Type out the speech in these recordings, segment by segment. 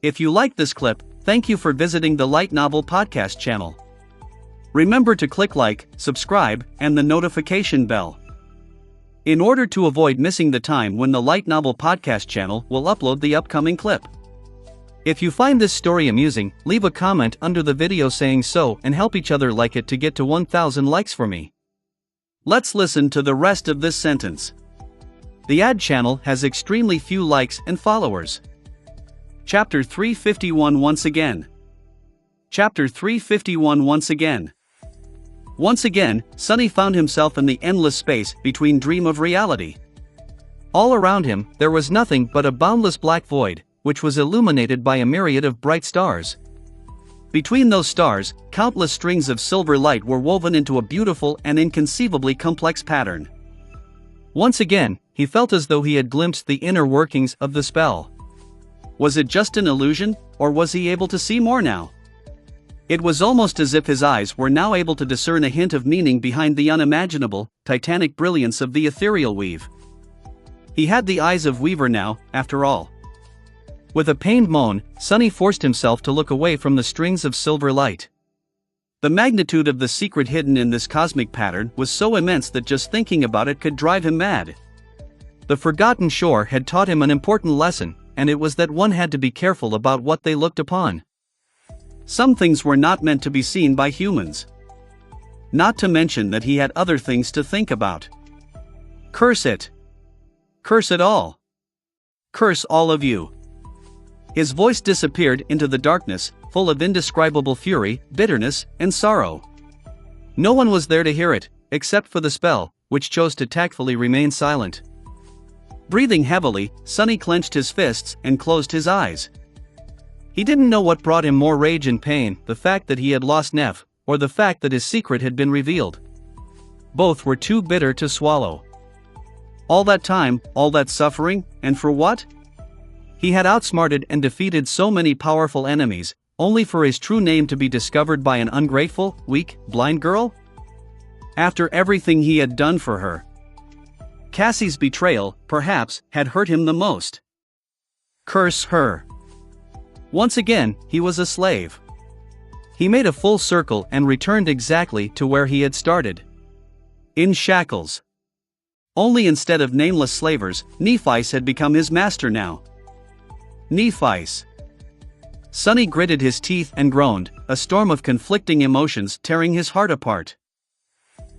If you liked this clip, thank you for visiting the Light Novel Podcast channel. Remember to click like, subscribe, and the notification bell, in order to avoid missing the time when the Light Novel Podcast channel will upload the upcoming clip. If you find this story amusing, leave a comment under the video saying so and help each other like it to get to 1,000 likes for me. Let's listen to the rest of this sentence. The ad channel has extremely few likes and followers. Chapter 351 once again. Chapter 351 once again. Once again, Sonny found himself in the endless space between dream of reality. All around him, there was nothing but a boundless black void, which was illuminated by a myriad of bright stars. Between those stars, countless strings of silver light were woven into a beautiful and inconceivably complex pattern. Once again, he felt as though he had glimpsed the inner workings of the spell. Was it just an illusion, or was he able to see more now? It was almost as if his eyes were now able to discern a hint of meaning behind the unimaginable, titanic brilliance of the ethereal weave. He had the eyes of Weaver now, after all. With a pained moan, Sonny forced himself to look away from the strings of silver light. The magnitude of the secret hidden in this cosmic pattern was so immense that just thinking about it could drive him mad. The forgotten shore had taught him an important lesson, and it was that one had to be careful about what they looked upon. Some things were not meant to be seen by humans. Not to mention that he had other things to think about. Curse it. Curse it all. Curse all of you. His voice disappeared into the darkness, full of indescribable fury, bitterness, and sorrow. No one was there to hear it, except for the spell, which chose to tactfully remain silent. Breathing heavily, Sonny clenched his fists and closed his eyes. He didn't know what brought him more rage and pain, the fact that he had lost Neff, or the fact that his secret had been revealed. Both were too bitter to swallow. All that time, all that suffering, and for what? He had outsmarted and defeated so many powerful enemies, only for his true name to be discovered by an ungrateful, weak, blind girl? After everything he had done for her. Cassie's betrayal, perhaps, had hurt him the most. Curse her. Once again, he was a slave. He made a full circle and returned exactly to where he had started. In shackles. Only instead of nameless slavers, Nephites had become his master now. Nephites. Sonny gritted his teeth and groaned, a storm of conflicting emotions tearing his heart apart.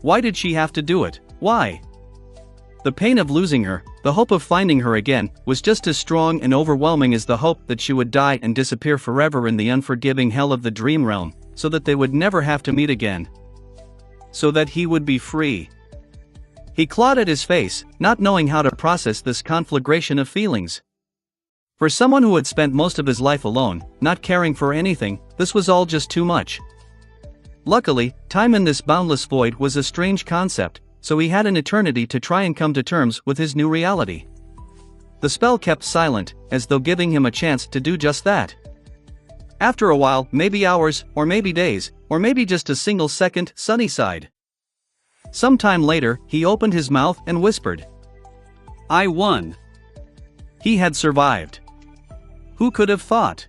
Why did she have to do it? Why? The pain of losing her, the hope of finding her again, was just as strong and overwhelming as the hope that she would die and disappear forever in the unforgiving hell of the dream realm, so that they would never have to meet again. So that he would be free. He clawed at his face, not knowing how to process this conflagration of feelings. For someone who had spent most of his life alone, not caring for anything, this was all just too much. Luckily, time in this boundless void was a strange concept, so he had an eternity to try and come to terms with his new reality. The spell kept silent, as though giving him a chance to do just that. After a while, maybe hours, or maybe days, or maybe just a single second, Sonny sighed. Sometime later, he opened his mouth and whispered. I won. He had survived. Who could have thought?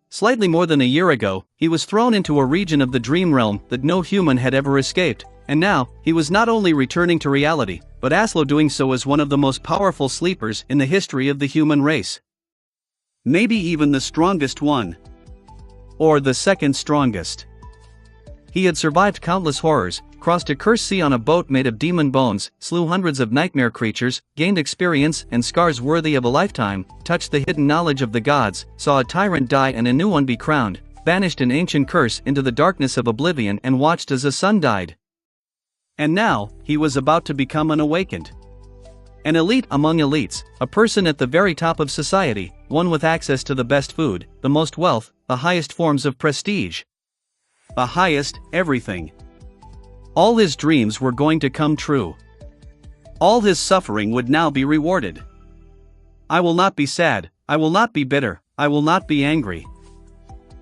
Slightly more than a year ago, he was thrown into a region of the dream realm that no human had ever escaped. And now, he was not only returning to reality, but also doing so as one of the most powerful sleepers in the history of the human race. Maybe even the strongest one. Or the second strongest. He had survived countless horrors, crossed a cursed sea on a boat made of demon bones, slew hundreds of nightmare creatures, gained experience and scars worthy of a lifetime, touched the hidden knowledge of the gods, saw a tyrant die and a new one be crowned, banished an ancient curse into the darkness of oblivion and watched as a son died. And now, he was about to become an awakened. An elite among elites, a person at the very top of society, one with access to the best food, the most wealth, the highest forms of prestige. The highest, everything. All his dreams were going to come true. All his suffering would now be rewarded. I will not be sad, I will not be bitter, I will not be angry.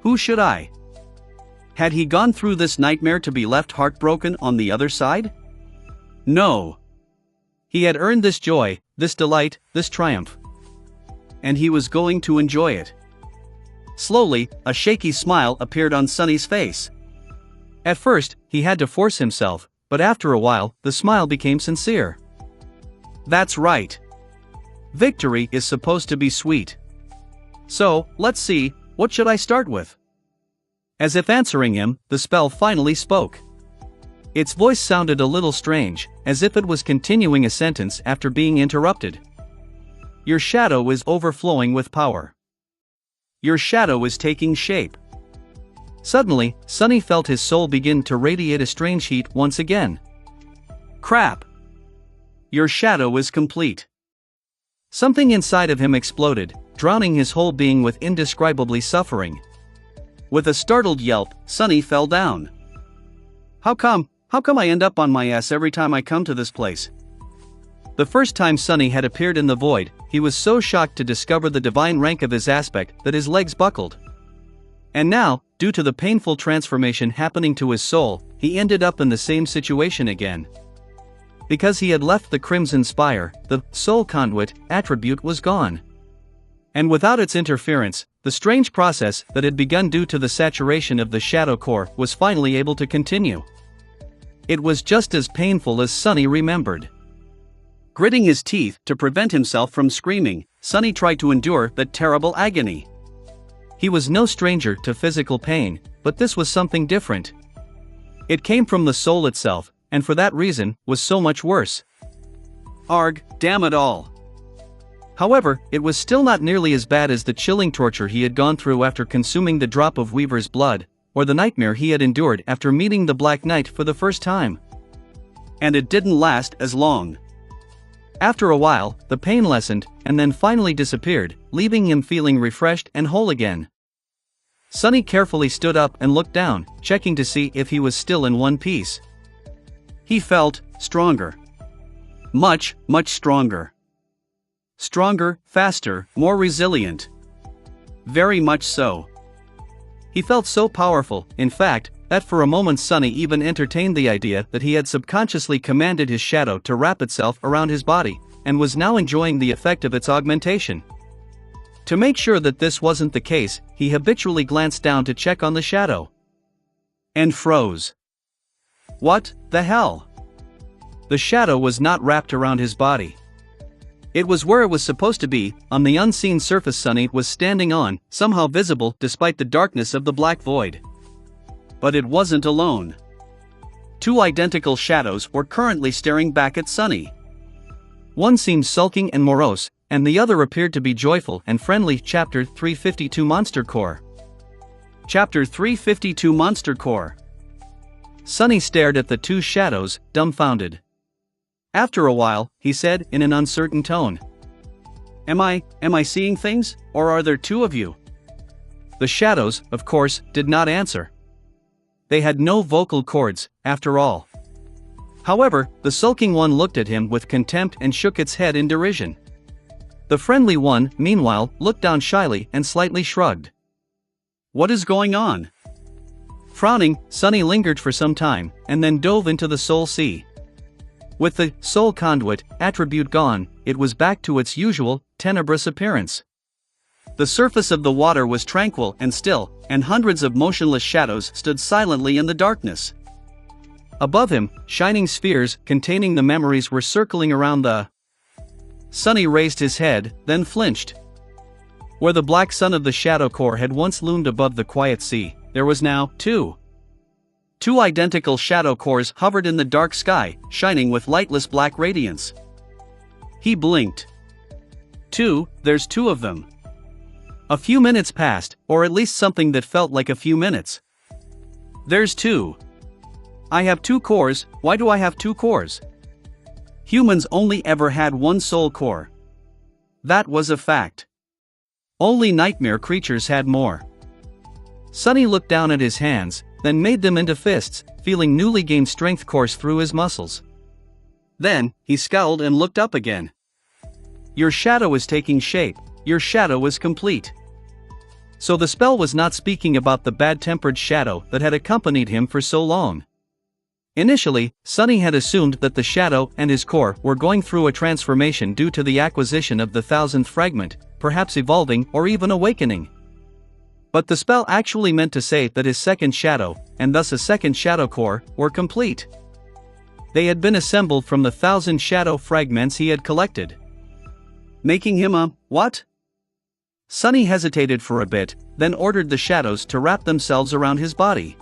Who should I? Had he gone through this nightmare to be left heartbroken on the other side? No. He had earned this joy, this delight, this triumph. And he was going to enjoy it. Slowly, a shaky smile appeared on Sunny's face. At first, he had to force himself, but after a while, the smile became sincere. That's right. Victory is supposed to be sweet. So, let's see, what should I start with? As if answering him, the spell finally spoke. Its voice sounded a little strange, as if it was continuing a sentence after being interrupted. Your shadow is overflowing with power. Your shadow is taking shape. Suddenly, Sunny felt his soul begin to radiate a strange heat once again. Crap! Your shadow is complete. Something inside of him exploded, drowning his whole being with indescribably suffering. With a startled yelp, Sunny fell down. How come I end up on my ass every time I come to this place? The first time Sunny had appeared in the void, he was so shocked to discover the divine rank of his aspect that his legs buckled. And now, due to the painful transformation happening to his soul, he ended up in the same situation again. Because he had left the Crimson Spire, the soul conduit attribute was gone. And without its interference, the strange process that had begun due to the saturation of the shadow core was finally able to continue. It was just as painful as Sunny remembered. Gritting his teeth to prevent himself from screaming, Sunny tried to endure that terrible agony. He was no stranger to physical pain, but this was something different. It came from the soul itself, and for that reason, was so much worse. Arg, damn it all. However, it was still not nearly as bad as the chilling torture he had gone through after consuming the drop of Weaver's blood, or the nightmare he had endured after meeting the Black Knight for the first time. And it didn't last as long. After a while, the pain lessened, and then finally disappeared, leaving him feeling refreshed and whole again. Sunny carefully stood up and looked down, checking to see if he was still in one piece. He felt stronger. Much, much stronger. Stronger, faster, more resilient. Very much so. He felt so powerful, in fact, that for a moment Sunny even entertained the idea that he had subconsciously commanded his shadow to wrap itself around his body, and was now enjoying the effect of its augmentation. To make sure that this wasn't the case, he habitually glanced down to check on the shadow. And froze. What the hell? The shadow was not wrapped around his body. It was where it was supposed to be, on the unseen surface Sunny was standing on, somehow visible despite the darkness of the black void. But it wasn't alone. Two identical shadows were currently staring back at Sunny. One seemed sulking and morose, and the other appeared to be joyful and friendly. Chapter 352 Monster Core. Chapter 352 Monster Core. Sunny stared at the two shadows, dumbfounded. After a while, he said in an uncertain tone. Am I seeing things, or are there two of you? The shadows, of course, did not answer. They had no vocal cords, after all. However, the sulking one looked at him with contempt and shook its head in derision. The friendly one, meanwhile, looked down shyly and slightly shrugged. What is going on? Frowning, Sunny lingered for some time, and then dove into the soul sea. With the soul conduit attribute gone, it was back to its usual, tenebrous appearance. The surface of the water was tranquil and still, and hundreds of motionless shadows stood silently in the darkness. Above him, shining spheres containing the memories were circling around the... Sunny raised his head, then flinched. Where the black sun of the shadow core had once loomed above the quiet sea, there was now two identical shadow cores hovered in the dark sky, shining with lightless black radiance. He blinked. There's two of them. A few minutes passed, or at least something that felt like a few minutes. There's two. I have two cores. Why do I have two cores? Humans only ever had one soul core. That was a fact. Only nightmare creatures had more. Sunny looked down at his hands, then made them into fists, feeling newly gained strength course through his muscles. Then, he scowled and looked up again. Your shadow is taking shape, your shadow is complete. So the spell was not speaking about the bad-tempered shadow that had accompanied him for so long. Initially, Sunny had assumed that the shadow and his core were going through a transformation due to the acquisition of the 1000th fragment, perhaps evolving or even awakening. But the spell actually meant to say that his second shadow, and thus a second shadow core, were complete. They had been assembled from the 1,000 shadow fragments he had collected. Making him a what? Sunny hesitated for a bit, then ordered the shadows to wrap themselves around his body.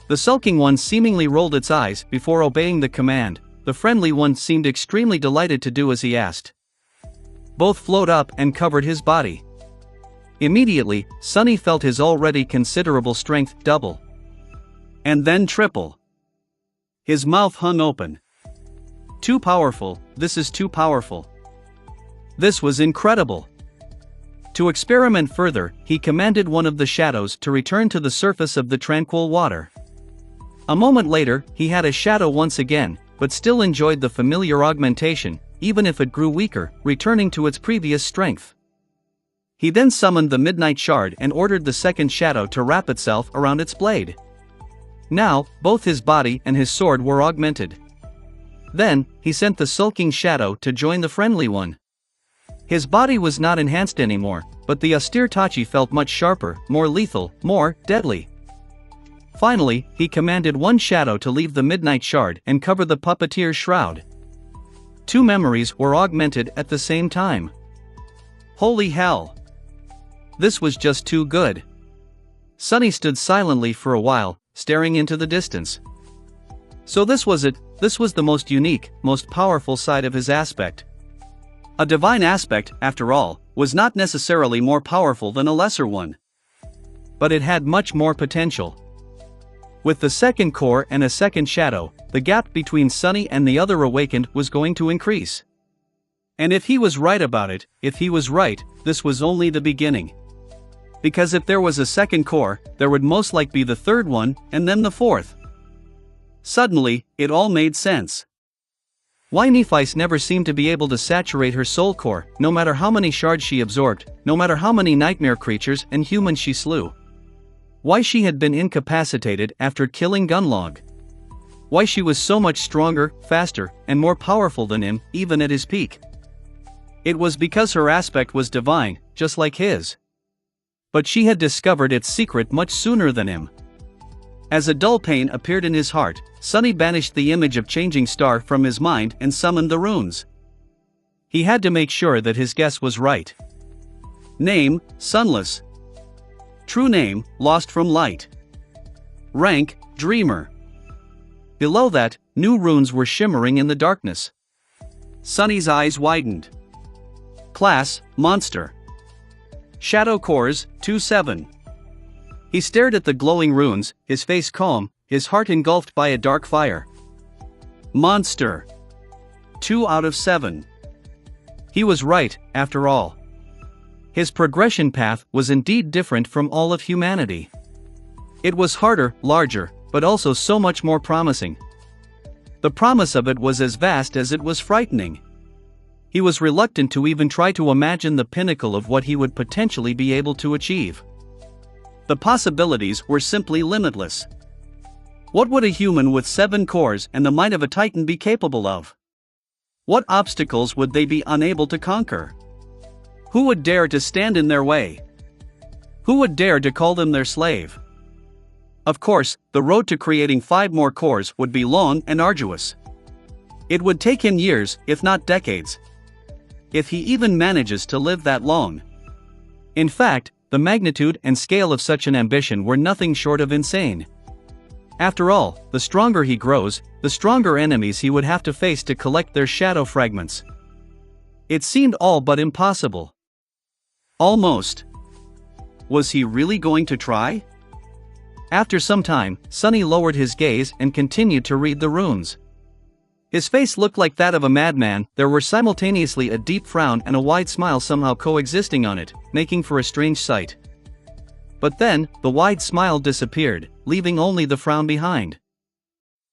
The sulking one seemingly rolled its eyes before obeying the command. The friendly one seemed extremely delighted to do as he asked. Both flowed up and covered his body. Immediately, Sunny felt his already considerable strength double. And then triple. His mouth hung open. Too powerful, this is too powerful. This was incredible. To experiment further, he commanded one of the shadows to return to the surface of the tranquil water. A moment later, he had a shadow once again, but still enjoyed the familiar augmentation, even if it grew weaker, returning to its previous strength. He then summoned the Midnight Shard and ordered the second shadow to wrap itself around its blade. Now, both his body and his sword were augmented. Then, he sent the sulking shadow to join the friendly one. His body was not enhanced anymore, but the austere Tachi felt much sharper, more lethal, more deadly. Finally, he commanded one shadow to leave the Midnight Shard and cover the puppeteer's shroud. Two memories were augmented at the same time. Holy hell! This was just too good. Sunny stood silently for a while, staring into the distance. So this was it, this was the most unique, most powerful side of his aspect. A divine aspect, after all, was not necessarily more powerful than a lesser one. But it had much more potential. With the second core and a second shadow, the gap between Sunny and the other awakened was going to increase. And if he was right about it, if he was right, this was only the beginning. Because if there was a second core, there would most likely be the third one, and then the fourth. Suddenly, it all made sense. Why Nephice never seemed to be able to saturate her soul core, no matter how many shards she absorbed, no matter how many nightmare creatures and humans she slew. Why she had been incapacitated after killing Gunlog. Why she was so much stronger, faster, and more powerful than him, even at his peak. It was because her aspect was divine, just like his. But she had discovered its secret much sooner than him. As a dull pain appeared in his heart, Sunny banished the image of Changing Star from his mind and summoned the runes. He had to make sure that his guess was right. Name, Sunless. True name, Lost from Light. Rank, Dreamer. Below that, new runes were shimmering in the darkness. Sunny's eyes widened. Class, Monster. Shadow Cores, 2-7. He stared at the glowing runes, his face calm, his heart engulfed by a dark fire. Monster. 2 out of 7. He was right, after all. His progression path was indeed different from all of humanity. It was harder, larger, but also so much more promising. The promise of it was as vast as it was frightening. He was reluctant to even try to imagine the pinnacle of what he would potentially be able to achieve. The possibilities were simply limitless. What would a human with 7 cores and the might of a titan be capable of? What obstacles would they be unable to conquer? Who would dare to stand in their way? Who would dare to call them their slave? Of course, the road to creating 5 more cores would be long and arduous. It would take him years, if not decades. If he even manages to live that long. In fact, the magnitude and scale of such an ambition were nothing short of insane. After all, the stronger he grows, the stronger enemies he would have to face to collect their shadow fragments. It seemed all but impossible. Almost. Was he really going to try? After some time, Sunny lowered his gaze and continued to read the runes. His face looked like that of a madman. There were simultaneously a deep frown and a wide smile somehow coexisting on it, making for a strange sight. But then, the wide smile disappeared, leaving only the frown behind.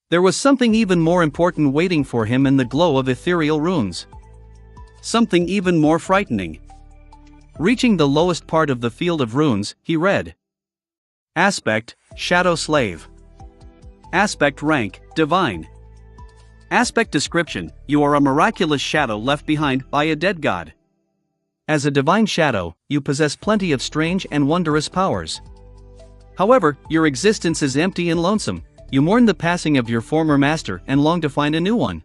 There was something even more important waiting for him in the glow of ethereal runes. Something even more frightening. Reaching the lowest part of the field of runes, he read. Aspect, Shadow Slave. Aspect rank, Divine. Aspect description, you are a miraculous shadow left behind by a dead god. As a divine shadow, you possess plenty of strange and wondrous powers. However, your existence is empty and lonesome. You mourn the passing of your former master and long to find a new one.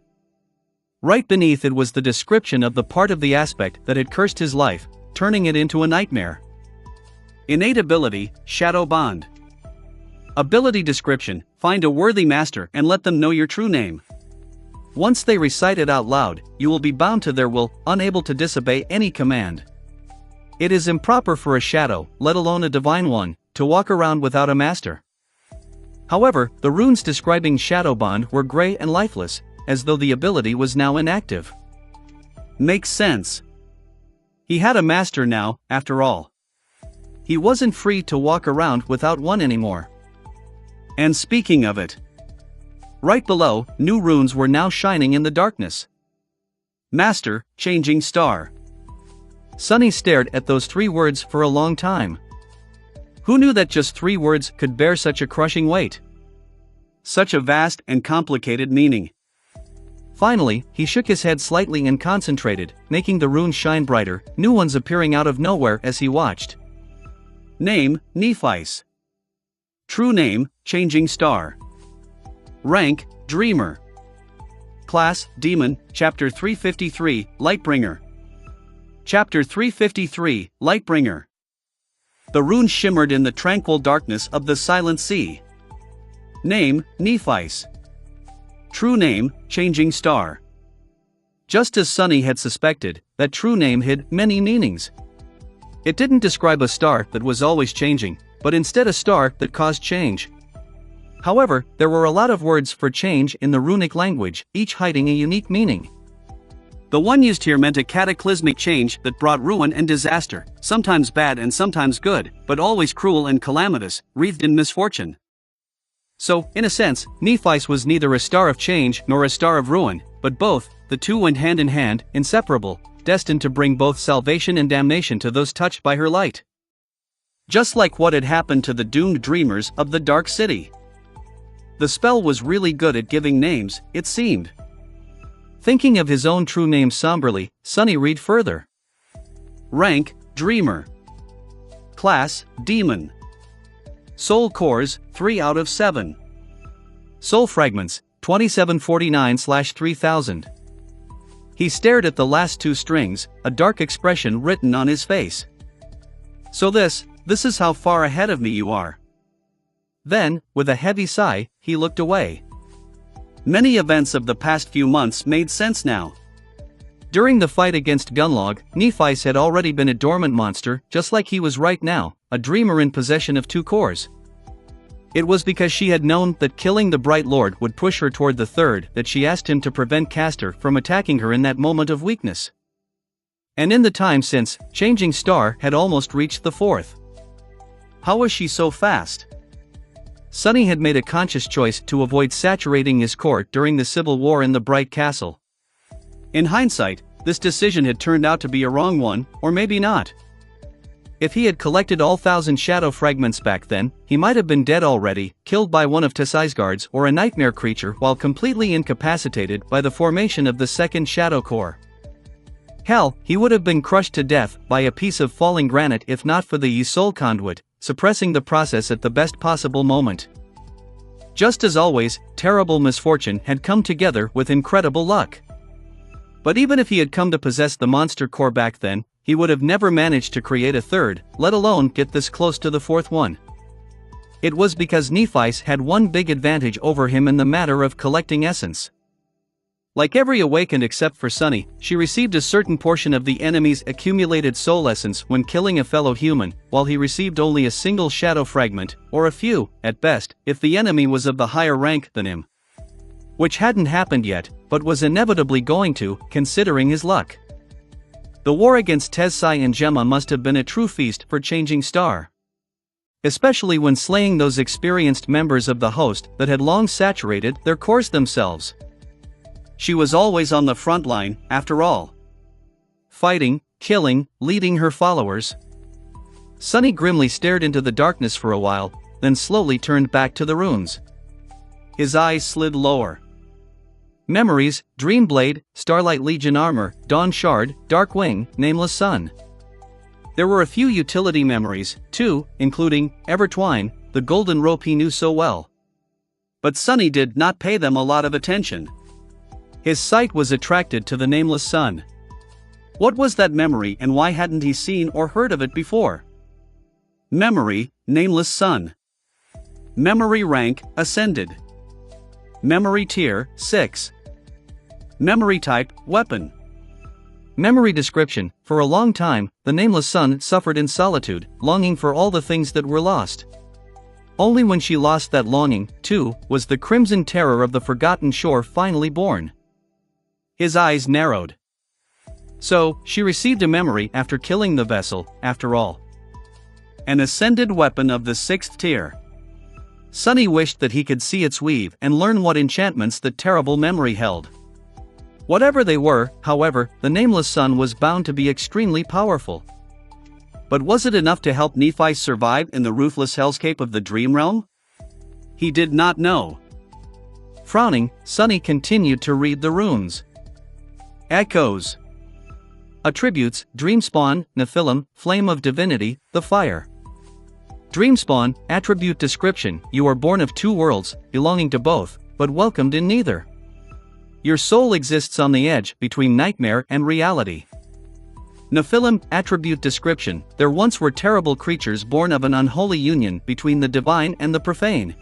Right beneath it was the description of the part of the aspect that had cursed his life, turning it into a nightmare. Innate ability, Shadow Bond. Ability description: find a worthy master and let them know your true name. Once they recite it out loud, you will be bound to their will, unable to disobey any command. It is improper for a shadow, let alone a divine one, to walk around without a master. However, the runes describing Shadow Bond were gray and lifeless, as though the ability was now inactive. Makes sense. He had a master now, after all. He wasn't free to walk around without one anymore. And speaking of it, right below, new runes were now shining in the darkness. Master, Changing Star. Sunny stared at those 3 words for a long time. Who knew that just 3 words could bear such a crushing weight? Such a vast and complicated meaning. Finally, he shook his head slightly and concentrated, making the runes shine brighter, new ones appearing out of nowhere as he watched. Name, Nephice. True name, Changing Star. Rank, Dreamer. Class, Demon, Chapter 353, Lightbringer. Chapter 353, Lightbringer. The runes shimmered in the tranquil darkness of the silent sea. Name, Nephice. True name, Changing Star. Just as Sunny had suspected, that true name hid many meanings. It didn't describe a star that was always changing, but instead a star that caused change. However, there were a lot of words for change in the runic language, each hiding a unique meaning. The one used here meant a cataclysmic change that brought ruin and disaster, sometimes bad and sometimes good, but always cruel and calamitous, wreathed in misfortune. So, in a sense, Nephice was neither a star of change nor a star of ruin, but both. The two went hand in hand, inseparable, destined to bring both salvation and damnation to those touched by her light. Just like what had happened to the doomed dreamers of the Dark City. The spell was really good at giving names, it seemed. Thinking of his own true name somberly, Sunny read further. Rank, Dreamer. Class, Demon. Soul cores, 3 out of 7. Soul fragments, 2749/3000. He stared at the last 2 strings, a dark expression written on his face. So this is how far ahead of me you are. Then, with a heavy sigh, he looked away. Many events of the past few months made sense now. During the fight against Gunlog, Nephice had already been a dormant monster, just like he was right now, a dreamer in possession of 2 cores. It was because she had known that killing the Bright Lord would push her toward the 3rd that she asked him to prevent Castor from attacking her in that moment of weakness. And in the time since, Changing Star had almost reached the 4th. How was she so fast? Sunny had made a conscious choice to avoid saturating his core during the civil war in the Bright Castle. In hindsight, this decision had turned out to be a wrong one, or maybe not. If he had collected all 1,000 shadow fragments back then, he might have been dead already, killed by one of Tessai's guards or a nightmare creature while completely incapacitated by the formation of the 2nd shadow core. Hell, he would have been crushed to death by a piece of falling granite if not for the Ysoul conduit, suppressing the process at the best possible moment. Just as always, terrible misfortune had come together with incredible luck. But even if he had come to possess the monster core back then, he would have never managed to create a 3rd, let alone get this close to the 4th one. It was because Nephice had one big advantage over him in the matter of collecting essence. Like every awakened except for Sunny, she received a certain portion of the enemy's accumulated soul essence when killing a fellow human, while he received only a single shadow fragment, or a few, at best, if the enemy was of the higher rank than him. Which hadn't happened yet, but was inevitably going to, considering his luck. The war against Tessai and Gemma must have been a true feast for Changing Star. Especially when slaying those experienced members of the host that had long saturated their cores themselves. She was always on the front line, after all. Fighting, killing, leading her followers. Sunny grimly stared into the darkness for a while, then slowly turned back to the runes. His eyes slid lower. Memories, Dreamblade, Starlight Legion Armor, Dawn Shard, Dark Wing, Nameless Sun. There were a few utility memories, too, including Evertwine, the golden rope he knew so well. But Sunny did not pay them a lot of attention. His sight was attracted to the nameless sun. What was that memory and why hadn't he seen or heard of it before? Memory, nameless sun. Memory rank, ascended. Memory tier, 6. Memory type, weapon. Memory description: for a long time, the nameless sun suffered in solitude, longing for all the things that were lost. Only when she lost that longing, too, was the crimson terror of the forgotten shore finally born. His eyes narrowed. So, she received a memory after killing the vessel, after all. An ascended weapon of the 6th tier. Sunny wished that he could see its weave and learn what enchantments the terrible memory held. Whatever they were, however, the nameless sun was bound to be extremely powerful. But was it enough to help Nephi survive in the ruthless hellscape of the dream realm? He did not know. Frowning, Sunny continued to read the runes. Echoes. Attributes: Dreamspawn, Nephilim, Flame of Divinity, the Fire. Dreamspawn, attribute description: you are born of two worlds, belonging to both, but welcomed in neither. Your soul exists on the edge between nightmare and reality. Nephilim, attribute description: there once were terrible creatures born of an unholy union between the divine and the profane.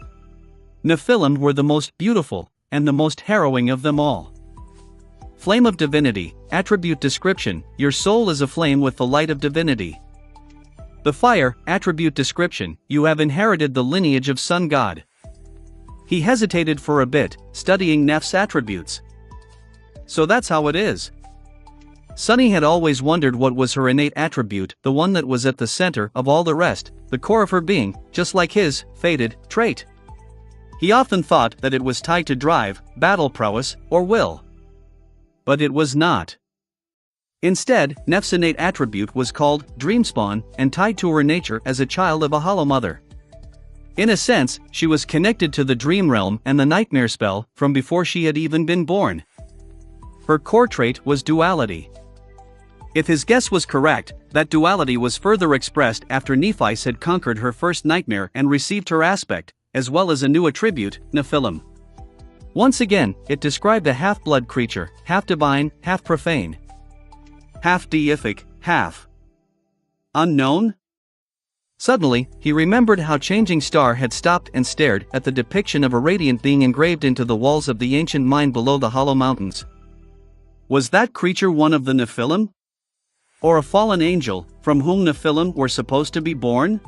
Nephilim were the most beautiful, and the most harrowing of them all. Flame of Divinity, attribute description: your soul is aflame with the light of divinity. The Fire, attribute description: you have inherited the lineage of Sun God. He hesitated for a bit, studying Neph's attributes. So that's how it is. Sunny had always wondered what was her innate attribute, the one that was at the center of all the rest, the core of her being, just like his fated trait. He often thought that it was tied to drive, battle prowess, or will. But it was not. Instead, Neph's innate attribute was called Dreamspawn and tied to her nature as a child of a hollow mother. In a sense, she was connected to the dream realm and the nightmare spell from before she had even been born. Her core trait was duality. If his guess was correct, that duality was further expressed after Nephi had conquered her first nightmare and received her aspect, as well as a new attribute, Nephilim. Once again, it described a half-blood creature, half-divine, half-profane. Half-deific, half unknown? Suddenly, he remembered how Changing Star had stopped and stared at the depiction of a radiant being engraved into the walls of the ancient mine below the hollow mountains. Was that creature one of the Nephilim? Or a fallen angel, from whom Nephilim were supposed to be born?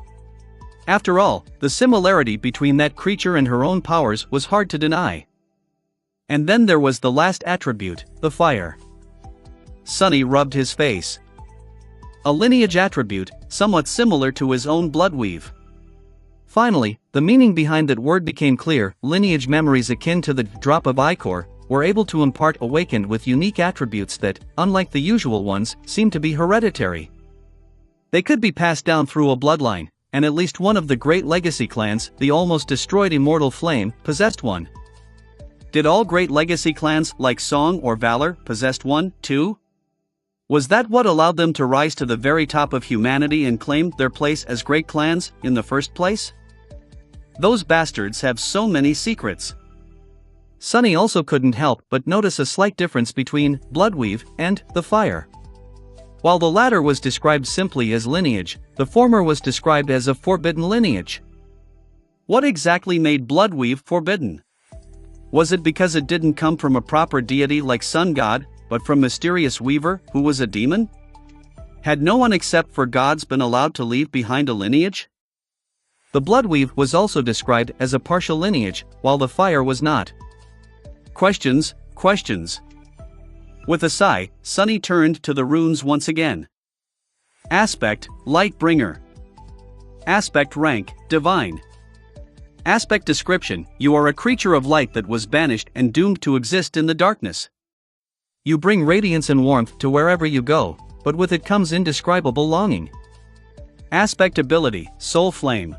After all, the similarity between that creature and her own powers was hard to deny. And then there was the last attribute, the Fire. Sunny rubbed his face. A lineage attribute, somewhat similar to his own bloodweave. Finally, the meaning behind that word became clear. Lineage memories akin to the drop of ichor were able to impart awakened with unique attributes that, unlike the usual ones, seemed to be hereditary. They could be passed down through a bloodline, and at least one of the great legacy clans, the almost destroyed Immortal Flame, possessed one. Did all great legacy clans like Song or Valor possessed one, too? Was that what allowed them to rise to the very top of humanity and claim their place as great clans in the first place? Those bastards have so many secrets. Sunny also couldn't help but notice a slight difference between Bloodweave and the Fire. While the latter was described simply as lineage, the former was described as a forbidden lineage. What exactly made Bloodweave forbidden? Was it because it didn't come from a proper deity like Sun God, but from Mysterious Weaver, who was a demon? Had no one except for gods been allowed to leave behind a lineage? The Bloodweave was also described as a partial lineage, while the Fire was not. Questions, questions. With a sigh, Sunny turned to the runes once again. Aspect, Lightbringer. Aspect rank, Divine. Aspect description: you are a creature of light that was banished and doomed to exist in the darkness. You bring radiance and warmth to wherever you go, but with it comes indescribable longing. Aspect ability, Soul Flame.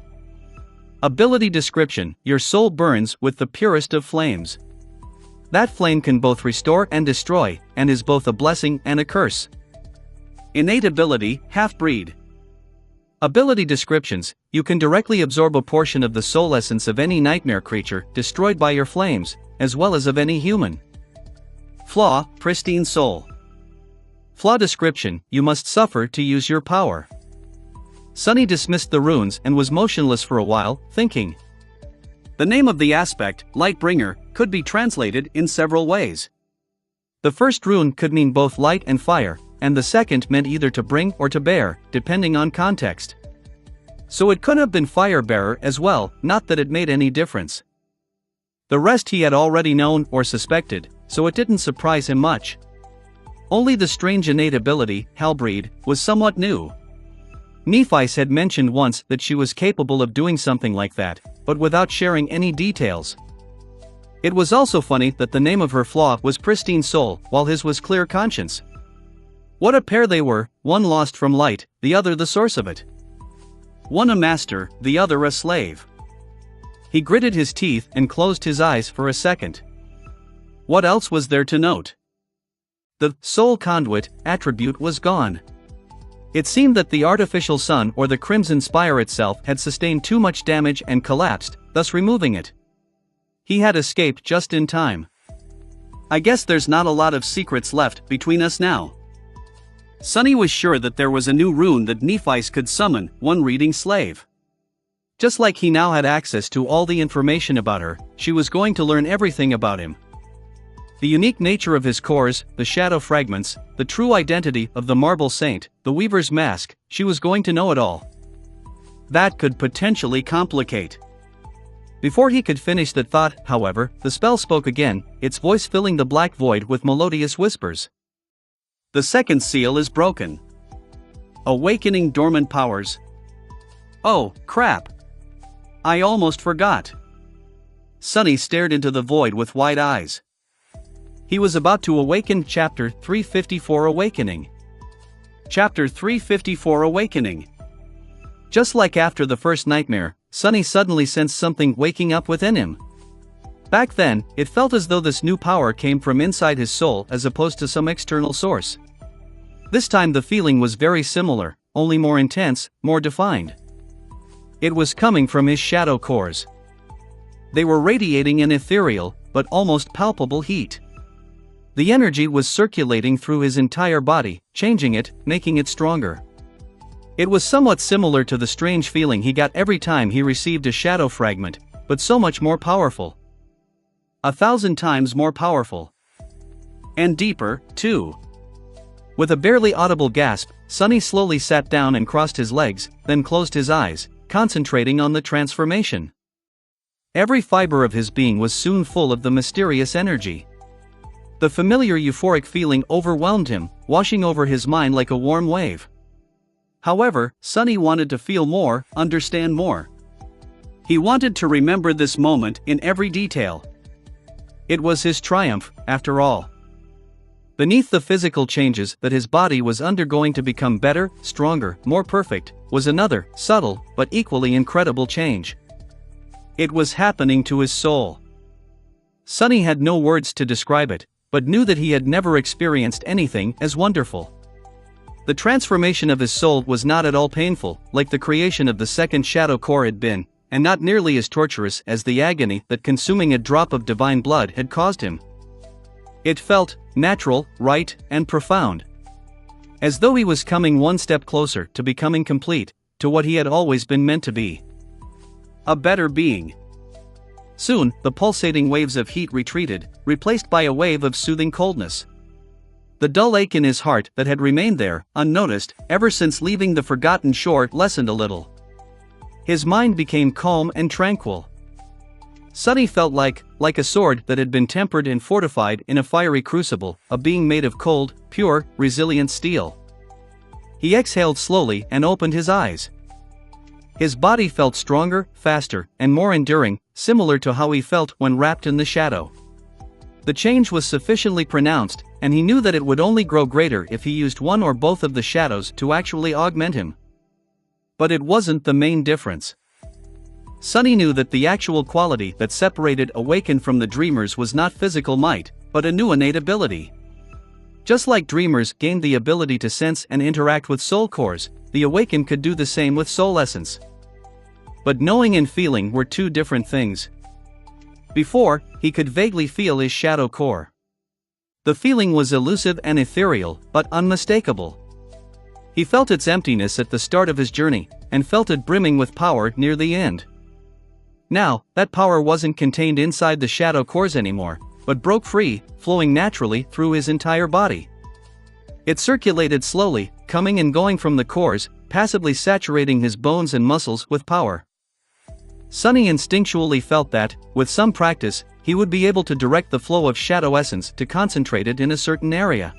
Ability description: your soul burns with the purest of flames. That flame can both restore and destroy, and is both a blessing and a curse. Innate ability, Half-breed. Ability descriptions: you can directly absorb a portion of the soul essence of any nightmare creature destroyed by your flames, as well as of any human. Flaw: pristine soul. Flaw description: you must suffer to use your power. Sunny dismissed the runes and was motionless for a while, thinking. The name of the aspect, Lightbringer, could be translated in several ways. The first rune could mean both light and fire, and the second meant either to bring or to bear, depending on context. So it could have been Firebearer as well, not that it made any difference. The rest he had already known or suspected, so it didn't surprise him much. Only the strange innate ability, Halbreed, was somewhat new. Nephice had mentioned once that she was capable of doing something like that, but without sharing any details. It was also funny that the name of her flaw was Pristine Soul, while his was Clear Conscience. What a pair they were, one lost from light, the other the source of it. One a master, the other a slave. He gritted his teeth and closed his eyes for a second. What else was there to note? The soul conduit attribute was gone. It seemed that the artificial sun or the crimson spire itself had sustained too much damage and collapsed, thus removing it. He had escaped just in time. I guess there's not a lot of secrets left between us now. Sunny was sure that there was a new rune that Nephice could summon, one reading slave. Just like he now had access to all the information about her, she was going to learn everything about him. The unique nature of his cores, the shadow fragments, the true identity of the marble saint, the weaver's mask, she was going to know it all. That could potentially complicate. Before he could finish that thought, however, the spell spoke again, its voice filling the black void with melodious whispers. The second seal is broken. Awakening dormant powers. Oh, crap. I almost forgot. Sunny stared into the void with wide eyes. He was about to awaken Chapter 354 Awakening. Chapter 354 Awakening. Just like after the first nightmare, Sunny suddenly sensed something waking up within him. Back then, it felt as though this new power came from inside his soul as opposed to some external source. This time the feeling was very similar, only more intense, more defined. It was coming from his shadow cores. They were radiating an ethereal, but almost palpable heat. The energy was circulating through his entire body, changing it, making it stronger. It was somewhat similar to the strange feeling he got every time he received a shadow fragment, but so much more powerful. 1,000 times more powerful. And deeper, too. With a barely audible gasp, Sunny slowly sat down and crossed his legs, then closed his eyes, concentrating on the transformation. Every fiber of his being was soon full of the mysterious energy. The familiar euphoric feeling overwhelmed him, washing over his mind like a warm wave. However, Sunny wanted to feel more, understand more. He wanted to remember this moment in every detail. It was his triumph, after all. Beneath the physical changes that his body was undergoing to become better, stronger, more perfect, was another, subtle, but equally incredible change. It was happening to his soul. Sunny had no words to describe it, but knew that he had never experienced anything as wonderful. The transformation of his soul was not at all painful, like the creation of the second shadow core had been, and not nearly as torturous as the agony that consuming a drop of divine blood had caused him. It felt natural, right, and profound. As though he was coming one step closer to becoming complete, to what he had always been meant to be. A better being. Soon, the pulsating waves of heat retreated, replaced by a wave of soothing coldness. The dull ache in his heart that had remained there, unnoticed, ever since leaving the forgotten shore lessened a little. His mind became calm and tranquil. Sunny felt like a sword that had been tempered and fortified in a fiery crucible, a being made of cold, pure, resilient steel. He exhaled slowly and opened his eyes. His body felt stronger, faster, and more enduring, similar to how he felt when wrapped in the shadow. The change was sufficiently pronounced, and he knew that it would only grow greater if he used one or both of the shadows to actually augment him. But it wasn't the main difference. Sunny knew that the actual quality that separated Awakened from the Dreamers was not physical might, but a new innate ability. Just like dreamers gained the ability to sense and interact with soul cores, the awakened could do the same with soul essence. But knowing and feeling were two different things. Before, he could vaguely feel his shadow core. The feeling was elusive and ethereal, but unmistakable. He felt its emptiness at the start of his journey, and felt it brimming with power near the end. Now, that power wasn't contained inside the shadow cores anymore, but broke free, flowing naturally through his entire body. It circulated slowly, coming and going from the cores, passively saturating his bones and muscles with power. Sunny instinctually felt that, with some practice, he would be able to direct the flow of shadow essence to concentrate it in a certain area.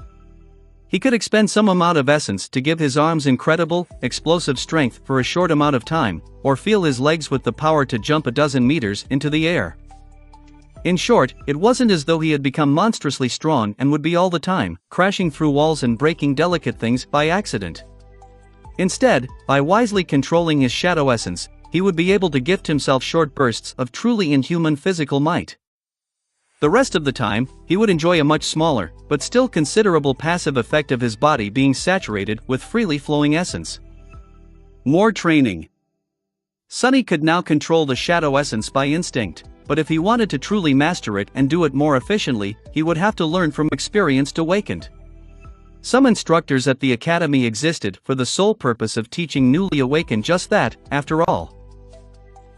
He could expend some amount of essence to give his arms incredible, explosive strength for a short amount of time, or feel his legs with the power to jump a dozen meters into the air. In short, it wasn't as though he had become monstrously strong and would be all the time, crashing through walls and breaking delicate things by accident. Instead, by wisely controlling his shadow essence, he would be able to gift himself short bursts of truly inhuman physical might. The rest of the time, he would enjoy a much smaller, but still considerable passive effect of his body being saturated with freely flowing essence. More training. Sunny could now control the shadow essence by instinct, but if he wanted to truly master it and do it more efficiently, he would have to learn from experienced awakened. Some instructors at the academy existed for the sole purpose of teaching newly awakened just that, after all.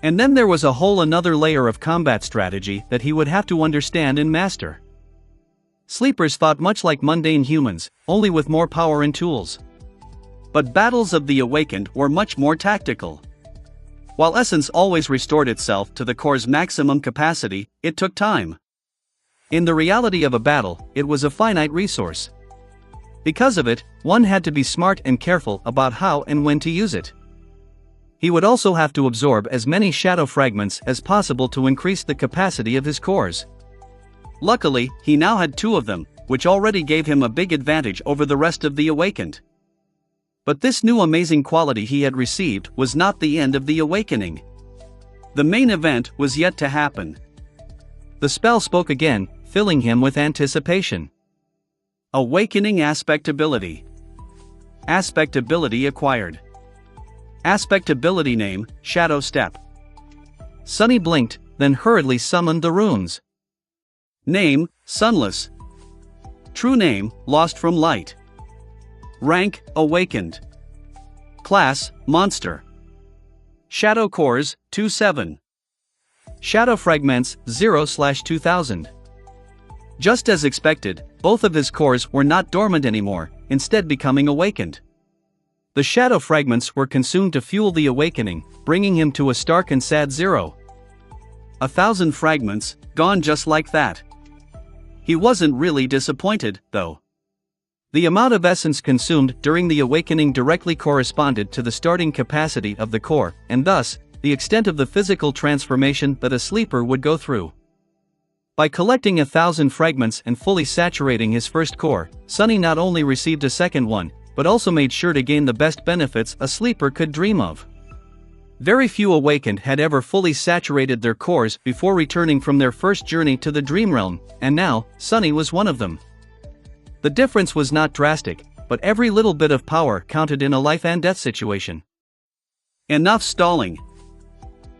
And then there was a whole another layer of combat strategy that he would have to understand and master. Sleepers fought much like mundane humans, only with more power and tools. But battles of the awakened were much more tactical. While essence always restored itself to the core's maximum capacity, it took time. In the reality of a battle, it was a finite resource. Because of it, one had to be smart and careful about how and when to use it. He would also have to absorb as many shadow fragments as possible to increase the capacity of his cores. Luckily, he now had two of them, which already gave him a big advantage over the rest of the awakened. But this new amazing quality he had received was not the end of the awakening. The main event was yet to happen. The spell spoke again, filling him with anticipation. Awakening aspect ability. Aspect ability acquired. Aspect ability name, Shadow Step. Sunny blinked, then hurriedly summoned the runes. Name, Sunless. True name, Lost from Light. Rank, Awakened. Class, Monster. Shadow Cores, 2-7. Shadow Fragments, 0/2000. Just as expected, both of his cores were not dormant anymore, instead becoming awakened. The shadow fragments were consumed to fuel the awakening, bringing him to a stark and sad 0. 1,000 fragments, gone just like that. He wasn't really disappointed, though. The amount of essence consumed during the awakening directly corresponded to the starting capacity of the core, and thus, the extent of the physical transformation that a sleeper would go through. By collecting 1,000 fragments and fully saturating his first core, Sunny not only received a second one, but also made sure to gain the best benefits a sleeper could dream of. Very few awakened had ever fully saturated their cores before returning from their first journey to the dream realm, and now, Sunny was one of them. The difference was not drastic, but every little bit of power counted in a life and death situation. Enough stalling.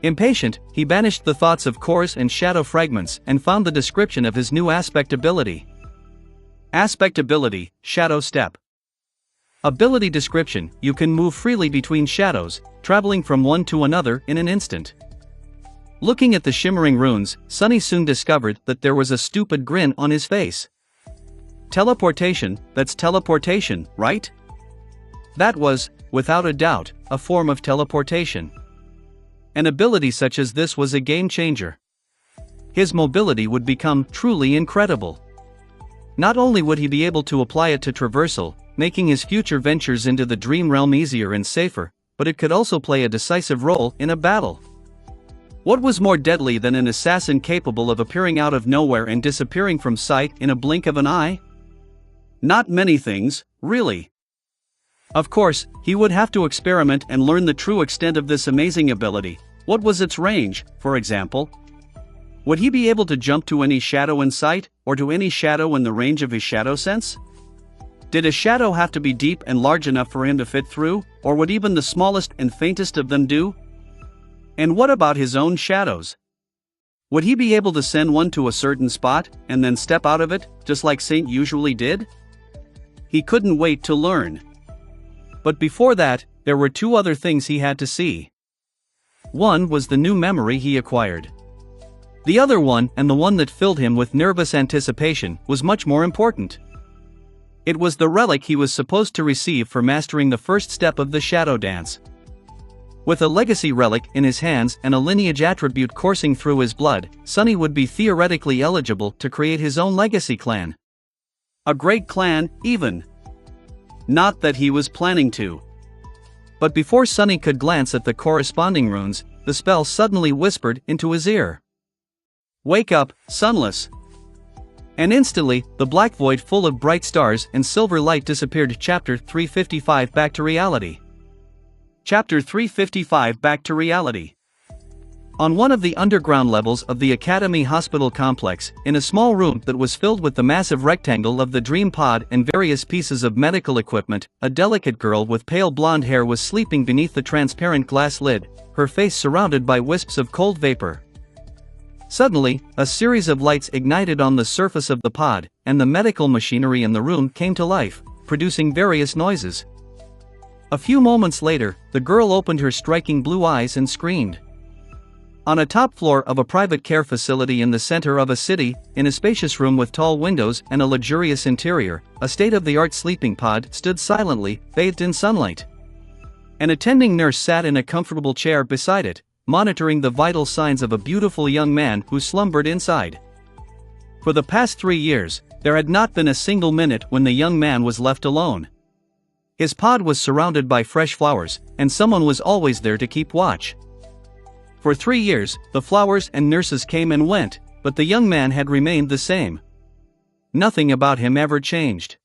Impatient, he banished the thoughts of cores and shadow fragments and found the description of his new aspect ability. Aspect ability, Shadow Step. Ability description: you can move freely between shadows, traveling from one to another in an instant. Looking at the shimmering runes, Sunny soon discovered that there was a stupid grin on his face. Teleportation, that's teleportation, right? That was, without a doubt, a form of teleportation. An ability such as this was a game changer. His mobility would become truly incredible. Not only would he be able to apply it to traversal, making his future ventures into the dream realm easier and safer, but it could also play a decisive role in a battle. What was more deadly than an assassin capable of appearing out of nowhere and disappearing from sight in a blink of an eye? Not many things, really. Of course, he would have to experiment and learn the true extent of this amazing ability. What was its range, for example? Would he be able to jump to any shadow in sight, or to any shadow in the range of his shadow sense? Did a shadow have to be deep and large enough for him to fit through, or would even the smallest and faintest of them do? And what about his own shadows? Would he be able to send one to a certain spot, and then step out of it, just like Saint usually did? He couldn't wait to learn. But before that, there were two other things he had to see. One was the new memory he acquired. The other one, and the one that filled him with nervous anticipation, was much more important. It was the relic he was supposed to receive for mastering the first step of the shadow dance. With a legacy relic in his hands and a lineage attribute coursing through his blood, Sonny would be theoretically eligible to create his own legacy clan. A great clan, even. Not that he was planning to. But before Sonny could glance at the corresponding runes, the spell suddenly whispered into his ear. "Wake up, Sunless." And instantly, the black void full of bright stars and silver light disappeared. Chapter 355 Back to Reality. Chapter 355 Back to Reality. On one of the underground levels of the Academy Hospital complex, in a small room that was filled with the massive rectangle of the Dream Pod and various pieces of medical equipment, a delicate girl with pale blonde hair was sleeping beneath the transparent glass lid, her face surrounded by wisps of cold vapor. Suddenly, a series of lights ignited on the surface of the pod, and the medical machinery in the room came to life, producing various noises. A few moments later, the girl opened her striking blue eyes and screamed. On a top floor of a private care facility in the center of a city, in a spacious room with tall windows and a luxurious interior, a state-of-the-art sleeping pod stood silently, bathed in sunlight. An attending nurse sat in a comfortable chair beside it, monitoring the vital signs of a beautiful young man who slumbered inside. For the past 3 years, there had not been a single minute when the young man was left alone. His pod was surrounded by fresh flowers, and someone was always there to keep watch. For 3 years, the flowers and nurses came and went, but the young man had remained the same. Nothing about him ever changed.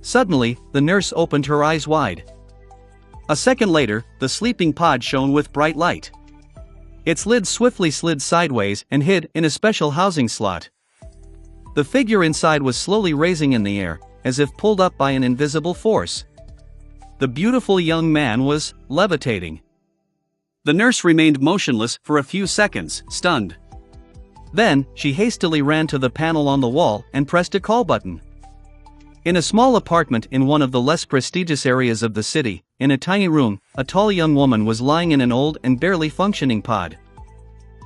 Suddenly, the nurse opened her eyes wide. A second later, the sleeping pod shone with bright light. Its lid swiftly slid sideways and hid in a special housing slot. The figure inside was slowly raising in the air, as if pulled up by an invisible force. The beautiful young man was levitating. The nurse remained motionless for a few seconds, stunned. Then, she hastily ran to the panel on the wall and pressed a call button. In a small apartment in one of the less prestigious areas of the city, in a tiny room, a tall young woman was lying in an old and barely functioning pod.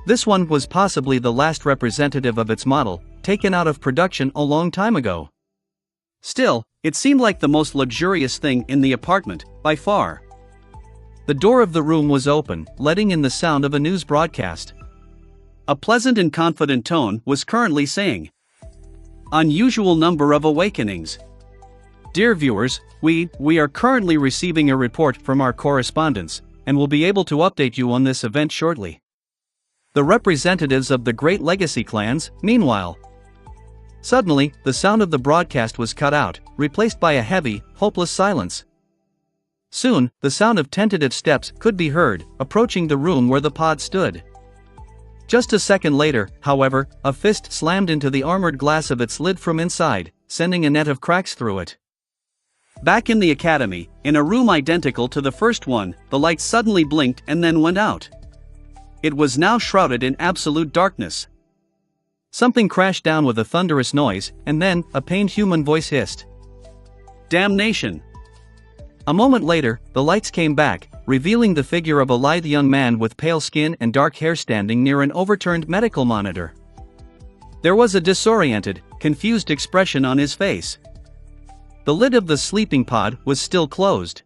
This one was possibly the last representative of its model, taken out of production a long time ago. Still, it seemed like the most luxurious thing in the apartment, by far. The door of the room was open, letting in the sound of a news broadcast. A pleasant and confident tone was currently saying, "Unusual number of awakenings. Dear viewers, we are currently receiving a report from our correspondents, and will be able to update you on this event shortly." The representatives of the great legacy clans, meanwhile. Suddenly, the sound of the broadcast was cut out, replaced by a heavy, hopeless silence. Soon, the sound of tentative steps could be heard, approaching the room where the pod stood. Just a second later, however, a fist slammed into the armored glass of its lid from inside, sending a net of cracks through it. Back in the academy, in a room identical to the first one, the lights suddenly blinked and then went out. It was now shrouded in absolute darkness. Something crashed down with a thunderous noise, and then, a pained human voice hissed, "Damnation!" A moment later, the lights came back, revealing the figure of a lithe young man with pale skin and dark hair standing near an overturned medical monitor. There was a disoriented, confused expression on his face. The lid of the sleeping pod was still closed.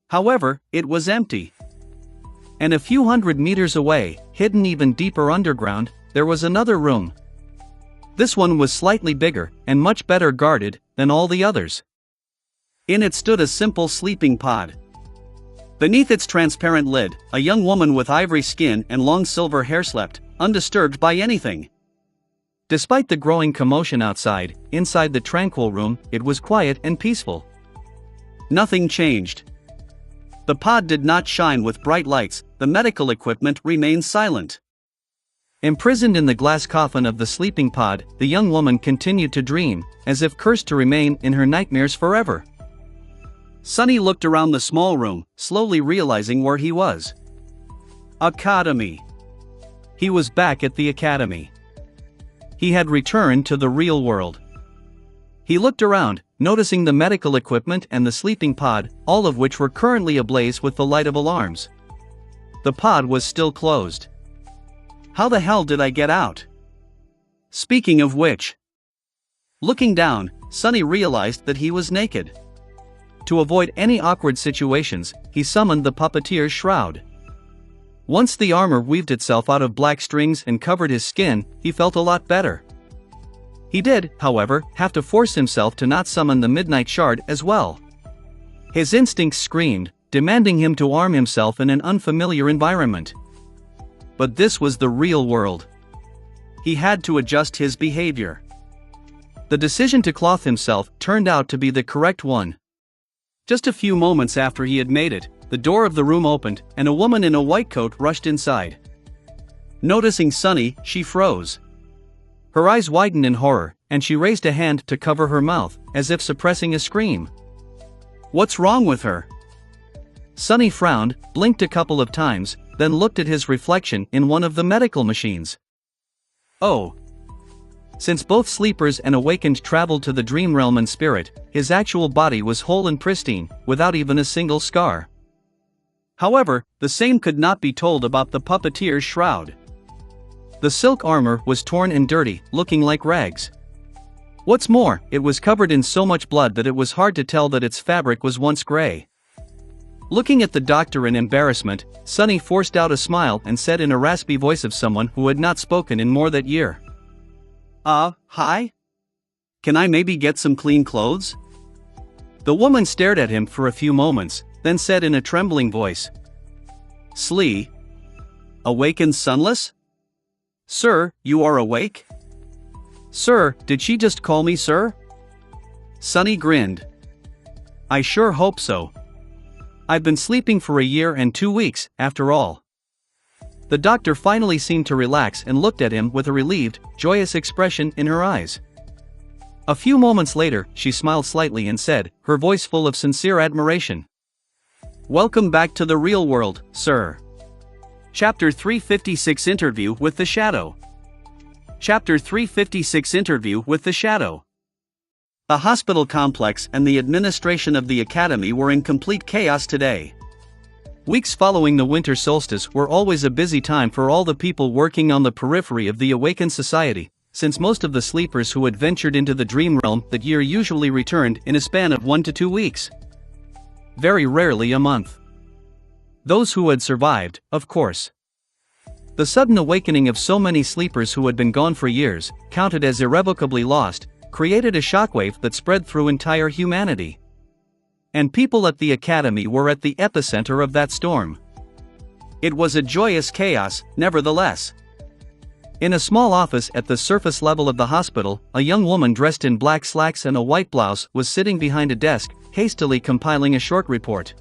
However, it was empty. And a few hundred meters away, hidden even deeper underground, there was another room. This one was slightly bigger, and much better guarded, than all the others. In it stood a simple sleeping pod. Beneath its transparent lid, a young woman with ivory skin and long silver hair slept, undisturbed by anything. Despite the growing commotion outside, inside the tranquil room, it was quiet and peaceful. Nothing changed. The pod did not shine with bright lights, the medical equipment remained silent. Imprisoned in the glass coffin of the sleeping pod, the young woman continued to dream, as if cursed to remain in her nightmares forever. Sonny looked around the small room, slowly realizing where he was. Academy. He was back at the academy. He had returned to the real world. He looked around, noticing the medical equipment and the sleeping pod, all of which were currently ablaze with the light of alarms. The pod was still closed. How the hell did I get out? Speaking of which. Looking down, Sonny realized that he was naked. To avoid any awkward situations, he summoned the puppeteer's shroud. Once the armor weaved itself out of black strings and covered his skin, he felt a lot better. He did, however, have to force himself to not summon the midnight shard as well. His instincts screamed, demanding him to arm himself in an unfamiliar environment. But this was the real world. He had to adjust his behavior. The decision to cloth himself turned out to be the correct one. Just a few moments after he had made it, the door of the room opened, and a woman in a white coat rushed inside. Noticing Sonny, she froze. Her eyes widened in horror, and she raised a hand to cover her mouth, as if suppressing a scream. What's wrong with her? Sonny frowned, blinked a couple of times, then looked at his reflection in one of the medical machines. Oh. Since both sleepers and awakened traveled to the dream realm in spirit, his actual body was whole and pristine, without even a single scar. However, the same could not be told about the puppeteer's shroud. The silk armor was torn and dirty, looking like rags. What's more, it was covered in so much blood that it was hard to tell that its fabric was once gray. Looking at the doctor in embarrassment, Sonny forced out a smile and said in a raspy voice of someone who had not spoken in more that year. Hi? Can I maybe get some clean clothes? The woman stared at him for a few moments, then said in a trembling voice. Slee? Awake and sunless? Sir, you are awake? Sir, did she just call me sir? Sonny grinned. I sure hope so. I've been sleeping for a year and 2 weeks, after all. The doctor finally seemed to relax and looked at him with a relieved, joyous expression in her eyes. A few moments later, she smiled slightly and said, her voice full of sincere admiration. Welcome back to the real world, sir. Chapter 356 Interview with the Shadow. Chapter 356 Interview with the Shadow. The hospital complex and the administration of the academy were in complete chaos today. Weeks following the winter solstice were always a busy time for all the people working on the periphery of the awakened society, since most of the sleepers who had ventured into the dream realm that year usually returned in a span of 1 to 2 weeks. Very rarely a month. Those who had survived, of course. The sudden awakening of so many sleepers who had been gone for years, counted as irrevocably lost, created a shockwave that spread through entire humanity. And people at the academy were at the epicenter of that storm. It was a joyous chaos, nevertheless. In a small office at the surface level of the hospital, a young woman dressed in black slacks and a white blouse was sitting behind a desk, hastily compiling a short report.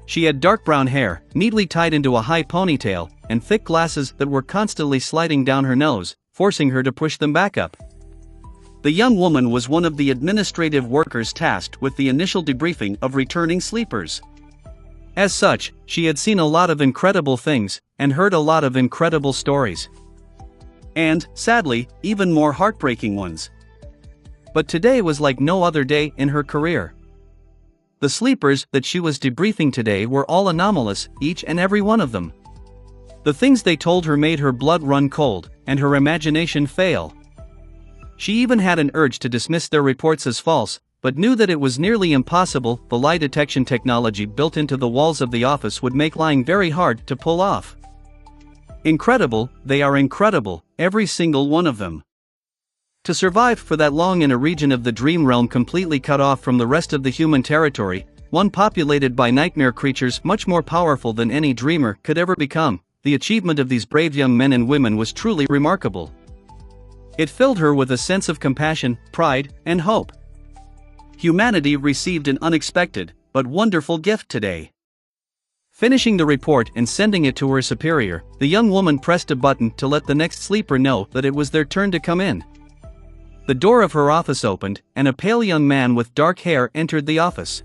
She had dark brown hair, neatly tied into a high ponytail, and thick glasses that were constantly sliding down her nose, forcing her to push them back up. The young woman was one of the administrative workers tasked with the initial debriefing of returning sleepers. As such, she had seen a lot of incredible things, and heard a lot of incredible stories. And, sadly, even more heartbreaking ones. But today was like no other day in her career. The sleepers that she was debriefing today were all anomalous, each and every one of them. The things they told her made her blood run cold, and her imagination fail. She even had an urge to dismiss their reports as false, but knew that it was nearly impossible. The lie detection technology built into the walls of the office would make lying very hard to pull off. Incredible, they are incredible, every single one of them. To survive for that long in a region of the dream realm completely cut off from the rest of the human territory, one populated by nightmare creatures much more powerful than any dreamer could ever become, the achievement of these brave young men and women was truly remarkable. It filled her with a sense of compassion, pride, and hope. Humanity received an unexpected, but wonderful gift today. Finishing the report and sending it to her superior, the young woman pressed a button to let the next sleeper know that it was their turn to come in. The door of her office opened, and a pale young man with dark hair entered the office.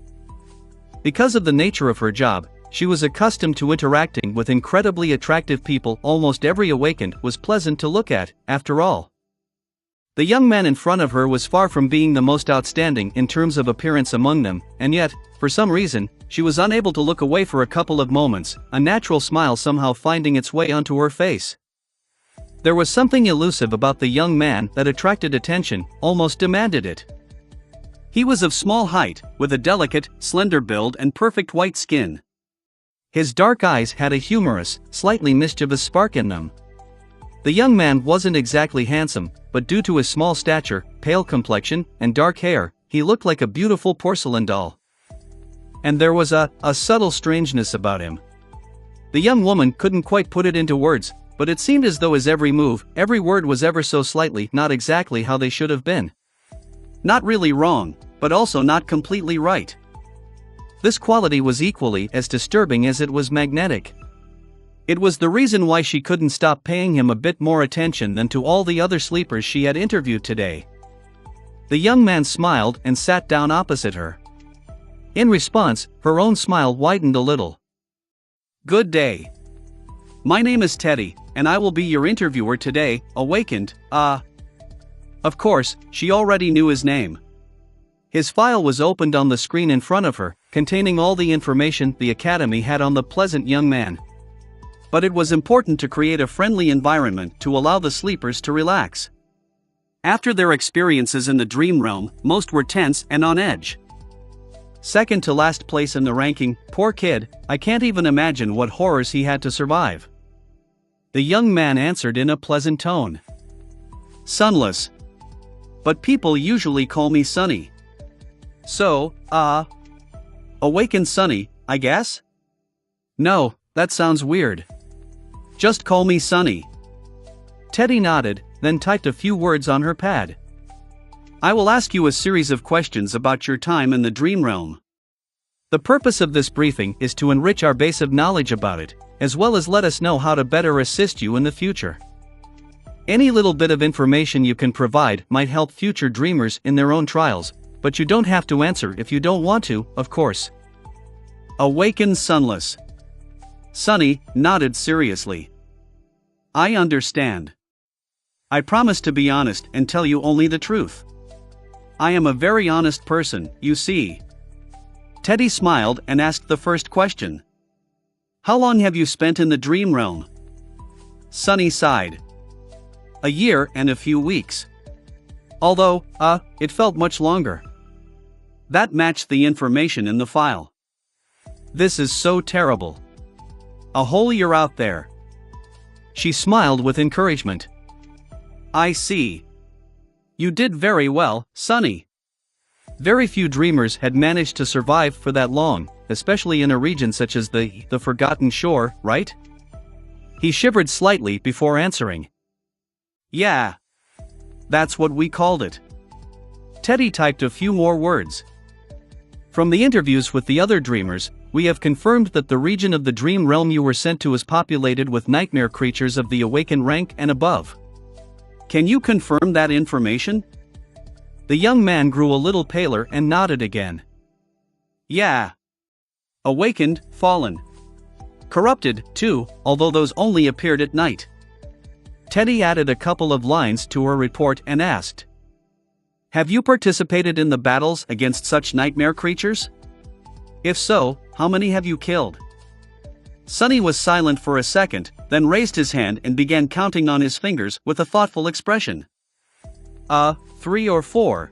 Because of the nature of her job, she was accustomed to interacting with incredibly attractive people. Almost every awakened was pleasant to look at, after all. The young man in front of her was far from being the most outstanding in terms of appearance among them, and yet, for some reason, she was unable to look away for a couple of moments, a natural smile somehow finding its way onto her face. There was something elusive about the young man that attracted attention, almost demanded it. He was of small height, with a delicate, slender build and perfect white skin. His dark eyes had a humorous, slightly mischievous spark in them. The young man wasn't exactly handsome, but due to his small stature, pale complexion, and dark hair, he looked like a beautiful porcelain doll. And there was a subtle strangeness about him. The young woman couldn't quite put it into words, but it seemed as though his every move, every word was ever so slightly not exactly how they should have been. Not really wrong, but also not completely right. This quality was equally as disturbing as it was magnetic. It was the reason why she couldn't stop paying him a bit more attention than to all the other sleepers she had interviewed today. The young man smiled and sat down opposite her. In response, her own smile widened a little. "Good day. My name is Teddy, and I will be your interviewer today." Awakened, Of course, she already knew his name. His file was opened on the screen in front of her, containing all the information the Academy had on the pleasant young man. But it was important to create a friendly environment to allow the sleepers to relax. After their experiences in the dream realm, most were tense and on edge. Second to last place in the ranking, poor kid, I can't even imagine what horrors he had to survive. The young man answered in a pleasant tone. "Sunless. But people usually call me Sunny. So, Awakened Sunny, I guess?" "No, that sounds weird. Just call me Sunny." Teddy nodded, then typed a few words on her pad. "I will ask you a series of questions about your time in the dream realm. The purpose of this briefing is to enrich our base of knowledge about it, as well as let us know how to better assist you in the future. Any little bit of information you can provide might help future dreamers in their own trials, but you don't have to answer if you don't want to, of course." Awakened Sunless. Sunny nodded seriously. "I understand. I promise to be honest and tell you only the truth. I am a very honest person, you see." Teddy smiled and asked the first question. "How long have you spent in the dream realm?" Sunny sighed. "A year and a few weeks. Although, it felt much longer." That matched the information in the file. "This is so terrible. A whole year out there." She smiled with encouragement. "I see. You did very well, Sunny." Very few dreamers had managed to survive for that long, especially in a region such as the Forgotten Shore, right? He shivered slightly before answering. "Yeah. That's what we called it." Teddy typed a few more words. "From the interviews with the other dreamers, we have confirmed that the region of the dream realm you were sent to is populated with nightmare creatures of the awakened rank and above. Can you confirm that information?" The young man grew a little paler and nodded again. "Yeah. Awakened, fallen. Corrupted, too, although those only appeared at night." Teddy added a couple of lines to her report and asked, "Have you participated in the battles against such nightmare creatures? If so, how many have you killed?" Sunny was silent for a second, then raised his hand and began counting on his fingers with a thoughtful expression. 3 or 4.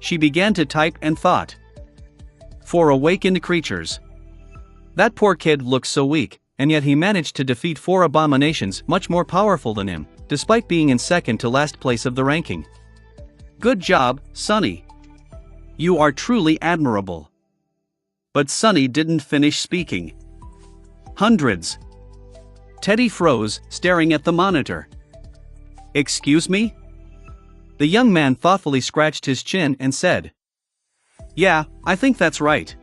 She began to type and thought. 4 awakened creatures. That poor kid looked so weak, and yet he managed to defeat 4 abominations much more powerful than him, despite being in second to last place of the ranking. Good job, Sunny. You are truly admirable. But Sunny didn't finish speaking. Hundreds. Teddy froze, staring at the monitor. Excuse me? The young man thoughtfully scratched his chin and said, "Yeah, I think that's right.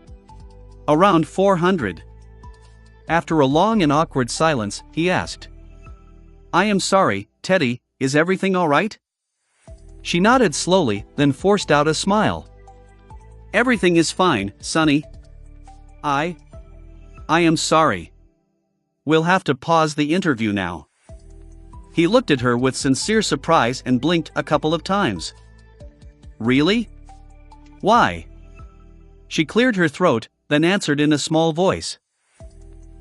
Around 400. After a long and awkward silence, he asked, "I am sorry, Teddy, is everything all right?" She nodded slowly, then forced out a smile. "Everything is fine, Sonny. I am sorry. We'll have to pause the interview now." He looked at her with sincere surprise and blinked a couple of times. "Really? Why?" She cleared her throat, then answered in a small voice.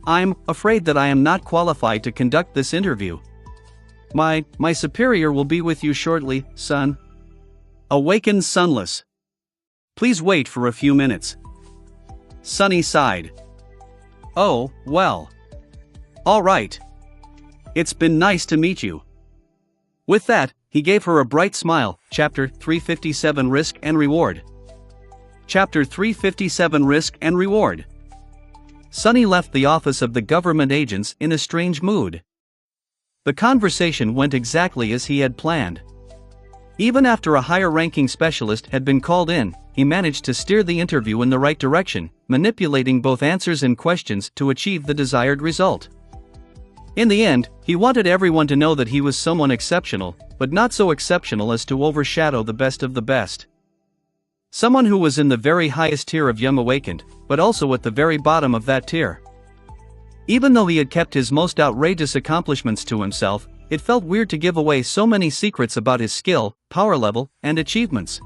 "I'm afraid that I am not qualified to conduct this interview. My superior will be with you shortly, son." Awakened sunless. "Please wait for a few minutes." Sonny sighed. "Oh, well. All right. It's been nice to meet you." With that, he gave her a bright smile. Chapter 357 Risk and Reward. Chapter 357 Risk and Reward. Sonny left the office of the government agents in a strange mood. The conversation went exactly as he had planned. Even after a higher-ranking specialist had been called in, he managed to steer the interview in the right direction, manipulating both answers and questions to achieve the desired result. In the end, he wanted everyone to know that he was someone exceptional, but not so exceptional as to overshadow the best of the best. Someone who was in the very highest tier of young awakened, but also at the very bottom of that tier. Even though he had kept his most outrageous accomplishments to himself, it felt weird to give away so many secrets about his skill, power level, and achievements.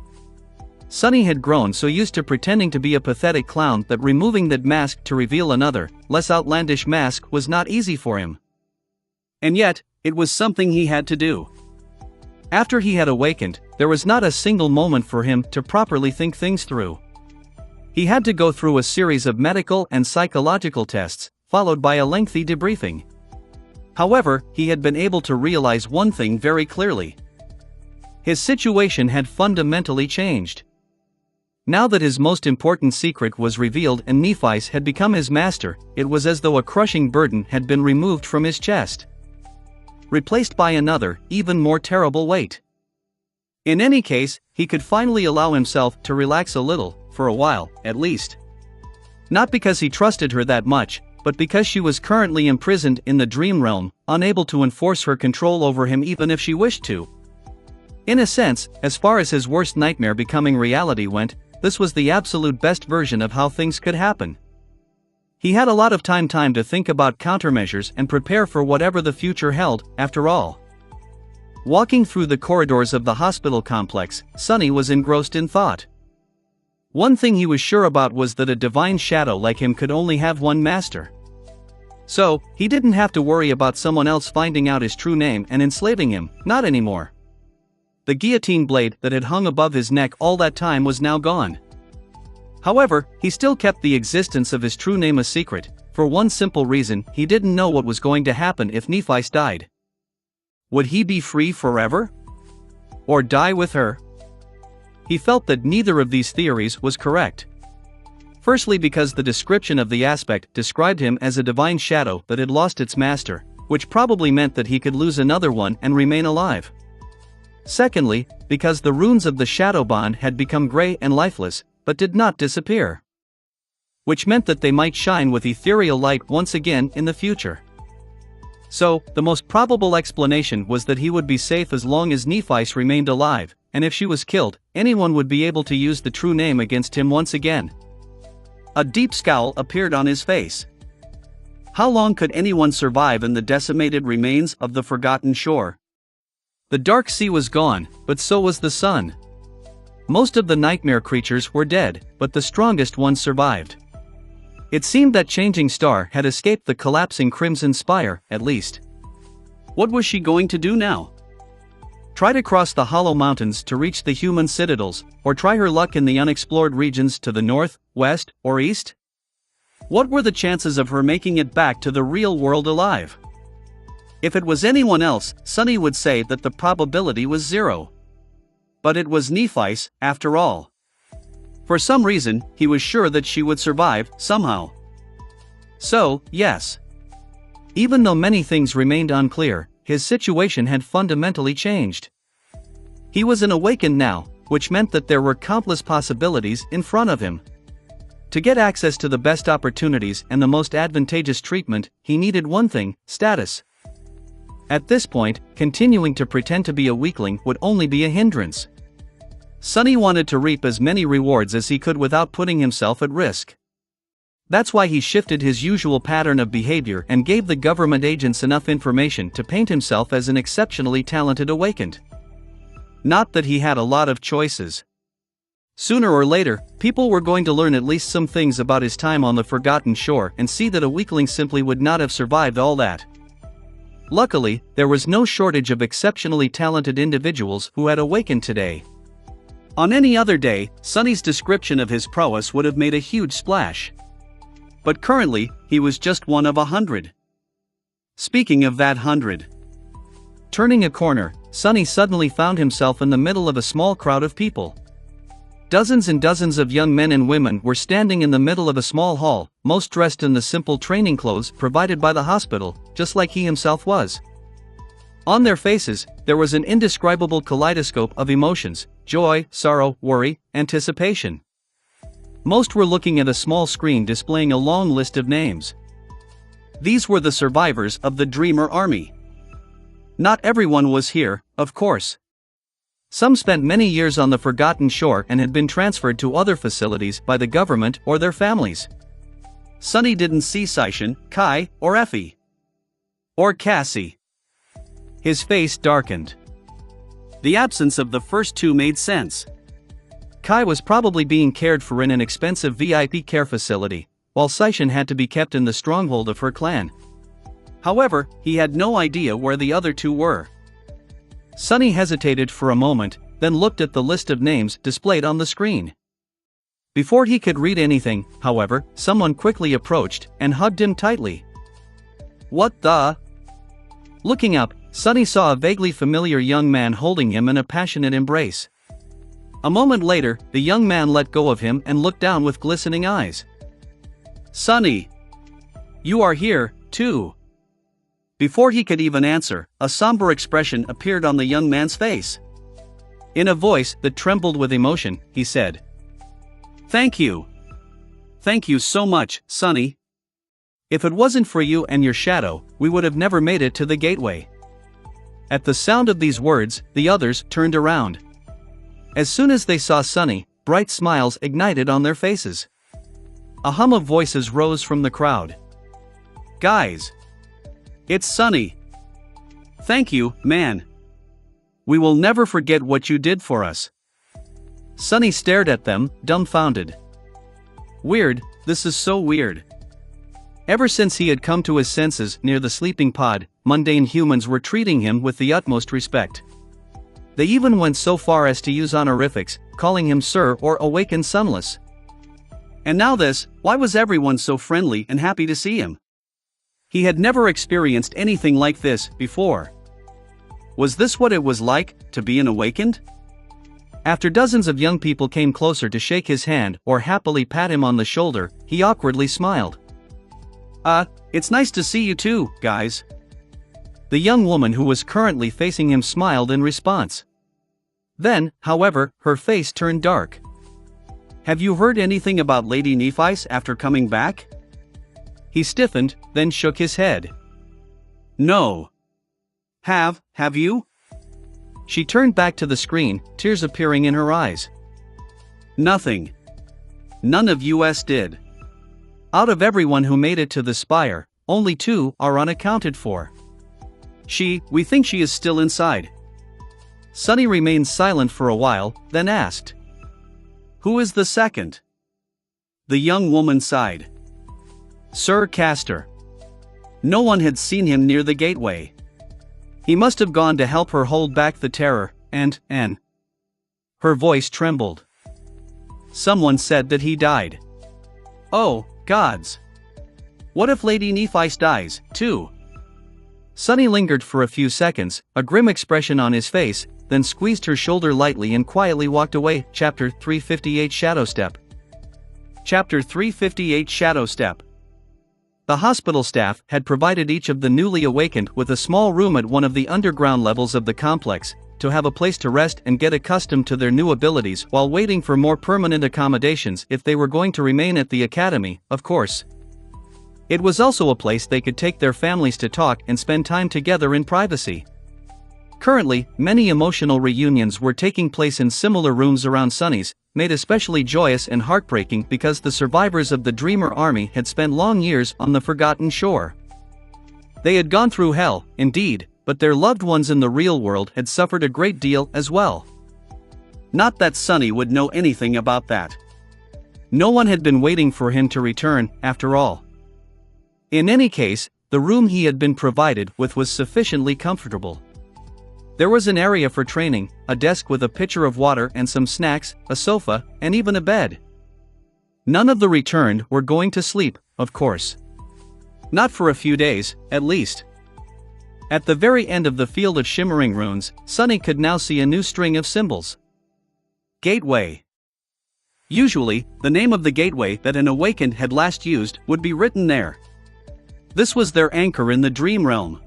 Sonny had grown so used to pretending to be a pathetic clown that removing that mask to reveal another, less outlandish mask was not easy for him. And yet, it was something he had to do. After he had awakened, there was not a single moment for him to properly think things through. He had to go through a series of medical and psychological tests, followed by a lengthy debriefing. However, he had been able to realize one thing very clearly. His situation had fundamentally changed. Now that his most important secret was revealed and Nephi had become his master, it was as though a crushing burden had been removed from his chest, replaced by another, even more terrible weight. In any case, he could finally allow himself to relax a little, for a while, at least. Not because he trusted her that much, but because she was currently imprisoned in the dream realm, unable to enforce her control over him even if she wished to. In a sense, as far as his worst nightmare becoming reality went, this was the absolute best version of how things could happen. He had a lot of time to think about countermeasures and prepare for whatever the future held, after all. Walking through the corridors of the hospital complex, Sonny was engrossed in thought. One thing he was sure about was that a divine shadow like him could only have one master. So, he didn't have to worry about someone else finding out his true name and enslaving him, not anymore. The guillotine blade that had hung above his neck all that time was now gone. However, he still kept the existence of his true name a secret, for one simple reason: he didn't know what was going to happen if Nephi died. Would he be free forever? Or die with her? He felt that neither of these theories was correct. Firstly, because the description of the aspect described him as a divine shadow that had lost its master, which probably meant that he could lose another one and remain alive. Secondly, because the runes of the shadow bond had become gray and lifeless, but did not disappear. Which meant that they might shine with ethereal light once again in the future. So, the most probable explanation was that he would be safe as long as Nephi remained alive, and if she was killed, anyone would be able to use the true name against him once again. A deep scowl appeared on his face. How long could anyone survive in the decimated remains of the forgotten shore? The dark sea was gone, but so was the sun. Most of the nightmare creatures were dead, but the strongest ones survived. It seemed that Changing Star had escaped the collapsing Crimson Spire, at least. What was she going to do now? Try to cross the Hollow Mountains to reach the human citadels, or try her luck in the unexplored regions to the north, west, or east? What were the chances of her making it back to the real world alive? If it was anyone else, Sonny would say that the probability was 0. But it was Nephi, after all. For some reason, he was sure that she would survive, somehow. So, yes. Even though many things remained unclear, his situation had fundamentally changed. He was an awakened now, which meant that there were countless possibilities in front of him. To get access to the best opportunities and the most advantageous treatment, he needed one thing: status. At this point, continuing to pretend to be a weakling would only be a hindrance. Sonny wanted to reap as many rewards as he could without putting himself at risk. That's why he shifted his usual pattern of behavior and gave the government agents enough information to paint himself as an exceptionally talented awakened. Not that he had a lot of choices. Sooner or later, people were going to learn at least some things about his time on the Forgotten Shore and see that a weakling simply would not have survived all that. Luckily, there was no shortage of exceptionally talented individuals who had awakened today. On any other day, Sonny's description of his prowess would have made a huge splash. But currently, he was just one of 100. Speaking of that 100. Turning a corner, Sonny suddenly found himself in the middle of a small crowd of people. Dozens and dozens of young men and women were standing in the middle of a small hall, most dressed in the simple training clothes provided by the hospital, just like he himself was. On their faces, there was an indescribable kaleidoscope of emotions: joy, sorrow, worry, anticipation. Most were looking at a small screen displaying a long list of names. These were the survivors of the Dreamer Army. Not everyone was here, of course. Some spent many years on the Forgotten Shore and had been transferred to other facilities by the government or their families. Sonny didn't see Saishin, Kai, or Effie. Or Cassie. His face darkened. The absence of the first two made sense. Kai was probably being cared for in an expensive VIP care facility, while Saishin had to be kept in the stronghold of her clan. However, he had no idea where the other two were. Sonny hesitated for a moment, then looked at the list of names displayed on the screen. Before he could read anything, however, someone quickly approached and hugged him tightly. What the? Looking up, Sonny saw a vaguely familiar young man holding him in a passionate embrace. A moment later, the young man let go of him and looked down with glistening eyes. Sonny! You are here, too. Before he could even answer, a somber expression appeared on the young man's face. In a voice that trembled with emotion, he said, "Thank you. Thank you so much, Sonny. If it wasn't for you and your shadow, we would have never made it to the gateway." At the sound of these words, the others turned around. As soon as they saw Sonny, bright smiles ignited on their faces. A hum of voices rose from the crowd. Guys! It's Sonny. Thank you, man. We will never forget what you did for us. Sonny stared at them, dumbfounded. Weird, this is so weird. Ever since he had come to his senses near the sleeping pod, mundane humans were treating him with the utmost respect. They even went so far as to use honorifics, calling him Sir or Awakened Sunless. And now this: why was everyone so friendly and happy to see him? He had never experienced anything like this before. Was this what it was like to be an awakened? After dozens of young people came closer to shake his hand or happily pat him on the shoulder, he awkwardly smiled. It's nice to see you too, guys. The young woman who was currently facing him smiled in response. Then, however, her face turned dark. Have you heard anything about Lady Nephi's after coming back? He stiffened, then shook his head. No. Have you? She turned back to the screen, tears appearing in her eyes. Nothing. None of us did. Out of everyone who made it to the spire, only 2 are unaccounted for. We think she is still inside. Sonny remained silent for a while, then asked. Who is the second? The young woman sighed. Sir Castor. No one had seen him near the gateway. He must have gone to help her hold back the terror, and her voice trembled. Someone said that he died. Oh, gods. What if Lady Nephi dies, too? Sonny lingered for a few seconds, a grim expression on his face, then squeezed her shoulder lightly and quietly walked away. Chapter 358 Shadow Step. Chapter 358 Shadow Step. The hospital staff had provided each of the newly awakened with a small room at one of the underground levels of the complex, to have a place to rest and get accustomed to their new abilities while waiting for more permanent accommodations if they were going to remain at the academy, of course. It was also a place they could take their families to talk and spend time together in privacy. Currently, many emotional reunions were taking place in similar rooms around Sunny's, made especially joyous and heartbreaking because the survivors of the Dreamer Army had spent long years on the forgotten shore. They had gone through hell, indeed, but their loved ones in the real world had suffered a great deal as well. Not that Sunny would know anything about that. No one had been waiting for him to return, after all. In any case, the room he had been provided with was sufficiently comfortable. There was an area for training, a desk with a pitcher of water and some snacks, a sofa, and even a bed. None of the returned were going to sleep, of course. Not for a few days, at least. At the very end of the field of shimmering runes, Sunny could now see a new string of symbols. Gateway. Usually, the name of the gateway that an awakened had last used would be written there. This was their anchor in the dream realm.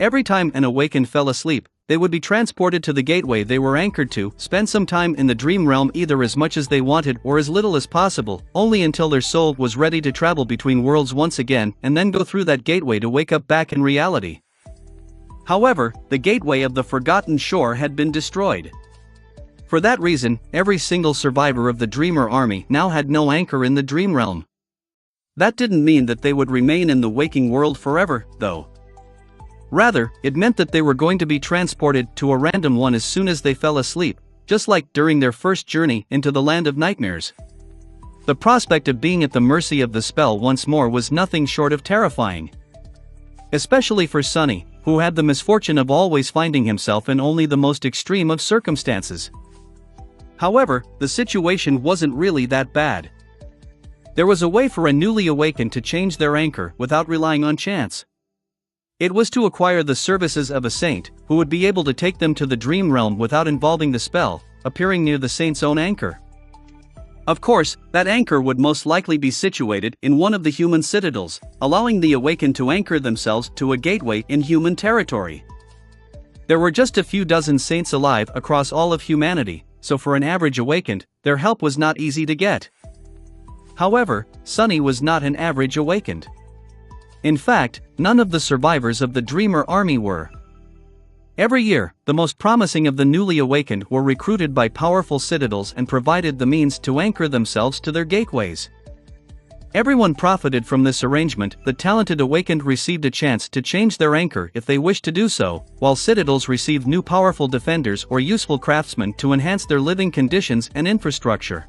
Every time an awakened fell asleep, they would be transported to the gateway they were anchored to, spend some time in the dream realm either as much as they wanted or as little as possible, only until their soul was ready to travel between worlds once again and then go through that gateway to wake up back in reality. However, the gateway of the Forgotten Shore had been destroyed. For that reason, every single survivor of the Dreamer Army now had no anchor in the dream realm. That didn't mean that they would remain in the waking world forever, though. Rather, it meant that they were going to be transported to a random one as soon as they fell asleep, just like during their first journey into the land of nightmares. The prospect of being at the mercy of the spell once more was nothing short of terrifying. Especially for Sunny, who had the misfortune of always finding himself in only the most extreme of circumstances. However, the situation wasn't really that bad. There was a way for a newly awakened to change their anchor without relying on chance. It was to acquire the services of a saint, who would be able to take them to the dream realm without involving the spell, appearing near the saint's own anchor. Of course, that anchor would most likely be situated in one of the human citadels, allowing the awakened to anchor themselves to a gateway in human territory. There were just a few dozen saints alive across all of humanity, so for an average awakened, their help was not easy to get. However, Sunny was not an average awakened. In fact, none of the survivors of the Dreamer Army were. Every year, the most promising of the newly awakened were recruited by powerful citadels and provided the means to anchor themselves to their gateways. Everyone profited from this arrangement. The talented awakened received a chance to change their anchor if they wished to do so, while citadels received new powerful defenders or useful craftsmen to enhance their living conditions and infrastructure.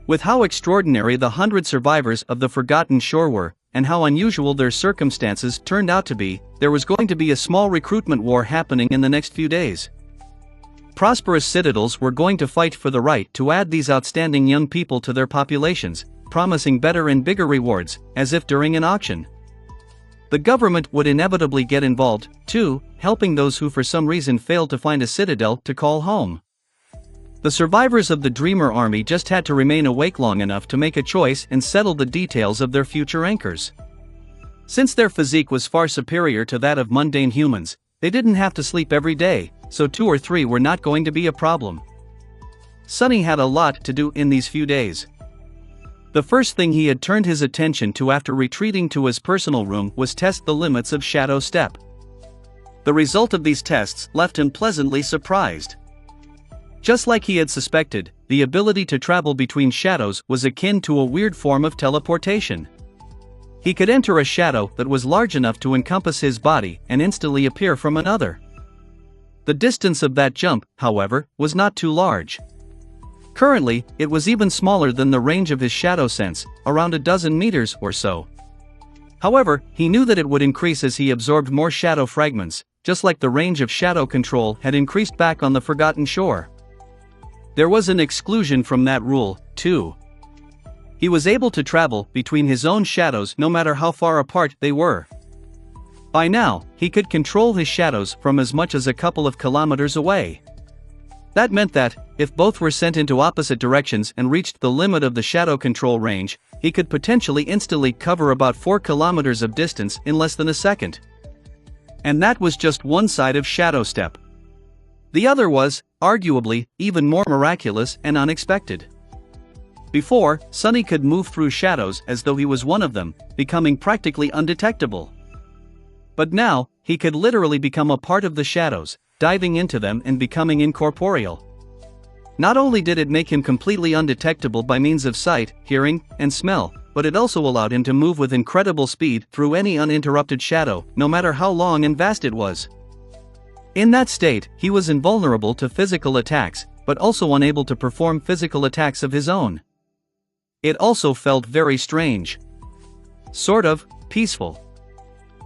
With how extraordinary the 100 survivors of the Forgotten Shore were, and how unusual their circumstances turned out to be, there was going to be a small recruitment war happening in the next few days. Prosperous citadels were going to fight for the right to add these outstanding young people to their populations, promising better and bigger rewards, as if during an auction. The government would inevitably get involved, too, helping those who for some reason failed to find a citadel to call home. The survivors of the Dreamer Army just had to remain awake long enough to make a choice and settle the details of their future anchors. Since their physique was far superior to that of mundane humans, they didn't have to sleep every day, so 2 or 3 were not going to be a problem. Sunny had a lot to do in these few days. The first thing he had turned his attention to after retreating to his personal room was test the limits of Shadow Step. The result of these tests left him pleasantly surprised. Just like he had suspected, the ability to travel between shadows was akin to a weird form of teleportation. He could enter a shadow that was large enough to encompass his body and instantly appear from another. The distance of that jump, however, was not too large. Currently, it was even smaller than the range of his shadow sense, around a dozen meters or so. However, he knew that it would increase as he absorbed more shadow fragments, just like the range of shadow control had increased back on the Forgotten Shore. There was an exclusion from that rule, too. He was able to travel between his own shadows no matter how far apart they were. By now, he could control his shadows from as much as a couple of kilometers away. That meant that, if both were sent into opposite directions and reached the limit of the shadow control range, he could potentially instantly cover about 4 kilometers of distance in less than a second. And that was just one side of Shadow Step. The other was, arguably, even more miraculous and unexpected. Before, Sonny could move through shadows as though he was one of them, becoming practically undetectable. But now, he could literally become a part of the shadows, diving into them and becoming incorporeal. Not only did it make him completely undetectable by means of sight, hearing, and smell, but it also allowed him to move with incredible speed through any uninterrupted shadow, no matter how long and vast it was. In that state, he was invulnerable to physical attacks, but also unable to perform physical attacks of his own. It also felt very strange. Sort of peaceful.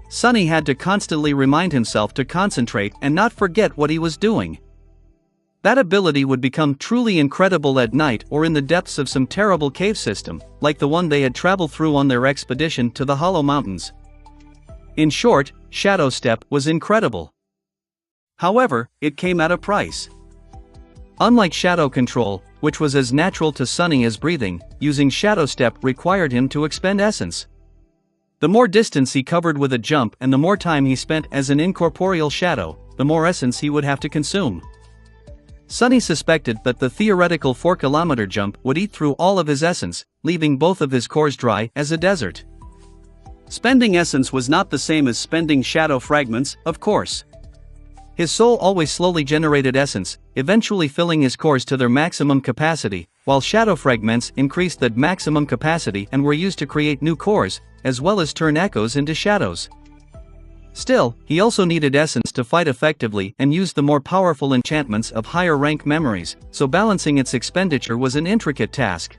Sonny had to constantly remind himself to concentrate and not forget what he was doing. That ability would become truly incredible at night or in the depths of some terrible cave system, like the one they had traveled through on their expedition to the Hollow Mountains. In short, Shadow Step was incredible. However, it came at a price. Unlike Shadow Control, which was as natural to Sonny as breathing, using Shadow Step required him to expend essence. The more distance he covered with a jump and the more time he spent as an incorporeal shadow, the more essence he would have to consume. Sonny suspected that the theoretical 4-kilometer jump would eat through all of his essence, leaving both of his cores dry as a desert. Spending essence was not the same as spending shadow fragments, of course. His soul always slowly generated essence, eventually filling his cores to their maximum capacity, while shadow fragments increased that maximum capacity and were used to create new cores, as well as turn echoes into shadows. Still, he also needed essence to fight effectively and use the more powerful enchantments of higher rank memories, so balancing its expenditure was an intricate task.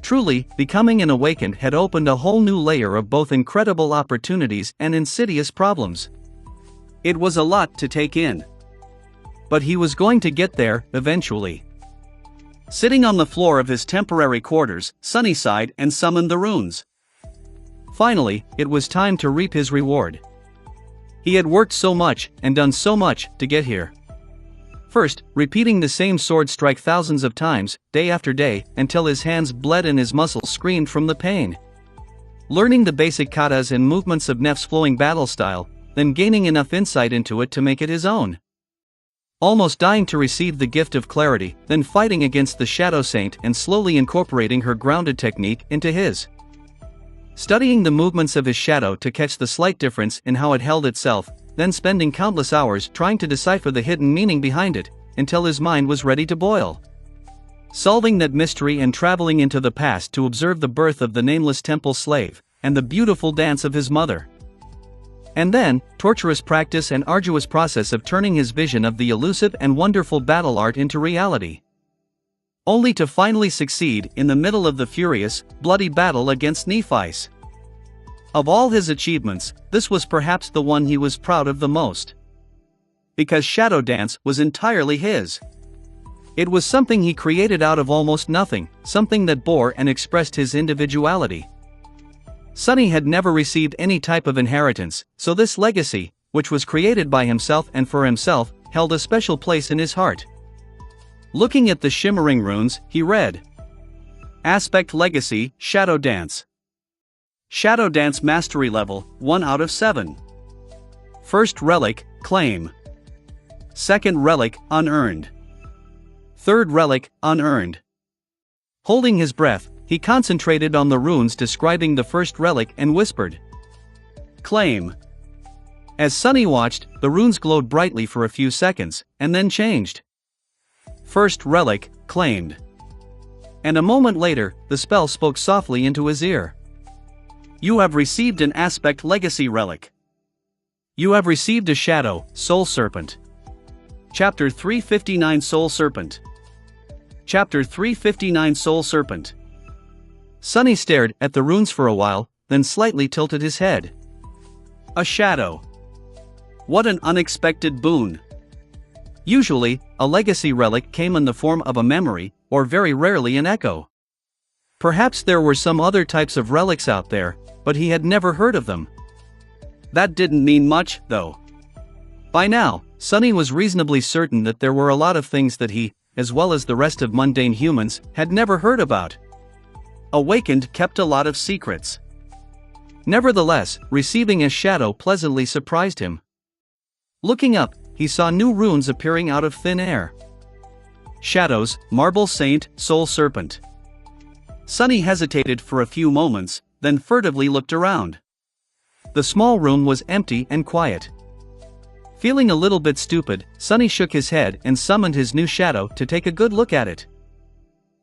Truly, becoming an awakened had opened a whole new layer of both incredible opportunities and insidious problems. It was a lot to take in. But he was going to get there, eventually. Sitting on the floor of his temporary quarters, Sonny sighed and summoned the runes. Finally, it was time to reap his reward. He had worked so much, and done so much, to get here. First, repeating the same sword strike thousands of times, day after day, until his hands bled and his muscles screamed from the pain. Learning the basic katas and movements of Nef's flowing battle style, then gaining enough insight into it to make it his own. Almost dying to receive the gift of clarity, then fighting against the Shadow Saint and slowly incorporating her grounded technique into his. Studying the movements of his shadow to catch the slight difference in how it held itself, then spending countless hours trying to decipher the hidden meaning behind it, until his mind was ready to boil. Solving that mystery and traveling into the past to observe the birth of the nameless temple slave, and the beautiful dance of his mother. And then, torturous practice and arduous process of turning his vision of the elusive and wonderful battle art into reality. Only to finally succeed in the middle of the furious, bloody battle against Nephites. Of all his achievements, this was perhaps the one he was proud of the most. Because Shadow Dance was entirely his. It was something he created out of almost nothing, something that bore and expressed his individuality. Sonny had never received any type of inheritance, so this legacy, which was created by himself and for himself, held a special place in his heart. Looking at the shimmering runes, he read: Aspect Legacy, Shadow Dance. Shadow Dance Mastery Level, 1 out of 7. First Relic, Claim. Second Relic, Unearned. Third Relic, Unearned. Holding his breath, he concentrated on the runes describing the first relic and whispered, Claim. As Sonny watched, the runes glowed brightly for a few seconds, and then changed. First Relic, Claimed. And a moment later, the spell spoke softly into his ear. You have received an Aspect Legacy Relic. You have received a Shadow, Soul Serpent. Chapter 359 Soul Serpent. Chapter 359 Soul Serpent. Sonny stared at the runes for a while, then slightly tilted his head. A shadow. What an unexpected boon. Usually, a legacy relic came in the form of a memory, or very rarely an echo. Perhaps there were some other types of relics out there, but he had never heard of them. That didn't mean much, though. By now, Sonny was reasonably certain that there were a lot of things that he, as well as the rest of mundane humans, had never heard about. Awakened kept a lot of secrets. Nevertheless, receiving a shadow pleasantly surprised him. Looking up, he saw new runes appearing out of thin air. Shadows, Marble Saint, Soul Serpent. Sunny hesitated for a few moments, then furtively looked around. The small room was empty and quiet. Feeling a little bit stupid, Sunny shook his head and summoned his new shadow to take a good look at it.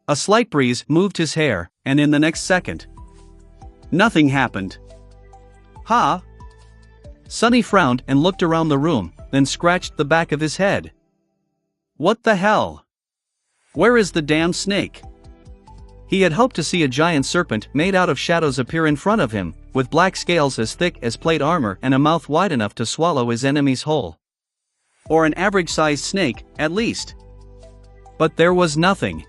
A slight breeze moved his hair, and in the next second, nothing happened. Ha! Sunny frowned and looked around the room, then scratched the back of his head. What the hell? Where is the damn snake? He had hoped to see a giant serpent made out of shadows appear in front of him, with black scales as thick as plate armor and a mouth wide enough to swallow his enemies whole. Or an average-sized snake, at least. But there was nothing.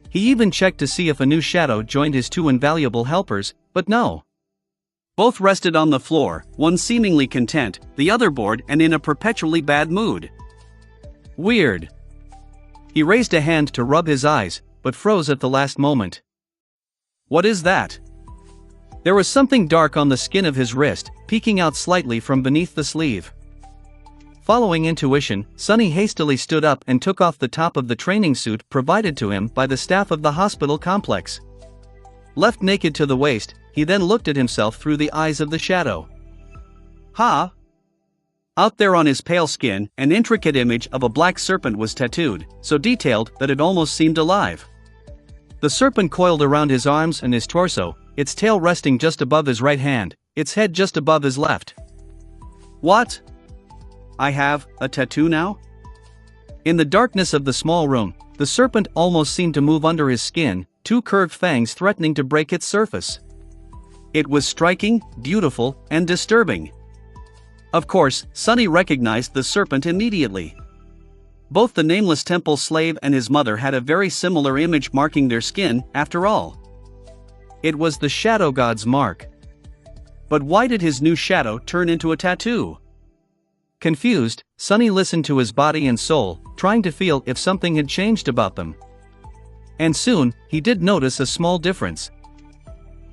He even checked to see if a new shadow joined his two invaluable helpers, but no. Both rested on the floor, one seemingly content, the other bored and in a perpetually bad mood. Weird. He raised a hand to rub his eyes, but froze at the last moment. What is that? There was something dark on the skin of his wrist, peeking out slightly from beneath the sleeve. Following intuition, Sunny hastily stood up and took off the top of the training suit provided to him by the staff of the hospital complex. Left naked to the waist, he then looked at himself through the eyes of the shadow. Ha! Out there on his pale skin, an intricate image of a black serpent was tattooed, so detailed that it almost seemed alive. The serpent coiled around his arms and his torso, its tail resting just above his right hand, its head just above his left. What? I have a tattoo now? In the darkness of the small room, the serpent almost seemed to move under his skin, two curved fangs threatening to break its surface. It was striking, beautiful, and disturbing. Of course, Sunny recognized the serpent immediately. Both the nameless temple slave and his mother had a very similar image marking their skin, after all. It was the shadow god's mark. But why did his new shadow turn into a tattoo? Confused, Sunny listened to his body and soul, trying to feel if something had changed about them. And soon, he did notice a small difference.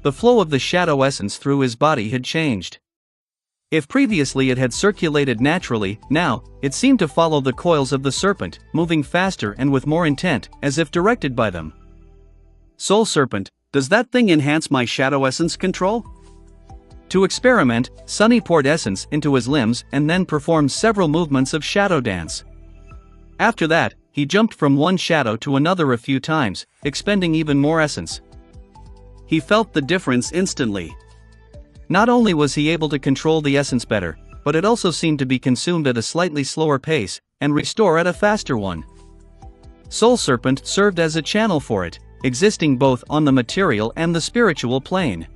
The flow of the shadow essence through his body had changed. If previously it had circulated naturally, now, it seemed to follow the coils of the serpent, moving faster and with more intent, as if directed by them. Soul Serpent, does that thing enhance my shadow essence control? To experiment, Sunny poured essence into his limbs and then performed several movements of shadow dance. After that, he jumped from one shadow to another a few times, expending even more essence. He felt the difference instantly. Not only was he able to control the essence better, but it also seemed to be consumed at a slightly slower pace, and restore at a faster one. Soul Serpent served as a channel for it, existing both on the material and the spiritual plane.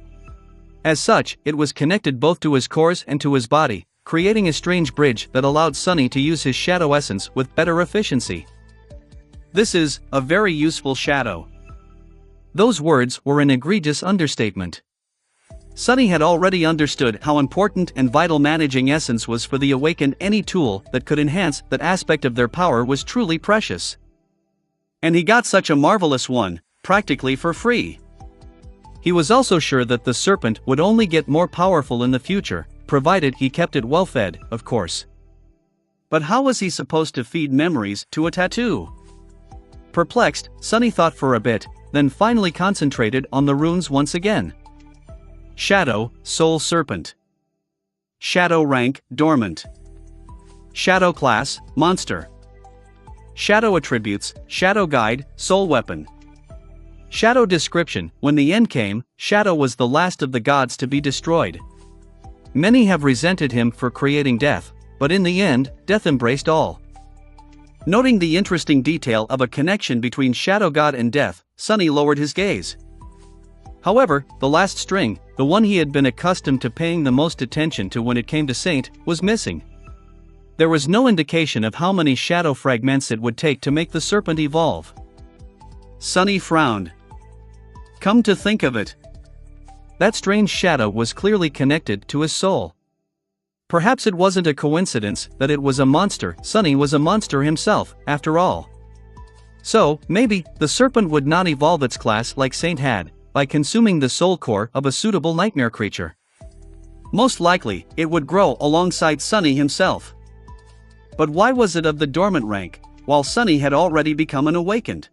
As such, it was connected both to his cores and to his body, creating a strange bridge that allowed Sunny to use his shadow essence with better efficiency. This is a very useful shadow. Those words were an egregious understatement. Sunny had already understood how important and vital managing essence was for the awakened. Any tool that could enhance that aspect of their power was truly precious. And he got such a marvelous one, practically for free. He was also sure that the serpent would only get more powerful in the future, provided he kept it well fed, of course. But how was he supposed to feed memories to a tattoo? Perplexed, Sunny thought for a bit, then finally concentrated on the runes once again. Shadow, Soul Serpent. Shadow rank, Dormant. Shadow class, Monster. Shadow attributes, Shadow guide, Soul weapon. Shadow description, when the end came, Shadow was the last of the gods to be destroyed. Many have resented him for creating death, but in the end, death embraced all. Noting the interesting detail of a connection between Shadow God and death, Sunny lowered his gaze. However, the last string, the one he had been accustomed to paying the most attention to when it came to Saint, was missing. There was no indication of how many shadow fragments it would take to make the serpent evolve. Sunny frowned. Come to think of it, that strange shadow was clearly connected to his soul. Perhaps it wasn't a coincidence that it was a monster. Sunny was a monster himself, after all. So, maybe, the serpent would not evolve its class like Saint had, by consuming the soul core of a suitable nightmare creature. Most likely, it would grow alongside Sunny himself. But why was it of the dormant rank, while Sunny had already become an awakened?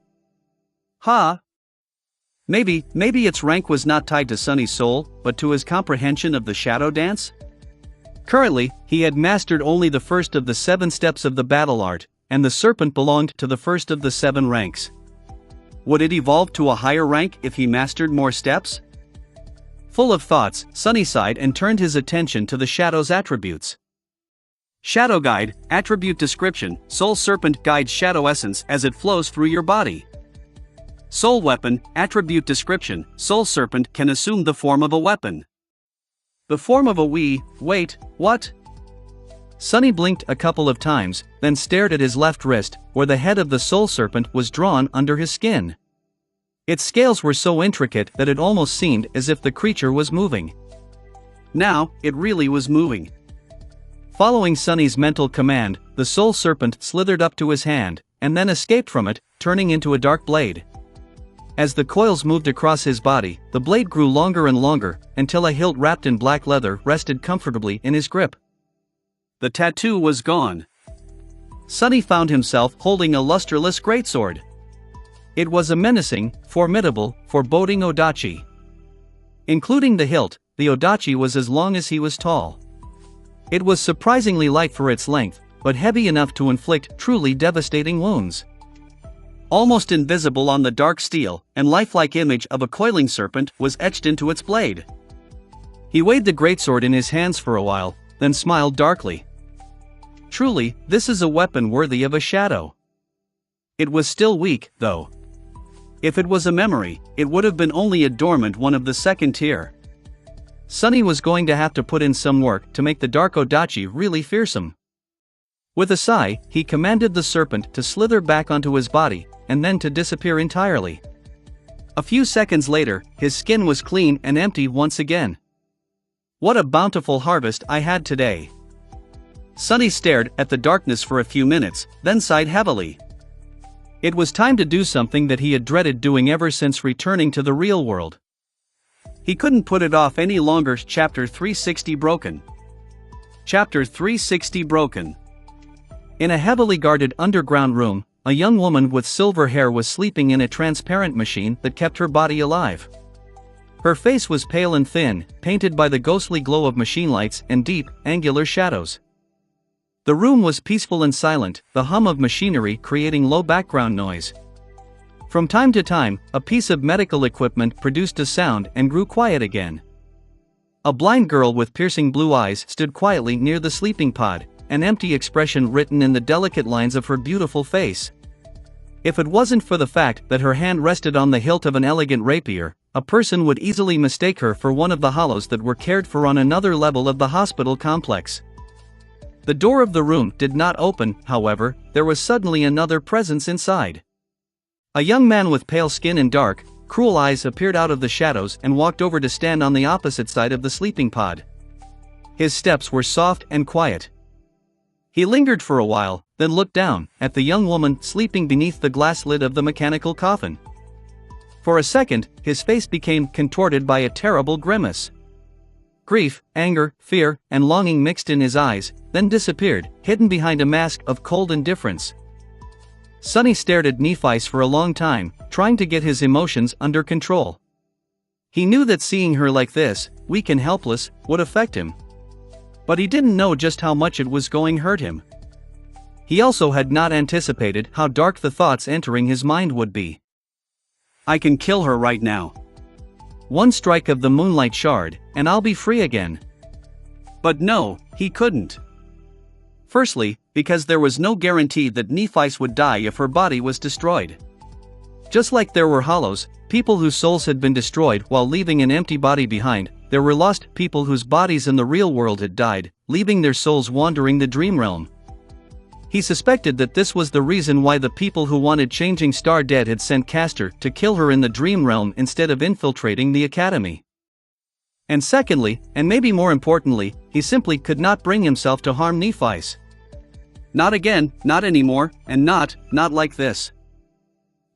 Maybe its rank was not tied to Sunny's soul, but to his comprehension of the shadow dance? Currently, he had mastered only the first of the 7 steps of the battle art, and the serpent belonged to the first of the 7 ranks. Would it evolve to a higher rank if he mastered more steps? Full of thoughts, Sunny sighed and turned his attention to the shadow's attributes. Shadow Guide, Attribute Description: Soul Serpent guides shadow essence as it flows through your body. Soul Weapon, Attribute Description: Soul Serpent can assume the form of a weapon. The form of a wait, what? Sunny blinked a couple of times, then stared at his left wrist, where the head of the soul serpent was drawn under his skin. Its scales were so intricate that it almost seemed as if the creature was moving. Now, it really was moving. Following Sunny's mental command, the soul serpent slithered up to his hand, and then escaped from it, turning into a dark blade. As the coils moved across his body, the blade grew longer and longer, until a hilt wrapped in black leather rested comfortably in his grip. The tattoo was gone. Sunny found himself holding a lusterless greatsword. It was a menacing, formidable, foreboding odachi. Including the hilt, the odachi was as long as he was tall. It was surprisingly light for its length, but heavy enough to inflict truly devastating wounds. Almost invisible on the dark steel, and lifelike image of a coiling serpent was etched into its blade. He weighed the greatsword in his hands for a while, then smiled darkly. Truly, this is a weapon worthy of a shadow. It was still weak, though. If it was a memory, it would have been only a dormant one of the 2nd tier. Sunny was going to have to put in some work to make the dark odachi really fearsome. With a sigh, he commanded the serpent to slither back onto his body, and then to disappear entirely. A few seconds later, his skin was clean and empty once again. What a bountiful harvest I had today. Sunny stared at the darkness for a few minutes, then sighed heavily. It was time to do something that he had dreaded doing ever since returning to the real world. He couldn't put it off any longer. Chapter 360 Broken. Chapter 360 Broken. In a heavily guarded underground room, a young woman with silver hair was sleeping in a transparent machine that kept her body alive. Her face was pale and thin, painted by the ghostly glow of machine lights and deep, angular shadows. The room was peaceful and silent, the hum of machinery creating low background noise. From time to time, a piece of medical equipment produced a sound and grew quiet again. A blind girl with piercing blue eyes stood quietly near the sleeping pod, an empty expression written in the delicate lines of her beautiful face. If it wasn't for the fact that her hand rested on the hilt of an elegant rapier, a person would easily mistake her for one of the hollows that were cared for on another level of the hospital complex. The door of the room did not open, however. There was suddenly another presence inside. A young man with pale skin and dark, cruel eyes appeared out of the shadows and walked over to stand on the opposite side of the sleeping pod. His steps were soft and quiet. He lingered for a while, then looked down at the young woman sleeping beneath the glass lid of the mechanical coffin. For a second, his face became contorted by a terrible grimace. Grief, anger, fear, and longing mixed in his eyes, then disappeared, hidden behind a mask of cold indifference. Sunny stared at Nephice for a long time, trying to get his emotions under control. He knew that seeing her like this, weak and helpless, would affect him. But he didn't know just how much it was going to hurt him. He also had not anticipated how dark the thoughts entering his mind would be. I can kill her right now. One strike of the moonlight shard, and I'll be free again. But no, he couldn't. Firstly, because there was no guarantee that Nephice would die if her body was destroyed. Just like there were hollows, people whose souls had been destroyed while leaving an empty body behind, there were lost people whose bodies in the real world had died, leaving their souls wandering the dream realm. He suspected that this was the reason why the people who wanted Changing Star dead had sent Castor to kill her in the dream realm instead of infiltrating the academy. And secondly, and maybe more importantly, he simply could not bring himself to harm Nephice. Not again, not anymore, and not like this.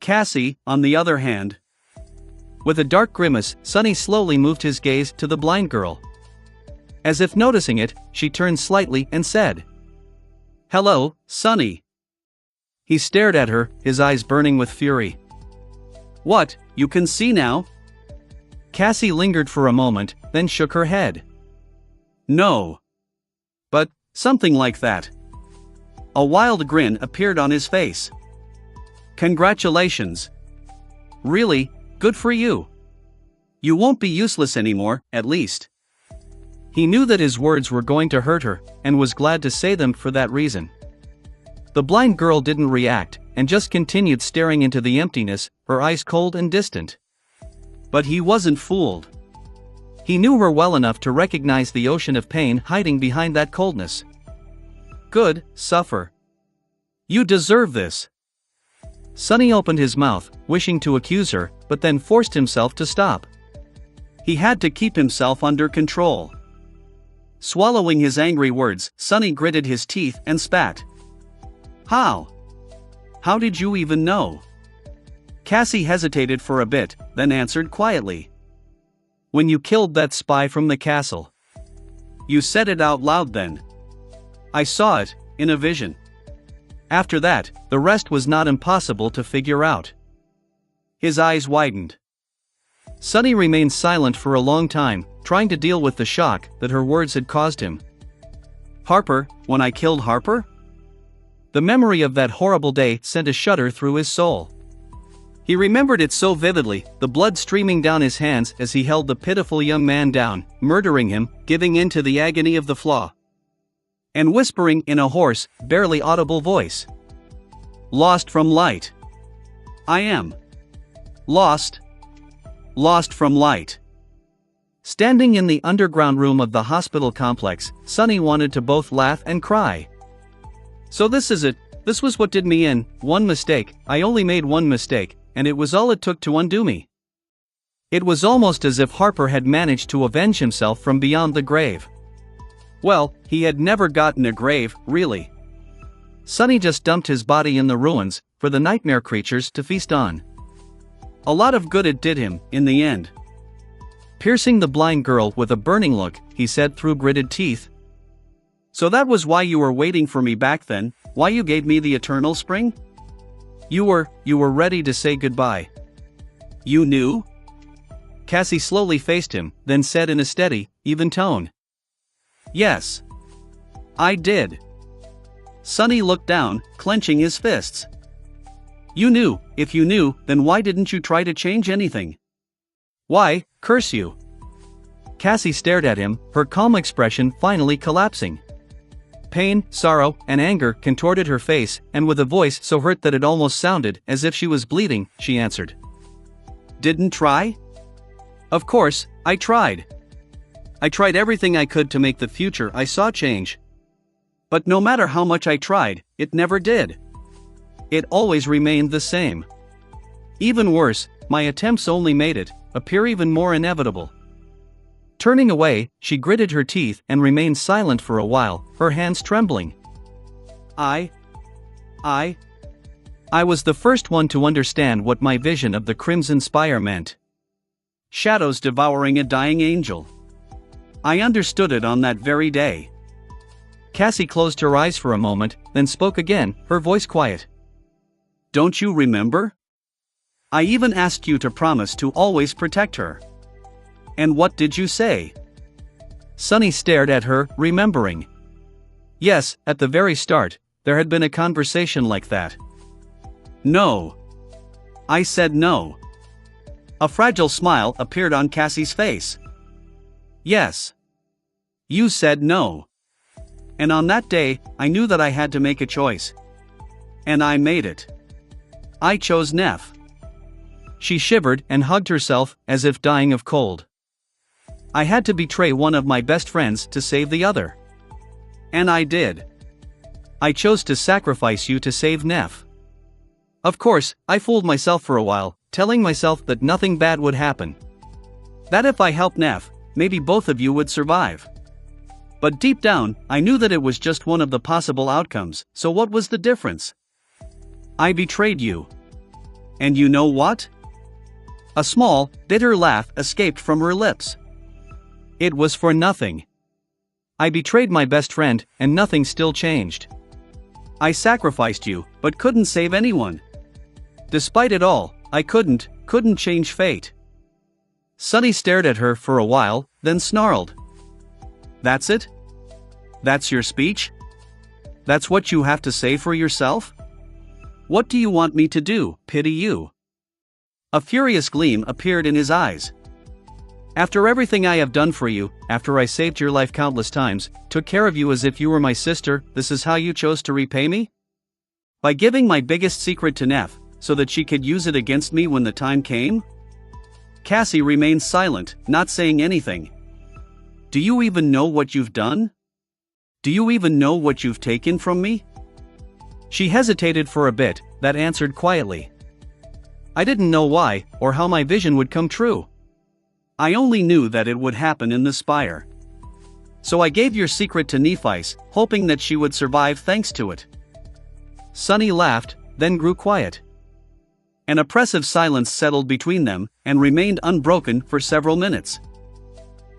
Cassie, on the other hand. With a dark grimace, Sunny slowly moved his gaze to the blind girl. As if noticing it, she turned slightly and said, Hello, Sonny. He stared at her, his eyes burning with fury. What, you can see now? Cassie lingered for a moment, then shook her head. No. But, something like that. A wild grin appeared on his face. Congratulations. Really, good for you. You won't be useless anymore, at least. He knew that his words were going to hurt her, and was glad to say them for that reason. The blind girl didn't react, and just continued staring into the emptiness, her eyes cold and distant. But he wasn't fooled. He knew her well enough to recognize the ocean of pain hiding behind that coldness. Good, suffer. You deserve this. Sonny opened his mouth, wishing to accuse her, but then forced himself to stop. He had to keep himself under control. Swallowing his angry words, Sonny gritted his teeth and spat. How? How did you even know? Cassie hesitated for a bit, then answered quietly. When you killed that spy from the castle. You said it out loud then. I saw it, in a vision. After that, the rest was not impossible to figure out. His eyes widened. Sonny remained silent for a long time, trying to deal with the shock that her words had caused him. Harper, when I killed Harper? The memory of that horrible day sent a shudder through his soul. He remembered it so vividly, the blood streaming down his hands as he held the pitiful young man down, murdering him, giving in to the agony of the flaw. And whispering in a hoarse, barely audible voice. Lost from light. I am. Lost. Lost from light. Standing in the underground room of the hospital complex, Sonny wanted to both laugh and cry. So this is it, this was what did me in, one mistake, I only made one mistake, and it was all it took to undo me. It was almost as if Harper had managed to avenge himself from beyond the grave. Well, he had never gotten a grave, really. Sonny just dumped his body in the ruins, for the nightmare creatures to feast on. A lot of good it did him, in the end. Piercing the blind girl with a burning look, he said through gritted teeth. So that was why you were waiting for me back then, why you gave me the eternal spring? You were ready to say goodbye. You knew? Cassie slowly faced him, then said in a steady, even tone. Yes. I did. Sonny looked down, clenching his fists. You knew, if you knew, then why didn't you try to change anything? Why, curse you? Cassie stared at him, her calm expression finally collapsing. Pain, sorrow, and anger contorted her face, and with a voice so hurt that it almost sounded as if she was bleeding, she answered. Didn't try? Of course, I tried. I tried everything I could to make the future I saw change. But no matter how much I tried, it never did. It always remained the same. Even worse, my attempts only made it appear even more inevitable. Turning away, she gritted her teeth and remained silent for a while, her hands trembling. I was the first one to understand what my vision of the Crimson Spire meant. Shadows devouring a dying angel. I understood it on that very day. Cassie closed her eyes for a moment, then spoke again, her voice quiet. Don't you remember? I even asked you to promise to always protect her. And what did you say? Sonny stared at her, remembering. Yes, at the very start, there had been a conversation like that. No. I said no. A fragile smile appeared on Cassie's face. Yes. You said no. And on that day, I knew that I had to make a choice. And I made it. I chose Neff. She shivered and hugged herself, as if dying of cold. I had to betray one of my best friends to save the other. And I did. I chose to sacrifice you to save Neff. Of course, I fooled myself for a while, telling myself that nothing bad would happen. That if I helped Neff, maybe both of you would survive. But deep down, I knew that it was just one of the possible outcomes, so what was the difference? I betrayed you. And you know what? A small, bitter laugh escaped from her lips. It was for nothing. I betrayed my best friend, and nothing still changed. I sacrificed you, but couldn't save anyone. Despite it all, I couldn't change fate. Sunny stared at her for a while, then snarled. That's it? That's your speech? That's what you have to say for yourself? What do you want me to do, pity you? A furious gleam appeared in his eyes. After everything I have done for you, after I saved your life countless times, took care of you as if you were my sister, this is how you chose to repay me? By giving my biggest secret to Neff, so that she could use it against me when the time came? Cassie remained silent, not saying anything. Do you even know what you've done? Do you even know what you've taken from me? She hesitated for a bit, then answered quietly. I didn't know why, or how my vision would come true. I only knew that it would happen in the spire. So I gave your secret to Nephice, hoping that she would survive thanks to it. Sunny laughed, then grew quiet. An oppressive silence settled between them, and remained unbroken for several minutes.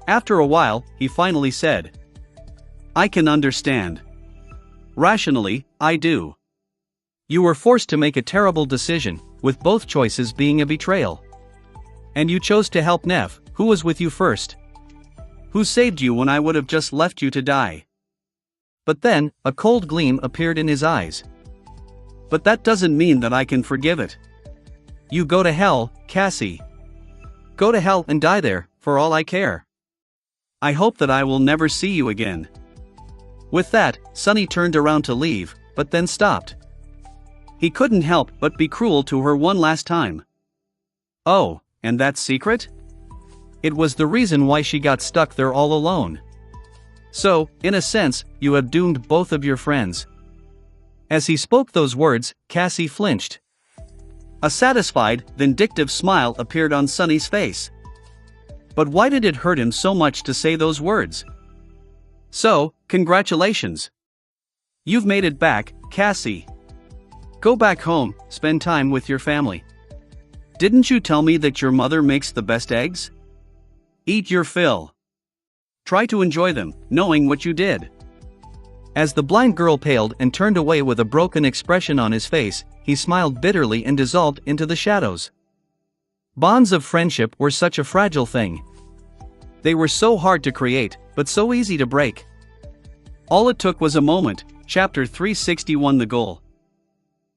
After a while, he finally said, I can understand. Rationally, I do. You were forced to make a terrible decision, with both choices being a betrayal. And you chose to help Neff, who was with you first. Who saved you when I would have just left you to die. But then, a cold gleam appeared in his eyes. But that doesn't mean that I can forgive it. You go to hell, Cassie. Go to hell and die there, for all I care. I hope that I will never see you again. With that, Sunny turned around to leave, but then stopped. He couldn't help but be cruel to her one last time. Oh, and that secret? It was the reason why she got stuck there all alone. So, in a sense, you have doomed both of your friends. As he spoke those words, Cassie flinched. A satisfied, vindictive smile appeared on Sunny's face. But why did it hurt him so much to say those words? So, congratulations. You've made it back, Cassie. Go back home, spend time with your family. Didn't you tell me that your mother makes the best eggs? Eat your fill. Try to enjoy them, knowing what you did. As the blind girl paled and turned away with a broken expression on his face, he smiled bitterly and dissolved into the shadows. Bonds of friendship were such a fragile thing. They were so hard to create, but so easy to break. All it took was a moment. Chapter 361 The Goal.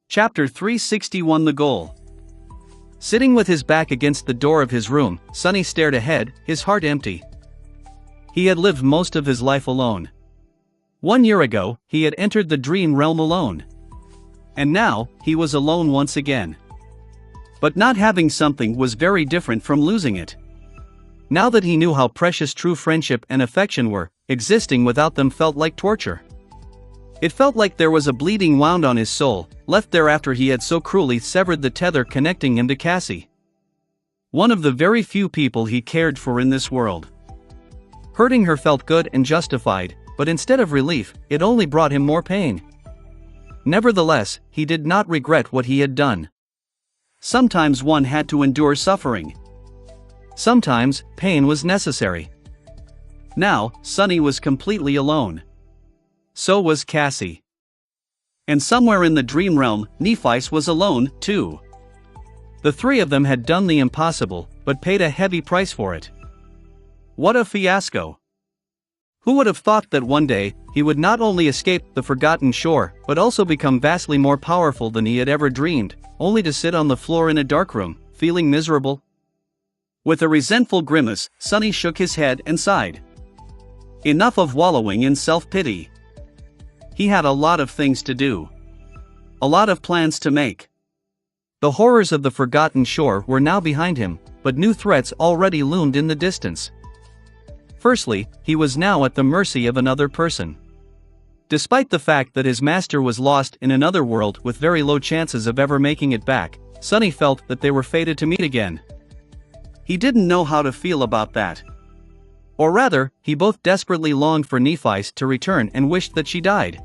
Chapter 361 The Goal. Sitting with his back against the door of his room, Sunny stared ahead, his heart empty. He had lived most of his life alone. 1 year ago, he had entered the dream realm alone. And now, he was alone once again. But not having something was very different from losing it. Now that he knew how precious true friendship and affection were, existing without them felt like torture. It felt like there was a bleeding wound on his soul, left there after he had so cruelly severed the tether connecting him to Cassie. One of the very few people he cared for in this world. Hurting her felt good and justified, but instead of relief, it only brought him more pain. Nevertheless, he did not regret what he had done. Sometimes one had to endure suffering. Sometimes, pain was necessary. Now, Sunny was completely alone. So was Cassie. And somewhere in the dream realm, Nephice was alone, too. The three of them had done the impossible, but paid a heavy price for it. What a fiasco! Who would have thought that one day, he would not only escape the forgotten shore, but also become vastly more powerful than he had ever dreamed, only to sit on the floor in a dark room, feeling miserable? With a resentful grimace, Sunny shook his head and sighed. Enough of wallowing in self-pity. He had a lot of things to do. A lot of plans to make. The horrors of the forgotten shore were now behind him, but new threats already loomed in the distance. Firstly, he was now at the mercy of another person. Despite the fact that his master was lost in another world with very low chances of ever making it back, Sunny felt that they were fated to meet again. He didn't know how to feel about that. Or rather, he both desperately longed for Nephice to return and wished that she died.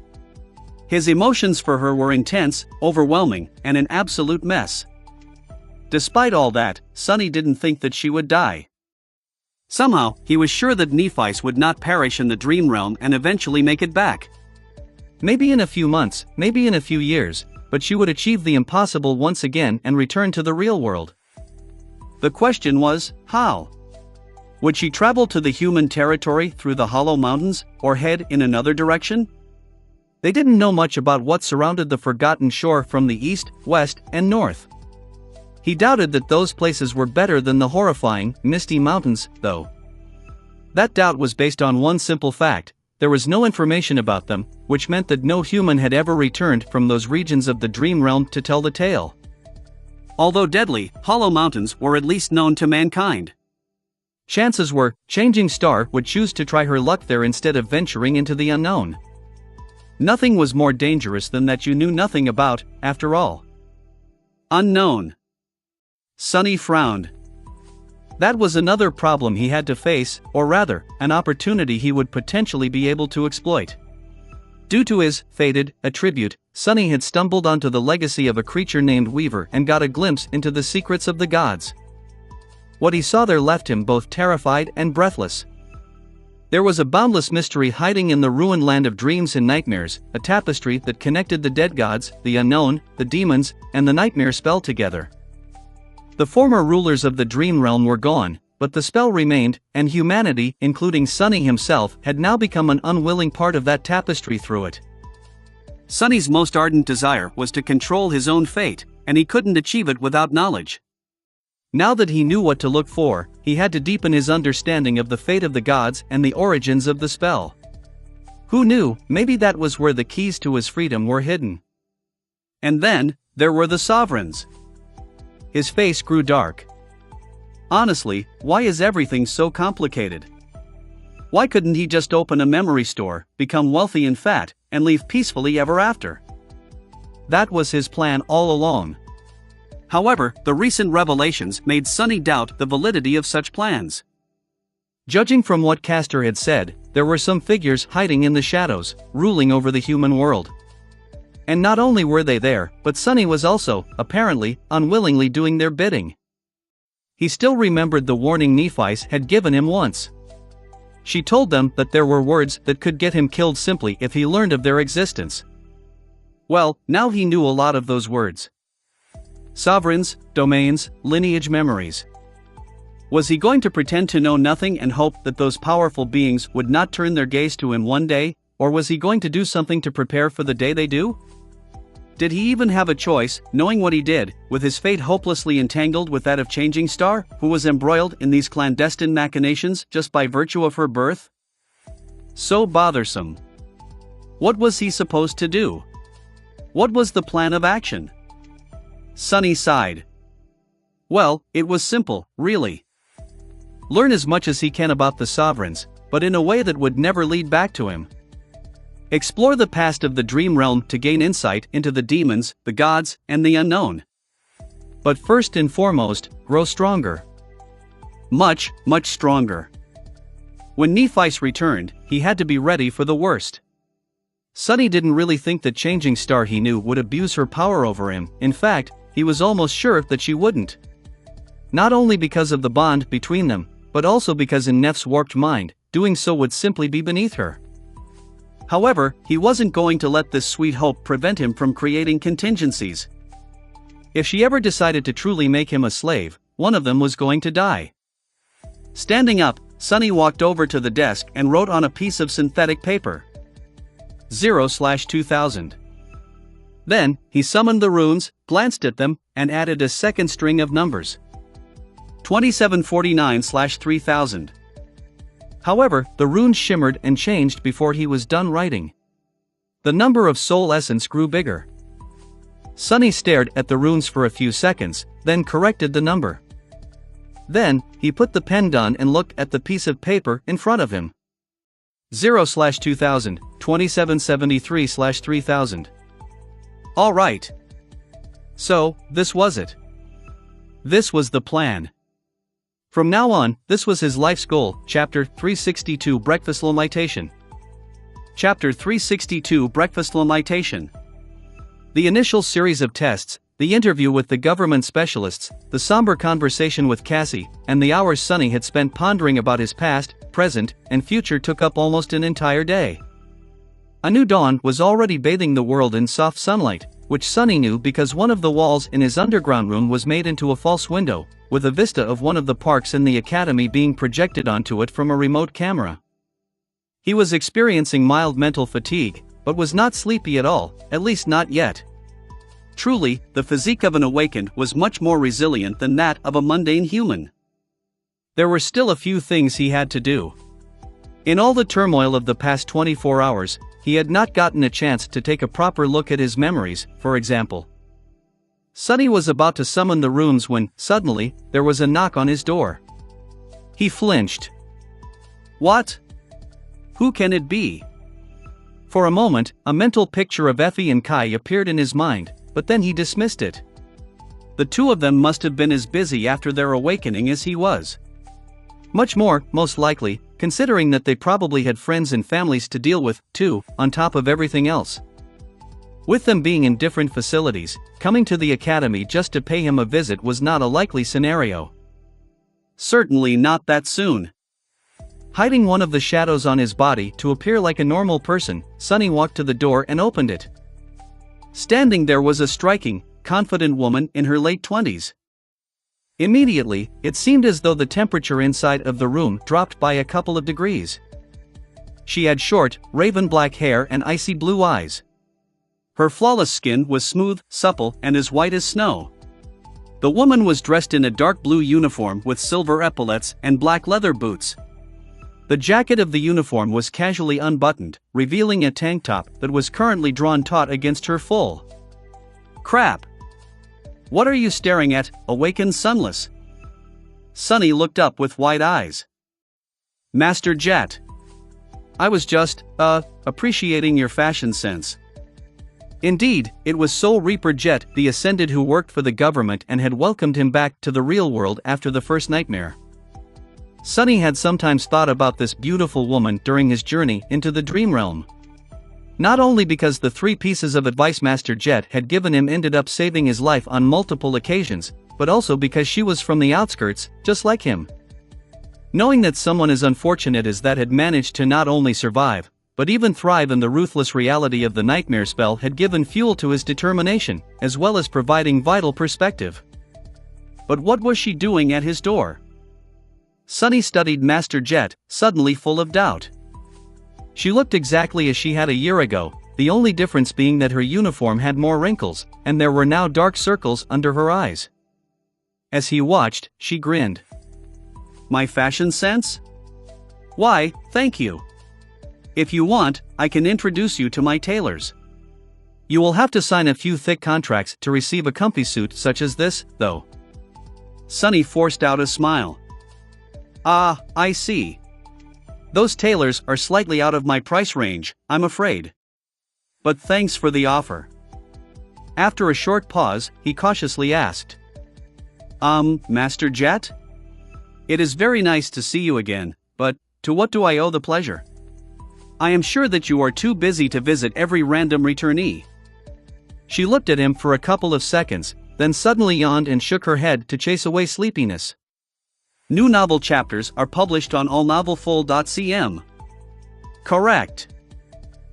His emotions for her were intense, overwhelming, and an absolute mess. Despite all that, Sunny didn't think that she would die. Somehow, he was sure that Nephice would not perish in the dream realm and eventually make it back. Maybe in a few months, maybe in a few years, but she would achieve the impossible once again and return to the real world. The question was, how? Would she travel to the human territory through the Hollow Mountains, or head in another direction? They didn't know much about what surrounded the Forgotten Shore from the east, west, and north. He doubted that those places were better than the horrifying, misty mountains, though. That doubt was based on one simple fact: there was no information about them, which meant that no human had ever returned from those regions of the dream realm to tell the tale. Although deadly, Hollow Mountains were at least known to mankind. Chances were, Changing Star would choose to try her luck there instead of venturing into the unknown. Nothing was more dangerous than that you knew nothing about, after all. Unknown. Sunny frowned. That was another problem he had to face, or rather, an opportunity he would potentially be able to exploit. Due to his fated attribute, Sunny had stumbled onto the legacy of a creature named Weaver and got a glimpse into the secrets of the gods. What he saw there left him both terrified and breathless. There was a boundless mystery hiding in the ruined land of dreams and nightmares, a tapestry that connected the dead gods, the unknown, the demons, and the nightmare spell together. The former rulers of the dream realm were gone, but the spell remained, and humanity, including Sunny himself, had now become an unwilling part of that tapestry through it. Sunny's most ardent desire was to control his own fate, and he couldn't achieve it without knowledge. Now that he knew what to look for, he had to deepen his understanding of the fate of the gods and the origins of the spell. Who knew, maybe that was where the keys to his freedom were hidden. And then, there were the sovereigns. His face grew dark. Honestly, why is everything so complicated? Why couldn't he just open a memory store, become wealthy and fat, and live peacefully ever after? That was his plan all along. However, the recent revelations made Sunny doubt the validity of such plans. Judging from what Castor had said, there were some figures hiding in the shadows, ruling over the human world. And not only were they there, but Sunny was also, apparently, unwillingly doing their bidding. He still remembered the warning Nephi's had given him once. She told them that there were words that could get him killed simply if he learned of their existence. Well, now he knew a lot of those words. Sovereigns, domains, lineage memories. Was he going to pretend to know nothing and hope that those powerful beings would not turn their gaze to him one day, or was he going to do something to prepare for the day they do? Did he even have a choice, knowing what he did, with his fate hopelessly entangled with that of Changing Star, who was embroiled in these clandestine machinations just by virtue of her birth? So bothersome. What was he supposed to do? What was the plan of action? Sunny sighed. Well, it was simple, really. Learn as much as he can about the sovereigns, but in a way that would never lead back to him. Explore the past of the dream realm to gain insight into the demons, the gods, and the unknown. But first and foremost, grow stronger. Much, much stronger. When Nephi's returned, he had to be ready for the worst. Sunny didn't really think that Changing Star he knew would abuse her power over him. In fact, he was almost sure that she wouldn't. Not only because of the bond between them, but also because in Neph's warped mind, doing so would simply be beneath her. However, he wasn't going to let this sweet hope prevent him from creating contingencies. If she ever decided to truly make him a slave, one of them was going to die. Standing up, Sunny walked over to the desk and wrote on a piece of synthetic paper. 0/2000. Then, he summoned the runes, glanced at them, and added a second string of numbers. 2749/3000. However, the runes shimmered and changed before he was done writing. The number of soul essence grew bigger. Sunny stared at the runes for a few seconds, then corrected the number. Then, he put the pen down and looked at the piece of paper in front of him. 0/2000, 2773/3000. All right. So, this was it. This was the plan. From now on, this was his life's goal. Chapter 362 Breakfast Limitation. Chapter 362 Breakfast Limitation. The initial series of tests, the interview with the government specialists, the somber conversation with Cassie, and the hours Sunny had spent pondering about his past, present, and future took up almost an entire day. A new dawn was already bathing the world in soft sunlight, which Sunny knew because one of the walls in his underground room was made into a false window, with a vista of one of the parks in the academy being projected onto it from a remote camera. He was experiencing mild mental fatigue, but was not sleepy at all, at least not yet. Truly, the physique of an awakened was much more resilient than that of a mundane human. There were still a few things he had to do. In all the turmoil of the past 24 hours, he had not gotten a chance to take a proper look at his memories, for example. Sunny was about to summon the rooms when, suddenly, there was a knock on his door. He flinched. What? Who can it be? For a moment, a mental picture of Effie and Kai appeared in his mind, but then he dismissed it. The two of them must have been as busy after their awakening as he was. Much more, most likely, considering that they probably had friends and families to deal with, too, on top of everything else. With them being in different facilities, coming to the academy just to pay him a visit was not a likely scenario. Certainly not that soon. Hiding one of the shadows on his body to appear like a normal person, Sunny walked to the door and opened it. Standing there was a striking, confident woman in her late 20s. Immediately, it seemed as though the temperature inside of the room dropped by a couple of degrees. She had short, raven black hair and icy blue eyes. Her flawless skin was smooth, supple, and as white as snow. The woman was dressed in a dark blue uniform with silver epaulets and black leather boots. The jacket of the uniform was casually unbuttoned, revealing a tank top that was currently drawn taut against her full. Crap! What are you staring at, awakened sunless? Sunny looked up with wide eyes. Master Jet. I was just, appreciating your fashion sense. Indeed, it was Soul Reaper Jet, the Ascended, who worked for the government and had welcomed him back to the real world after the first nightmare. Sunny had sometimes thought about this beautiful woman during his journey into the dream realm. Not only because the 3 pieces of advice Master Jet had given him ended up saving his life on multiple occasions, but also because she was from the outskirts, just like him. Knowing that someone as unfortunate as that had managed to not only survive, but even thrive in the ruthless reality of the nightmare spell had given fuel to his determination, as well as providing vital perspective. But what was she doing at his door? Sunny studied Master Jet, suddenly full of doubt. She looked exactly as she had a year ago, the only difference being that her uniform had more wrinkles, and there were now dark circles under her eyes. As he watched, she grinned. My fashion sense? Why, thank you. If you want, I can introduce you to my tailors. You will have to sign a few thick contracts to receive a comfy suit such as this, though. Sunny forced out a smile. Ah, I see. Those tailors are slightly out of my price range, I'm afraid. But thanks for the offer. After a short pause, he cautiously asked. Master Jet? It is very nice to see you again, but, to what do I owe the pleasure? I am sure that you are too busy to visit every random returnee. She looked at him for a couple of seconds, then suddenly yawned and shook her head to chase away sleepiness. New novel chapters are published on allnovelfull.cm. Correct.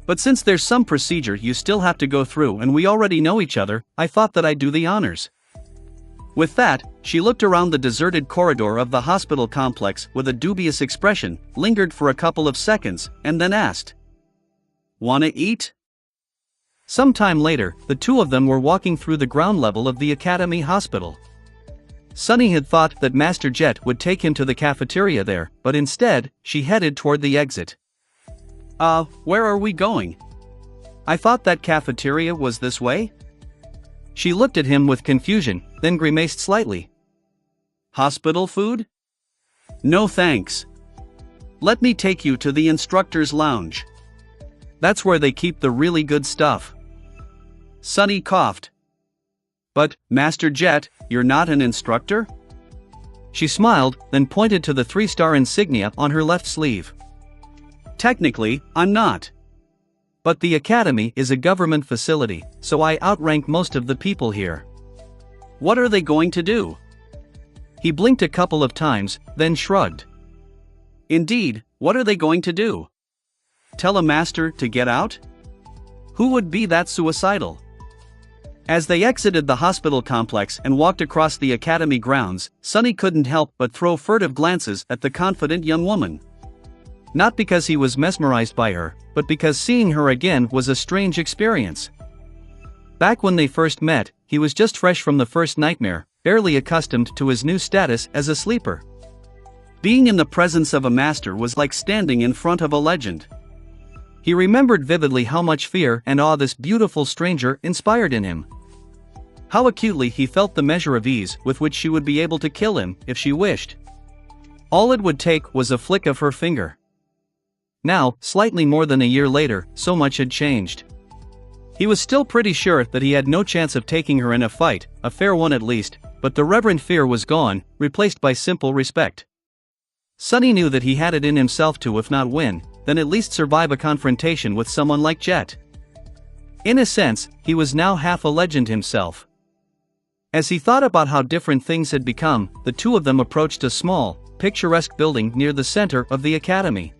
But since there's some procedure you still have to go through and we already know each other, I thought that I'd do the honors. With that, she looked around the deserted corridor of the hospital complex with a dubious expression, lingered for a couple of seconds, and then asked, Wanna eat? Some time later, the two of them were walking through the ground level of the Academy Hospital. Sunny had thought that Master Jet would take him to the cafeteria there, but instead, she headed toward the exit. Where are we going? I thought that cafeteria was this way? She looked at him with confusion, then grimaced slightly. Hospital food? No thanks. Let me take you to the instructor's lounge. That's where they keep the really good stuff. Sunny coughed. But, Master Jet, you're not an instructor? She smiled, then pointed to the 3-star insignia on her left sleeve. Technically, I'm not. But the academy is a government facility, so I outrank most of the people here. What are they going to do? He blinked a couple of times, then shrugged. Indeed, what are they going to do? Tell a master to get out? Who would be that suicidal? As they exited the hospital complex and walked across the academy grounds, Sonny couldn't help but throw furtive glances at the confident young woman. Not because he was mesmerized by her, but because seeing her again was a strange experience. Back when they first met, he was just fresh from the first nightmare, barely accustomed to his new status as a sleeper. Being in the presence of a master was like standing in front of a legend. He remembered vividly how much fear and awe this beautiful stranger inspired in him. How acutely he felt the measure of ease with which she would be able to kill him if she wished. All it would take was a flick of her finger. Now, slightly more than a year later, so much had changed. He was still pretty sure that he had no chance of taking her in a fight, a fair one at least, but the reverent fear was gone, replaced by simple respect. Sonny knew that he had it in himself to, if not win, then at least survive a confrontation with someone like Jet. In a sense, he was now half a legend himself. As he thought about how different things had become, the two of them approached a small, picturesque building near the center of the academy.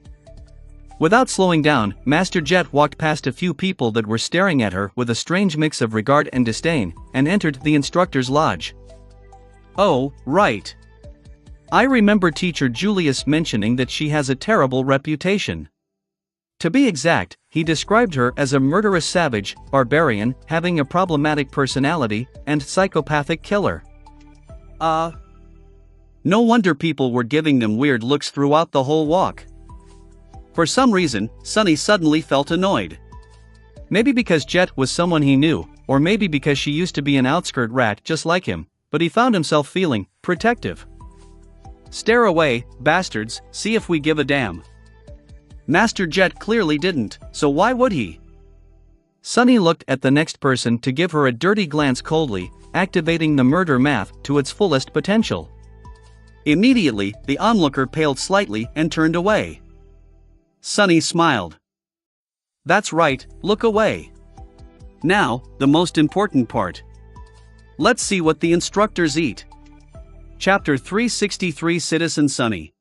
Without slowing down, Master Jet walked past a few people that were staring at her with a strange mix of regard and disdain, and entered the instructor's lodge. Oh, right. I remember Teacher Julius mentioning that she has a terrible reputation. To be exact, he described her as a murderous savage, barbarian, having a problematic personality, and psychopathic killer. No wonder people were giving them weird looks throughout the whole walk. For some reason, Sonny suddenly felt annoyed. Maybe because Jet was someone he knew, or maybe because she used to be an outskirt rat just like him, but he found himself feeling protective. Stare away, bastards, see if we give a damn. Master Jet clearly didn't, so why would he? Sonny looked at the next person to give her a dirty glance coldly, activating the murder math to its fullest potential. Immediately, the onlooker paled slightly and turned away. Sonny smiled. That's right, look away. Now, the most important part. Let's see what the instructors eat. Chapter 363 Citizen Sonny.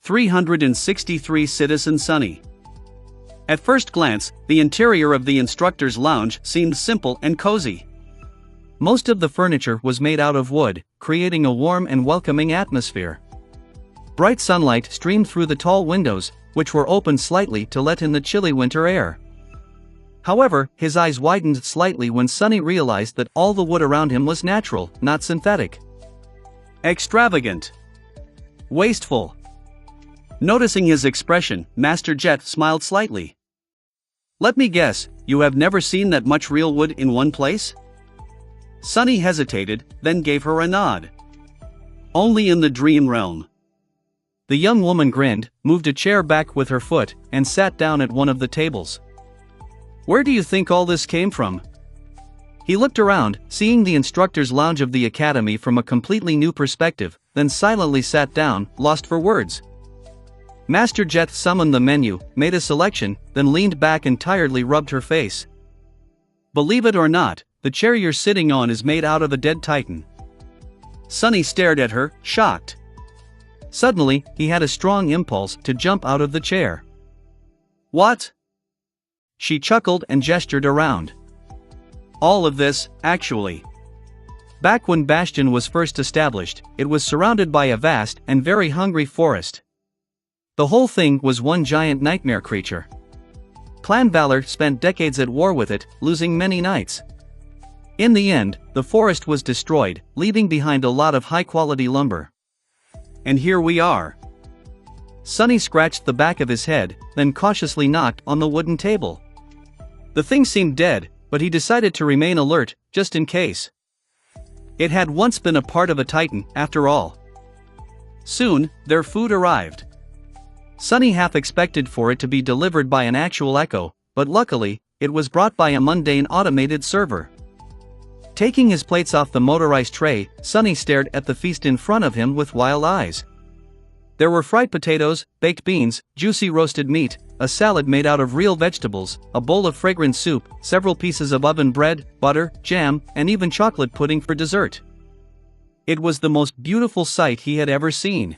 363 Citizen Sonny. At first glance, the interior of the instructor's lounge seemed simple and cozy. Most of the furniture was made out of wood, creating a warm and welcoming atmosphere. Bright sunlight streamed through the tall windows, which were opened slightly to let in the chilly winter air. However, his eyes widened slightly when Sonny realized that all the wood around him was natural, not synthetic. Extravagant. Wasteful. Noticing his expression, Master Jet smiled slightly. Let me guess, you have never seen that much real wood in one place? Sonny hesitated, then gave her a nod. Only in the dream realm. The young woman grinned, moved a chair back with her foot, and sat down at one of the tables. Where do you think all this came from? He looked around, seeing the instructor's lounge of the academy from a completely new perspective, then silently sat down, lost for words. Master Jet summoned the menu, made a selection, then leaned back and tiredly rubbed her face. Believe it or not, the chair you're sitting on is made out of a dead titan. Sonny stared at her, shocked. Suddenly, he had a strong impulse to jump out of the chair. What? She chuckled and gestured around. All of this, actually. Back when Bastion was first established, it was surrounded by a vast and very hungry forest. The whole thing was one giant nightmare creature. Clan Valor spent decades at war with it, losing many knights. In the end, the forest was destroyed, leaving behind a lot of high-quality lumber. And here we are. Sonny scratched the back of his head, then cautiously knocked on the wooden table. The thing seemed dead, but he decided to remain alert, just in case. It had once been a part of a titan, after all. Soon, their food arrived. Sonny half expected for it to be delivered by an actual echo, but luckily, it was brought by a mundane automated server. Taking his plates off the motorized tray, Sonny stared at the feast in front of him with wild eyes. There were fried potatoes, baked beans, juicy roasted meat, a salad made out of real vegetables, a bowl of fragrant soup, several pieces of oven bread, butter, jam, and even chocolate pudding for dessert. It was the most beautiful sight he had ever seen.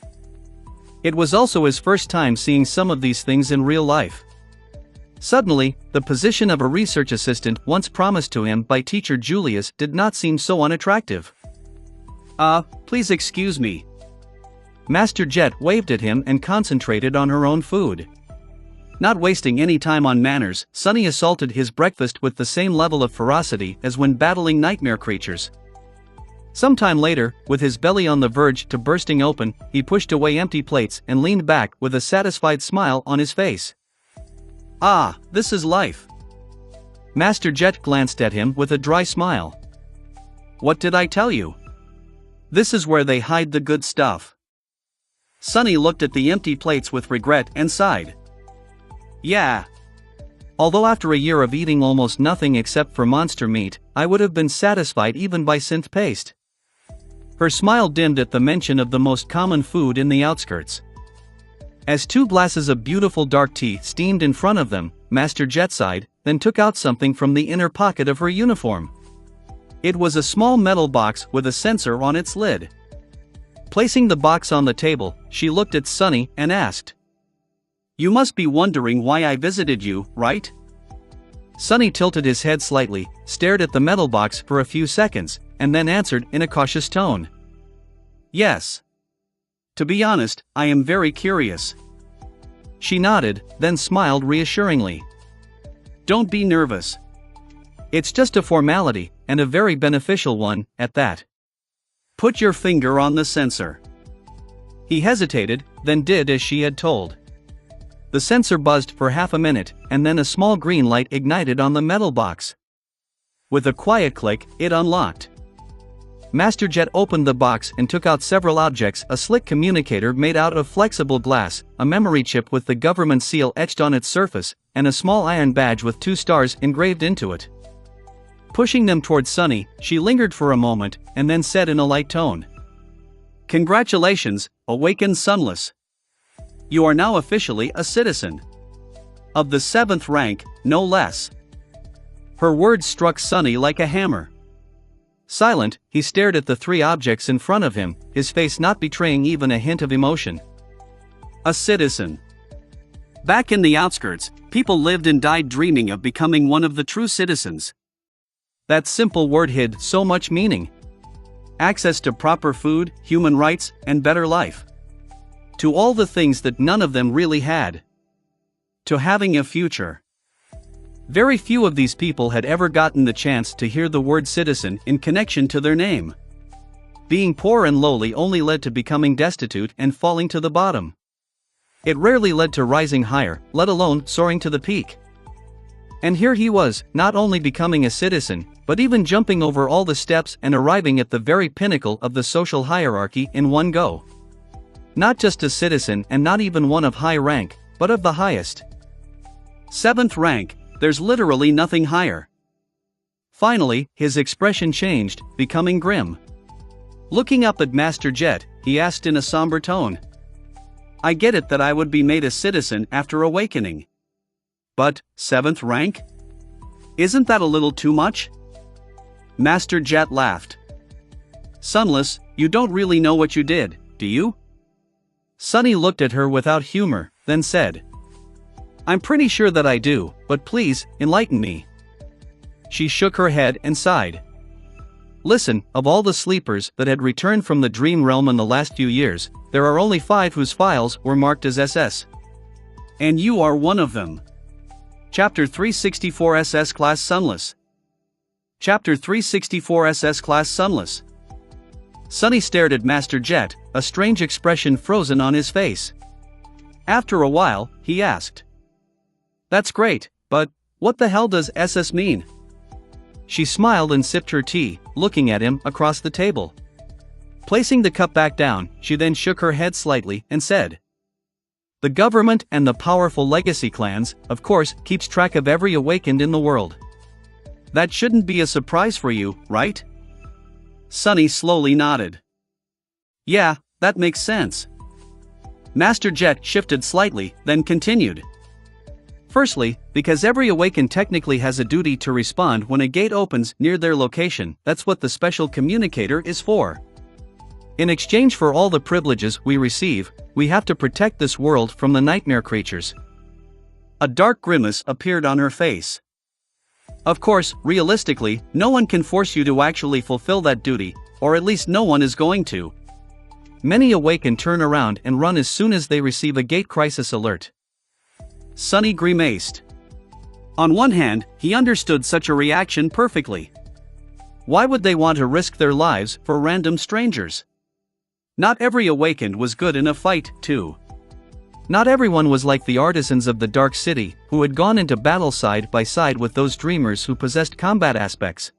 It was also his first time seeing some of these things in real life. Suddenly, the position of a research assistant once promised to him by teacher Julius did not seem so unattractive. Please excuse me. Master Jet waved at him and concentrated on her own food. Not wasting any time on manners, Sunny assaulted his breakfast with the same level of ferocity as when battling nightmare creatures. Sometime later, with his belly on the verge to bursting open, he pushed away empty plates and leaned back with a satisfied smile on his face. Ah, this is life. Master Jet glanced at him with a dry smile. What did I tell you? This is where they hide the good stuff. Sunny looked at the empty plates with regret and sighed. Yeah. Although after a year of eating almost nothing except for monster meat, I would have been satisfied even by synth paste. Her smile dimmed at the mention of the most common food in the outskirts. As 2 glasses of beautiful dark tea steamed in front of them, Master Jet sighed, then took out something from the inner pocket of her uniform. It was a small metal box with a sensor on its lid. Placing the box on the table, she looked at Sunny and asked, "You must be wondering why I visited you, right?" Sunny tilted his head slightly, stared at the metal box for a few seconds, and then answered in a cautious tone. "Yes. To be honest, I am very curious." She nodded, then smiled reassuringly. "Don't be nervous. It's just a formality, and a very beneficial one, at that. Put your finger on the sensor." He hesitated, then did as she had told. The sensor buzzed for half a minute, and then a small green light ignited on the metal box. With a quiet click, it unlocked. Master Jet opened the box and took out several objects: a slick communicator made out of flexible glass, a memory chip with the government seal etched on its surface, and a small iron badge with 2 stars engraved into it. Pushing them towards Sunny, she lingered for a moment, and then said in a light tone, "Congratulations, awakened Sunless. You are now officially a citizen. Of the 7th rank, no less." Her words struck Sunny like a hammer. Silent, he stared at the 3 objects in front of him, his face not betraying even a hint of emotion. A citizen. Back in the outskirts, people lived and died dreaming of becoming one of the true citizens. That simple word hid so much meaning. Access to proper food, human rights, and better life. To all the things that none of them really had. To having a future. Very few of these people had ever gotten the chance to hear the word citizen in connection to their name. Being poor and lowly only led to becoming destitute and falling to the bottom. It rarely led to rising higher, let alone soaring to the peak. And here he was, not only becoming a citizen, but even jumping over all the steps and arriving at the very pinnacle of the social hierarchy in one go. Not just a citizen, and not even one of high rank, but of the highest. 7th rank. There's literally nothing higher. Finally, his expression changed, becoming grim. Looking up at Master Jet, he asked in a somber tone, "I get it that I would be made a citizen after awakening. But, 7th rank? Isn't that a little too much?" Master Jet laughed. "Sunless, you don't really know what you did, do you?" Sunny looked at her without humor, then said, "I'm pretty sure that I do, but please, enlighten me." She shook her head and sighed. "Listen, of all the sleepers that had returned from the dream realm in the last few years, there are only 5 whose files were marked as SS. And you are one of them. Chapter 364 SS Class Sunless. Chapter 364 SS Class Sunless." Sunny stared at Master Jet, a strange expression frozen on his face. After a while, he asked, "That's great, but what the hell does SS mean?" She smiled and sipped her tea, looking at him across the table. Placing the cup back down, she then shook her head slightly and said, "The government and the powerful legacy clans, of course, keeps track of every awakened in the world. That shouldn't be a surprise for you, right?" Sunny slowly nodded. "Yeah, that makes sense." Master Jet shifted slightly, then continued. "Firstly, because every awakened technically has a duty to respond when a gate opens near their location. That's what the special communicator is for. In exchange for all the privileges we receive, we have to protect this world from the nightmare creatures. A dark grimace appeared on her face. Of course, realistically, no one can force you to actually fulfill that duty, or at least no one is going to. Many awaken turn around and run as soon as they receive a gate crisis alert. Sunny grimaced. On one hand, he understood such a reaction perfectly. Why would they want to risk their lives for random strangers? Not every awakened was good in a fight, too. Not everyone was like the artisans of the Dark City, who had gone into battle side by side with those dreamers who possessed combat aspects.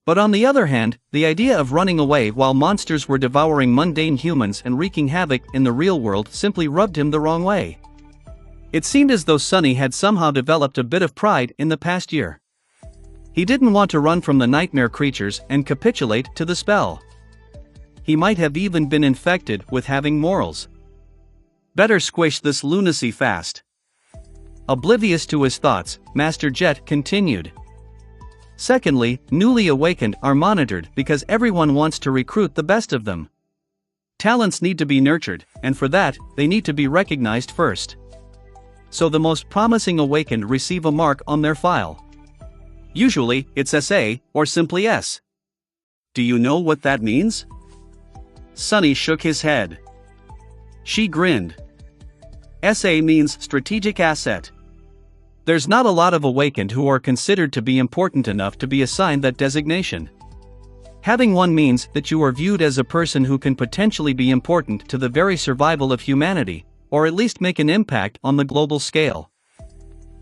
But on the other hand, the idea of running away while monsters were devouring mundane humans and wreaking havoc in the real world simply rubbed him the wrong way. It seemed as though Sunny had somehow developed a bit of pride in the past year. He didn't want to run from the nightmare creatures and capitulate to the spell. He might have even been infected with having morals. Better squish this lunacy fast. Oblivious to his thoughts, Master Jet continued. Secondly, newly awakened are monitored because everyone wants to recruit the best of them. Talents need to be nurtured, and for that, they need to be recognized first. So the most promising awakened receive a mark on their file. Usually, it's SA, or simply S. Do you know what that means? Sunny shook his head. She grinned. SA means strategic asset. There's not a lot of awakened who are considered to be important enough to be assigned that designation. Having one means that you are viewed as a person who can potentially be important to the very survival of humanity, or at least make an impact on the global scale.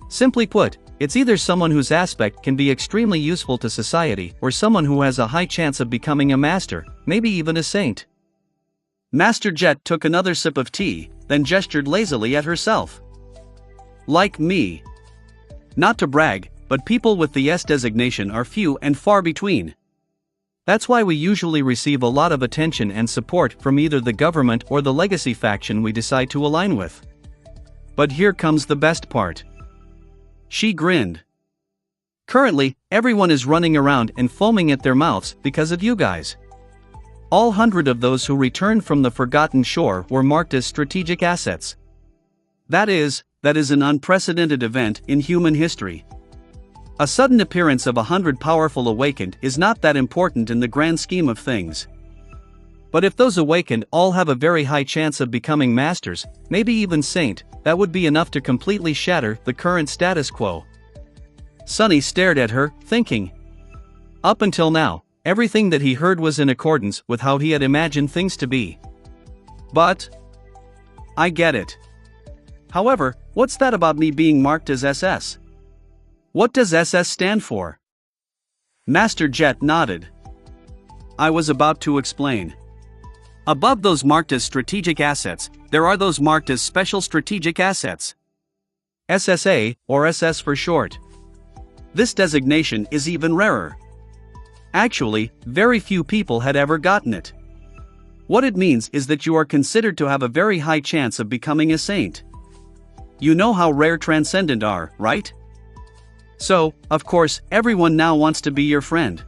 Simply put, it's either someone whose aspect can be extremely useful to society or someone who has a high chance of becoming a master, maybe even a saint. Master Jet took another sip of tea, then gestured lazily at herself. Like me. Not to brag, but people with the S designation are few and far between. That's why we usually receive a lot of attention and support from either the government or the legacy faction we decide to align with. But here comes the best part. She grinned. Currently, everyone is running around and foaming at their mouths because of you guys. All 100 of those who returned from the Forgotten Shore were marked as strategic assets. That is an unprecedented event in human history. A sudden appearance of 100 powerful awakened is not that important in the grand scheme of things. But if those awakened all have a very high chance of becoming masters, maybe even saint, that would be enough to completely shatter the current status quo. Sunny stared at her, thinking. Up until now, everything that he heard was in accordance with how he had imagined things to be. But I get it. However, what's that about me being marked as SS? What does SS stand for? Master Jet nodded. I was about to explain. Above those marked as strategic assets, there are those marked as special strategic assets. SSA, or SS for short. This designation is even rarer. Actually, very few people had ever gotten it. What it means is that you are considered to have a very high chance of becoming a saint. You know how rare transcendent are, right? So, of course, everyone now wants to be your friend.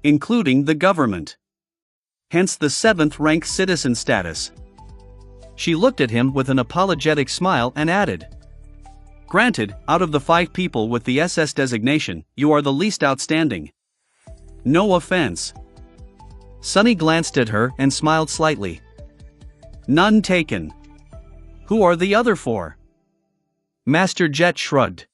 Including the government. Hence the 7th rank citizen status. She looked at him with an apologetic smile and added. Granted, out of the 5 people with the SS designation, you are the least outstanding. No offense. Sunny glanced at her and smiled slightly. None taken. Who are the other 4? Master Jet shrugged.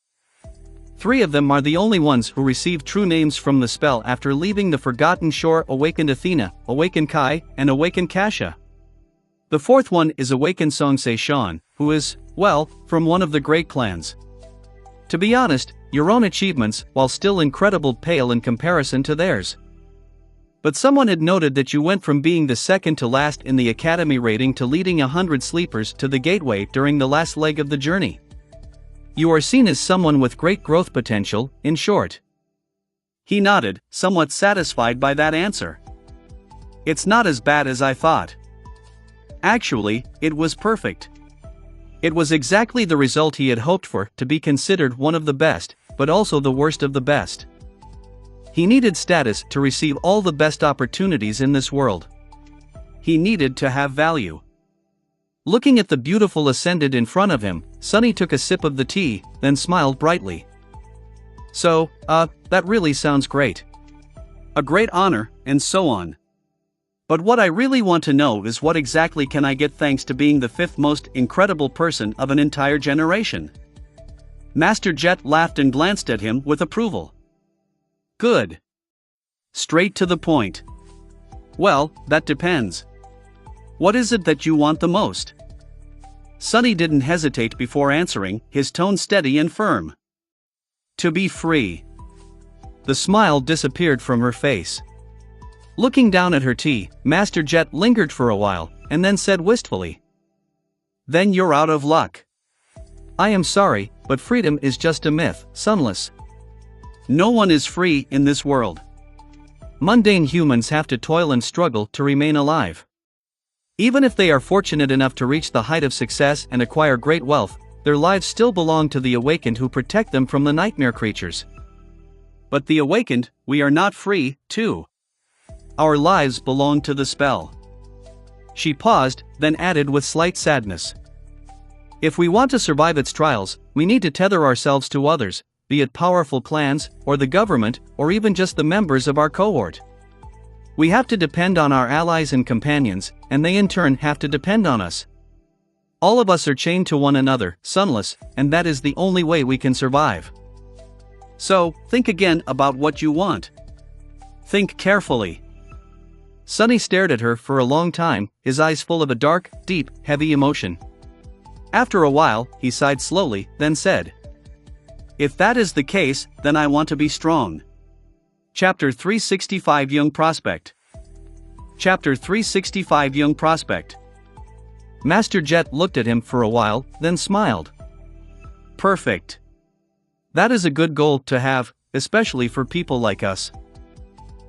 3 of them are the only ones who received true names from the spell after leaving the Forgotten Shore: Awakened Athena, Awakened Kai, and Awakened Kasha. The 4th one is Awakened Songse Shan, who is, well, from one of the great clans. To be honest, your own achievements, while still incredible, pale in comparison to theirs. But someone had noted that you went from being the second to last in the academy rating to leading 100 sleepers to the gateway during the last leg of the journey. You are seen as someone with great growth potential, in short. He nodded, somewhat satisfied by that answer. It's not as bad as I thought. Actually, it was perfect. It was exactly the result he had hoped for, to be considered one of the best, but also the worst of the best. He needed status to receive all the best opportunities in this world. He needed to have value. Looking at the beautiful ascendant in front of him, Sunny took a sip of the tea, then smiled brightly. So, that really sounds great. A great honor, and so on. But what I really want to know is what exactly can I get thanks to being the fifth most incredible person of an entire generation? Master Jet laughed and glanced at him with approval. Good. Straight to the point. Well, that depends. What is it that you want the most? Sunny didn't hesitate before answering, his tone steady and firm. To be free. The smile disappeared from her face. Looking down at her tea, Master Jet lingered for a while, and then said wistfully. Then you're out of luck. I am sorry, but freedom is just a myth, Sunless. No one is free in this world. Mundane humans have to toil and struggle to remain alive. Even if they are fortunate enough to reach the height of success and acquire great wealth, their lives still belong to the awakened who protect them from the nightmare creatures. But the awakened, we are not free, too. Our lives belong to the spell. She paused, then added with slight sadness. If we want to survive its trials, we need to tether ourselves to others, be it powerful clans, or the government, or even just the members of our cohort. We have to depend on our allies and companions, and they in turn have to depend on us. All of us are chained to one another, Sunless, and that is the only way we can survive. So, think again about what you want. Think carefully. Sunny stared at her for a long time, his eyes full of a dark, deep, heavy emotion. After a while, he sighed slowly, then said, If that is the case, then I want to be strong. Chapter 365 Young Prospect. Chapter 365 Young Prospect. Master Jet looked at him for a while, then smiled. Perfect. That is a good goal to have, especially for people like us.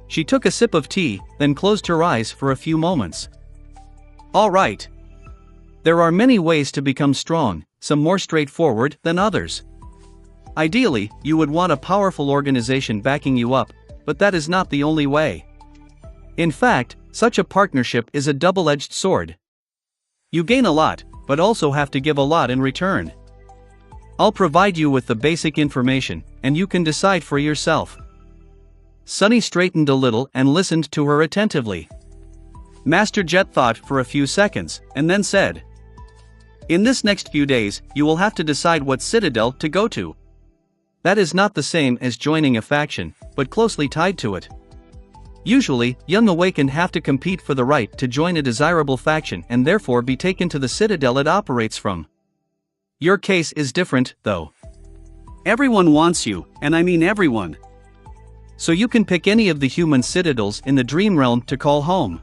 She took a sip of tea, then closed her eyes for a few moments. All right. There are many ways to become strong, some more straightforward than others. Ideally, you would want a powerful organization backing you up, but that is not the only way. In fact, such a partnership is a double-edged sword. You gain a lot, but also have to give a lot in return. I'll provide you with the basic information, and you can decide for yourself. Sunny straightened a little and listened to her attentively. Master Jet thought for a few seconds, and then said, In this next few days, you will have to decide what citadel to go to. That is not the same as joining a faction, but closely tied to it. Usually, young awakened have to compete for the right to join a desirable faction and therefore be taken to the citadel it operates from. Your case is different, though. Everyone wants you, and I mean everyone. So you can pick any of the human citadels in the dream realm to call home.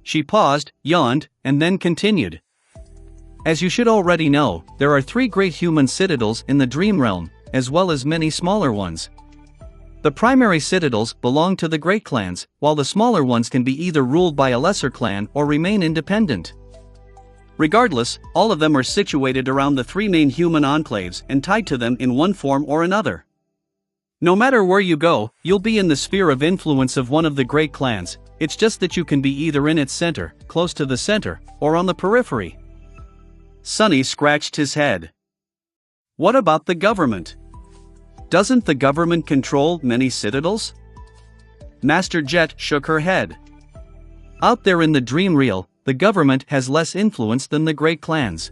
She paused, yawned, and then continued. As you should already know, there are 3 great human citadels in the dream realm, as well as many smaller ones. The primary citadels belong to the great clans, while the smaller ones can be either ruled by a lesser clan or remain independent. Regardless, all of them are situated around the 3 main human enclaves and tied to them in one form or another. No matter where you go, you'll be in the sphere of influence of one of the great clans, it's just that you can be either in its center, close to the center, or on the periphery. Sunny scratched his head. What about the government? Doesn't the government control many citadels? Master Jet shook her head. Out there in the dream realm, the government has less influence than the great clans.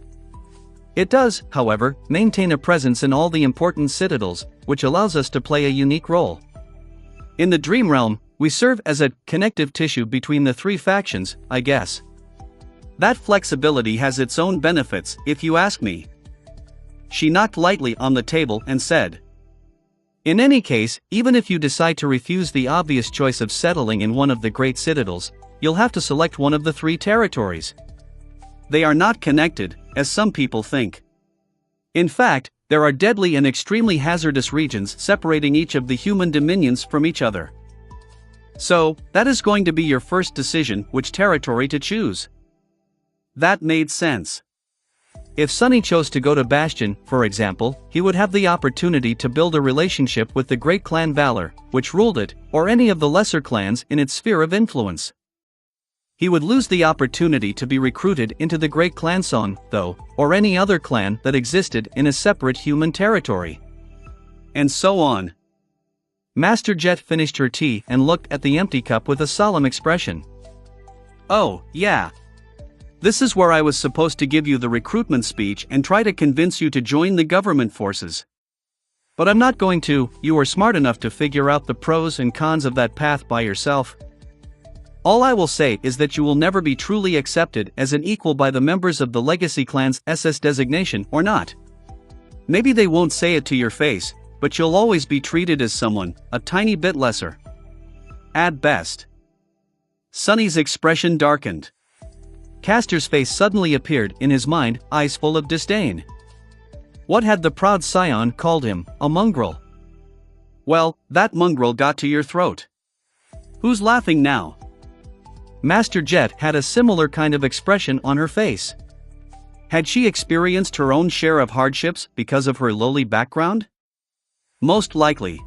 It does, however, maintain a presence in all the important citadels, which allows us to play a unique role. In the dream realm, we serve as a connective tissue between the 3 factions, I guess. That flexibility has its own benefits, if you ask me. She knocked lightly on the table and said, In any case, even if you decide to refuse the obvious choice of settling in one of the great citadels, you'll have to select one of the 3 territories. They are not connected, as some people think. In fact, there are deadly and extremely hazardous regions separating each of the human dominions from each other. So, that is going to be your first decision which territory to choose. That made sense. If Sunny chose to go to Bastion, for example, he would have the opportunity to build a relationship with the great clan Valor, which ruled it, or any of the lesser clans in its sphere of influence. He would lose the opportunity to be recruited into the Great Clan Song, though, or any other clan that existed in a separate human territory. And so on. Master Jet finished her tea and looked at the empty cup with a solemn expression. Oh, yeah. This is where I was supposed to give you the recruitment speech and try to convince you to join the government forces. But I'm not going to. You are smart enough to figure out the pros and cons of that path by yourself. All I will say is that you will never be truly accepted as an equal by the members of the Legacy Clan's SS designation or not. Maybe they won't say it to your face, but you'll always be treated as someone a tiny bit lesser. At best. Sunny's expression darkened. Castor's face suddenly appeared in his mind, eyes full of disdain. What had the proud scion called him, a mongrel? Well, that mongrel got to your throat. Who's laughing now? Master Jet had a similar kind of expression on her face. Had she experienced her own share of hardships because of her lowly background? Most likely.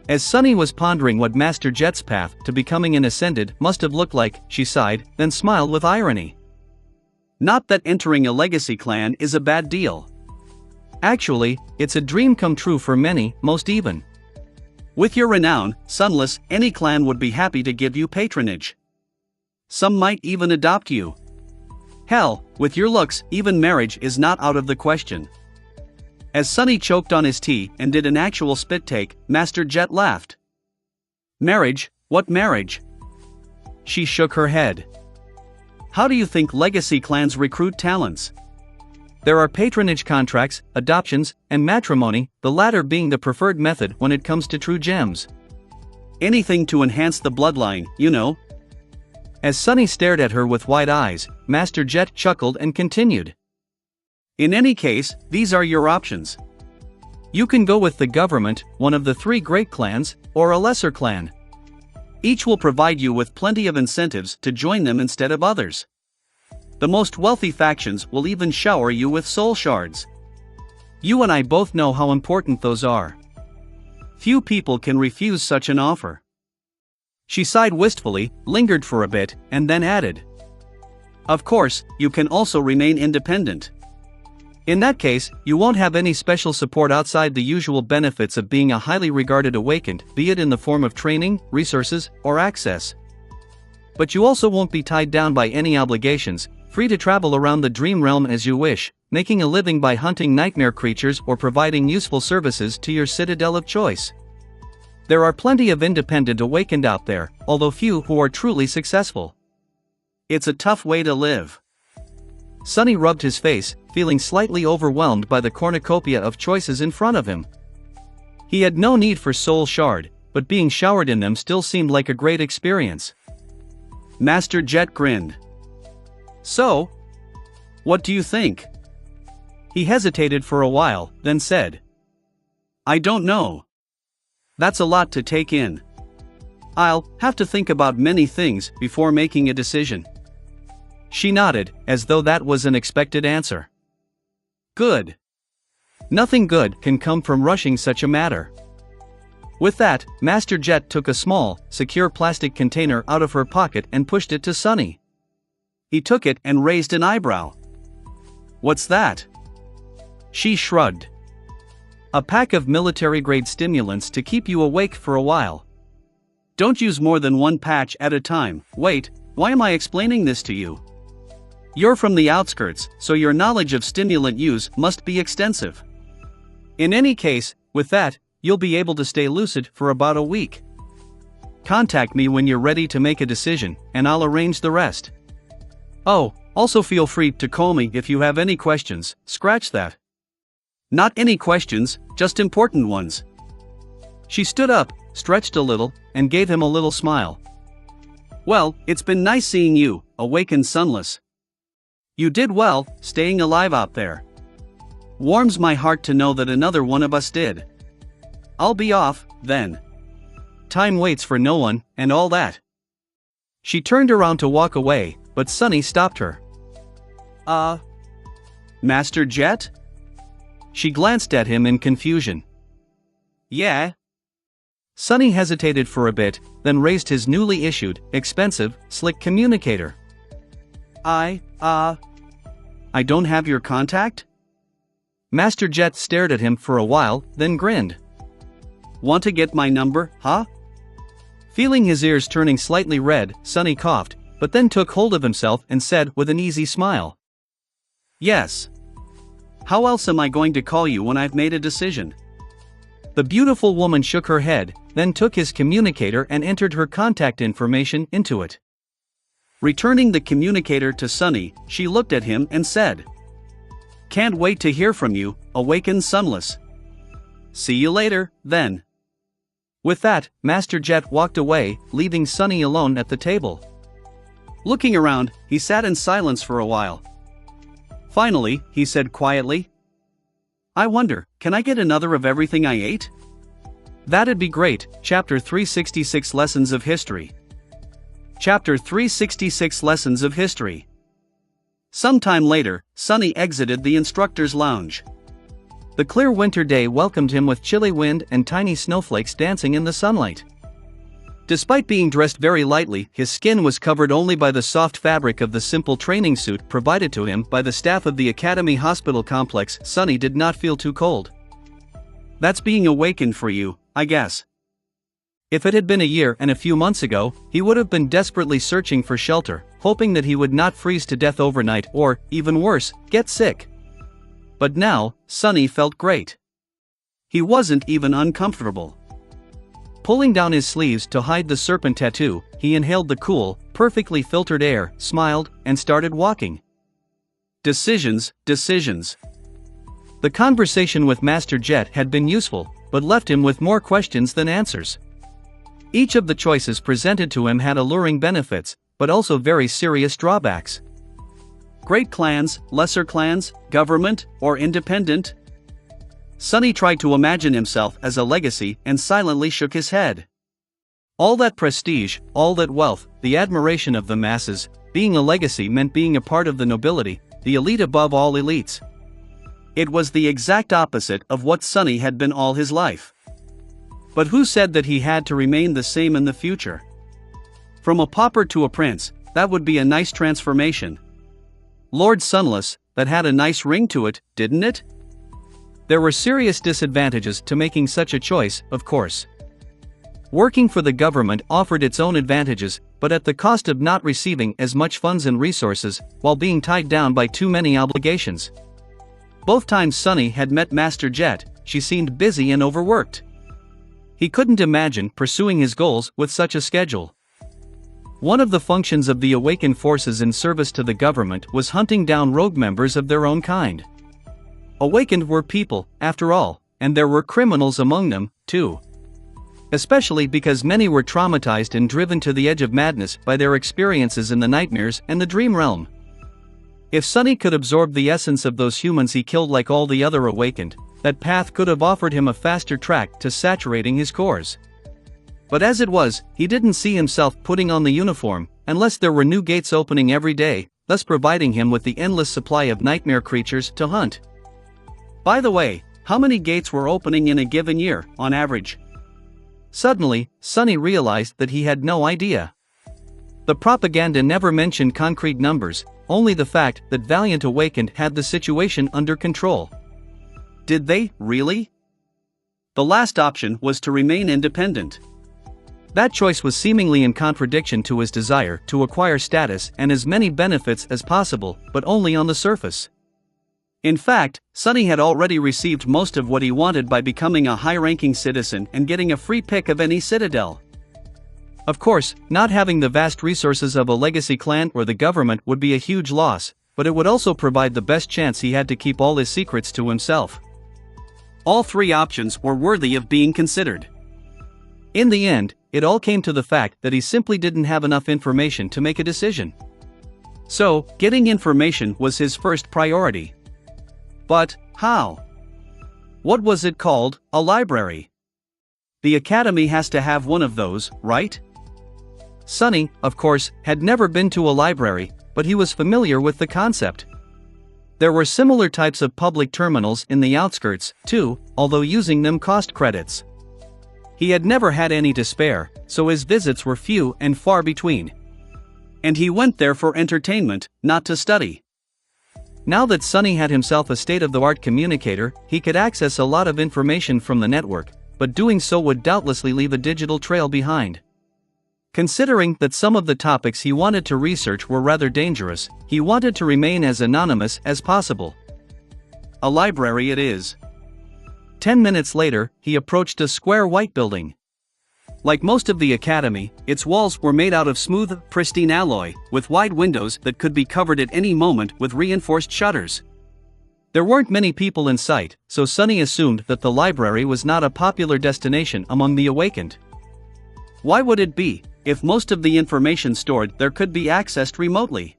As Sunny was pondering what Master Jet's path to becoming an Ascended must have looked like, she sighed, then smiled with irony. Not that entering a legacy clan is a bad deal. Actually, it's a dream come true for many, most even. With your renown, Sunless, any clan would be happy to give you patronage. Some might even adopt you. Hell, with your looks, even marriage is not out of the question. As Sunny choked on his tea and did an actual spit take, Master Jet laughed. Marriage? What marriage? She shook her head. How do you think legacy clans recruit talents? There are patronage contracts, adoptions, and matrimony, the latter being the preferred method when it comes to true gems. Anything to enhance the bloodline, you know. As Sunny stared at her with wide eyes, Master Jet chuckled and continued. In any case, these are your options. You can go with the government, one of the 3 great clans, or a lesser clan. Each will provide you with plenty of incentives to join them instead of others. The most wealthy factions will even shower you with soul shards. You and I both know how important those are. Few people can refuse such an offer. She sighed wistfully, lingered for a bit, and then added. Of course, you can also remain independent. In that case, you won't have any special support outside the usual benefits of being a highly regarded awakened, be it in the form of training, resources, or access. But you also won't be tied down by any obligations, free to travel around the dream realm as you wish, making a living by hunting nightmare creatures or providing useful services to your citadel of choice. There are plenty of independent awakened out there, although few who are truly successful. It's a tough way to live. Sunny rubbed his face, feeling slightly overwhelmed by the cornucopia of choices in front of him. He had no need for soul shard, but being showered in them still seemed like a great experience. Master Jet grinned. So? What do you think? He hesitated for a while, then said. I don't know. That's a lot to take in. I'll have to think about many things before making a decision. She nodded, as though that was an expected answer. Good. Nothing good can come from rushing such a matter. With that, Master Jet took a small, secure plastic container out of her pocket and pushed it to Sunny. He took it and raised an eyebrow. What's that? She shrugged. A pack of military-grade stimulants to keep you awake for a while. Don't use more than one patch at a time. Wait, why am I explaining this to you? You're from the outskirts, so your knowledge of stimulant use must be extensive. In any case, with that, you'll be able to stay lucid for about a week. Contact me when you're ready to make a decision, and I'll arrange the rest. Oh, also feel free to call me if you have any questions. Scratch that. Not any questions, just important ones. She stood up, stretched a little, and gave him a little smile. Well, it's been nice seeing you, awakened Sunless. You did well, staying alive out there. Warms my heart to know that another one of us did. I'll be off, then. Time waits for no one, and all that. She turned around to walk away, but Sunny stopped her. Master Jet? She glanced at him in confusion. Yeah? Sonny hesitated for a bit, then raised his newly issued, expensive, slick communicator. I don't have your contact? Master Jet stared at him for a while, then grinned. Want to get my number, huh? Feeling his ears turning slightly red, Sonny coughed, but then took hold of himself and said with an easy smile. Yes. How else am I going to call you when I've made a decision? The beautiful woman shook her head, then took his communicator and entered her contact information into it. Returning the communicator to Sonny, she looked at him and said, Can't wait to hear from you, awakened sunless. See you later, then. With that, Master Jet walked away, leaving Sonny alone at the table. Looking around, he sat in silence for a while. Finally, he said quietly, I wonder, can I get another of everything I ate? That'd be great. Chapter 366 Lessons of History. Chapter 366 Lessons of History. Sometime later, Sonny exited the instructor's lounge. The clear winter day welcomed him with chilly wind and tiny snowflakes dancing in the sunlight. Despite being dressed very lightly, his skin was covered only by the soft fabric of the simple training suit provided to him by the staff of the Academy Hospital complex. Sonny did not feel too cold. That's being awakened for you, I guess. If it had been a year and a few months ago, he would have been desperately searching for shelter, hoping that he would not freeze to death overnight or, even worse, get sick. But now, Sonny felt great. He wasn't even uncomfortable. Pulling down his sleeves to hide the serpent tattoo, he inhaled the cool, perfectly filtered air, smiled, and started walking. Decisions. The conversation with Master Jet had been useful, but left him with more questions than answers. Each of the choices presented to him had alluring benefits, but also very serious drawbacks. Great clans, lesser clans, government, or independent? Sonny tried to imagine himself as a legacy and silently shook his head. All that prestige, all that wealth, the admiration of the masses, being a legacy meant being a part of the nobility, the elite above all elites. It was the exact opposite of what Sonny had been all his life. But who said that he had to remain the same in the future? From a pauper to a prince, that would be a nice transformation. Lord Sunless, that had a nice ring to it, didn't it? There were serious disadvantages to making such a choice, of course. Working for the government offered its own advantages, but at the cost of not receiving as much funds and resources, while being tied down by too many obligations. Both times Sonny had met Master Jet, she seemed busy and overworked. He couldn't imagine pursuing his goals with such a schedule. One of the functions of the awakened forces in service to the government was hunting down rogue members of their own kind. Awakened were people, after all, and there were criminals among them, too. Especially because many were traumatized and driven to the edge of madness by their experiences in the nightmares and the dream realm. If Sonny could absorb the essence of those humans he killed like all the other awakened, that path could have offered him a faster track to saturating his cores. But as it was, he didn't see himself putting on the uniform, unless there were new gates opening every day, thus providing him with the endless supply of nightmare creatures to hunt. By the way, how many gates were opening in a given year, on average? Suddenly, Sonny realized that he had no idea. The propaganda never mentioned concrete numbers, only the fact that Valiant Awakened had the situation under control. Did they, really? The last option was to remain independent. That choice was seemingly in contradiction to his desire to acquire status and as many benefits as possible, but only on the surface. In fact, Sonny had already received most of what he wanted by becoming a high-ranking citizen and getting a free pick of any citadel. Of course, not having the vast resources of a legacy clan or the government would be a huge loss, but it would also provide the best chance he had to keep all his secrets to himself. All three options were worthy of being considered. In the end, it all came to the fact that he simply didn't have enough information to make a decision. So, getting information was his first priority. But, how? What was it called? A library. The academy has to have one of those, right? Sonny, of course, had never been to a library, but he was familiar with the concept. There were similar types of public terminals in the outskirts, too, although using them cost credits. He had never had any to spare, so his visits were few and far between. And he went there for entertainment, not to study. Now that Sonny had himself a state-of-the-art communicator, he could access a lot of information from the network, but doing so would doubtlessly leave a digital trail behind. Considering that some of the topics he wanted to research were rather dangerous, he wanted to remain as anonymous as possible. A library it is. 10 minutes later, he approached a square white building. Like most of the academy, its walls were made out of smooth, pristine alloy, with wide windows that could be covered at any moment with reinforced shutters. There weren't many people in sight, so Sonny assumed that the library was not a popular destination among the awakened. Why would it be, if most of the information stored there could be accessed remotely?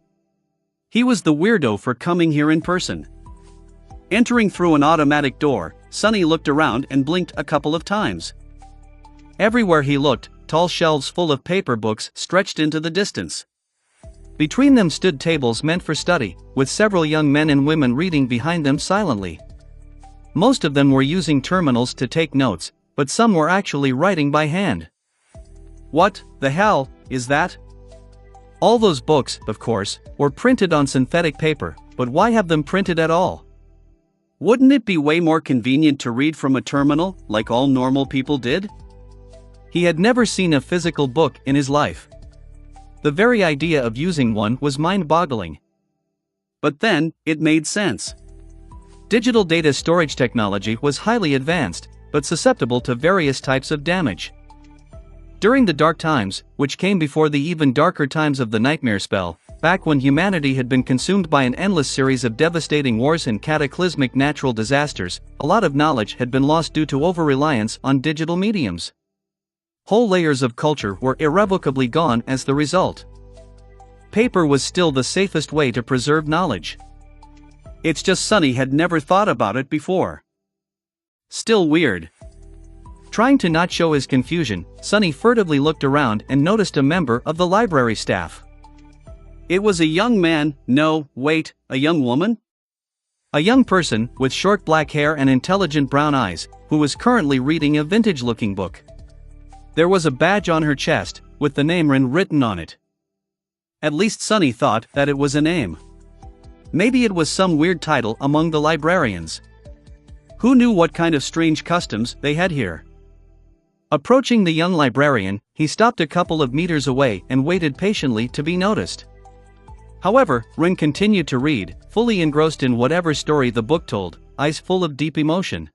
He was the weirdo for coming here in person. Entering through an automatic door, Sonny looked around and blinked a couple of times. Everywhere he looked, tall shelves full of paper books stretched into the distance. Between them stood tables meant for study, with several young men and women reading behind them silently. Most of them were using terminals to take notes, but some were actually writing by hand. What the hell is that? All those books, of course, were printed on synthetic paper, but why have them printed at all? Wouldn't it be way more convenient to read from a terminal, like all normal people did? He had never seen a physical book in his life. The very idea of using one was mind-boggling. But then, it made sense. Digital data storage technology was highly advanced, but susceptible to various types of damage. During the dark times, which came before the even darker times of the nightmare spell, back when humanity had been consumed by an endless series of devastating wars and cataclysmic natural disasters, a lot of knowledge had been lost due to over-reliance on digital mediums. Whole layers of culture were irrevocably gone as the result. Paper was still the safest way to preserve knowledge. It's just Sonny had never thought about it before. Still weird. Trying to not show his confusion, Sonny furtively looked around and noticed a member of the library staff. It was a young man, no, wait, a young woman? A young person, with short black hair and intelligent brown eyes, who was currently reading a vintage-looking book. There was a badge on her chest, with the name written on it. At least Sonny thought that it was a name. Maybe it was some weird title among the librarians. Who knew what kind of strange customs they had here? Approaching the young librarian, he stopped a couple of meters away and waited patiently to be noticed. However, Rin continued to read, fully engrossed in whatever story the book told, eyes full of deep emotion.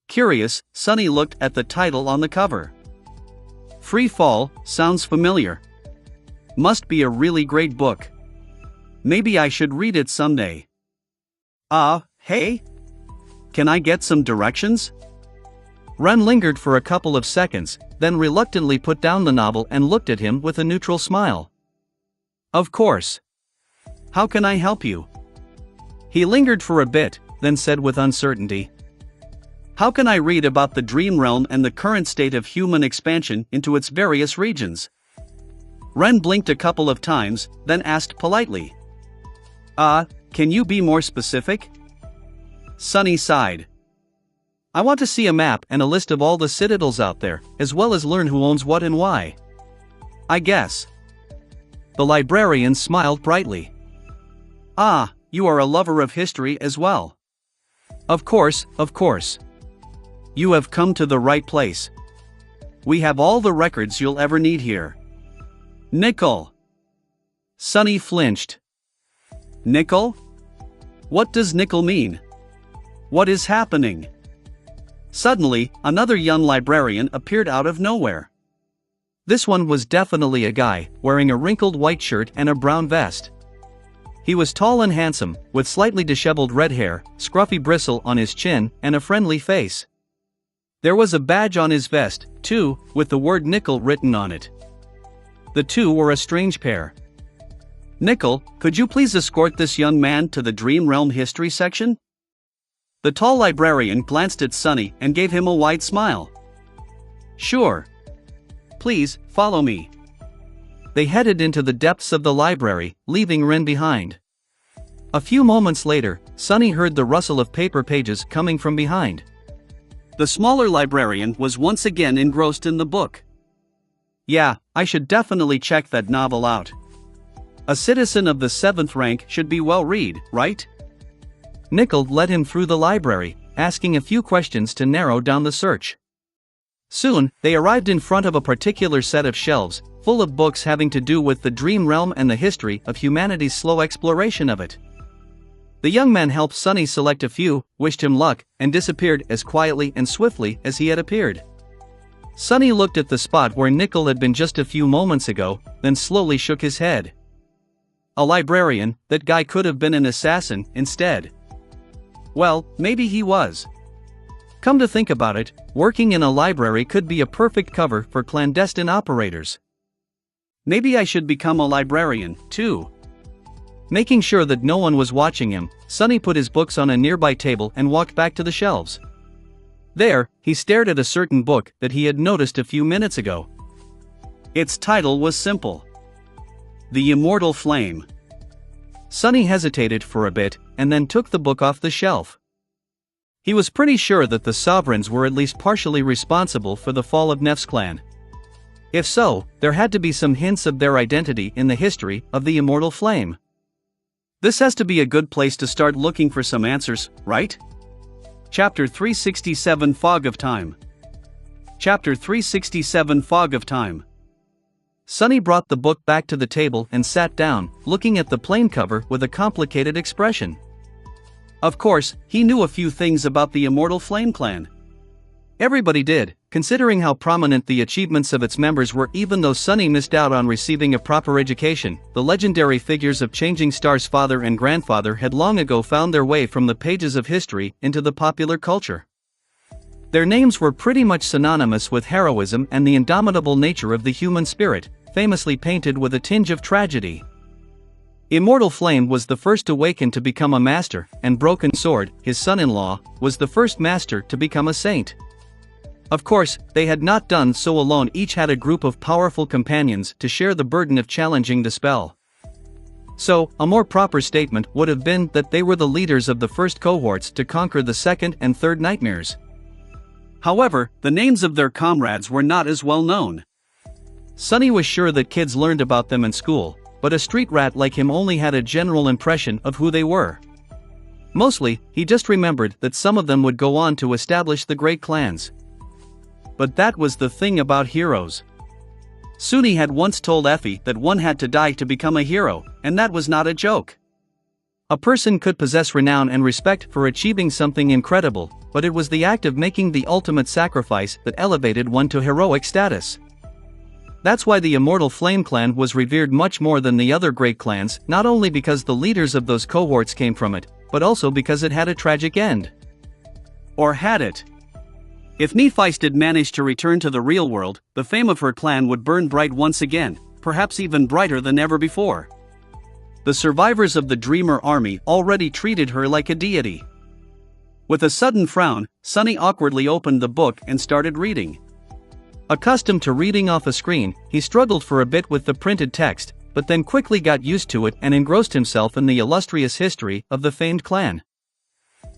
Curious, Sonny looked at the title on the cover. Free Fall sounds familiar. Must be a really great book. Maybe I should read it someday. Hey? Can I get some directions? Ren lingered for a couple of seconds, then reluctantly put down the novel and looked at him with a neutral smile. Of course. How can I help you? He lingered for a bit, then said with uncertainty. How can I read about the dream realm and the current state of human expansion into its various regions? Ren blinked a couple of times, then asked politely. Can you be more specific? Sonny sighed. I want to see a map and a list of all the citadels out there, as well as learn who owns what and why. I guess. The librarian smiled brightly. You are a lover of history as well. Of course. You have come to the right place. We have all the records you'll ever need here. Nickel. Sonny flinched. Nickel? What does nickel mean? What is happening? Suddenly, another young librarian appeared out of nowhere. This one was definitely a guy, wearing a wrinkled white shirt and a brown vest. He was tall and handsome, with slightly disheveled red hair, scruffy bristle on his chin, and a friendly face. There was a badge on his vest, too, with the word Nickel written on it. The two were a strange pair. Nickel, could you please escort this young man to the Dream Realm History section? The tall librarian glanced at Sonny and gave him a wide smile. Sure. Please, follow me. They headed into the depths of the library, leaving Ren behind. A few moments later, Sonny heard the rustle of paper pages coming from behind. The smaller librarian was once again engrossed in the book. Yeah, I should definitely check that novel out. A citizen of the 7th rank should be well read, right? Nickel led him through the library, asking a few questions to narrow down the search. Soon, they arrived in front of a particular set of shelves, full of books having to do with the dream realm and the history of humanity's slow exploration of it. The young man helped Sonny select a few, wished him luck, and disappeared as quietly and swiftly as he had appeared. Sonny looked at the spot where Nickel had been just a few moments ago, then slowly shook his head. A librarian, that guy could have been an assassin instead. Well, maybe he was. Come to think about it, working in a library could be a perfect cover for clandestine operators. Maybe I should become a librarian, too. Making sure that no one was watching him, Sonny put his books on a nearby table and walked back to the shelves. There, he stared at a certain book that he had noticed a few minutes ago. Its title was simple: The Immortal Flame. Sonny hesitated for a bit, and then took the book off the shelf. He was pretty sure that the sovereigns were at least partially responsible for the fall of Nef's clan. If so, there had to be some hints of their identity in the history of the Immortal Flame. This has to be a good place to start looking for some answers, right? Chapter 367 Fog of Time. Chapter 367 Fog of Time. Sonny brought the book back to the table and sat down, looking at the plain cover with a complicated expression. Of course, he knew a few things about the Immortal Flame clan. Everybody did, considering how prominent the achievements of its members were. Even though Sonny missed out on receiving a proper education, the legendary figures of Changing Star's father and grandfather had long ago found their way from the pages of history into the popular culture. Their names were pretty much synonymous with heroism and the indomitable nature of the human spirit, famously painted with a tinge of tragedy. Immortal Flame was the first awakened to become a master, and Broken Sword, his son-in-law, was the first master to become a saint. Of course, they had not done so alone. Each had a group of powerful companions to share the burden of challenging the spell. So, a more proper statement would have been that they were the leaders of the first cohorts to conquer the second and third nightmares. However, the names of their comrades were not as well known. Sonny was sure that kids learned about them in school, but a street rat like him only had a general impression of who they were. Mostly, he just remembered that some of them would go on to establish the great clans. But that was the thing about heroes. Suni had once told Effie that one had to die to become a hero, and that was not a joke. A person could possess renown and respect for achieving something incredible, but it was the act of making the ultimate sacrifice that elevated one to heroic status. That's why the Immortal Flame clan was revered much more than the other great clans, not only because the leaders of those cohorts came from it, but also because it had a tragic end. Or had it? If Nephi's did manage to return to the real world, the fame of her clan would burn bright once again, perhaps even brighter than ever before. The survivors of the Dreamer army already treated her like a deity. With a sudden frown, Sonny awkwardly opened the book and started reading. Accustomed to reading off a screen, he struggled for a bit with the printed text, but then quickly got used to it and engrossed himself in the illustrious history of the famed clan.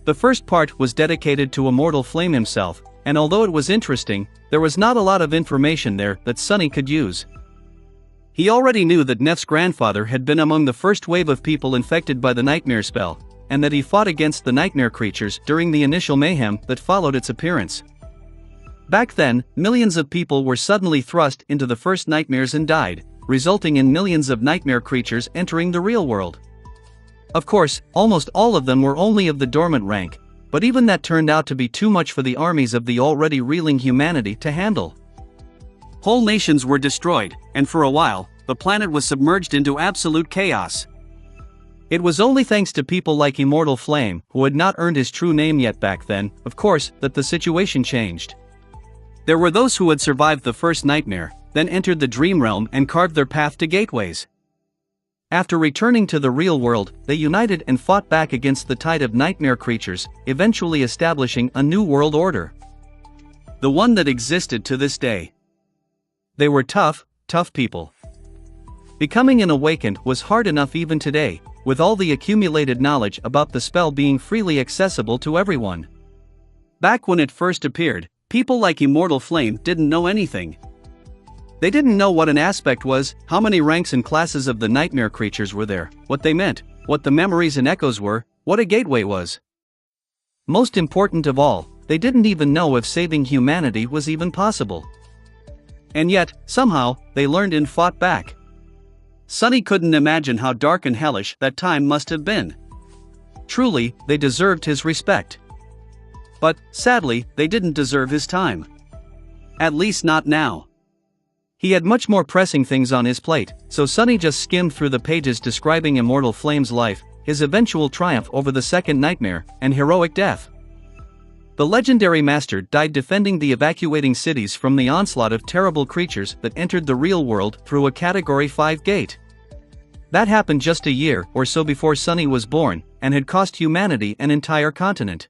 The first part was dedicated to Immortal Flame himself, and although it was interesting, there was not a lot of information there that Sonny could use. He already knew that Nef's grandfather had been among the first wave of people infected by the nightmare spell, and that he fought against the nightmare creatures during the initial mayhem that followed its appearance. Back then, millions of people were suddenly thrust into the first nightmares and died, resulting in millions of nightmare creatures entering the real world. Of course, almost all of them were only of the dormant rank, but even that turned out to be too much for the armies of the already reeling humanity to handle. Whole nations were destroyed, and for a while, the planet was submerged into absolute chaos. It was only thanks to people like Immortal Flame, who had not earned his true name yet back then, of course, that the situation changed. There were those who had survived the first nightmare, then entered the dream realm and carved their path to gateways. After returning to the real world, they united and fought back against the tide of nightmare creatures, eventually establishing a new world order. The one that existed to this day. They were tough people. Becoming an awakened was hard enough even today, with all the accumulated knowledge about the spell being freely accessible to everyone. Back when it first appeared, people like Immortal Flame didn't know anything. They didn't know what an aspect was, how many ranks and classes of the nightmare creatures were there, what they meant, what the memories and echoes were, what a gateway was. Most important of all, they didn't even know if saving humanity was even possible. And yet, somehow, they learned and fought back. Sunny couldn't imagine how dark and hellish that time must have been. Truly, they deserved his respect. But, sadly, they didn't deserve his time. At least not now. He had much more pressing things on his plate, so Sunny just skimmed through the pages describing Immortal Flame's life, his eventual triumph over the second nightmare, and heroic death. The legendary master died defending the evacuating cities from the onslaught of terrible creatures that entered the real world through a Category 5 gate. That happened just a year or so before Sunny was born, and had cost humanity an entire continent.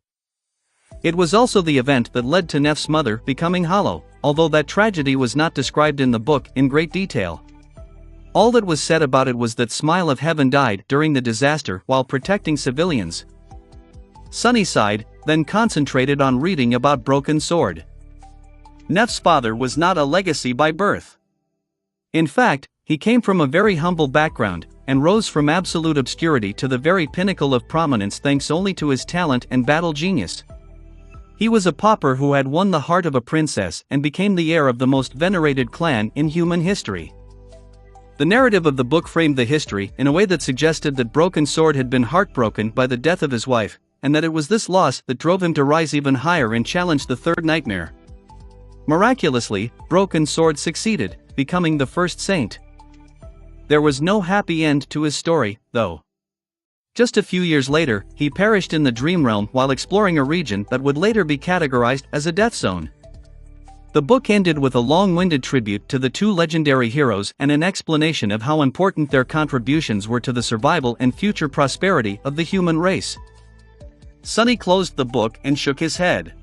It was also the event that led to Nef's mother becoming hollow, although that tragedy was not described in the book in great detail. All that was said about it was that Smile of Heaven died during the disaster while protecting civilians. Sunny sighed, then concentrated on reading about Broken Sword. Nef's father was not a legacy by birth. In fact, he came from a very humble background, and rose from absolute obscurity to the very pinnacle of prominence thanks only to his talent and battle genius. He was a pauper who had won the heart of a princess and became the heir of the most venerated clan in human history. The narrative of the book framed the history in a way that suggested that Broken Sword had been heartbroken by the death of his wife, and that it was this loss that drove him to rise even higher and challenge the third nightmare. Miraculously, Broken Sword succeeded, becoming the first saint. There was no happy end to his story, though. Just a few years later, he perished in the Dream Realm while exploring a region that would later be categorized as a death zone. The book ended with a long-winded tribute to the two legendary heroes and an explanation of how important their contributions were to the survival and future prosperity of the human race. Sunny closed the book and shook his head.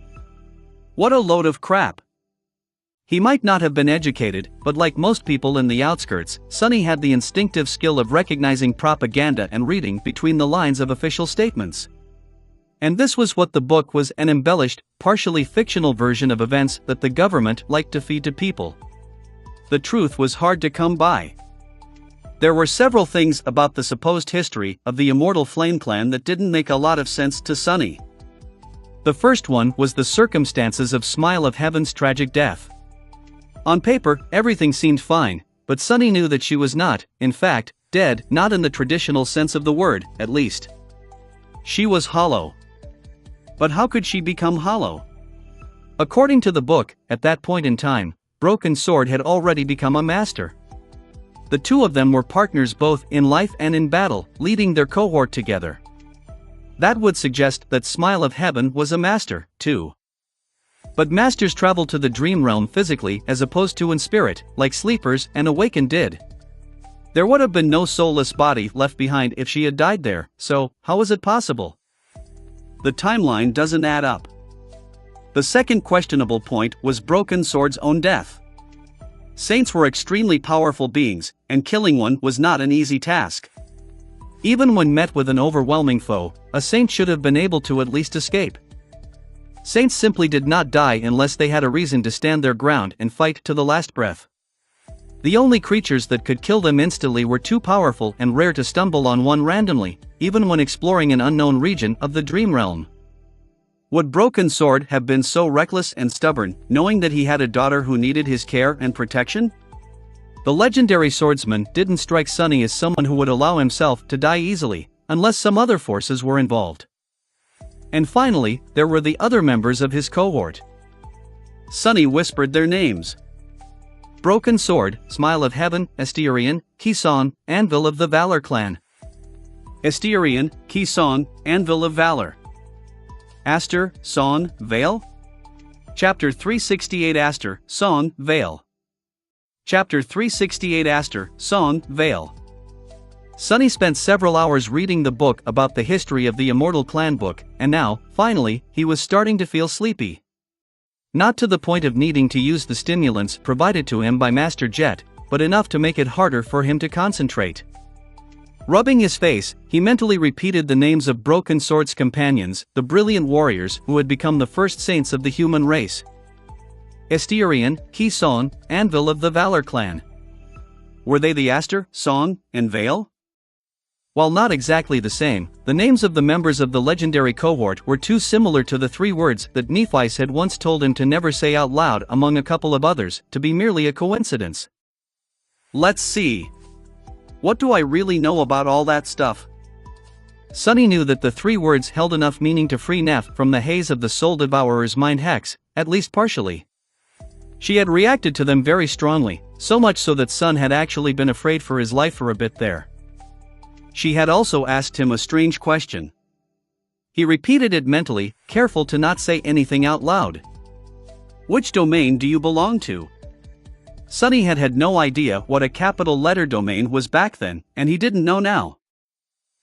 What a load of crap. He might not have been educated, but like most people in the outskirts, Sunny had the instinctive skill of recognizing propaganda and reading between the lines of official statements. And this was what the book was, an embellished, partially fictional version of events that the government liked to feed to people. The truth was hard to come by. There were several things about the supposed history of the Immortal Flame clan that didn't make a lot of sense to Sunny. The first one was the circumstances of Smile of Heaven's tragic death. On paper, everything seemed fine, but Sunny knew that she was not, in fact, dead, not in the traditional sense of the word, at least. She was hollow. But how could she become hollow? According to the book, at that point in time, Broken Sword had already become a master. The two of them were partners both in life and in battle, leading their cohort together. That would suggest that Smile of Heaven was a master, too. But masters travel to the dream realm physically as opposed to in spirit, like sleepers and awakened did. There would have been no soulless body left behind if she had died there, so how is it possible? The timeline doesn't add up. The second questionable point was Broken Sword's own death. Saints were extremely powerful beings, and killing one was not an easy task. Even when met with an overwhelming foe, a saint should have been able to at least escape. Saints simply did not die unless they had a reason to stand their ground and fight to the last breath. The only creatures that could kill them instantly were too powerful and rare to stumble on one randomly, even when exploring an unknown region of the dream realm. Would Broken Sword have been so reckless and stubborn, knowing that he had a daughter who needed his care and protection? The legendary swordsman didn't strike Sunny as someone who would allow himself to die easily, unless some other forces were involved. And finally, there were the other members of his cohort. Sunny whispered their names. Broken Sword, Smile of Heaven, Astarion, Kisan, Anvil of the Valor clan. Astarion, Kisan, Anvil of Valor. Aster, Son, Vale? Chapter 368 Aster, Son, Vale. Chapter 368 Aster, Son, Vale. Sunny spent several hours reading the book about the history of the Immortal Clan book, and now, finally, he was starting to feel sleepy. Not to the point of needing to use the stimulants provided to him by Master Jet, but enough to make it harder for him to concentrate. Rubbing his face, he mentally repeated the names of Broken Sword's companions, the brilliant warriors who had become the first saints of the human race. Astarion, Ki-Son, Anvil of the Valor clan. Were they the Aster, Song, and Vale? While not exactly the same, the names of the members of the legendary cohort were too similar to the 3 words that Nephi had once told him to never say out loud among a couple of others, to be merely a coincidence. Let's see. What do I really know about all that stuff? Sunny knew that the 3 words held enough meaning to free Neph from the haze of the Soul Devourer's mind hex, at least partially. She had reacted to them very strongly, so much so that Sun had actually been afraid for his life for a bit there. She had also asked him a strange question. He repeated it mentally, careful to not say anything out loud. Which domain do you belong to? Sunny had had no idea what a capital letter domain was back then, and he didn't know now.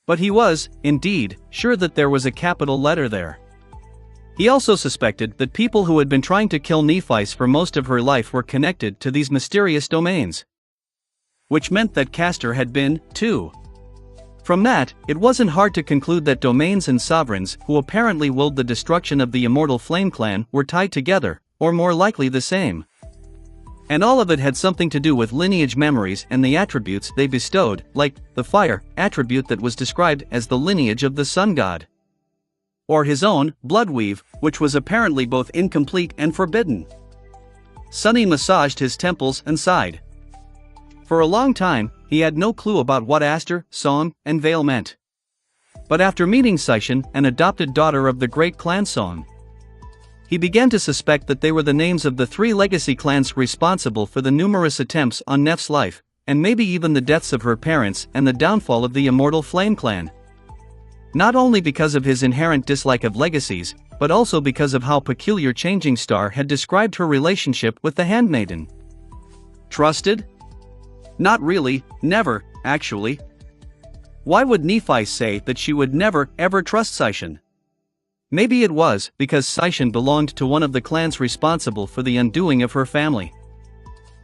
But he was, indeed, sure that there was a capital letter there. He also suspected that people who had been trying to kill Nephi for most of her life were connected to these mysterious domains. Which meant that Castor had been, too. From that, it wasn't hard to conclude that domains and sovereigns who apparently willed the destruction of the immortal Flame Clan were tied together, or more likely the same. And all of it had something to do with lineage memories and the attributes they bestowed, like the fire attribute that was described as the lineage of the sun god. Or his own, Bloodweave, which was apparently both incomplete and forbidden. Sunny massaged his temples and sighed. For a long time, he had no clue about what Aster, Song, and Vale meant. But after meeting Seishan, an adopted daughter of the great clan Song, he began to suspect that they were the names of the 3 legacy clans responsible for the numerous attempts on Neph's life, and maybe even the deaths of her parents and the downfall of the immortal Flame Clan. Not only because of his inherent dislike of legacies, but also because of how peculiar Changing Star had described her relationship with the Handmaiden. Trusted? Not really, never, actually. Why would Nephi say that she would never, ever trust Seishan? Maybe it was because Seishan belonged to one of the clans responsible for the undoing of her family.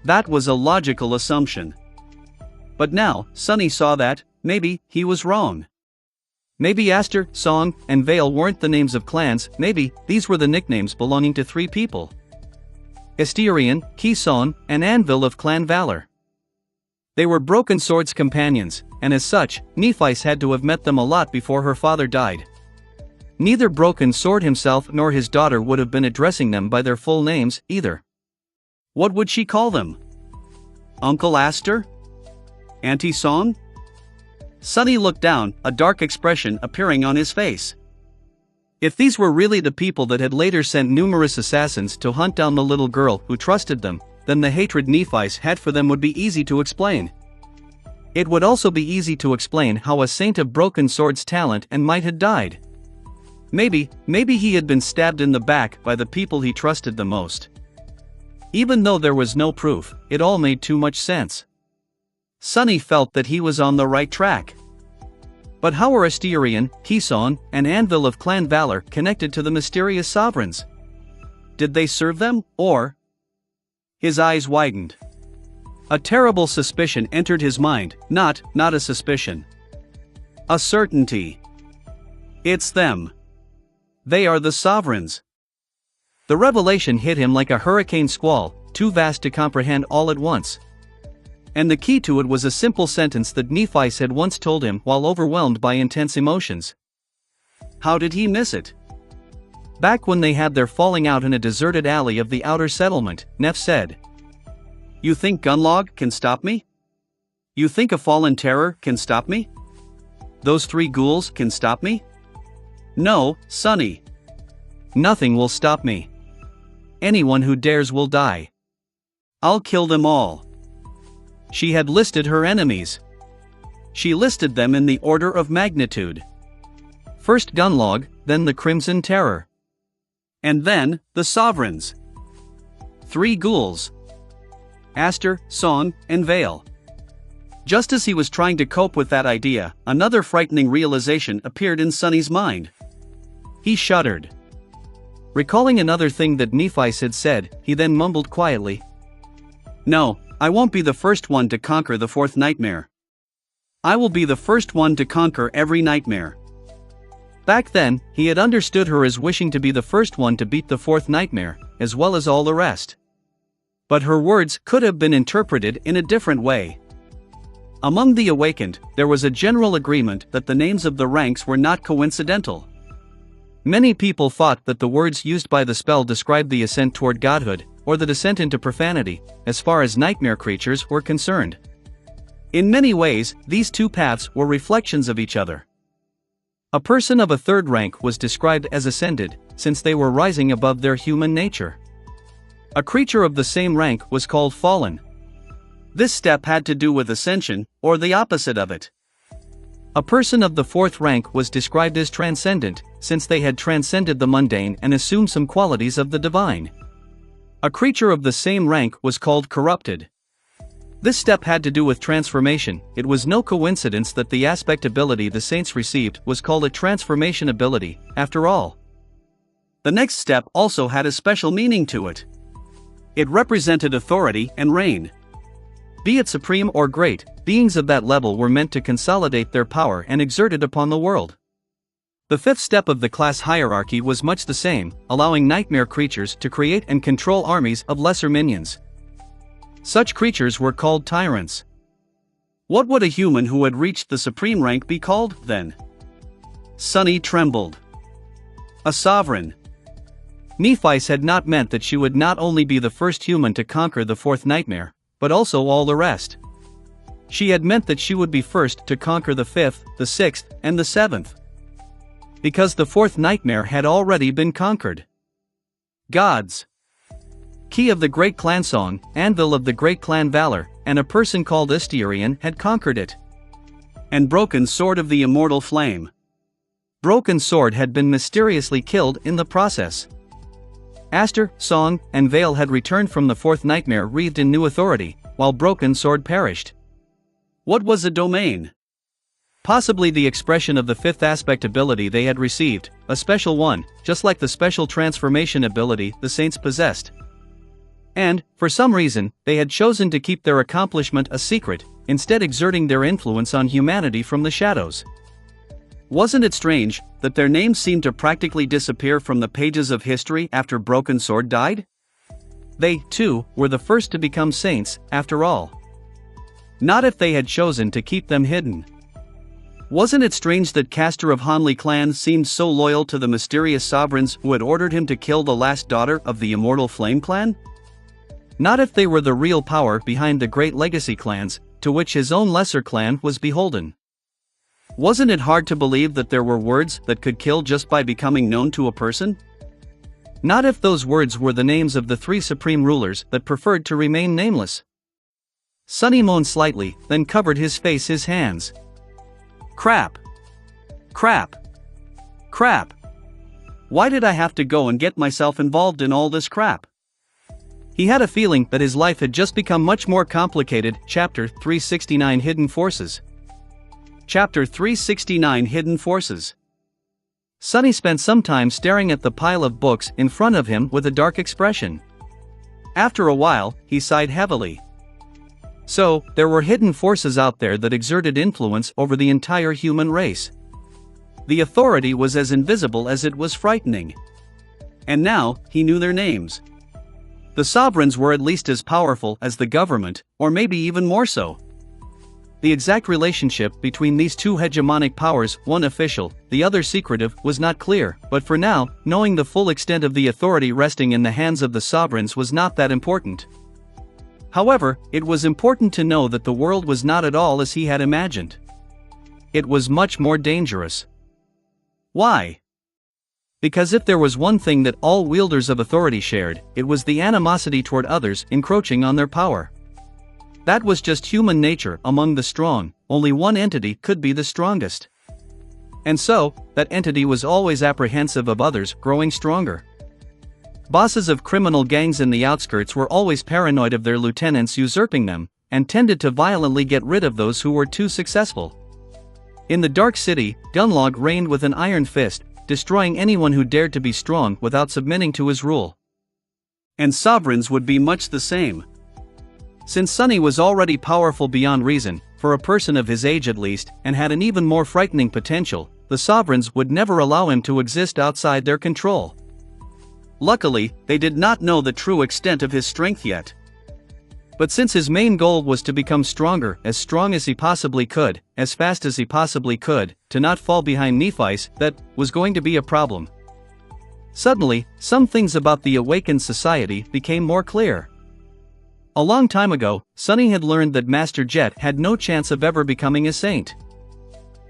That was a logical assumption. But now, Sunny saw that, maybe, he was wrong. Maybe Aster, Song, and Vale weren't the names of clans, maybe these were the nicknames belonging to 3 people. Astarion, Ki-Son, and Anvil of Clan Valor. They were Broken Sword's companions, and as such, Nephi had to have met them a lot before her father died. Neither Broken Sword himself nor his daughter would have been addressing them by their full names, either. What would she call them? Uncle Aster? Auntie Song? Sunny looked down, a dark expression appearing on his face. If these were really the people that had later sent numerous assassins to hunt down the little girl who trusted them, then the hatred Nephi had for them would be easy to explain. It would also be easy to explain how a saint of Broken Sword's talent and might had died. Maybe he had been stabbed in the back by the people he trusted the most. Even though there was no proof, it all made too much sense. Sunny felt that he was on the right track. But how were Astarion, Ki-Son, and Anvil of Clan Valor connected to the mysterious sovereigns? Did they serve them, or? His eyes widened. A terrible suspicion entered his mind, not a suspicion. A certainty. It's them. They are the sovereigns. The revelation hit him like a hurricane squall, too vast to comprehend all at once. And the key to it was a simple sentence that Nephi had once told him while overwhelmed by intense emotions. How did he miss it? Back when they had their falling out in a deserted alley of the outer settlement, Neph said, "You think Gunlog can stop me? You think a fallen terror can stop me? Those 3 ghouls can stop me? No, Sunny. Nothing will stop me. Anyone who dares will die. I'll kill them all." She had listed her enemies. She listed them in the order of magnitude. First Gunlog, then the Crimson Terror. And then, the Sovereigns. 3 ghouls. Aster, Song, and Vale. Just as he was trying to cope with that idea, another frightening realization appeared in Sunny's mind. He shuddered. Recalling another thing that Nephi had said, he then mumbled quietly, "No, I won't be the first one to conquer the 4th nightmare." I will be the first one to conquer every nightmare. Back then, he had understood her as wishing to be the first one to beat the fourth nightmare, as well as all the rest. But her words could have been interpreted in a different way. Among the awakened, there was a general agreement that the names of the ranks were not coincidental. Many people thought that the words used by the spell described the ascent toward godhood, or the descent into profanity, as far as nightmare creatures were concerned. In many ways, these two paths were reflections of each other. A person of a third rank was described as ascended, since they were rising above their human nature. A creature of the same rank was called fallen. This step had to do with ascension, or the opposite of it. A person of the fourth rank was described as transcendent, since they had transcended the mundane and assumed some qualities of the divine. A creature of the same rank was called corrupted. This step had to do with transformation. It was no coincidence that the aspect ability the saints received was called a transformation ability, after all. The next step also had a special meaning to it. It represented authority and reign. Be it supreme or great, beings of that level were meant to consolidate their power and exert it upon the world. The fifth step of the class hierarchy was much the same, allowing nightmare creatures to create and control armies of lesser minions. Such creatures were called tyrants. What would a human who had reached the supreme rank be called, then? Sunny trembled. A sovereign. Nephi's had not meant that she would not only be the first human to conquer the fourth nightmare, but also all the rest. She had meant that she would be first to conquer the fifth, the sixth, and the seventh. Because the fourth nightmare had already been conquered. Gods. Key of the Great Clan Song, Anvil of the Great Clan Valor, and a person called Styrian had conquered it. And Broken Sword of the Immortal Flame. Broken Sword had been mysteriously killed in the process. Aster, Song, and Vale had returned from the fourth nightmare wreathed in new authority, while Broken Sword perished. What was a domain? Possibly the expression of the fifth aspect ability they had received, a special one, just like the special transformation ability the saints possessed. And, for some reason, they had chosen to keep their accomplishment a secret, instead exerting their influence on humanity from the shadows. Wasn't it strange that their names seemed to practically disappear from the pages of history after Broken Sword died? They, too, were the first to become saints, after all. Not if they had chosen to keep them hidden. Wasn't it strange that Castor of Hanley clan seemed so loyal to the mysterious sovereigns who had ordered him to kill the last daughter of the Immortal Flame clan? Not if they were the real power behind the great legacy clans, to which his own lesser clan was beholden. Wasn't it hard to believe that there were words that could kill just by becoming known to a person? Not if those words were the names of the three supreme rulers that preferred to remain nameless. Sunny moaned slightly, then covered his face his hands. Crap. Crap. Crap. Why did I have to go and get myself involved in all this crap? He had a feeling that his life had just become much more complicated. Chapter 369 Hidden Forces. Chapter 369 Hidden Forces. Sunny spent some time staring at the pile of books in front of him with a dark expression. After a while, he sighed heavily. So, there were hidden forces out there that exerted influence over the entire human race. The authority was as invisible as it was frightening. And now, he knew their names. The sovereigns were at least as powerful as the government, or maybe even more so. The exact relationship between these two hegemonic powers, one official, the other secretive, was not clear, but for now, knowing the full extent of the authority resting in the hands of the sovereigns was not that important. However, it was important to know that the world was not at all as he had imagined. It was much more dangerous. Why? Because if there was one thing that all wielders of authority shared, it was the animosity toward others encroaching on their power. That was just human nature among the strong. Only one entity could be the strongest. And so, that entity was always apprehensive of others growing stronger. Bosses of criminal gangs in the outskirts were always paranoid of their lieutenants usurping them, and tended to violently get rid of those who were too successful. In the Dark City, Dunlog reigned with an iron fist, destroying anyone who dared to be strong without submitting to his rule. And sovereigns would be much the same. Since Sonny was already powerful beyond reason, for a person of his age at least, and had an even more frightening potential, the sovereigns would never allow him to exist outside their control. Luckily, they did not know the true extent of his strength yet. But since his main goal was to become stronger, as strong as he possibly could, as fast as he possibly could, to not fall behind Nephites, that was going to be a problem. Suddenly, some things about the awakened society became more clear. A long time ago, Sonny had learned that Master Jet had no chance of ever becoming a saint.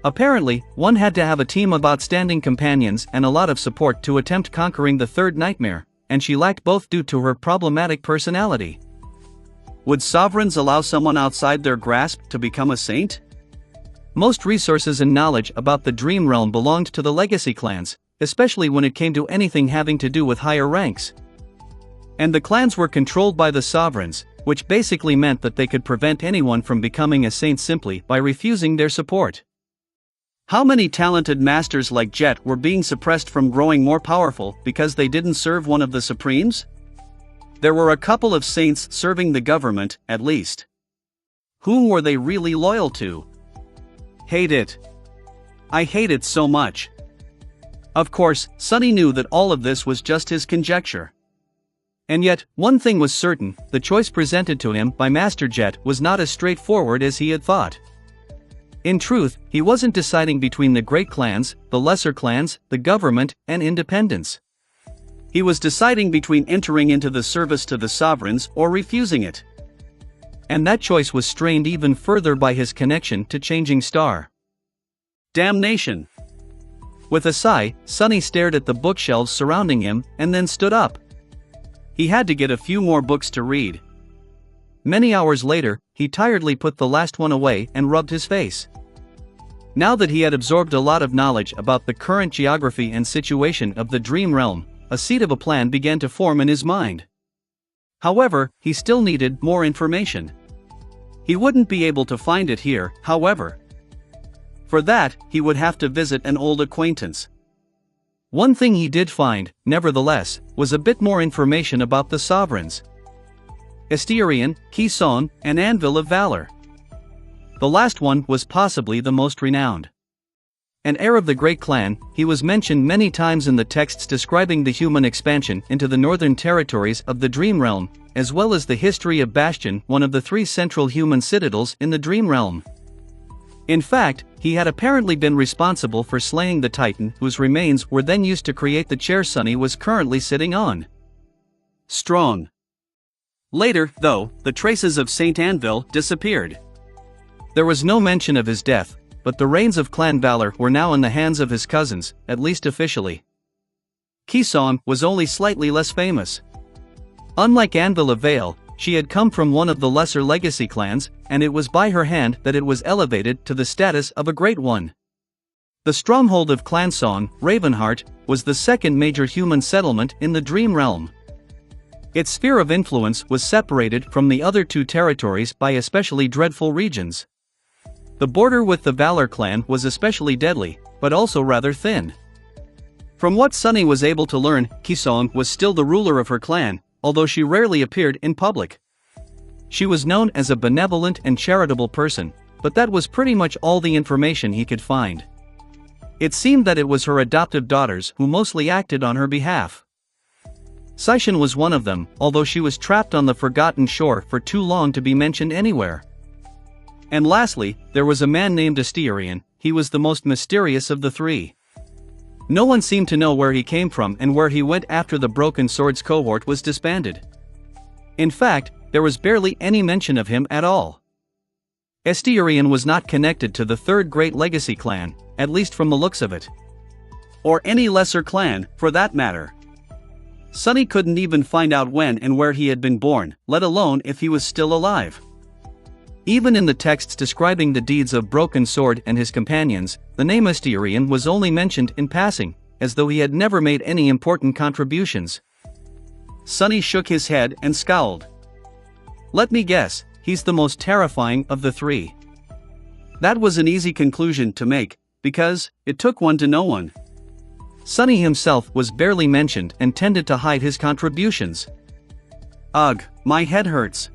Apparently, one had to have a team of outstanding companions and a lot of support to attempt conquering the third nightmare, and she lacked both due to her problematic personality. Would sovereigns allow someone outside their grasp to become a saint? Most resources and knowledge about the Dream Realm belonged to the legacy clans, especially when it came to anything having to do with higher ranks. And the clans were controlled by the sovereigns, which basically meant that they could prevent anyone from becoming a saint simply by refusing their support. How many talented masters like Jet were being suppressed from growing more powerful because they didn't serve one of the Supremes? There were a couple of saints serving the government, at least. Whom were they really loyal to? Hate it. I hate it so much. Of course, Sonny knew that all of this was just his conjecture. And yet, one thing was certain: the choice presented to him by Master Jet was not as straightforward as he had thought. In truth, he wasn't deciding between the great clans, the lesser clans, the government, and independence. He was deciding between entering into the service to the sovereigns or refusing it. And that choice was strained even further by his connection to Changing Star. Damnation! With a sigh, Sonny stared at the bookshelves surrounding him and then stood up. He had to get a few more books to read. Many hours later, he tiredly put the last one away and rubbed his face. Now that he had absorbed a lot of knowledge about the current geography and situation of the Dream Realm, a seed of a plan began to form in his mind. However, he still needed more information. He wouldn't be able to find it here, however. For that, he would have to visit an old acquaintance. One thing he did find, nevertheless, was a bit more information about the sovereigns: Asterion, Kison, and Anvil of Valor. The last one was possibly the most renowned. An heir of the Great Clan, he was mentioned many times in the texts describing the human expansion into the northern territories of the Dream Realm, as well as the history of Bastion, one of the 3 central human citadels in the Dream Realm. In fact, he had apparently been responsible for slaying the Titan whose remains were then used to create the chair Sonny was currently sitting on. Strong. Later, though, the traces of Saint Anvil disappeared. There was no mention of his death, but the reins of clan valor were now in the hands of his cousins, at least officially. Kison was only slightly less famous. Unlike Anvil of Vale, she had come from one of the lesser legacy clans, and it was by her hand that it was elevated to the status of a great one. The stronghold of Clan Song, Ravenheart, was the second major human settlement in the Dream Realm. Its sphere of influence was separated from the other 2 territories by especially dreadful regions. The border with the Valor clan was especially deadly, but also rather thin. From what Sonny was able to learn, Kison was still the ruler of her clan, although she rarely appeared in public. She was known as a benevolent and charitable person, but that was pretty much all the information he could find. It seemed that it was her adoptive daughters who mostly acted on her behalf. Seishin was one of them, although she was trapped on the Forgotten Shore for too long to be mentioned anywhere. And lastly, there was a man named Asterion. He was the most mysterious of the 3. No one seemed to know where he came from and where he went after the Broken Swords cohort was disbanded. In fact, there was barely any mention of him at all. Asterion was not connected to the 3rd Great Legacy clan, at least from the looks of it. Or any lesser clan, for that matter. Sonny couldn't even find out when and where he had been born, let alone if he was still alive. Even in the texts describing the deeds of Broken Sword and his companions, the name Asterion was only mentioned in passing, as though he had never made any important contributions. Sonny shook his head and scowled. Let me guess, he's the most terrifying of the 3. That was an easy conclusion to make, because it took one to know one. Sonny himself was barely mentioned and tended to hide his contributions. Ugh, my head hurts.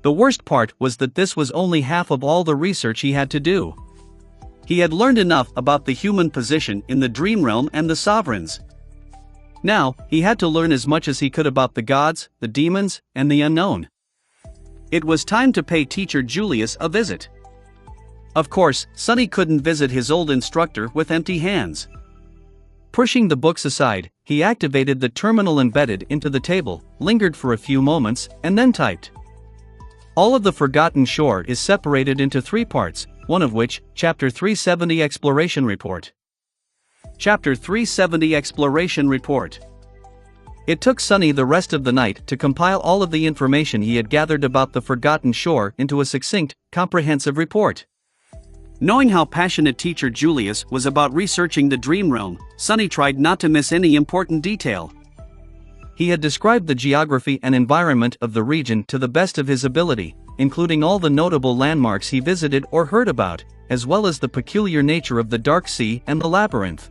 The worst part was that this was only half of all the research he had to do. He had learned enough about the human position in the dream realm and the sovereigns. Now, he had to learn as much as he could about the gods, the demons, and the unknown. It was time to pay teacher Julius a visit. Of course, Sonny couldn't visit his old instructor with empty hands. Pushing the books aside, he activated the terminal embedded into the table, lingered for a few moments, and then typed. All of the Forgotten Shore is separated into 3 parts, one of which, Chapter 370 Exploration Report. Chapter 370 Exploration Report. It took Sonny the rest of the night to compile all of the information he had gathered about the Forgotten Shore into a succinct, comprehensive report. Knowing how passionate teacher Julius was about researching the dream realm, Sonny tried not to miss any important detail. He had described the geography and environment of the region to the best of his ability, including all the notable landmarks he visited or heard about, as well as the peculiar nature of the Dark Sea and the Labyrinth.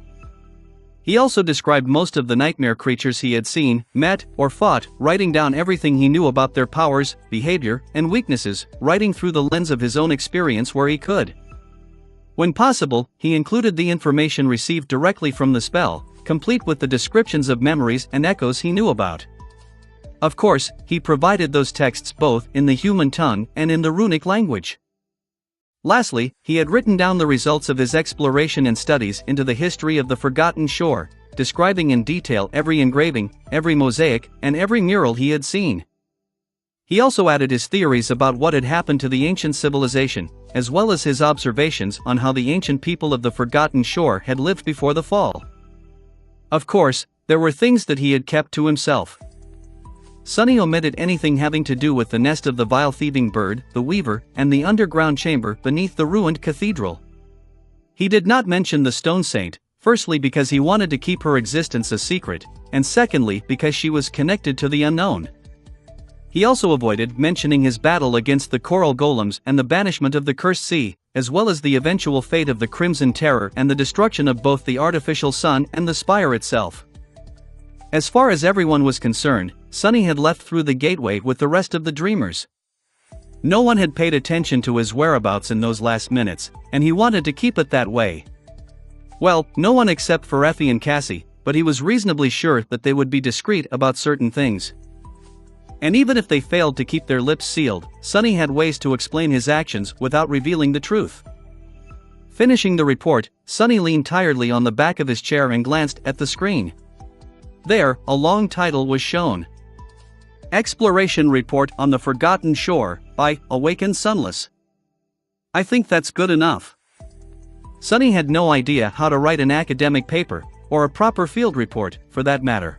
He also described most of the nightmare creatures he had seen, met, or fought, writing down everything he knew about their powers, behavior, and weaknesses, writing through the lens of his own experience where he could. When possible, he included the information received directly from the spell, complete with the descriptions of memories and echoes he knew about. Of course, he provided those texts both in the human tongue and in the runic language. Lastly, he had written down the results of his exploration and studies into the history of the Forgotten Shore, describing in detail every engraving, every mosaic, and every mural he had seen. He also added his theories about what had happened to the ancient civilization, as well as his observations on how the ancient people of the Forgotten Shore had lived before the fall. Of course, there were things that he had kept to himself. Sonny omitted anything having to do with the nest of the vile thieving bird, the weaver, and the underground chamber beneath the ruined cathedral. He did not mention the stone saint, firstly because he wanted to keep her existence a secret, and secondly because she was connected to the unknown. He also avoided mentioning his battle against the coral golems and the banishment of the Cursed Sea, as well as the eventual fate of the Crimson Terror and the destruction of both the artificial sun and the spire itself. As far as everyone was concerned, Sonny had left through the gateway with the rest of the dreamers. No one had paid attention to his whereabouts in those last minutes, and he wanted to keep it that way. Well, no one except for Effie and Cassie, but he was reasonably sure that they would be discreet about certain things. And even if they failed to keep their lips sealed, Sonny had ways to explain his actions without revealing the truth. Finishing the report, Sonny leaned tiredly on the back of his chair and glanced at the screen. There, a long title was shown. Exploration Report on the Forgotten Shore, by Awakened Sunless. I think that's good enough. Sonny had no idea how to write an academic paper, or a proper field report, for that matter.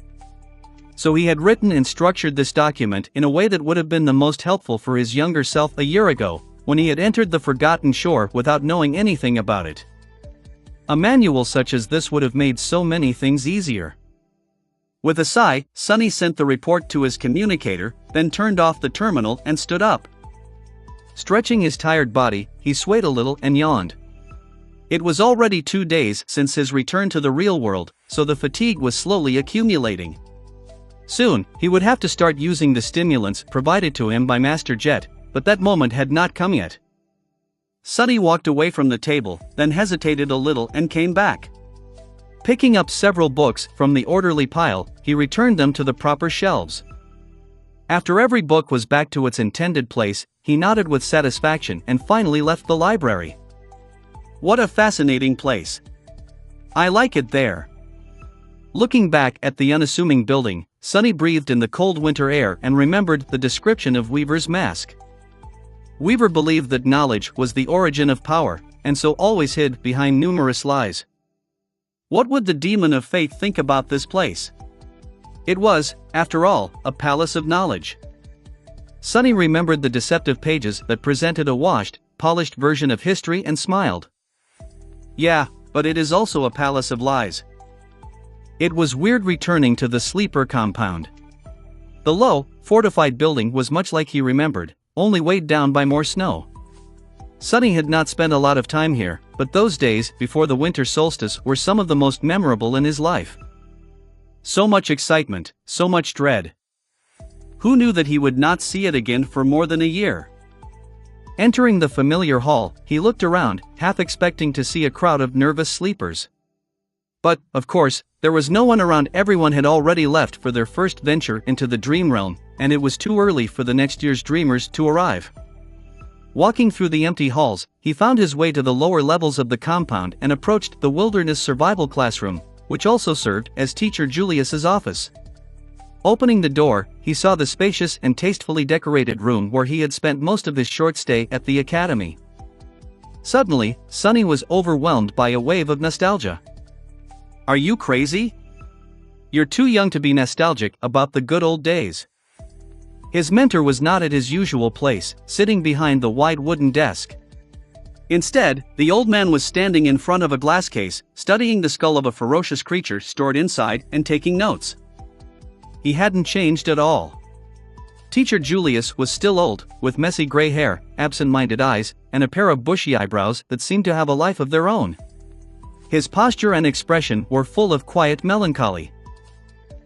So he had written and structured this document in a way that would have been the most helpful for his younger self a year ago, when he had entered the Forgotten Shore without knowing anything about it. A manual such as this would have made so many things easier. With a sigh, Sonny sent the report to his communicator, then turned off the terminal and stood up. Stretching his tired body, he swayed a little and yawned. It was already 2 days since his return to the real world, so the fatigue was slowly accumulating. Soon, he would have to start using the stimulants provided to him by Master Jet, but that moment had not come yet. Sonny walked away from the table, then hesitated a little and came back. Picking up several books from the orderly pile, he returned them to the proper shelves. After every book was back to its intended place, he nodded with satisfaction and finally left the library. What a fascinating place. I like it there. Looking back at the unassuming building, Sonny breathed in the cold winter air and remembered the description of Weaver's mask. Weaver believed that knowledge was the origin of power, and so always hid behind numerous lies. What would the demon of fate think about this place? It was, after all, a palace of knowledge. Sonny remembered the deceptive pages that presented a washed, polished version of history and smiled. Yeah, but it is also a palace of lies. It was weird returning to the sleeper compound. The low, fortified building was much like he remembered, only weighed down by more snow. Sonny had not spent a lot of time here, but those days before the winter solstice were some of the most memorable in his life. So much excitement, so much dread. Who knew that he would not see it again for more than a year? Entering the familiar hall, he looked around, half expecting to see a crowd of nervous sleepers. But, of course, there was no one around. Everyone had already left for their first venture into the dream realm, and it was too early for the next year's dreamers to arrive. Walking through the empty halls, he found his way to the lower levels of the compound and approached the wilderness survival classroom, which also served as Teacher Julius's office. Opening the door, he saw the spacious and tastefully decorated room where he had spent most of his short stay at the academy. Suddenly, Sonny was overwhelmed by a wave of nostalgia. Are you crazy? You're too young to be nostalgic about the good old days. His mentor was not at his usual place, sitting behind the wide wooden desk. Instead, the old man was standing in front of a glass case, studying the skull of a ferocious creature stored inside and taking notes. He hadn't changed at all. Teacher Julius was still old, with messy gray hair, absent-minded eyes, and a pair of bushy eyebrows that seemed to have a life of their own. His posture and expression were full of quiet melancholy.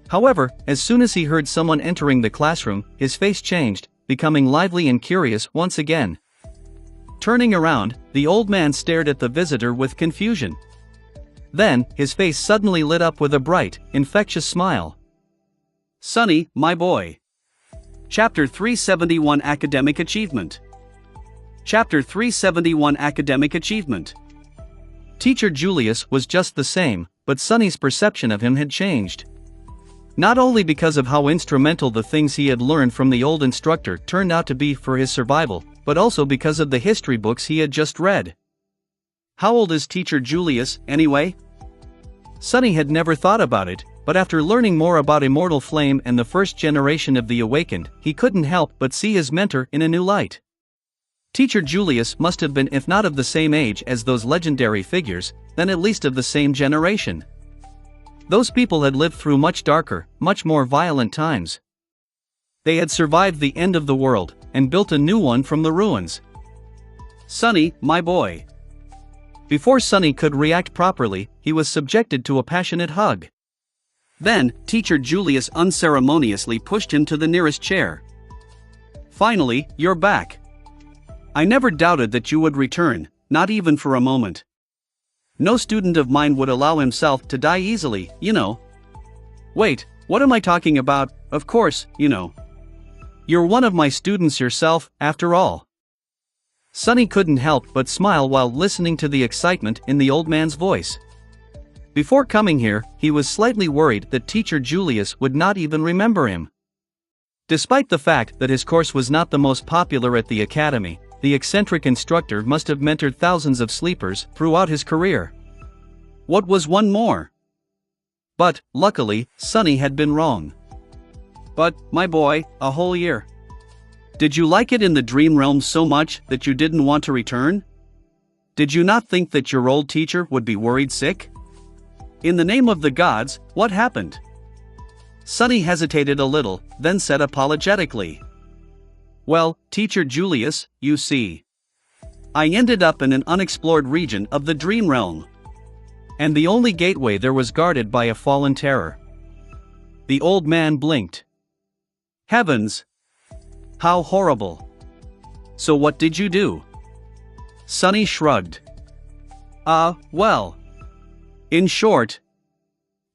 However, as soon as he heard someone entering the classroom, his face changed, becoming lively and curious once again. Turning around, the old man stared at the visitor with confusion. Then, his face suddenly lit up with a bright, infectious smile. Sonny, my boy. Chapter 371 Academic Achievement. Chapter 371 Academic Achievement. Teacher Julius was just the same, but Sonny's perception of him had changed. Not only because of how instrumental the things he had learned from the old instructor turned out to be for his survival, but also because of the history books he had just read. How old is Teacher Julius, anyway? Sonny had never thought about it, but after learning more about Immortal Flame and the first generation of the Awakened, he couldn't help but see his mentor in a new light. Teacher Julius must have been, if not of the same age as those legendary figures, then at least of the same generation. Those people had lived through much darker, much more violent times. They had survived the end of the world, and built a new one from the ruins. Sonny, my boy. Before Sonny could react properly, he was subjected to a passionate hug. Then, Teacher Julius unceremoniously pushed him to the nearest chair. Finally, you're back. I never doubted that you would return, not even for a moment. No student of mine would allow himself to die easily, you know. Wait, what am I talking about? Of course, you know. You're one of my students yourself, after all. Sonny couldn't help but smile while listening to the excitement in the old man's voice. Before coming here, he was slightly worried that Teacher Julius would not even remember him. Despite the fact that his course was not the most popular at the academy, the eccentric instructor must have mentored thousands of sleepers throughout his career. What was one more? But, luckily, Sonny had been wrong. But, my boy, a whole year. Did you like it in the dream realm so much that you didn't want to return? Did you not think that your old teacher would be worried sick? In the name of the gods, what happened? Sonny hesitated a little, then said apologetically. Well, Teacher Julius, you see. I ended up in an unexplored region of the dream realm. And the only gateway there was guarded by a fallen terror. The old man blinked. Heavens! How horrible. So what did you do? Sonny shrugged. Well. In short,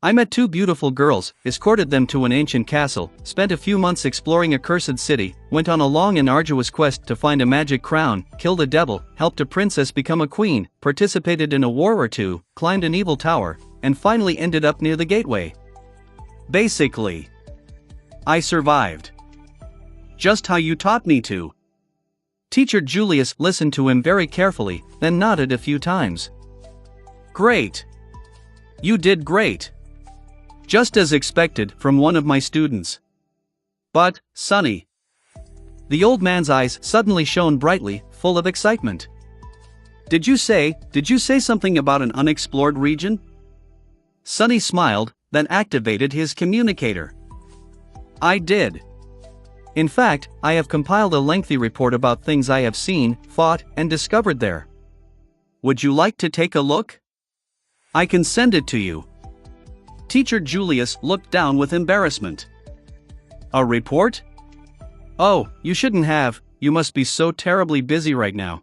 I met two beautiful girls, escorted them to an ancient castle, spent a few months exploring a cursed city, went on a long and arduous quest to find a magic crown, killed a devil, helped a princess become a queen, participated in a war or two, climbed an evil tower, and finally ended up near the gateway. Basically, I survived. Just how you taught me to. Teacher Julius listened to him very carefully, then nodded a few times. Great. You did great. Just as expected from one of my students. But, Sonny. The old man's eyes suddenly shone brightly, full of excitement. Did you say something about an unexplored region? Sonny smiled, then activated his communicator. I did. In fact, I have compiled a lengthy report about things I have seen, fought, and discovered there. Would you like to take a look? I can send it to you. Teacher Julius looked down with embarrassment. A report? Oh, you shouldn't have, you must be so terribly busy right now.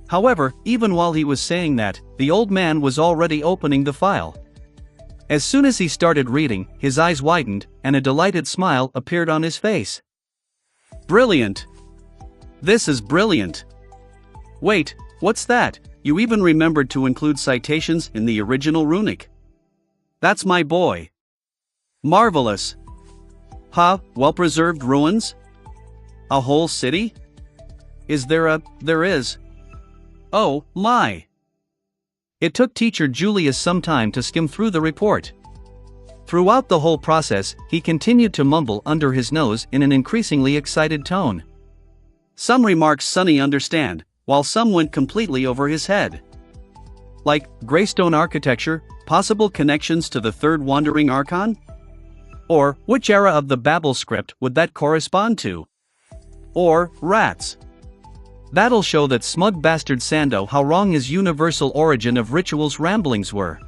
However, even while he was saying that, the old man was already opening the file. As soon as he started reading, his eyes widened, and a delighted smile appeared on his face. Brilliant! This is brilliant! Wait, what's that? You even remembered to include citations in the original runic. That's my boy. Marvelous! Huh, well-preserved ruins? A whole city? There is. Oh, my! It took teacher Julius some time to skim through the report. Throughout the whole process, he continued to mumble under his nose in an increasingly excited tone. Some remarks Sonny understand, while some went completely over his head. Like, Greystone architecture, possible connections to the third wandering archon? Or, which era of the Babel script would that correspond to? Or, rats. That'll show that smug bastard Sando how wrong his universal origin of rituals ramblings were.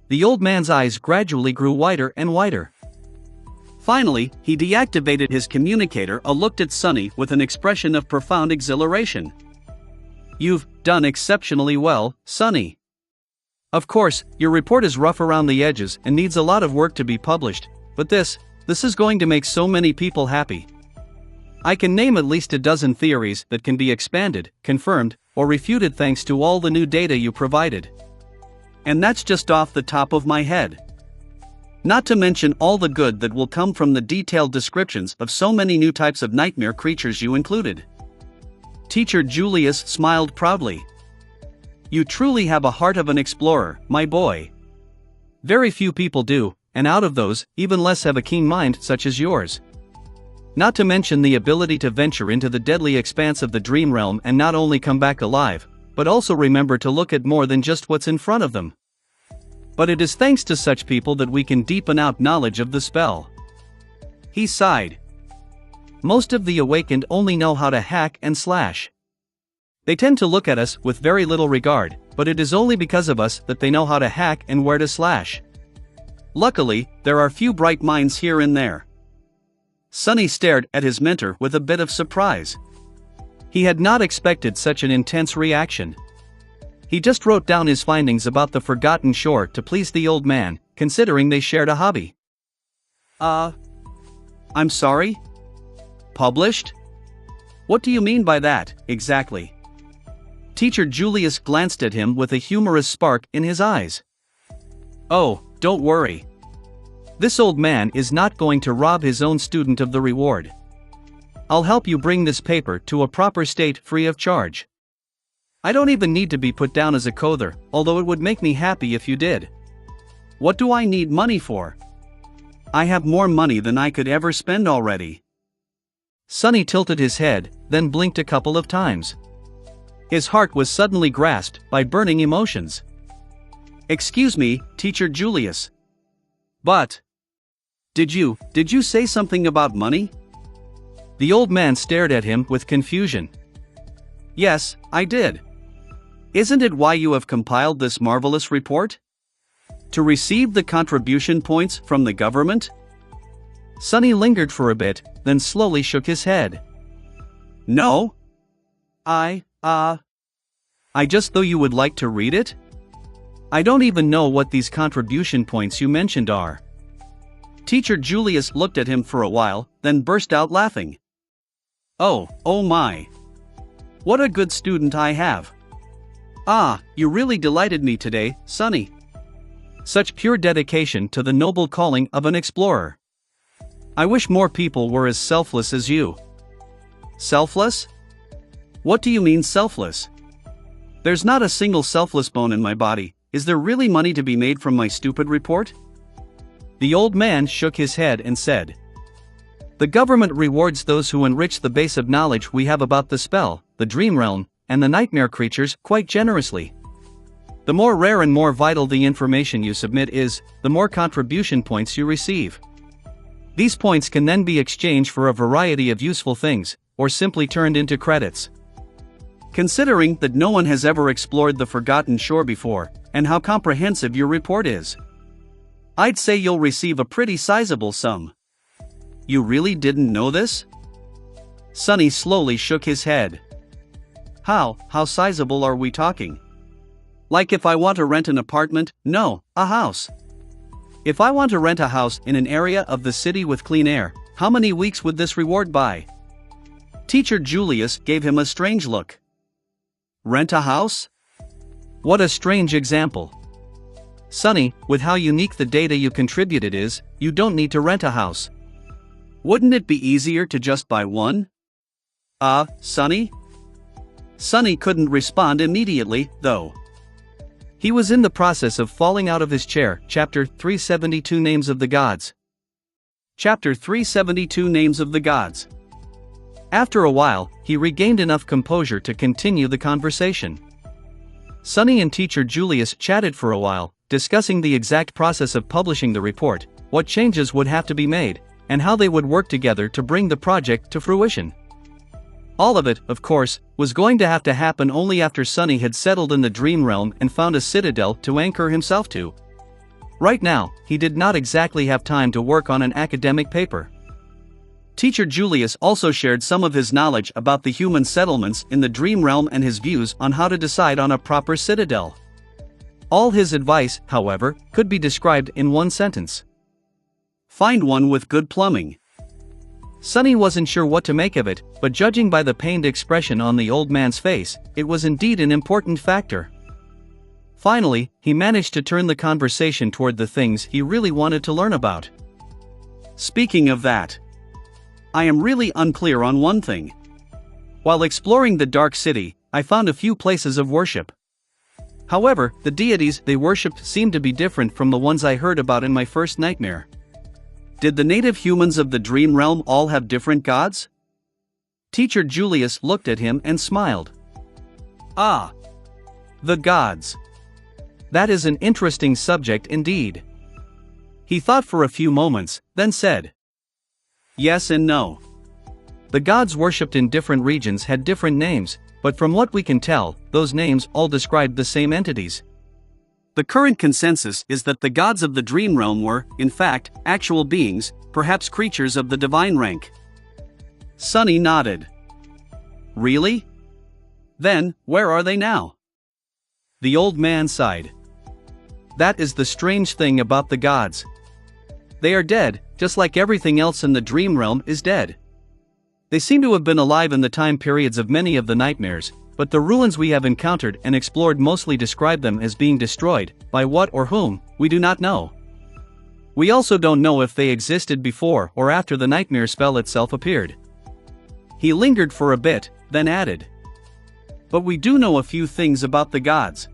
The old man's eyes gradually grew wider and wider. Finally, he deactivated his communicator and looked at Sonny with an expression of profound exhilaration. You've done exceptionally well, Sonny. Of course, your report is rough around the edges and needs a lot of work to be published, but this is going to make so many people happy. I can name at least a dozen theories that can be expanded, confirmed, or refuted thanks to all the new data you provided. And that's just off the top of my head. Not to mention all the good that will come from the detailed descriptions of so many new types of nightmare creatures you included. Teacher Julius smiled proudly. You truly have a heart of an explorer, my boy. Very few people do, and out of those, even less have a keen mind such as yours. Not to mention the ability to venture into the deadly expanse of the dream realm and not only come back alive, but also remember to look at more than just what's in front of them. But it is thanks to such people that we can deepen out knowledge of the spell. He sighed. Most of the awakened only know how to hack and slash. They tend to look at us with very little regard, but it is only because of us that they know how to hack and where to slash. Luckily, there are few bright minds here and there. Sonny stared at his mentor with a bit of surprise. He had not expected such an intense reaction. He just wrote down his findings about the Forgotten Shore to please the old man, considering they shared a hobby. I'm sorry? Published? What do you mean by that, exactly? Teacher Julius glanced at him with a humorous spark in his eyes. Oh, don't worry. This old man is not going to rob his own student of the reward. I'll help you bring this paper to a proper state free of charge. I don't even need to be put down as a Kother, although it would make me happy if you did. What do I need money for? I have more money than I could ever spend already. Sonny tilted his head, then blinked a couple of times. His heart was suddenly grasped by burning emotions. Excuse me, Teacher Julius. But... Did you say something about money? The old man stared at him with confusion. Yes, I did. Isn't it why you have compiled this marvelous report? To receive the contribution points from the government? Sonny lingered for a bit, then slowly shook his head. No. I just thought you would like to read it? I don't even know what these contribution points you mentioned are. Teacher Julius looked at him for a while, then burst out laughing. Oh my. What a good student I have. You really delighted me today, Sonny. Such pure dedication to the noble calling of an explorer. I wish more people were as selfless as you. Selfless? What do you mean selfless? There's not a single selfless bone in my body. Is there really money to be made from my stupid report? The old man shook his head and said, the government rewards those who enrich the base of knowledge we have about the spell, the dream realm, and the nightmare creatures quite generously. The more rare and more vital the information you submit is, the more contribution points you receive. These points can then be exchanged for a variety of useful things, or simply turned into credits. Considering that no one has ever explored the Forgotten Shore before, and how comprehensive your report is, I'd say you'll receive a pretty sizable sum. You really didn't know this? Sunny slowly shook his head. How sizable are we talking? Like if I want to rent an apartment? No, a house. If I want to rent a house in an area of the city with clean air, how many weeks would this reward buy? Teacher Julius gave him a strange look. Rent a house? What a strange example. Sunny, with how unique the data you contributed is, you don't need to rent a house. Wouldn't it be easier to just buy one? Sunny? Sunny couldn't respond immediately, though. He was in the process of falling out of his chair. Chapter 372 Names of the Gods. Chapter 372 Names of the Gods. After a while, he regained enough composure to continue the conversation. Sunny and Teacher Julius chatted for a while, discussing the exact process of publishing the report, what changes would have to be made, and how they would work together to bring the project to fruition. All of it, of course, was going to have to happen only after Sunny had settled in the dream realm and found a citadel to anchor himself to. Right now, he did not exactly have time to work on an academic paper. Teacher Julius also shared some of his knowledge about the human settlements in the dream realm and his views on how to decide on a proper citadel. All his advice, however, could be described in one sentence. Find one with good plumbing. Sunny wasn't sure what to make of it, but judging by the pained expression on the old man's face, it was indeed an important factor. Finally, he managed to turn the conversation toward the things he really wanted to learn about. Speaking of that, I am really unclear on one thing. While exploring the Dark City, I found a few places of worship. However, the deities they worshipped seemed to be different from the ones I heard about in my first nightmare. Did the native humans of the dream realm all have different gods? Teacher Julius looked at him and smiled. Ah! The gods. That is an interesting subject indeed. He thought for a few moments, then said, yes and no. The gods worshipped in different regions had different names, but from what we can tell, those names all described the same entities. The current consensus is that the gods of the dream realm were, in fact, actual beings, perhaps creatures of the divine rank. Sunny nodded. Really? Then, where are they now? The old man sighed. That is the strange thing about the gods. They are dead, just like everything else in the dream realm is dead. They seem to have been alive in the time periods of many of the nightmares, but the ruins we have encountered and explored mostly describe them as being destroyed, by what or whom, we do not know. We also don't know if they existed before or after the nightmare spell itself appeared. He lingered for a bit, then added. But we do know a few things about the gods.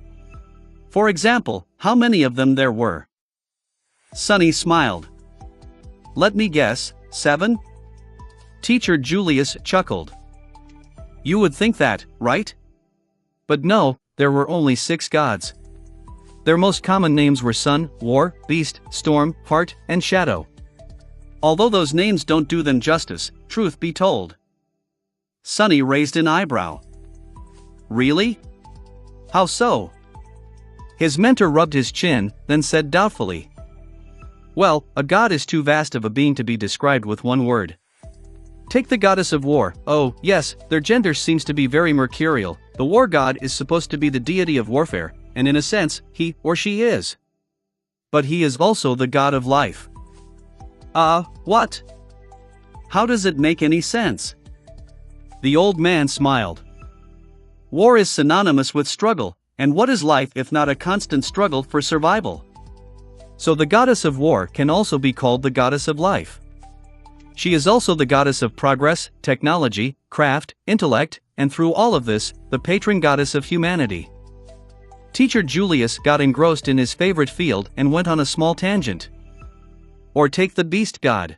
For example, how many of them there were. Sunny smiled. Let me guess, 7? Teacher Julius chuckled. You would think that, right? But no, there were only 6 gods. Their most common names were Sun, War, Beast, Storm, Heart, and Shadow. Although those names don't do them justice, truth be told. Sunny raised an eyebrow. Really? How so? His mentor rubbed his chin, then said doubtfully. Well, a god is too vast of a being to be described with one word. Take the goddess of war. Oh, yes, their gender seems to be very mercurial. The war god is supposed to be the deity of warfare, and in a sense, he or she is. But he is also the god of life. What? How does it make any sense? The old man smiled. War is synonymous with struggle, and what is life if not a constant struggle for survival? So the goddess of war can also be called the goddess of life. She is also the goddess of progress, technology, craft, intellect, and through all of this, the patron goddess of humanity. Teacher Julius got engrossed in his favorite field and went on a small tangent. Or take the beast god.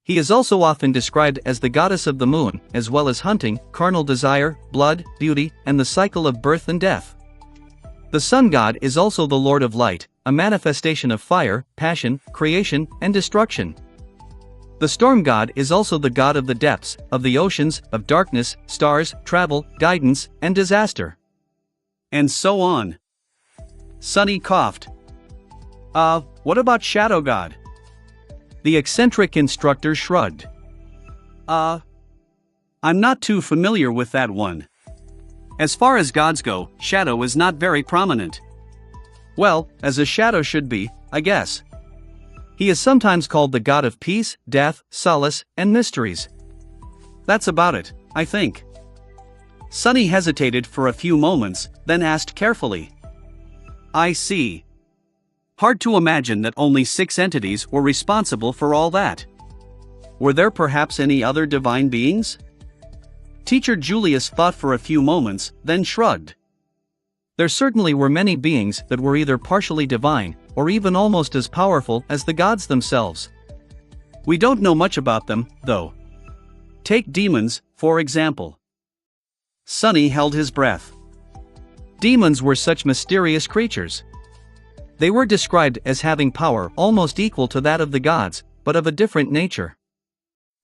He is also often described as the goddess of the moon, as well as hunting, carnal desire, blood, beauty, and the cycle of birth and death. The sun god is also the lord of light, a manifestation of fire, passion, creation, and destruction. The storm god is also the god of the depths, of the oceans, of darkness, stars, travel, guidance, and disaster. And so on. Sunny coughed. What about shadow god? The eccentric instructor shrugged. I'm not too familiar with that one. As far as gods go, Shadow is not very prominent. Well, as a shadow should be, I guess. He is sometimes called the god of peace, death, solace, and mysteries. That's about it, I think. Sunny hesitated for a few moments, then asked carefully. I see. Hard to imagine that only 6 entities were responsible for all that. Were there perhaps any other divine beings? Teacher Julius thought for a few moments, then shrugged. There certainly were many beings that were either partially divine, or even almost as powerful as the gods themselves. We don't know much about them, though. Take demons, for example. Sunny held his breath. Demons were such mysterious creatures. They were described as having power almost equal to that of the gods, but of a different nature.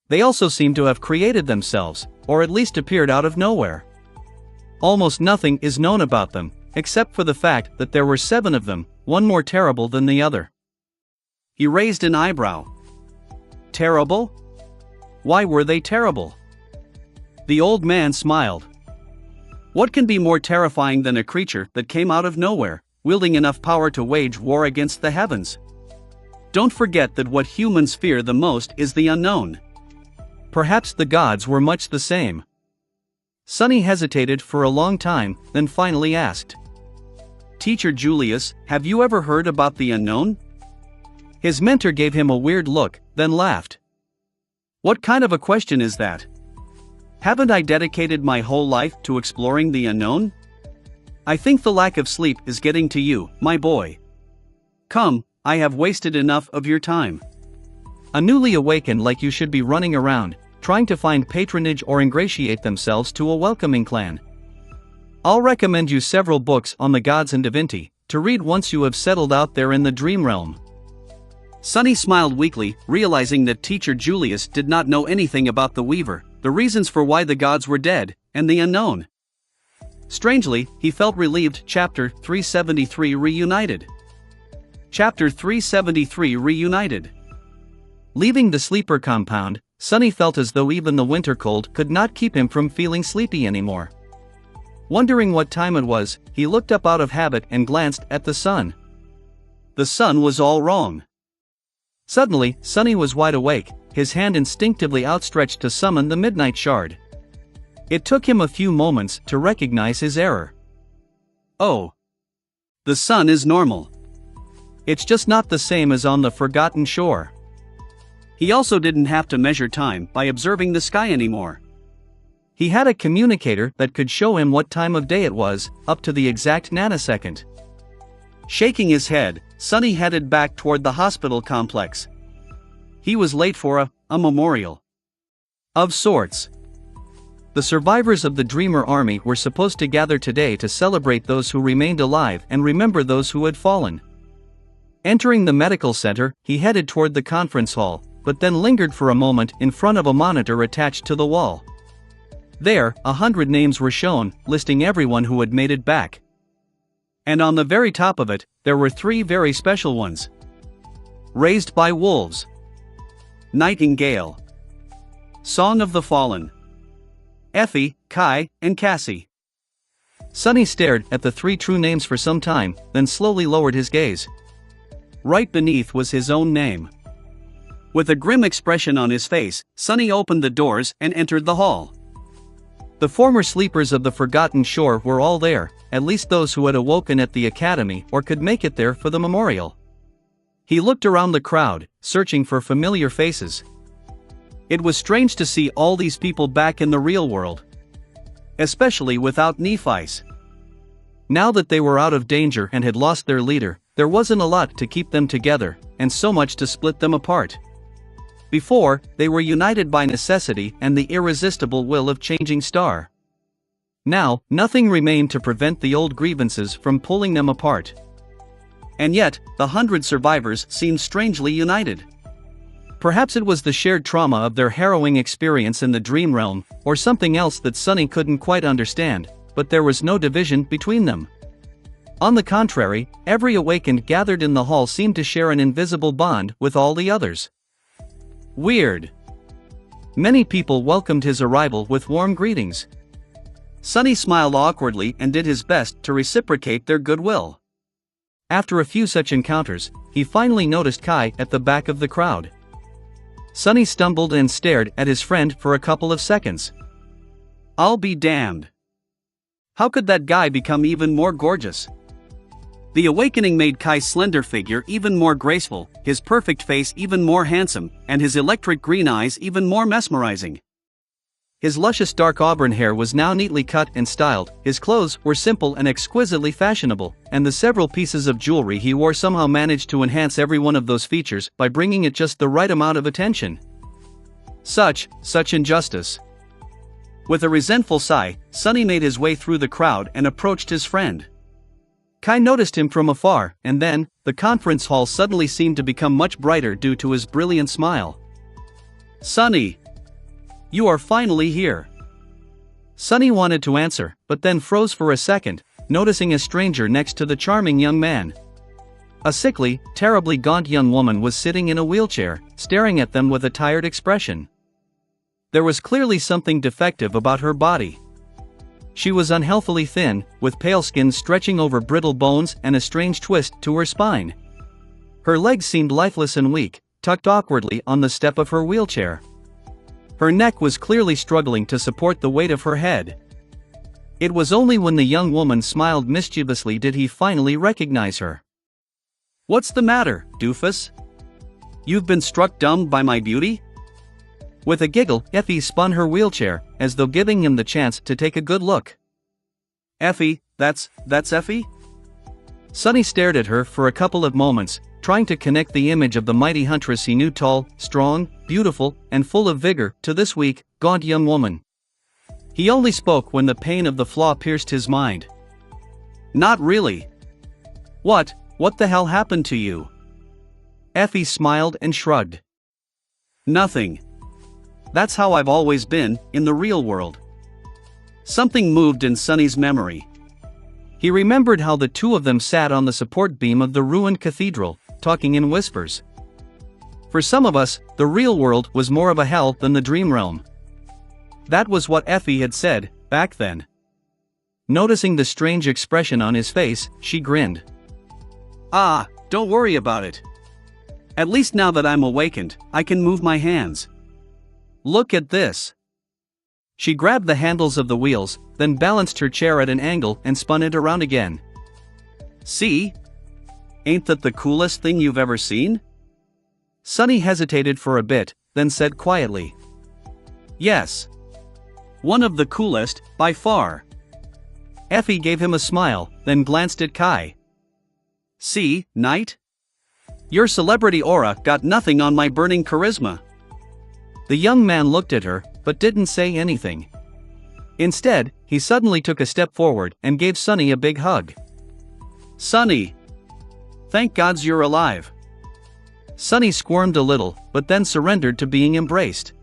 They also seem to have created themselves, or at least appeared out of nowhere. Almost nothing is known about them, except for the fact that there were 7 of them, one more terrible than the other. He raised an eyebrow. Terrible? Why were they terrible? The old man smiled. What can be more terrifying than a creature that came out of nowhere, wielding enough power to wage war against the heavens? Don't forget that what humans fear the most is the unknown. Perhaps the gods were much the same. Sunny hesitated for a long time, then finally asked. Teacher Julius, have you ever heard about the unknown? His mentor gave him a weird look, then laughed. What kind of a question is that? Haven't I dedicated my whole life to exploring the unknown? I think the lack of sleep is getting to you, my boy. Come, I have wasted enough of your time. A newly awakened like you should be running around, trying to find patronage or ingratiate themselves to a welcoming clan. I'll recommend you several books on the gods and divinity, to read once you have settled out there in the dream realm. Sunny smiled weakly, realizing that Teacher Julius did not know anything about the Weaver, the reasons for why the gods were dead, and the unknown. Strangely, he felt relieved. Chapter 373 Reunited. Chapter 373 Reunited. Leaving the sleeper compound, Sunny felt as though even the winter cold could not keep him from feeling sleepy anymore. Wondering what time it was, he looked up out of habit and glanced at the sun. The sun was all wrong. Suddenly, Sunny was wide awake, his hand instinctively outstretched to summon the midnight shard. It took him a few moments to recognize his error. Oh. The sun is normal. It's just not the same as on the forgotten shore. He also didn't have to measure time by observing the sky anymore. He had a communicator that could show him what time of day it was, up to the exact nanosecond. Shaking his head, Sunny headed back toward the hospital complex. He was late for a memorial. Of sorts. The survivors of the Dreamer Army were supposed to gather today to celebrate those who remained alive and remember those who had fallen. Entering the medical center, he headed toward the conference hall, but then lingered for a moment in front of a monitor attached to the wall. There, 100 names were shown, listing everyone who had made it back. And on the very top of it, there were 3 very special ones. Raised by Wolves. Nightingale. Song of the Fallen. Effie, Kai, and Cassie. Sunny stared at the 3 true names for some time, then slowly lowered his gaze. Right beneath was his own name. With a grim expression on his face, Sunny opened the doors and entered the hall. The former sleepers of the Forgotten Shore were all there, at least those who had awoken at the academy or could make it there for the memorial. He looked around the crowd, searching for familiar faces. It was strange to see all these people back in the real world. Especially without Nephi's. Now that they were out of danger and had lost their leader, there wasn't a lot to keep them together, and so much to split them apart. Before, they were united by necessity and the irresistible will of Changing Star. Now, nothing remained to prevent the old grievances from pulling them apart. And yet, the 100 survivors seemed strangely united. Perhaps it was the shared trauma of their harrowing experience in the dream realm, or something else that Sunny couldn't quite understand, but there was no division between them. On the contrary, every awakened gathered in the hall seemed to share an invisible bond with all the others. Weird. Many people welcomed his arrival with warm greetings. Sunny smiled awkwardly and did his best to reciprocate their goodwill. After a few such encounters, he finally noticed Kai at the back of the crowd. Sunny stumbled and stared at his friend for a couple of seconds. I'll be damned. How could that guy become even more gorgeous? The awakening made Kai's slender figure even more graceful, his perfect face even more handsome, and his electric green eyes even more mesmerizing. His luscious dark auburn hair was now neatly cut and styled, his clothes were simple and exquisitely fashionable, and the several pieces of jewelry he wore somehow managed to enhance every one of those features by bringing it just the right amount of attention. Such injustice. With a resentful sigh, Sunny made his way through the crowd and approached his friend. Kai noticed him from afar, and then, the conference hall suddenly seemed to become much brighter due to his brilliant smile. Sunny! You are finally here! Sunny wanted to answer, but then froze for a second, noticing a stranger next to the charming young man. A sickly, terribly gaunt young woman was sitting in a wheelchair, staring at them with a tired expression. There was clearly something defective about her body. She was unhealthily thin, with pale skin stretching over brittle bones and a strange twist to her spine. Her legs seemed lifeless and weak, tucked awkwardly on the step of her wheelchair. Her neck was clearly struggling to support the weight of her head. It was only when the young woman smiled mischievously did he finally recognize her. What's the matter, doofus? You've been struck dumb by my beauty? With a giggle, Effie spun her wheelchair, as though giving him the chance to take a good look. Effie, that's Effie? Sunny stared at her for a couple of moments, trying to connect the image of the mighty huntress he knew tall, strong, beautiful, and full of vigor, to this weak, gaunt young woman. He only spoke when the pain of the flaw pierced his mind. Not really. What the hell happened to you? Effie smiled and shrugged. Nothing. That's how I've always been, in the real world. Something moved in Sunny's memory. He remembered how the two of them sat on the support beam of the ruined cathedral, talking in whispers. For some of us, the real world was more of a hell than the dream realm. That was what Effie had said, back then. Noticing the strange expression on his face, she grinned. Ah, don't worry about it. At least now that I'm awakened, I can move my hands. Look at this. She grabbed the handles of the wheels, then balanced her chair at an angle and spun it around again. See? Ain't that the coolest thing you've ever seen? Sunny hesitated for a bit, then said quietly. Yes. One of the coolest, by far. Effie gave him a smile, then glanced at Kai. See, Knight? Your celebrity aura got nothing on my burning charisma. The young man looked at her, but didn't say anything. Instead, he suddenly took a step forward and gave Sunny a big hug. Sunny! Thank gods you're alive. Sunny squirmed a little, but then surrendered to being embraced.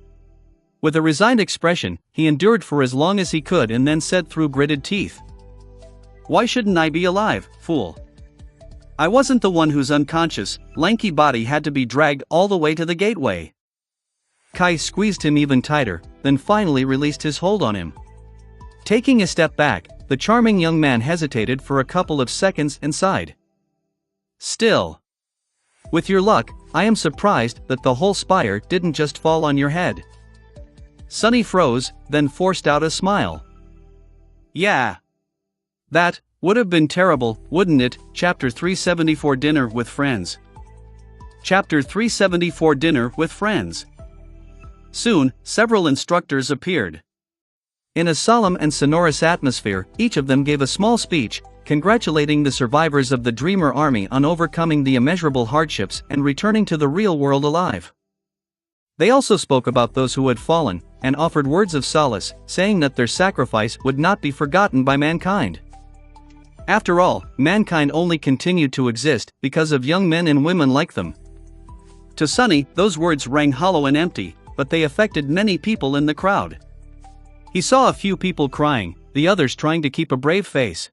With a resigned expression, he endured for as long as he could and then said through gritted teeth. Why shouldn't I be alive, fool? I wasn't the one whose unconscious, lanky body had to be dragged all the way to the gateway. Kai squeezed him even tighter, then finally released his hold on him. Taking a step back, the charming young man hesitated for a couple of seconds and sighed. Still. With your luck, I am surprised that the whole spire didn't just fall on your head. Sunny froze, then forced out a smile. Yeah. That would have been terrible, wouldn't it? Chapter 374 Dinner with Friends. Chapter 374 Dinner with Friends. Soon, several instructors appeared. In a solemn and sonorous atmosphere, each of them gave a small speech, congratulating the survivors of the Dreamer Army on overcoming the immeasurable hardships and returning to the real world alive. They also spoke about those who had fallen, and offered words of solace, saying that their sacrifice would not be forgotten by mankind. After all, mankind only continued to exist because of young men and women like them. To Sunny, those words rang hollow and empty, but they affected many people in the crowd. He saw a few people crying, the others trying to keep a brave face.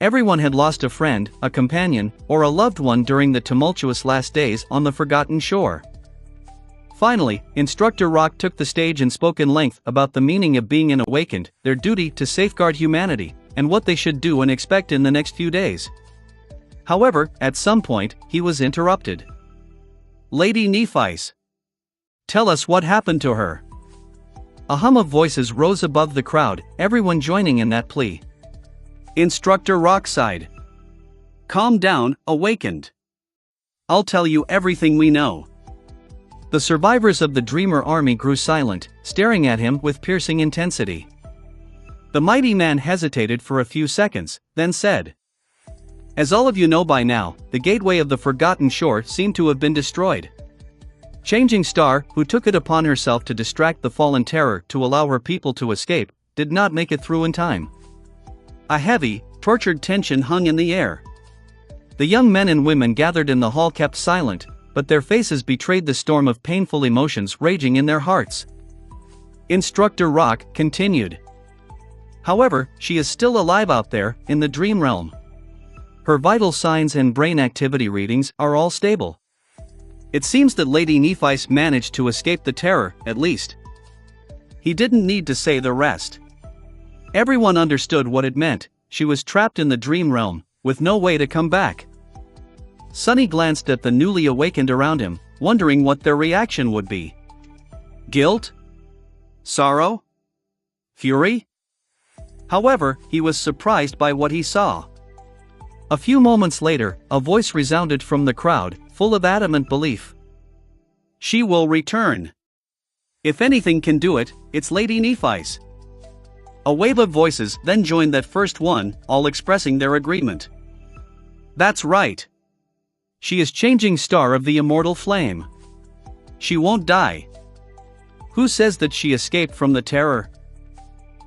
Everyone had lost a friend, a companion, or a loved one during the tumultuous last days on the forgotten shore. Finally, Instructor Rock took the stage and spoke in length about the meaning of being an awakened, their duty to safeguard humanity, and what they should do and expect in the next few days. However, at some point, he was interrupted. "Lady Nephice, tell us what happened to her." A hum of voices rose above the crowd, everyone joining in that plea. Instructor Rock sighed. "Calm down, Awakened. I'll tell you everything we know." The survivors of the Dreamer army grew silent, staring at him with piercing intensity. The mighty man hesitated for a few seconds, then said, "As all of you know by now, the gateway of the Forgotten Shore seemed to have been destroyed. Changing Star, who took it upon herself to distract the fallen terror to allow her people to escape, did not make it through in time." A heavy, tortured tension hung in the air. The young men and women gathered in the hall kept silent, but their faces betrayed the storm of painful emotions raging in their hearts. Instructor Rock continued. "However, she is still alive out there, in the dream realm. Her vital signs and brain activity readings are all stable. It seems that Lady Nephice managed to escape the terror, at least." He didn't need to say the rest. Everyone understood what it meant. She was trapped in the dream realm, with no way to come back. Sunny glanced at the newly awakened around him, wondering what their reaction would be. Guilt? Sorrow? Fury? However, he was surprised by what he saw. A few moments later, a voice resounded from the crowd, full of adamant belief. "She will return. If anything can do it, it's Lady Nephice." A wave of voices then joined that first one, all expressing their agreement. "That's right. She is Changing Star of the immortal flame. She won't die. Who says that she escaped from the terror?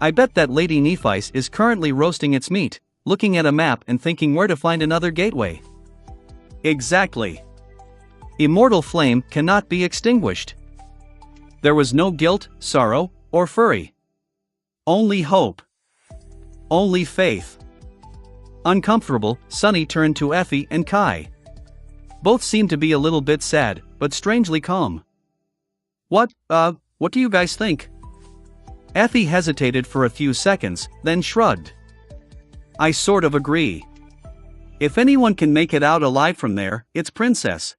I bet that Lady Nephice is currently roasting its meat, looking at a map and thinking where to find another gateway." Exactly. Immortal flame cannot be extinguished. There was no guilt, sorrow, or fury. Only hope. Only faith. Uncomfortable, Sunny turned to Effie and Kai. Both seemed to be a little bit sad, but strangely calm. What do you guys think?" Effie hesitated for a few seconds, then shrugged. "I sort of agree. If anyone can make it out alive from there, it's Princess.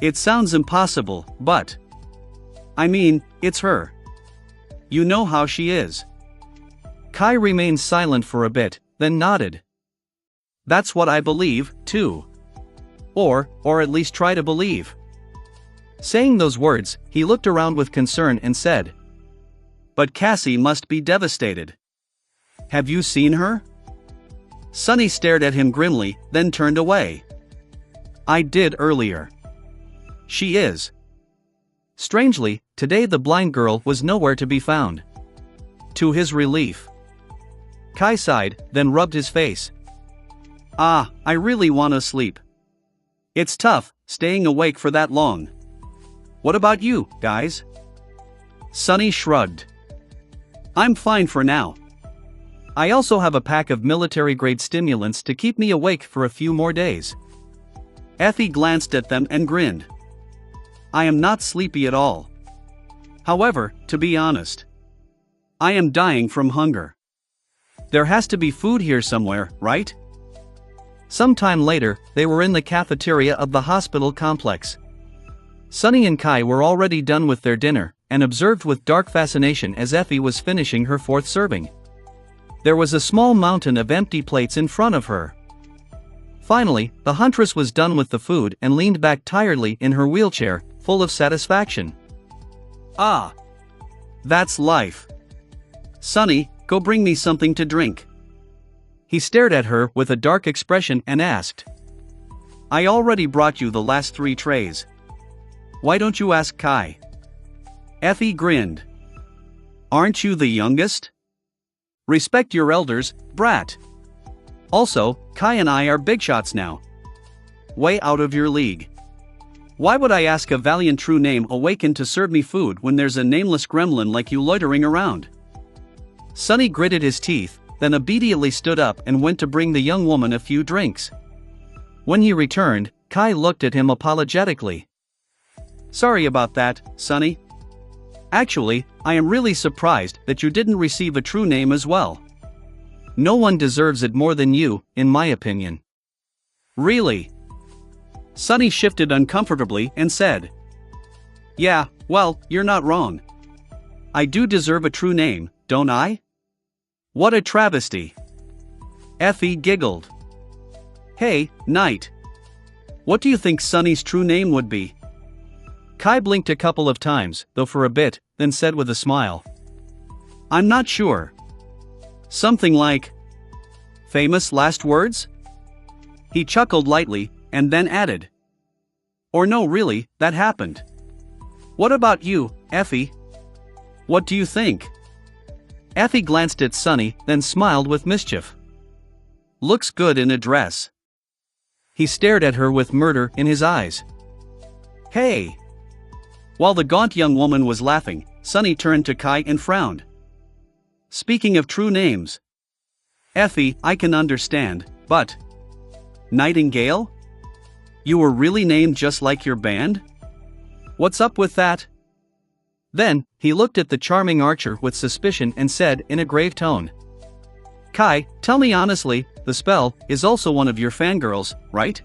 It sounds impossible, but I mean, it's her. You know how she is." Kai remained silent for a bit, then nodded. "That's what I believe, too. Or at least try to believe." Saying those words, he looked around with concern and said, "But Cassie must be devastated. Have you seen her?" Sunny stared at him grimly, then turned away. "I did earlier. She is." Strangely, today the blind girl was nowhere to be found. To his relief, Kai sighed, then rubbed his face. I really want to sleep. It's tough, staying awake for that long. What about you, guys?" Sunny shrugged. "I'm fine for now. I also have a pack of military-grade stimulants to keep me awake for a few more days." Effie glanced at them and grinned. "I am not sleepy at all. However, to be honest, I am dying from hunger. There has to be food here somewhere, right?" Some time later, they were in the cafeteria of the hospital complex. Sunny and Kai were already done with their dinner, and observed with dark fascination as Effie was finishing her fourth serving. There was a small mountain of empty plates in front of her. Finally, the huntress was done with the food and leaned back tiredly in her wheelchair, full of satisfaction. "Ah! That's life. Sunny, go bring me something to drink." He stared at her with a dark expression and asked, "I already brought you the last 3 trays. Why don't you ask Kai?" Effie grinned. "Aren't you the youngest? Respect your elders, brat. Also, Kai and I are big shots now. Way out of your league. Why would I ask a valiant true name Awakened to serve me food when there's a nameless gremlin like you loitering around?" Sunny gritted his teeth, then obediently stood up and went to bring the young woman a few drinks. When he returned, Kai looked at him apologetically. Sorry about that, Sunny. Actually, I am really surprised that you didn't receive a true name as well. No one deserves it more than you, in my opinion. Really? Sunny shifted uncomfortably and said, Yeah, well, you're not wrong. I do deserve a true name, don't I? What a travesty. Effie giggled. Hey, Knight. What do you think Sunny's true name would be? Kai blinked a couple of times, though for a bit, then said with a smile. I'm not sure. Something like, famous last words? He chuckled lightly, and then added, or no, really, that happened. What about you, Effie? What do you think? Effie glanced at Sunny, then smiled with mischief. Looks good in a dress. He stared at her with murder in his eyes. Hey! While the gaunt young woman was laughing, Sunny turned to Kai and frowned. Speaking of true names. Effie, I can understand, but... Nightingale? You were really named just like your band? What's up with that? Then, he looked at the charming archer with suspicion and said in a grave tone. Kai, tell me honestly, the spell is also one of your fangirls, right?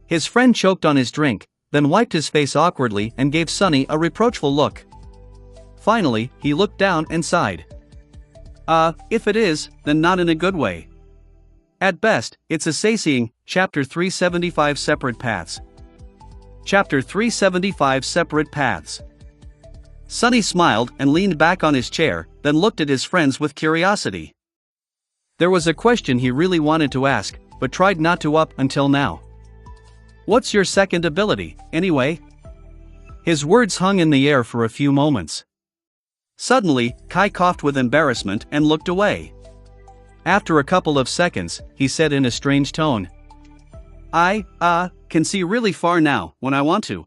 His friend choked on his drink, then wiped his face awkwardly and gave Sunny a reproachful look. Finally, he looked down and sighed. If it is, then not in a good way. At best, it's a saying, Chapter 375 Separate Paths. Chapter 375 Separate Paths. Sunny smiled and leaned back on his chair, then looked at his friends with curiosity. There was a question he really wanted to ask, but tried not to up until now. What's your second ability, anyway? His words hung in the air for a few moments. Suddenly, Kai coughed with embarrassment and looked away. After a couple of seconds, he said in a strange tone. I can see really far now, when I want to.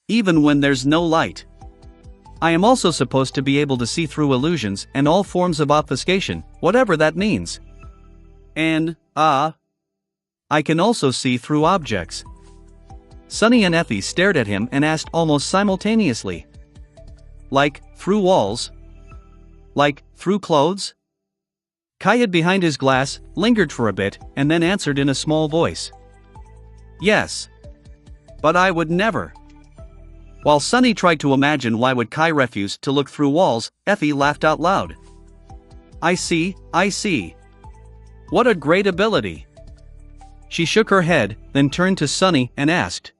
Even when there's no light. I am also supposed to be able to see through illusions and all forms of obfuscation, whatever that means. And, I can also see through objects. Sunny and Effie stared at him and asked almost simultaneously. Like, through walls? Like, through clothes? Kai hid behind his glass, lingered for a bit, and then answered in a small voice. Yes. But I would never. While Sunny tried to imagine why would Kai refuse to look through walls, Effie laughed out loud. I see. What a great ability. She shook her head, then turned to Sunny and asked.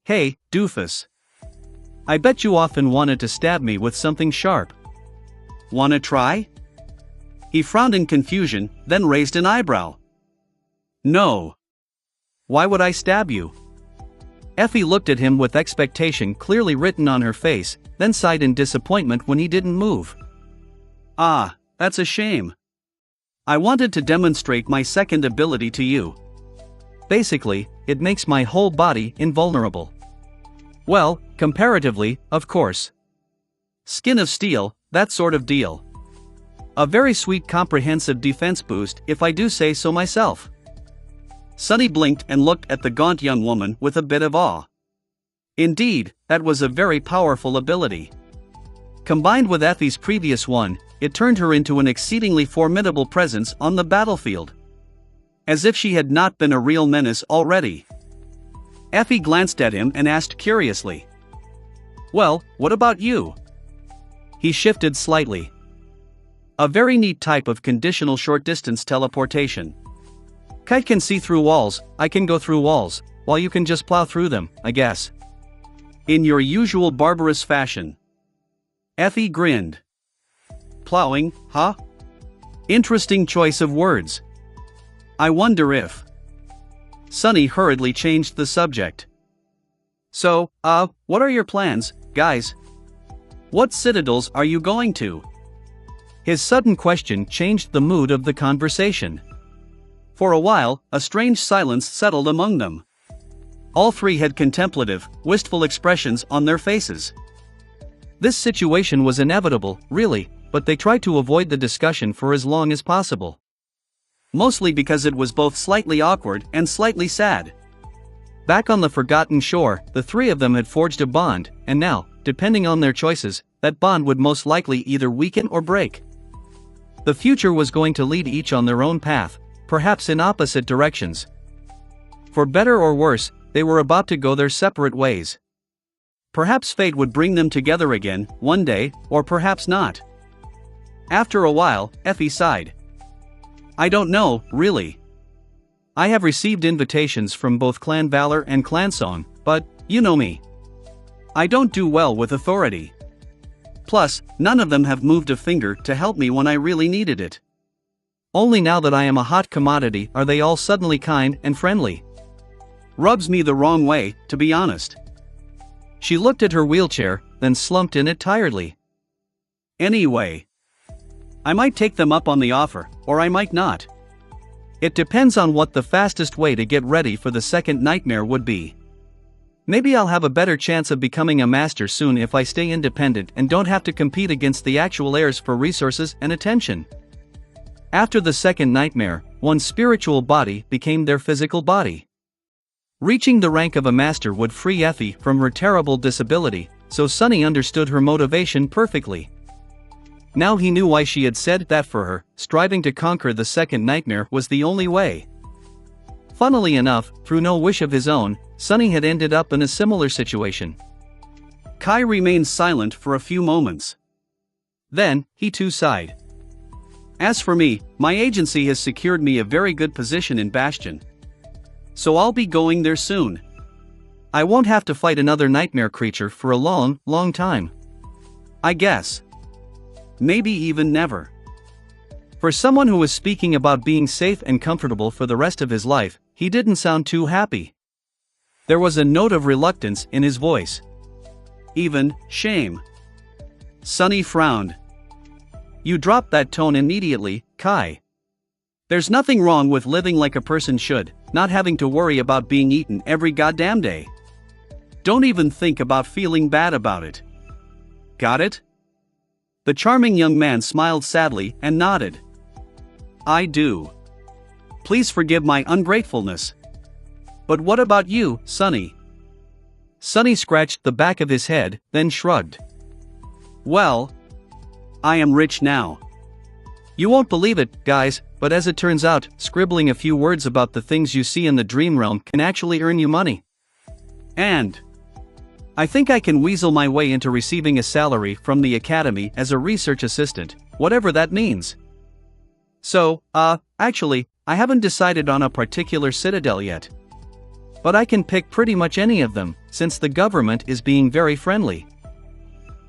Hey, doofus. I bet you often wanted to stab me with something sharp. Wanna try? He frowned in confusion, then raised an eyebrow. No. Why would I stab you? Effie looked at him with expectation clearly written on her face, then sighed in disappointment when he didn't move. That's a shame. I wanted to demonstrate my second ability to you. Basically, it makes my whole body invulnerable. Well, comparatively, of course. Skin of steel, that sort of deal. A very sweet comprehensive defense boost, if I do say so myself. Sunny blinked and looked at the gaunt young woman with a bit of awe. Indeed, that was a very powerful ability. Combined with Effie's previous one, it turned her into an exceedingly formidable presence on the battlefield. As if she had not been a real menace already. Effie glanced at him and asked curiously. Well, what about you? He shifted slightly. A very neat type of conditional short-distance teleportation. Kai can see through walls, I can go through walls, while you can just plow through them, I guess. In your usual barbarous fashion. Effie grinned. Plowing, huh? Interesting choice of words. I wonder if... Sunny hurriedly changed the subject. So, what are your plans, guys? What citadels are you going to? His sudden question changed the mood of the conversation. For a while, a strange silence settled among them. All three had contemplative, wistful expressions on their faces. This situation was inevitable, really, but they tried to avoid the discussion for as long as possible. Mostly because it was both slightly awkward and slightly sad. Back on the forgotten shore, the three of them had forged a bond, and now, depending on their choices, that bond would most likely either weaken or break. The future was going to lead each on their own path, perhaps in opposite directions. For better or worse, they were about to go their separate ways. Perhaps fate would bring them together again, one day, or perhaps not. After a while, Effie sighed. I don't know, really. I have received invitations from both Clan Valor and Clan Song, but, you know me. I don't do well with authority. Plus, none of them have moved a finger to help me when I really needed it. Only now that I am a hot commodity are they all suddenly kind and friendly. Rubs me the wrong way, to be honest. She looked at her wheelchair, then slumped in it tiredly. Anyway, I might take them up on the offer, or I might not. It depends on what the fastest way to get ready for the second nightmare would be. Maybe I'll have a better chance of becoming a master soon if I stay independent and don't have to compete against the actual heirs for resources and attention. After the second nightmare, one's spiritual body became their physical body. Reaching the rank of a master would free Effie from her terrible disability, so Sunny understood her motivation perfectly. Now he knew why she had said that for her, striving to conquer the second nightmare was the only way. Funnily enough, through no wish of his own, Sunny had ended up in a similar situation. Kai remained silent for a few moments. Then, he too sighed. As for me, my agency has secured me a very good position in Bastion. So I'll be going there soon. I won't have to fight another nightmare creature for a long, long time. I guess. Maybe even never. For someone who was speaking about being safe and comfortable for the rest of his life, he didn't sound too happy. There was a note of reluctance in his voice. Even shame. Sunny frowned. You dropped that tone immediately, Kai. There's nothing wrong with living like a person should, not having to worry about being eaten every goddamn day. Don't even think about feeling bad about it. Got it? The charming young man smiled sadly and nodded. I do. Please forgive my ungratefulness. But what about you, Sunny? Sunny scratched the back of his head, then shrugged. Well, I am rich now. You won't believe it, guys, but as it turns out, scribbling a few words about the things you see in the dream realm can actually earn you money. And I think I can weasel my way into receiving a salary from the academy as a research assistant, whatever that means. So, actually, I haven't decided on a particular citadel yet. But I can pick pretty much any of them, since the government is being very friendly.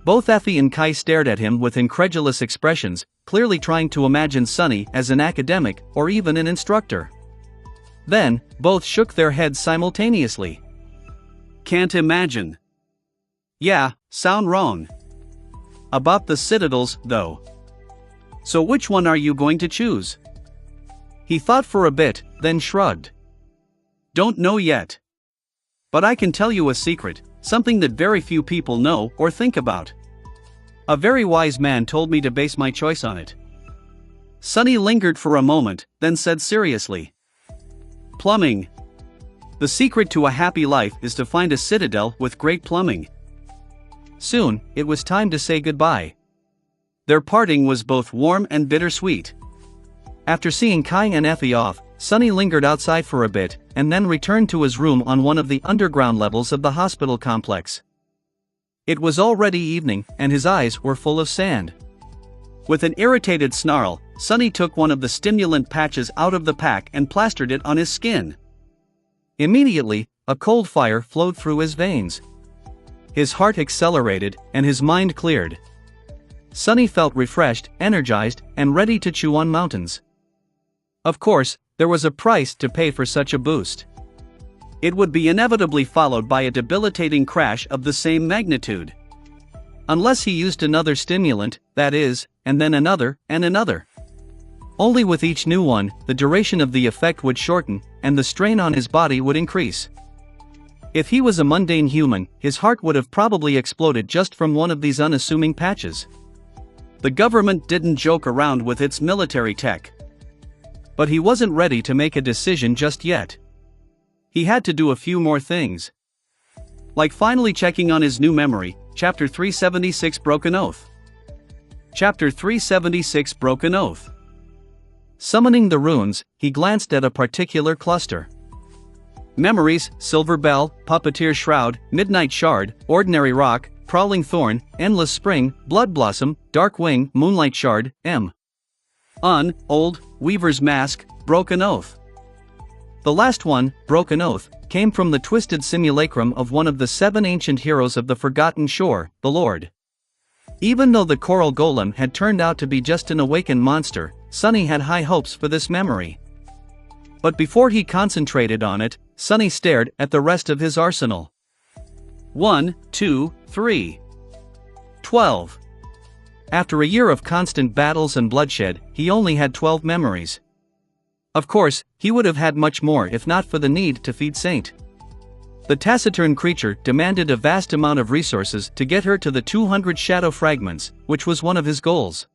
Both Effie and Kai stared at him with incredulous expressions, clearly trying to imagine Sunny as an academic or even an instructor. Then, both shook their heads simultaneously. Can't imagine. Yeah, sound wrong. About the citadels, though. So which one are you going to choose? He thought for a bit, then shrugged. Don't know yet. But I can tell you a secret, something that very few people know or think about. A very wise man told me to base my choice on it. Sunny lingered for a moment, then said seriously. Plumbing. The secret to a happy life is to find a citadel with great plumbing. Soon, it was time to say goodbye. Their parting was both warm and bittersweet. After seeing Kai and Effie off, Sunny lingered outside for a bit, and then returned to his room on one of the underground levels of the hospital complex. It was already evening, and his eyes were full of sand. With an irritated snarl, Sunny took one of the stimulant patches out of the pack and plastered it on his skin. Immediately, a cold fire flowed through his veins. His heart accelerated, and his mind cleared. Sunny felt refreshed, energized, and ready to chew on mountains. Of course, there was a price to pay for such a boost. It would be inevitably followed by a debilitating crash of the same magnitude. Unless he used another stimulant, that is, and then another, and another. Only with each new one, the duration of the effect would shorten, and the strain on his body would increase. If he was a mundane human, his heart would have probably exploded just from one of these unassuming patches. The government didn't joke around with its military tech. But he wasn't ready to make a decision just yet. he had to do a few more things. Like finally checking on his new memory, Chapter 376 Broken Oath. Chapter 376 Broken Oath. Summoning the runes, he glanced at a particular cluster. Memories, Silver Bell, Puppeteer Shroud, Midnight Shard, Ordinary Rock, Prowling Thorn, Endless Spring, Blood Blossom, Dark Wing, Moonlight Shard, Old, Weaver's Mask, Broken Oath. The last one, Broken Oath, came from the twisted simulacrum of one of the 7 ancient heroes of the Forgotten Shore, the Lord. Even though the Coral Golem had turned out to be just an awakened monster, Sunny had high hopes for this memory. But before he concentrated on it, Sunny stared at the rest of his arsenal. 1, 2, 3. 12. After a year of constant battles and bloodshed, he only had 12 memories. Of course, he would have had much more if not for the need to feed Saint. The taciturn creature demanded a vast amount of resources to get her to the 200 shadow fragments, which was one of his goals.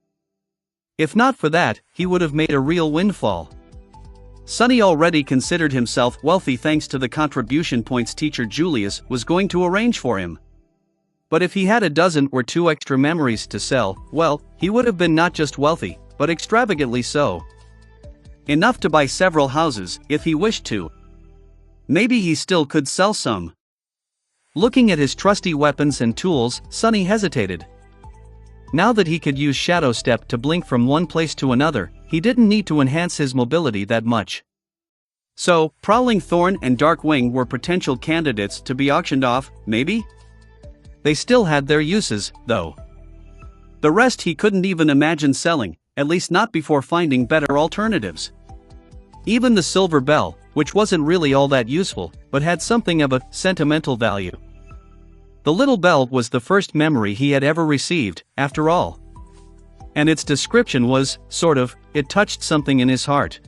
If not for that, he would have made a real windfall. Sunny already considered himself wealthy thanks to the contribution points teacher Julius was going to arrange for him. But if he had a dozen or 2 extra memories to sell, well, he would have been not just wealthy, but extravagantly so. Enough to buy several houses, if he wished to. Maybe he still could sell some. Looking at his trusty weapons and tools, Sunny hesitated. Now that he could use Shadow Step to blink from one place to another, he didn't need to enhance his mobility that much. So, Prowling Thorn and Dark Wing were potential candidates to be auctioned off, maybe? They still had their uses, though. The rest he couldn't even imagine selling, at least not before finding better alternatives. Even the Silver Bell, which wasn't really all that useful, but had something of a sentimental value. The little bell was the first memory he had ever received, after all. And its description was, it touched something in his heart.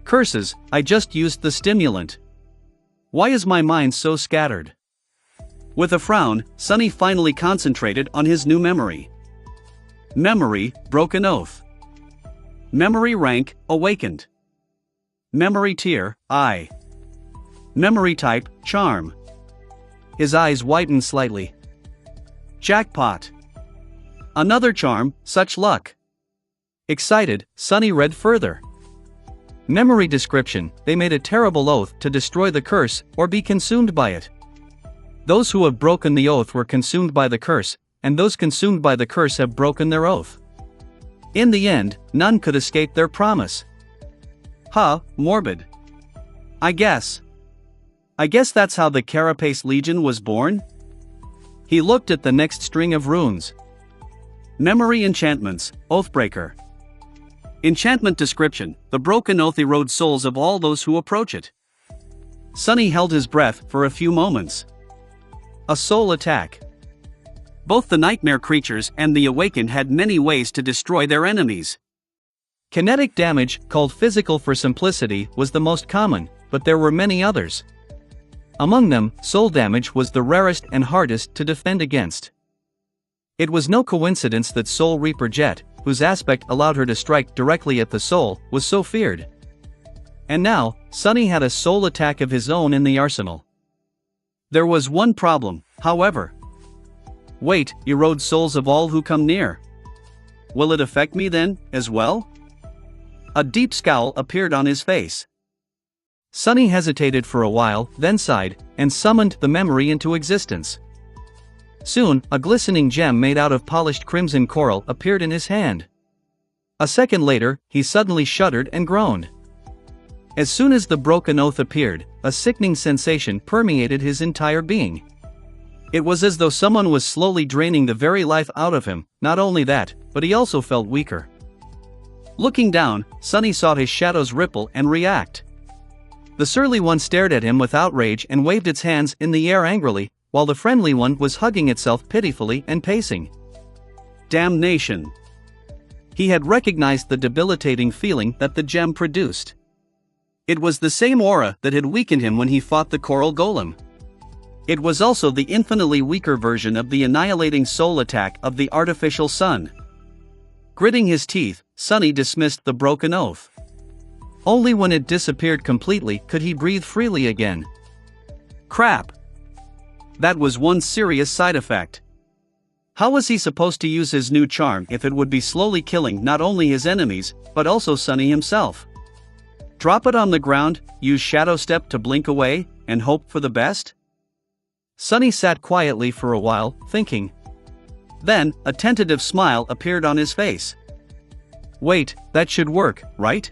Curses, I just used the stimulant. Why is my mind so scattered? With a frown, Sunny finally concentrated on his new memory. Memory, Broken Oath. Memory rank, Awakened. Memory tier, I. Memory type, Charm. His eyes widened slightly. Jackpot. Another charm, Such Luck. Excited, Sunny read further. Memory description, they made a terrible oath to destroy the curse, or be consumed by it. Those who have broken the oath were consumed by the curse, and those consumed by the curse have broken their oath. In the end, none could escape their promise. Morbid. I guess that's how the Carapace Legion was born? He looked at the next string of runes. Memory enchantments, Oathbreaker. Enchantment description, the broken oath erodes souls of all those who approach it. Sunny held his breath for a few moments. A soul attack. Both the nightmare creatures and the awakened had many ways to destroy their enemies. Kinetic damage, called physical for simplicity, was the most common, but there were many others. Among them, soul damage was the rarest and hardest to defend against. It was no coincidence that Soul Reaper Jet, whose aspect allowed her to strike directly at the soul, was so feared. And now, Sunny had a soul attack of his own in the arsenal. There was one problem, however. Wait, erode souls of all who come near. Will it affect me then, as well? A deep scowl appeared on his face. Sunny hesitated for a while, then sighed, and summoned the memory into existence. Soon, a glistening gem made out of polished crimson coral appeared in his hand. A second later, he suddenly shuddered and groaned. As soon as the broken oath appeared, a sickening sensation permeated his entire being. It was as though someone was slowly draining the very life out of him. Not only that, but he also felt weaker. Looking down, Sunny saw his shadows ripple and react. The surly one stared at him with outrage and waved its hands in the air angrily, while the friendly one was hugging itself pitifully and pacing. Damnation! He had recognized the debilitating feeling that the gem produced. It was the same aura that had weakened him when he fought the Coral Golem. It was also the infinitely weaker version of the annihilating soul attack of the artificial sun. Gritting his teeth, Sunny dismissed the broken oath. Only when it disappeared completely could he breathe freely again. Crap! That was one serious side effect. How was he supposed to use his new charm if it would be slowly killing not only his enemies, but also Sunny himself? Drop it on the ground, use Shadow Step to blink away, and hope for the best? Sunny sat quietly for a while, thinking. Then, a tentative smile appeared on his face. Wait, that should work, right?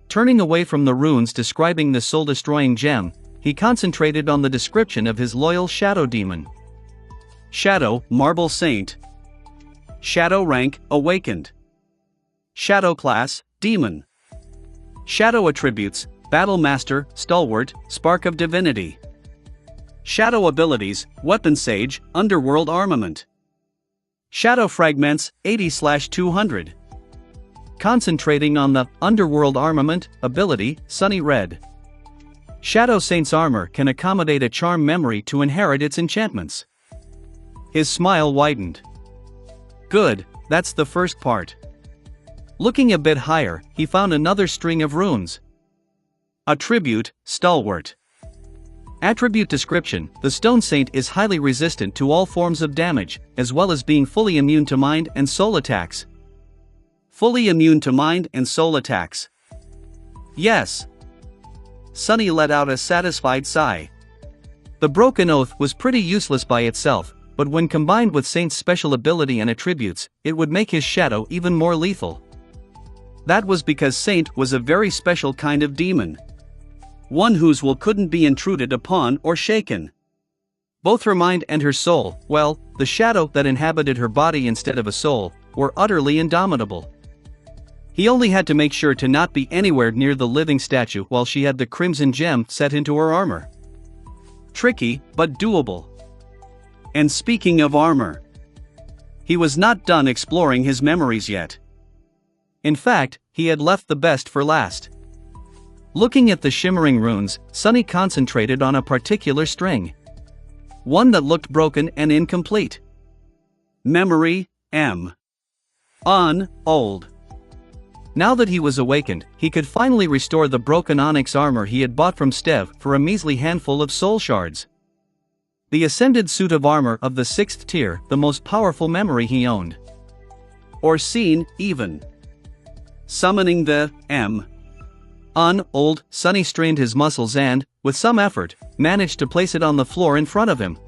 Turning away from the runes describing the soul-destroying gem, he concentrated on the description of his loyal shadow demon. Shadow, Marble Saint. Shadow rank, Awakened. Shadow class, Demon. Shadow attributes, Battle Master, Stalwart, Spark of Divinity. Shadow abilities, Weapon Sage, Underworld Armament. Shadow fragments, 80/200. Concentrating on the Underworld Armament ability, Sunny Red. Shadow Saint's armor can accommodate a charm memory to inherit its enchantments. His smile widened. Good, that's the first part. Looking a bit higher, he found another string of runes. Attribute, Stalwart. Attribute description, the Stone Saint is highly resistant to all forms of damage, as well as being fully immune to mind and soul attacks. Fully immune to mind and soul attacks. Yes. Sunny let out a satisfied sigh. The Broken Oath was pretty useless by itself, but when combined with Saint's special ability and attributes, it would make his shadow even more lethal. That was because Saint was a very special kind of demon. One whose will couldn't be intruded upon or shaken. Both her mind and her soul, well, the shadow that inhabited her body instead of a soul, were utterly indomitable. He only had to make sure to not be anywhere near the living statue while she had the crimson gem set into her armor. Tricky, but doable. And speaking of armor, he was not done exploring his memories yet. In fact, he had left the best for last. Looking at the shimmering runes, Sunny concentrated on a particular string. One that looked broken and incomplete. Memory, M. Old. Now that he was awakened, he could finally restore the broken onyx armor he had bought from Stev for a measly handful of soul shards. The ascended suit of armor of the 6th tier, the most powerful memory he owned. Or seen, even. Summoning the old, Sunny strained his muscles and, with some effort, managed to place it on the floor in front of him.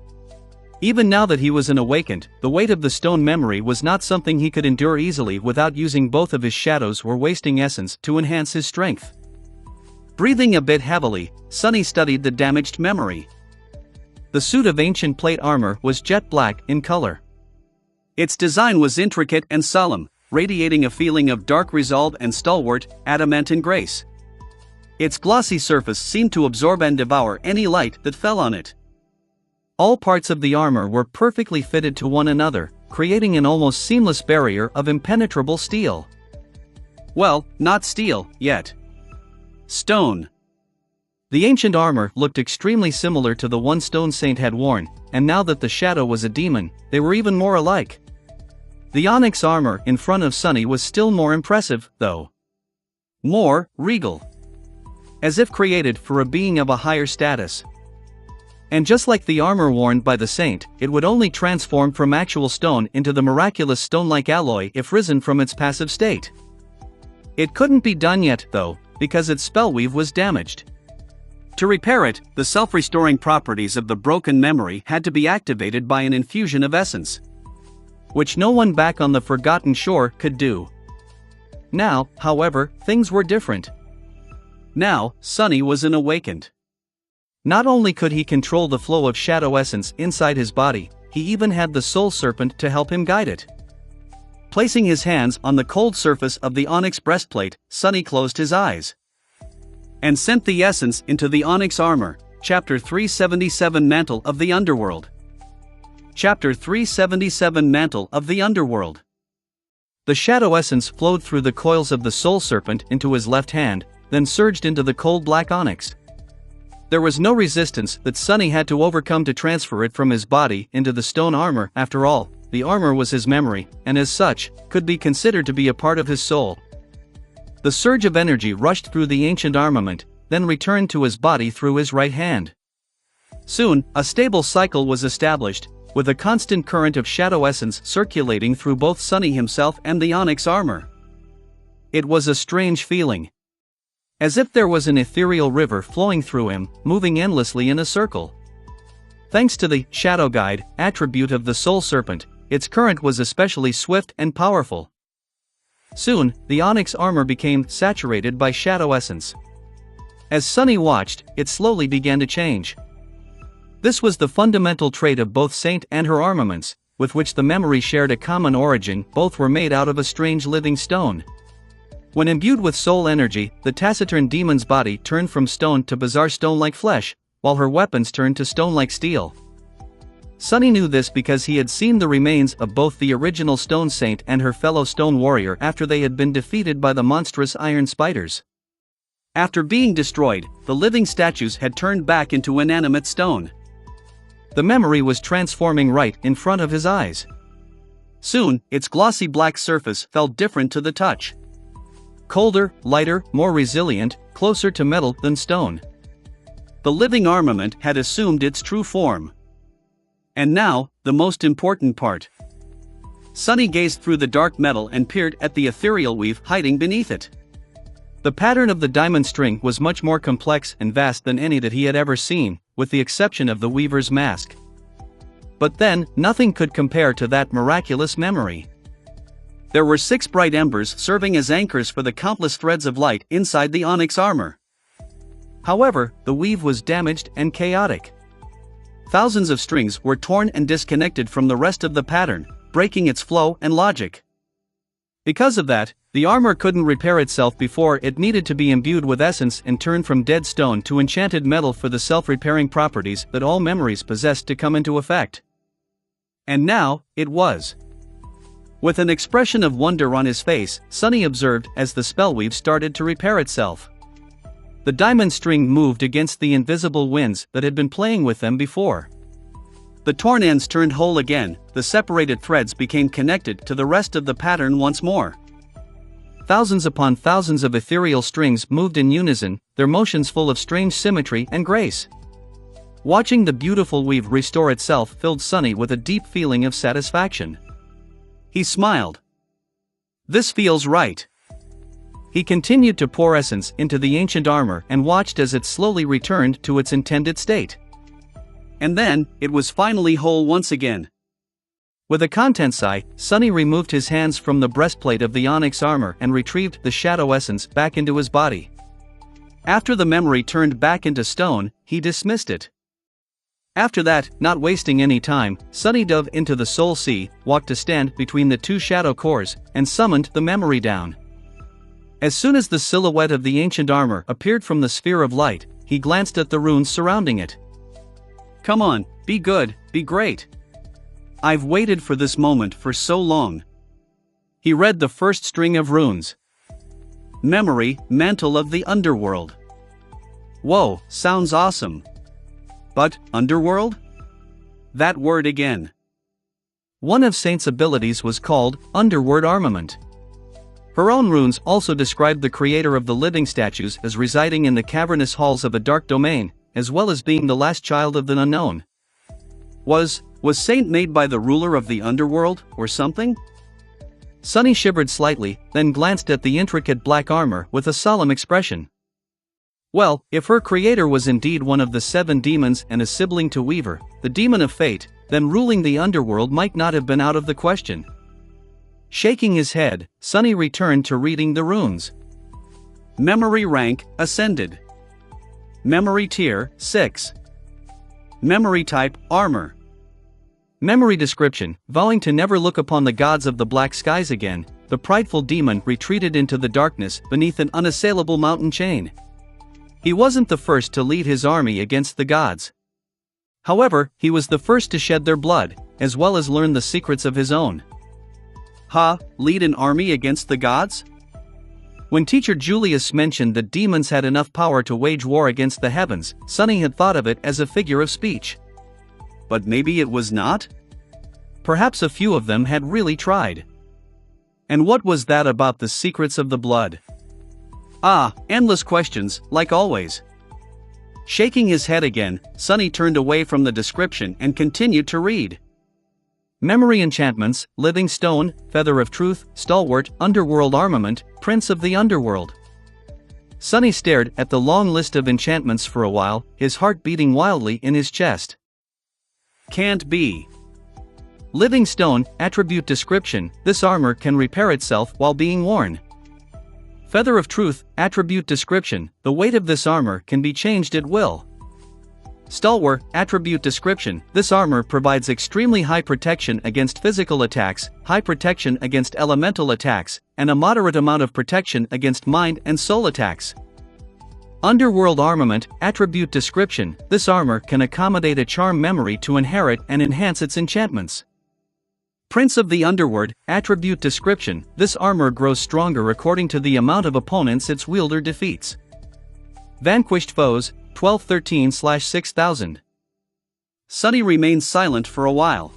Even now that he was an awakened, the weight of the stone memory was not something he could endure easily without using both of his shadows or wasting essence to enhance his strength. Breathing a bit heavily, Sunny studied the damaged memory. The suit of ancient plate armor was jet black in color. Its design was intricate and solemn, radiating a feeling of dark resolve and stalwart, adamantine grace. Its glossy surface seemed to absorb and devour any light that fell on it. All parts of the armor were perfectly fitted to one another, creating an almost seamless barrier of impenetrable steel. Well, not steel, yet. Stone. The ancient armor looked extremely similar to the one Stone Saint had worn, and now that the shadow was a demon, they were even more alike. The onyx armor in front of Sunny was still more impressive, though. More regal. As if created for a being of a higher status. And just like the armor worn by the saint, it would only transform from actual stone into the miraculous stone-like alloy if risen from its passive state. It couldn't be done yet, though, because its spellweave was damaged. To repair it, the self-restoring properties of the broken memory had to be activated by an infusion of essence. Which no one back on the Forgotten Shore could do. Now, however, things were different. Now, Sunny was an awakened. Not only could he control the flow of shadow essence inside his body, he even had the soul serpent to help him guide it. Placing his hands on the cold surface of the onyx breastplate, Sunny closed his eyes. And sent the essence into the onyx armor, Chapter 377 Mantle of the Underworld. Chapter 377 Mantle of the Underworld. The shadow essence flowed through the coils of the soul serpent into his left hand, then surged into the cold black onyx. There was no resistance that Sunny had to overcome to transfer it from his body into the stone armor. After all, the armor was his memory, and as such, could be considered to be a part of his soul. The surge of energy rushed through the ancient armament, then returned to his body through his right hand. Soon, a stable cycle was established, with a constant current of shadow essence circulating through both Sunny himself and the onyx armor. It was a strange feeling. As if there was an ethereal river flowing through him, moving endlessly in a circle. Thanks to the shadow guide attribute of the soul serpent, its current was especially swift and powerful. Soon, the onyx armor became saturated by shadow essence. As Sunny watched, it slowly began to change. This was the fundamental trait of both Saint and her armaments, with which the memory shared a common origin. Both were made out of a strange living stone. When imbued with soul energy, the taciturn demon's body turned from stone to bizarre stone-like flesh, while her weapons turned to stone-like steel. Sunny knew this because he had seen the remains of both the original Stone Saint and her fellow stone warrior after they had been defeated by the monstrous iron spiders. After being destroyed, the living statues had turned back into inanimate stone. The memory was transforming right in front of his eyes. Soon, its glossy black surface felt different to the touch. Colder, lighter, more resilient, closer to metal than stone. The living armament had assumed its true form. And now, the most important part. Sunny gazed through the dark metal and peered at the ethereal weave hiding beneath it. The pattern of the diamond string was much more complex and vast than any that he had ever seen, with the exception of the weaver's mask. But then, nothing could compare to that miraculous memory. There were 6 bright embers serving as anchors for the countless threads of light inside the onyx armor. However, the weave was damaged and chaotic. Thousands of strings were torn and disconnected from the rest of the pattern, breaking its flow and logic. Because of that, the armor couldn't repair itself before it needed to be imbued with essence and turned from dead stone to enchanted metal for the self-repairing properties that all memories possessed to come into effect. And now, it was. With an expression of wonder on his face, Sunny observed as the spellweave started to repair itself. The diamond string moved against the invisible winds that had been playing with them before. The torn ends turned whole again, the separated threads became connected to the rest of the pattern once more. Thousands upon thousands of ethereal strings moved in unison, their motions full of strange symmetry and grace. Watching the beautiful weave restore itself filled Sunny with a deep feeling of satisfaction. He smiled. This feels right. He continued to pour essence into the ancient armor and watched as it slowly returned to its intended state. And then, it was finally whole once again. With a content sigh, Sunny removed his hands from the breastplate of the onyx armor and retrieved the shadow essence back into his body. After the memory turned back into stone, he dismissed it. After that, not wasting any time, Sunny dove into the soul sea, walked to stand between the 2 shadow cores, and summoned the memory down. As soon as the silhouette of the ancient armor appeared from the sphere of light, he glanced at the runes surrounding it. Come on, be good, be great. I've waited for this moment for so long. He read the first string of runes. Memory, mantle of the underworld. Whoa, sounds awesome. But, underworld? That word again. One of Saint's abilities was called Underworld Armament. Her own runes also described the creator of the living statues as residing in the cavernous halls of a dark domain, as well as being the last child of the unknown. Was Saint made by the ruler of the underworld, or something? Sunny shivered slightly, then glanced at the intricate black armor with a solemn expression. Well, if her creator was indeed one of the 7 demons and a sibling to Weaver, the demon of fate, then ruling the underworld might not have been out of the question. Shaking his head, Sunny returned to reading the runes. Memory rank, ascended. Memory tier, 6. Memory type, armor. Memory description, vowing to never look upon the gods of the black skies again, the prideful demon retreated into the darkness beneath an unassailable mountain chain. He wasn't the first to lead his army against the gods. However, he was the first to shed their blood, as well as learn the secrets of his own. Lead an army against the gods? When teacher Julius mentioned that demons had enough power to wage war against the heavens, Sunny had thought of it as a figure of speech. But maybe it was not? Perhaps a few of them had really tried. And what was that about the secrets of the blood? Ah, endless questions, like always. Shaking his head again, Sunny turned away from the description and continued to read. Memory enchantments, living stone, feather of truth, stalwart, underworld armament, prince of the underworld. Sunny stared at the long list of enchantments for a while, his heart beating wildly in his chest. Can't be. Living stone, attribute description, this armor can repair itself while being worn. Feather of truth, attribute description, the weight of this armor can be changed at will. Stalwart, attribute description, this armor provides extremely high protection against physical attacks, high protection against elemental attacks, and a moderate amount of protection against mind and soul attacks. Underworld armament, attribute description, this armor can accommodate a charm memory to inherit and enhance its enchantments. Prince of the Underworld, attribute description, this armor grows stronger according to the amount of opponents its wielder defeats. Vanquished foes, 1213/6000. Sunny remained silent for a while.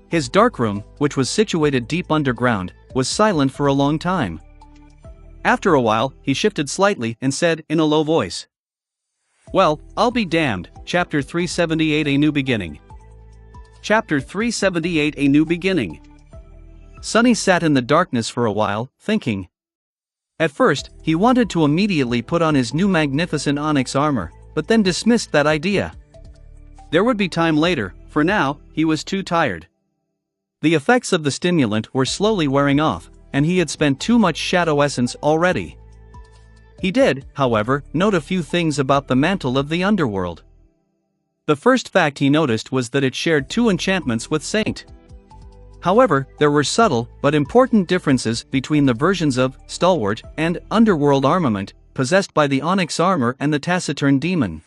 His darkroom, which was situated deep underground, was silent for a long time. After a while, he shifted slightly and said in a low voice, "Well, I'll be damned, Chapter 378 A New Beginning." Chapter 378 A New Beginning. Sunny sat in the darkness for a while, thinking. At first, he wanted to immediately put on his new magnificent onyx armor, but then dismissed that idea. There would be time later, for now, he was too tired. The effects of the stimulant were slowly wearing off, and he had spent too much shadow essence already. He did, however, note a few things about the mantle of the underworld. The first fact he noticed was that it shared 2 enchantments with Saint. However, there were subtle but important differences between the versions of Stalwart and Underworld armament possessed by the Onyx armor and the Taciturn demon.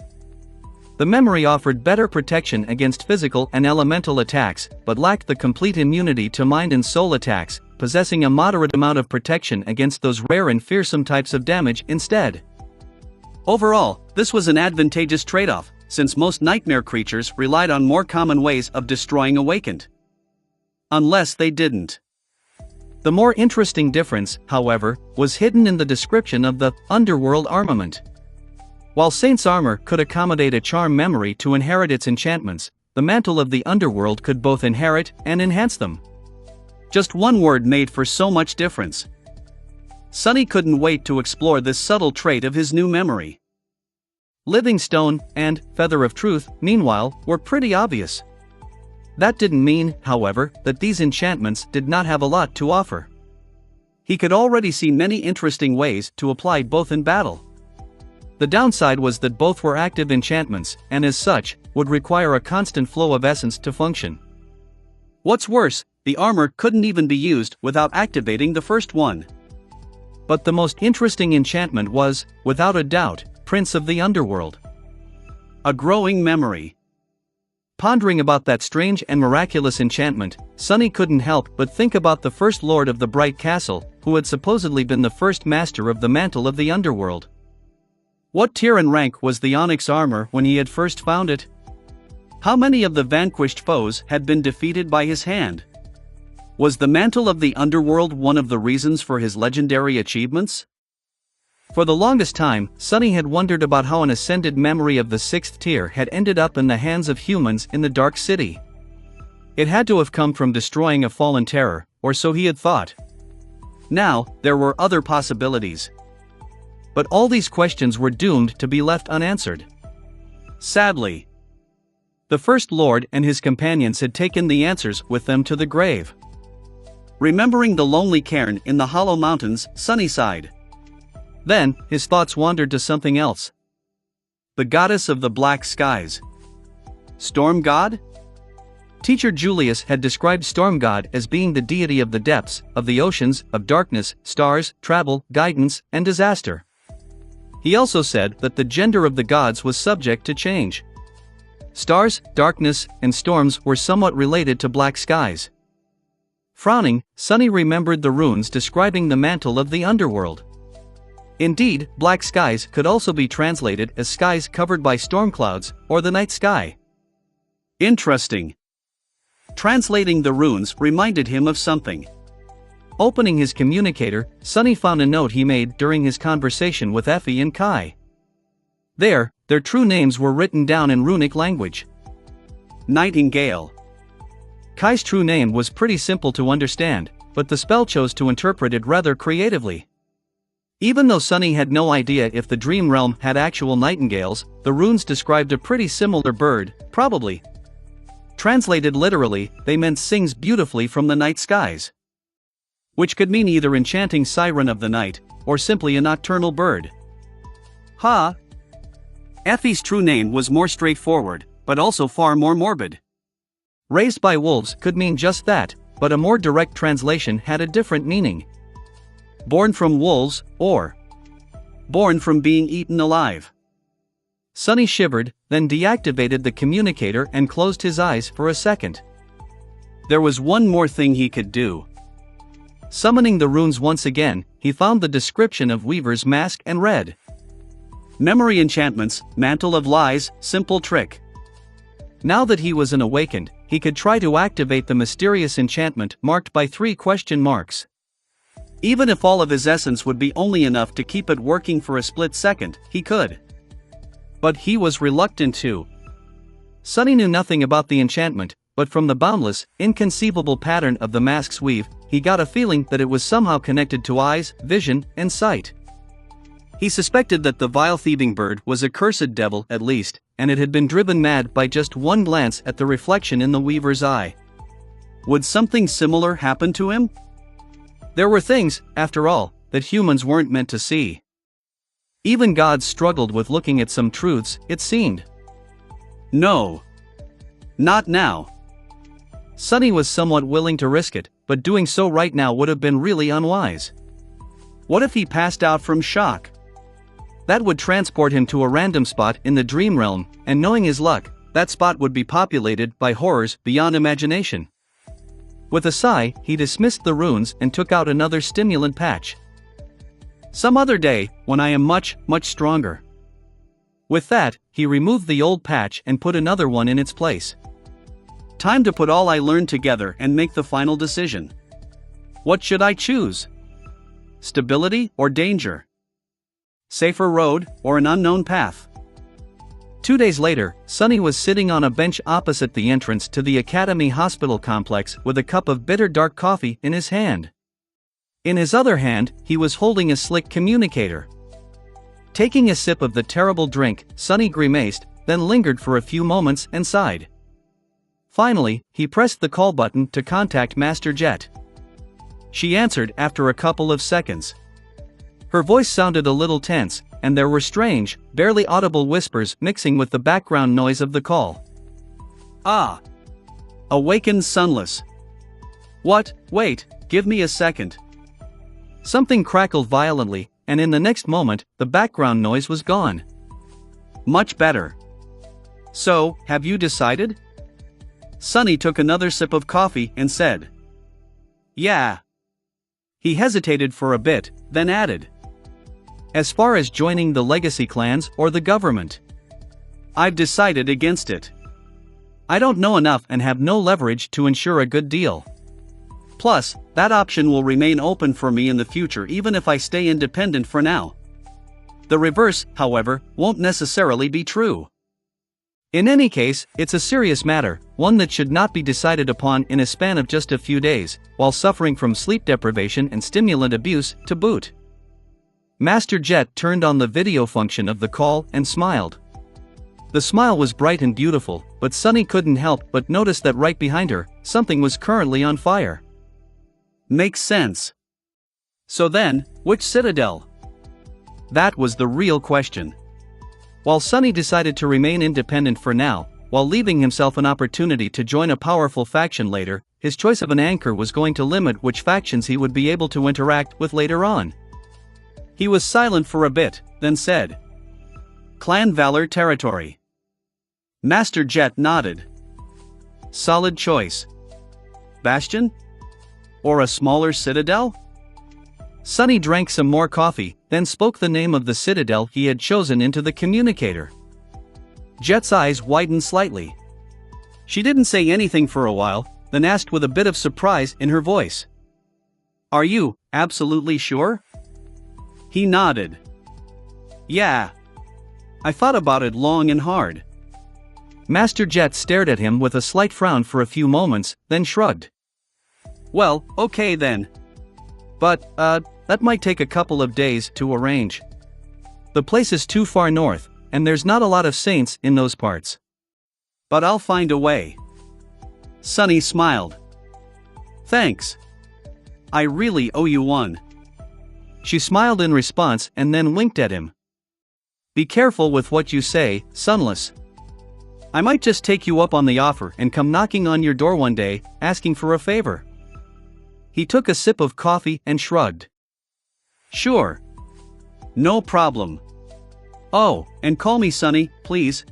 The memory offered better protection against physical and elemental attacks, but lacked the complete immunity to mind and soul attacks, possessing a moderate amount of protection against those rare and fearsome types of damage instead. Overall, this was an advantageous trade-off, since most nightmare creatures relied on more common ways of destroying awakened. Unless they didn't. The more interesting difference, however, was hidden in the description of the Underworld armament. While Saint's armor could accommodate a charm memory to inherit its enchantments, the mantle of the Underworld could both inherit and enhance them. Just one word made for so much difference. Sunny couldn't wait to explore this subtle trait of his new memory. Living Stone and Feather of Truth, meanwhile, were pretty obvious. That didn't mean, however, that these enchantments did not have a lot to offer. He could already see many interesting ways to apply both in battle. The downside was that both were active enchantments, and as such, would require a constant flow of essence to function. What's worse, the armor couldn't even be used without activating the first one. But the most interesting enchantment was, without a doubt, Prince of the Underworld. A growing memory. Pondering about that strange and miraculous enchantment, Sunny couldn't help but think about the first lord of the Bright Castle, who had supposedly been the first master of the mantle of the underworld. What tier and rank was the onyx armor when he had first found it? How many of the vanquished foes had been defeated by his hand? Was the mantle of the underworld one of the reasons for his legendary achievements? For the longest time, Sunny had wondered about how an ascended memory of the 6th tier had ended up in the hands of humans in the Dark City. It had to have come from destroying a fallen terror, or so he had thought. Now, there were other possibilities. But all these questions were doomed to be left unanswered. Sadly. The First Lord and his companions had taken the answers with them to the grave. Remembering the lonely cairn in the Hollow Mountains, Sunny sighed. Then, his thoughts wandered to something else. The goddess of the black skies. Storm God? Teacher Julius had described Storm God as being the deity of the depths, of the oceans, of darkness, stars, travel, guidance, and disaster. He also said that the gender of the gods was subject to change. Stars, darkness, and storms were somewhat related to black skies. Frowning, Sunny remembered the runes describing the mantle of the underworld. Indeed, black skies could also be translated as skies covered by storm clouds, or the night sky. Interesting. Translating the runes reminded him of something. Opening his communicator, Sunny found a note he made during his conversation with Effie and Kai. There, their true names were written down in runic language. Nightingale. Kai's true name was pretty simple to understand, but the spell chose to interpret it rather creatively. Even though Sunny had no idea if the dream realm had actual nightingales, the runes described a pretty similar bird, probably. Translated literally, they meant sings beautifully from the night skies. Which could mean either enchanting siren of the night, or simply a nocturnal bird. Ha! Effie's true name was more straightforward, but also far more morbid. Raised by wolves could mean just that, but a more direct translation had a different meaning. Born from wolves, or born from being eaten alive. Sunny shivered, then deactivated the communicator and closed his eyes for a second. There was one more thing he could do. Summoning the runes once again, he found the description of Weaver's mask and read. Memory enchantments, mantle of lies, simple trick. Now that he was awakened, he could try to activate the mysterious enchantment marked by 3 question marks. Even if all of his essence would be only enough to keep it working for a split second, he could. But he was reluctant to. Sunny knew nothing about the enchantment, but from the boundless, inconceivable pattern of the mask's weave, he got a feeling that it was somehow connected to eyes, vision, and sight. He suspected that the vile thieving bird was a cursed devil at least, and it had been driven mad by just one glance at the reflection in the weaver's eye. Would something similar happen to him? There were things, after all, that humans weren't meant to see. Even gods struggled with looking at some truths, it seemed. No. Not now. Sunny was somewhat willing to risk it, but doing so right now would have been really unwise. What if he passed out from shock? That would transport him to a random spot in the dream realm, and knowing his luck, that spot would be populated by horrors beyond imagination. With a sigh, he dismissed the runes and took out another stimulant patch. Some other day, when I am much, much stronger. With that, he removed the old patch and put another one in its place. Time to put all I learned together and make the final decision. What should I choose? Stability or danger? Safer road or an unknown path? 2 days later, Sunny was sitting on a bench opposite the entrance to the Academy Hospital complex with a cup of bitter dark coffee in his hand. In his other hand, he was holding a slick communicator. Taking a sip of the terrible drink, Sunny grimaced, then lingered for a few moments and sighed. Finally, he pressed the call button to contact Master Jet. She answered after a couple of seconds. Her voice sounded a little tense, and there were strange, barely audible whispers mixing with the background noise of the call. Ah! Awakened sunless. What? Wait, give me a second. Something crackled violently, and in the next moment, the background noise was gone. Much better. So, have you decided? Sunny took another sip of coffee and said. Yeah. He hesitated for a bit, then added. As far as joining the legacy clans or the government, I've decided against it. I don't know enough and have no leverage to ensure a good deal. Plus, that option will remain open for me in the future even if I stay independent for now. The reverse, however, won't necessarily be true. In any case, it's a serious matter, one that should not be decided upon in a span of just a few days, while suffering from sleep deprivation and stimulant abuse, to boot. Master Jet turned on the video function of the call and smiled. The smile was bright and beautiful, but Sunny couldn't help but notice that right behind her, something was currently on fire. Makes sense. So then, which citadel? That was the real question. While Sunny decided to remain independent for now, while leaving himself an opportunity to join a powerful faction later, his choice of an anchor was going to limit which factions he would be able to interact with later on. He was silent for a bit, then said, Clan Valor Territory. Master Jet nodded. Solid choice. Bastion? Or a smaller citadel? Sunny drank some more coffee, then spoke the name of the citadel he had chosen into the communicator. Jet's eyes widened slightly. She didn't say anything for a while, then asked with a bit of surprise in her voice. Are you absolutely sure? He nodded. Yeah. I thought about it long and hard. Master Jet stared at him with a slight frown for a few moments, then shrugged. Well, okay then. But, that might take a couple of days to arrange. The place is too far north, and there's not a lot of saints in those parts. But I'll find a way. Sunny smiled. Thanks. I really owe you one. She smiled in response and then winked at him. Be careful with what you say, Sunless. I might just take you up on the offer and come knocking on your door one day, asking for a favor. He took a sip of coffee and shrugged. Sure. No problem. Oh, and call me Sunny, please.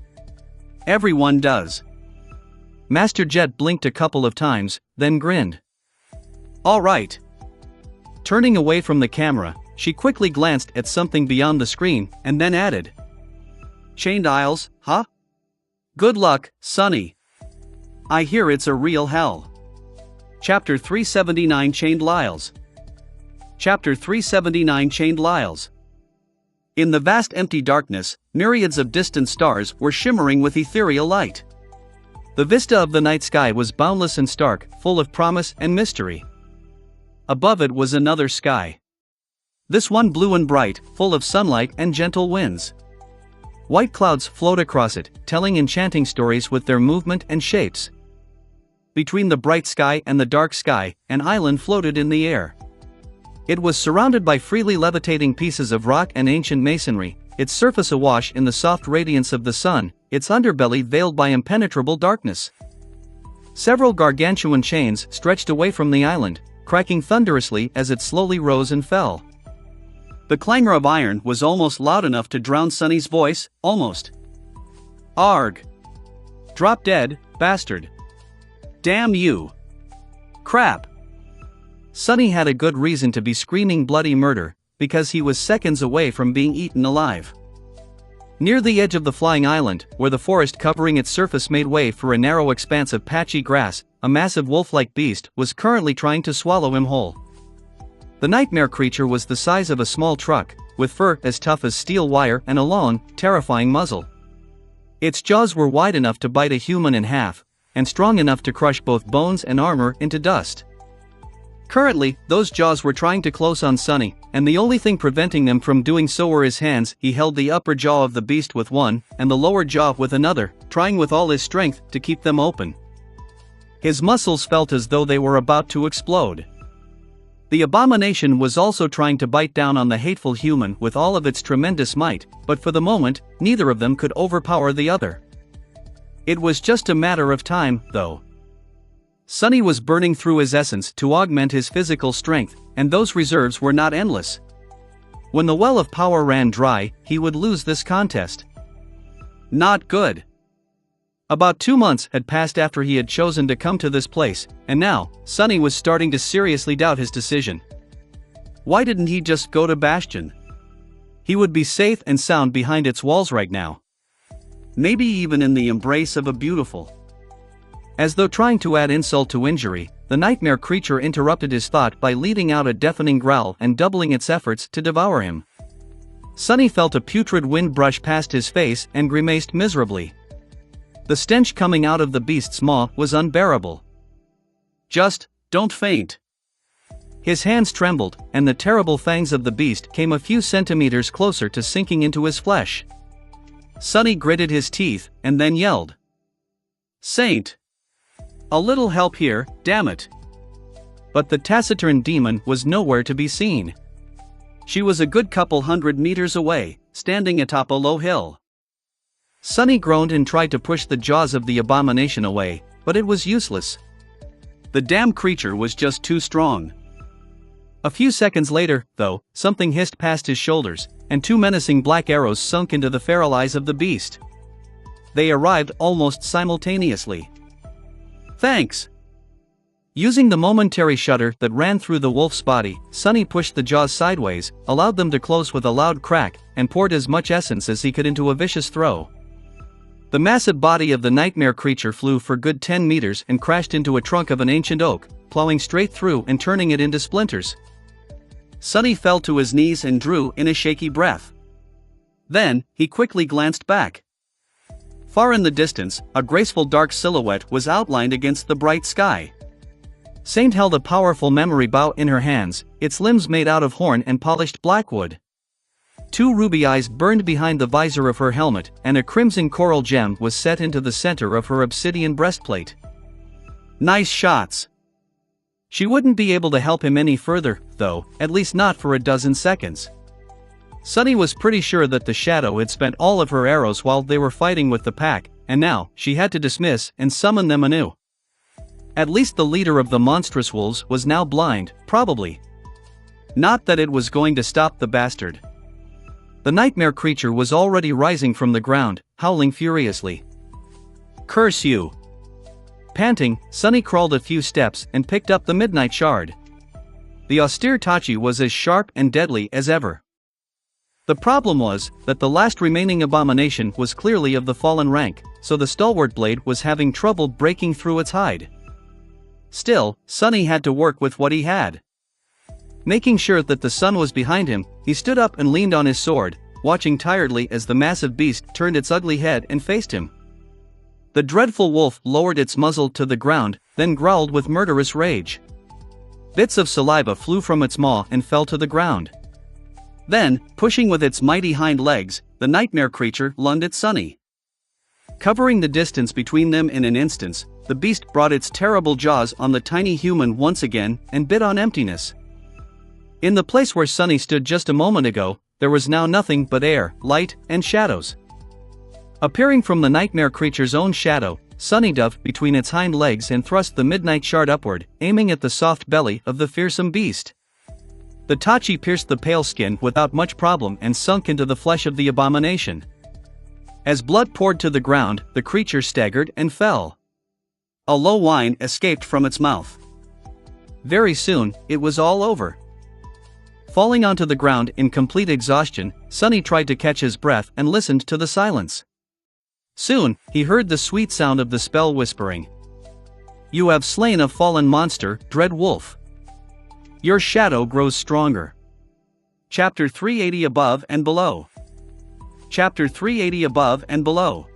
Everyone does. Master Jet blinked a couple of times, then grinned. All right. Turning away from the camera, she quickly glanced at something beyond the screen and then added. Chained aisles, huh? Good luck, Sunny. I hear it's a real hell. Chapter 379 Chained Aisles. Chapter 379 Chained Aisles. In the vast empty darkness, myriads of distant stars were shimmering with ethereal light. The vista of the night sky was boundless and stark, full of promise and mystery. Above it was another sky. This one blue and bright, full of sunlight and gentle winds. White clouds float across it, telling enchanting stories with their movement and shapes. Between the bright sky and the dark sky, an island floated in the air. It was surrounded by freely levitating pieces of rock and ancient masonry, its surface awash in the soft radiance of the sun, its underbelly veiled by impenetrable darkness. Several gargantuan chains stretched away from the island, cracking thunderously as it slowly rose and fell. The clangor of iron was almost loud enough to drown Sunny's voice, almost. Arg! Drop dead, bastard. Damn you! Crap! Sunny had a good reason to be screaming bloody murder, because he was seconds away from being eaten alive. Near the edge of the flying island, where the forest covering its surface made way for a narrow expanse of patchy grass, a massive wolf-like beast was currently trying to swallow him whole. The nightmare creature was the size of a small truck, with fur as tough as steel wire and a long, terrifying muzzle. Its jaws were wide enough to bite a human in half, and strong enough to crush both bones and armor into dust. Currently, those jaws were trying to close on Sunny, and the only thing preventing them from doing so were his hands. He held the upper jaw of the beast with one, and the lower jaw with another, trying with all his strength to keep them open. His muscles felt as though they were about to explode. The abomination was also trying to bite down on the hateful human with all of its tremendous might, but for the moment, neither of them could overpower the other. It was just a matter of time, though. Sunny was burning through his essence to augment his physical strength, and those reserves were not endless. When the well of power ran dry, he would lose this contest. Not good. About 2 months had passed after he had chosen to come to this place, and now, Sunny was starting to seriously doubt his decision. Why didn't he just go to Bastion? He would be safe and sound behind its walls right now. Maybe even in the embrace of a beautiful. As though trying to add insult to injury, the nightmare creature interrupted his thought by letting out a deafening growl and doubling its efforts to devour him. Sunny felt a putrid wind brush past his face and grimaced miserably. The stench coming out of the beast's maw was unbearable. Just, don't faint. His hands trembled, and the terrible fangs of the beast came a few centimeters closer to sinking into his flesh. Sunny gritted his teeth, and then yelled. Saint! A little help here, damn it! But the taciturn demon was nowhere to be seen. She was a good couple 100 meters away, standing atop a low hill. Sunny groaned and tried to push the jaws of the abomination away, but it was useless. The damn creature was just too strong. A few seconds later, though, something hissed past his shoulders, and 2 menacing black arrows sunk into the feral eyes of the beast. They arrived almost simultaneously. Thanks! Using the momentary shudder that ran through the wolf's body, Sunny pushed the jaws sideways, allowed them to close with a loud crack, and poured as much essence as he could into a vicious throw. The massive body of the nightmare creature flew for good 10 meters and crashed into a trunk of an ancient oak, plowing straight through and turning it into splinters. Sonny fell to his knees and drew in a shaky breath. Then, he quickly glanced back. Far in the distance, a graceful dark silhouette was outlined against the bright sky. Saint held a powerful memory bow in her hands, its limbs made out of horn and polished blackwood. 2 ruby eyes burned behind the visor of her helmet, and a crimson coral gem was set into the center of her obsidian breastplate. Nice shots. She wouldn't be able to help him any further, though, at least not for a dozen seconds. Sonny was pretty sure that the shadow had spent all of her arrows while they were fighting with the pack, and now, she had to dismiss and summon them anew. At least the leader of the monstrous wolves was now blind, probably. Not that it was going to stop the bastard. The nightmare creature was already rising from the ground, howling furiously. Curse you! Panting, Sonny crawled a few steps and picked up the midnight shard. The austere Tachi was as sharp and deadly as ever. The problem was that the last remaining abomination was clearly of the fallen rank, so the stalwart blade was having trouble breaking through its hide. Still, Sonny had to work with what he had. Making sure that the sun was behind him, he stood up and leaned on his sword, watching tiredly as the massive beast turned its ugly head and faced him. The dreadful wolf lowered its muzzle to the ground, then growled with murderous rage. Bits of saliva flew from its maw and fell to the ground. Then, pushing with its mighty hind legs, the nightmare creature lunged at Sonny. Covering the distance between them in an instant, the beast brought its terrible jaws on the tiny human once again and bit on emptiness. In the place where Sonny stood just a moment ago, there was now nothing but air, light, and shadows. Appearing from the nightmare creature's own shadow, Sonny dove between its hind legs and thrust the midnight shard upward, aiming at the soft belly of the fearsome beast. The Tachi pierced the pale skin without much problem and sunk into the flesh of the abomination. As blood poured to the ground, the creature staggered and fell. A low whine escaped from its mouth. Very soon, it was all over. Falling onto the ground in complete exhaustion, Sonny tried to catch his breath and listened to the silence. Soon, he heard the sweet sound of the spell whispering. You have slain a fallen monster, dread wolf. Your shadow grows stronger. Chapter 380 Above and Below. Chapter 380 Above and Below.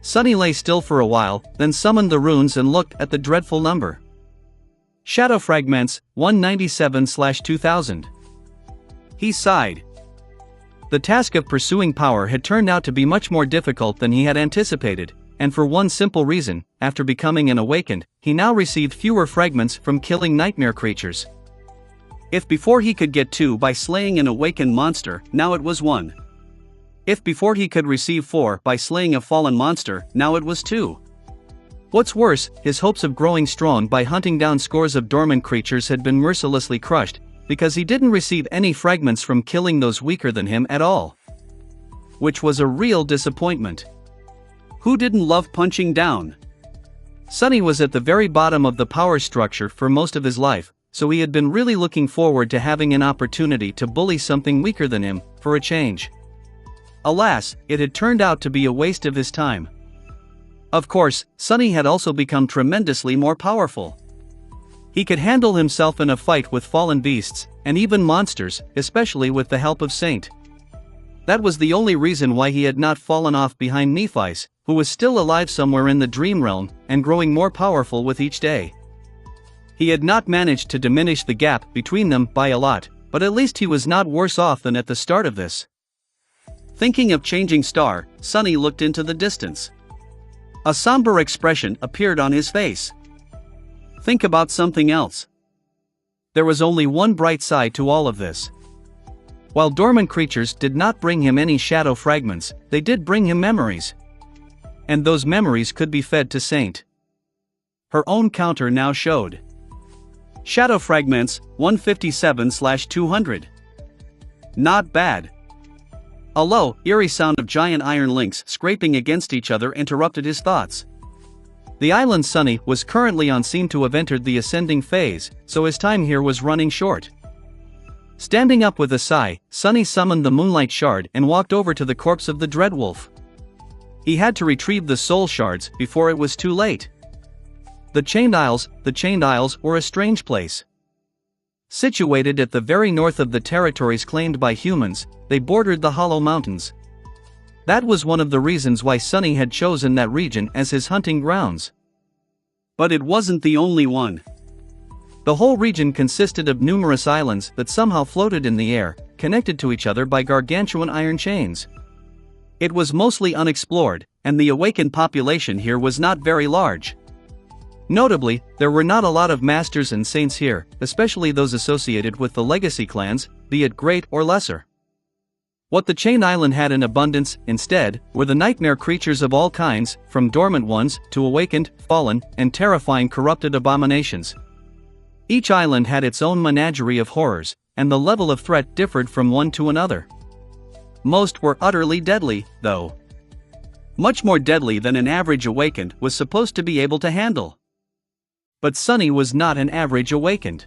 Sonny lay still for a while, then summoned the runes and looked at the dreadful number. Shadow Fragments, 197/2000. He sighed. The task of pursuing power had turned out to be much more difficult than he had anticipated, and for one simple reason, after becoming an awakened, he now received fewer fragments from killing nightmare creatures. If before he could get 2 by slaying an awakened monster, now it was 1. If before he could receive 4 by slaying a fallen monster, now it was 2. What's worse, his hopes of growing strong by hunting down scores of dormant creatures had been mercilessly crushed, because he didn't receive any fragments from killing those weaker than him at all. Which was a real disappointment. Who didn't love punching down? Sonny was at the very bottom of the power structure for most of his life, so he had been really looking forward to having an opportunity to bully something weaker than him, for a change. Alas, it had turned out to be a waste of his time. Of course, Sonny had also become tremendously more powerful. He could handle himself in a fight with fallen beasts, and even monsters, especially with the help of Saint. That was the only reason why he had not fallen off behind Nephi's, who was still alive somewhere in the dream realm, and growing more powerful with each day. He had not managed to diminish the gap between them by a lot, but at least he was not worse off than at the start of this. Thinking of changing star, Sonny looked into the distance. A somber expression appeared on his face. Think about something else. There was only one bright side to all of this. While dormant creatures did not bring him any shadow fragments, they did bring him memories. And those memories could be fed to Saint. Her own counter now showed. Shadow Fragments, 157/200. Not bad. A low, eerie sound of giant iron links scraping against each other interrupted his thoughts. The island Sonny was currently on seemed to have entered the ascending phase, so his time here was running short. Standing up with a sigh, Sonny summoned the moonlight shard and walked over to the corpse of the Dreadwolf. He had to retrieve the soul shards before it was too late. The Chained Isles were a strange place. Situated at the very north of the territories claimed by humans, they bordered the Hollow Mountains. That was one of the reasons why Sonny had chosen that region as his hunting grounds. But it wasn't the only one. The whole region consisted of numerous islands that somehow floated in the air, connected to each other by gargantuan iron chains. It was mostly unexplored, and the awakened population here was not very large. Notably, there were not a lot of masters and saints here, especially those associated with the legacy clans, be it great or lesser. What the Chained Island had in abundance, instead, were the nightmare creatures of all kinds, from dormant ones to awakened, fallen, and terrifying corrupted abominations. Each island had its own menagerie of horrors, and the level of threat differed from one to another. Most were utterly deadly, though. Much more deadly than an average awakened was supposed to be able to handle. But Sonny was not an average awakened.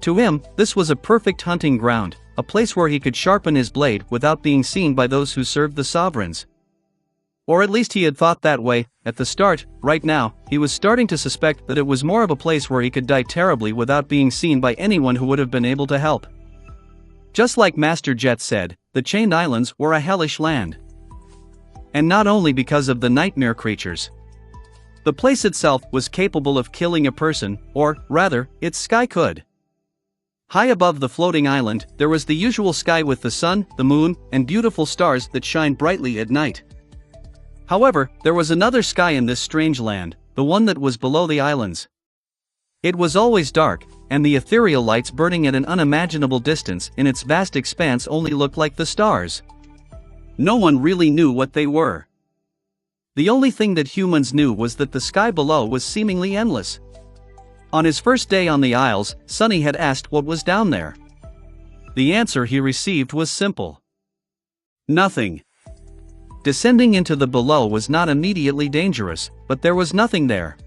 To him, this was a perfect hunting ground, a place where he could sharpen his blade without being seen by those who served the sovereigns. Or at least he had thought that way. At the start. Right now, he was starting to suspect that it was more of a place where he could die terribly without being seen by anyone who would have been able to help. Just like Master Jet said, the Chained Islands were a hellish land. And not only because of the nightmare creatures. The place itself was capable of killing a person, or, rather, its sky could. High above the floating island, there was the usual sky with the sun, the moon, and beautiful stars that shine brightly at night. However, there was another sky in this strange land, the one that was below the islands. It was always dark, and the ethereal lights burning at an unimaginable distance in its vast expanse only looked like the stars. No one really knew what they were. The only thing that humans knew was that the sky below was seemingly endless. On his first day on the Isles, Sonny had asked what was down there. The answer he received was simple. Nothing. Descending into the below was not immediately dangerous, but there was nothing there.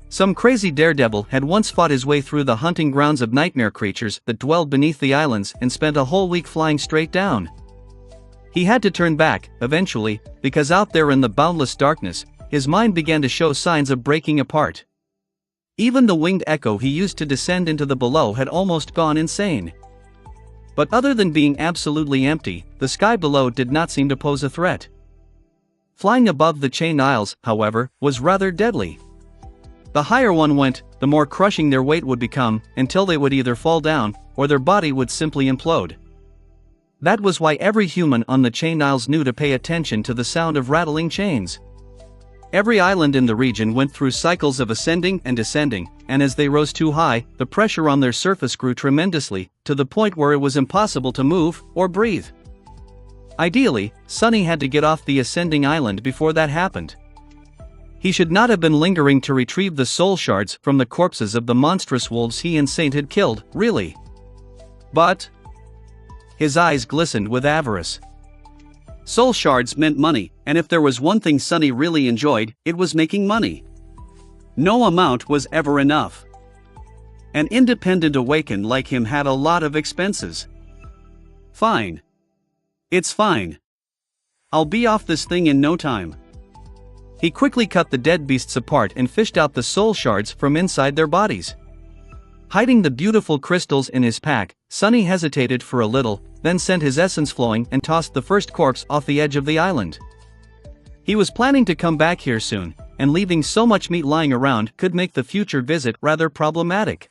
Some crazy daredevil had once fought his way through the hunting grounds of nightmare creatures that dwelled beneath the islands and spent a whole week flying straight down. He had to turn back, eventually, because out there in the boundless darkness, his mind began to show signs of breaking apart. Even the winged echo he used to descend into the below had almost gone insane. But other than being absolutely empty, the sky below did not seem to pose a threat. Flying above the Chained Isles, however, was rather deadly. The higher one went, the more crushing their weight would become, until they would either fall down, or their body would simply implode. That was why every human on the Chained Isles knew to pay attention to the sound of rattling chains. Every island in the region went through cycles of ascending and descending, and as they rose too high, the pressure on their surface grew tremendously, to the point where it was impossible to move or breathe. Ideally, Sonny had to get off the ascending island before that happened. He should not have been lingering to retrieve the soul shards from the corpses of the monstrous wolves he and Saint had killed, really. But his eyes glistened with avarice. Soul shards meant money, and if there was one thing Sonny really enjoyed, it was making money. No amount was ever enough. An independent awakened like him had a lot of expenses. Fine. It's fine. I'll be off this thing in no time. He quickly cut the dead beasts apart and fished out the soul shards from inside their bodies. Hiding the beautiful crystals in his pack, Sonny hesitated for a little, then sent his essence flowing and tossed the first corpse off the edge of the island. He was planning to come back here soon, and leaving so much meat lying around could make the future visit rather problematic.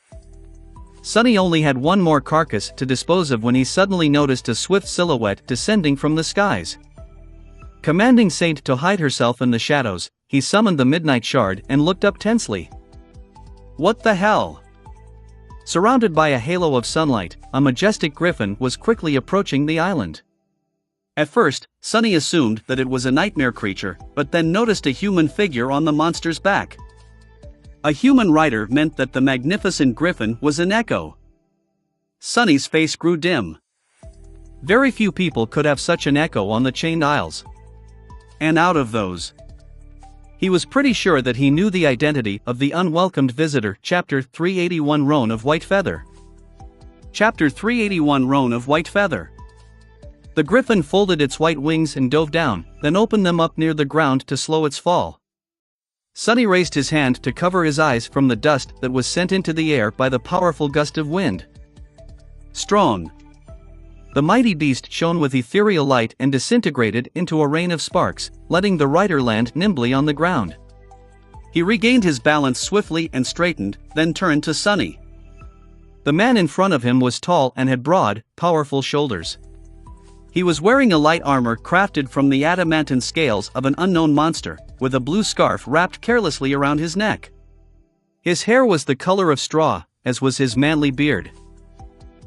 Sonny only had one more carcass to dispose of when he suddenly noticed a swift silhouette descending from the skies. Commanding Saint to hide herself in the shadows, he summoned the Midnight Shard and looked up tensely. What the hell? Surrounded by a halo of sunlight, a majestic griffin was quickly approaching the island. At first, Sonny assumed that it was a nightmare creature, but then noticed a human figure on the monster's back. A human rider meant that the magnificent griffin was an echo. Sonny's face grew dim. Very few people could have such an echo on the Chained Isles. And out of those, he was pretty sure that he knew the identity of the unwelcomed visitor. Chapter 381 Roan of White Feather. Chapter 381 Roan of White Feather. The griffin folded its white wings and dove down, then opened them up near the ground to slow its fall. Sunny raised his hand to cover his eyes from the dust that was sent into the air by the powerful gust of wind. Strong. The mighty beast shone with ethereal light and disintegrated into a rain of sparks, letting the rider land nimbly on the ground. He regained his balance swiftly and straightened, then turned to Sunny. The man in front of him was tall and had broad, powerful shoulders. He was wearing a light armor crafted from the adamantine scales of an unknown monster, with a blue scarf wrapped carelessly around his neck. His hair was the color of straw, as was his manly beard.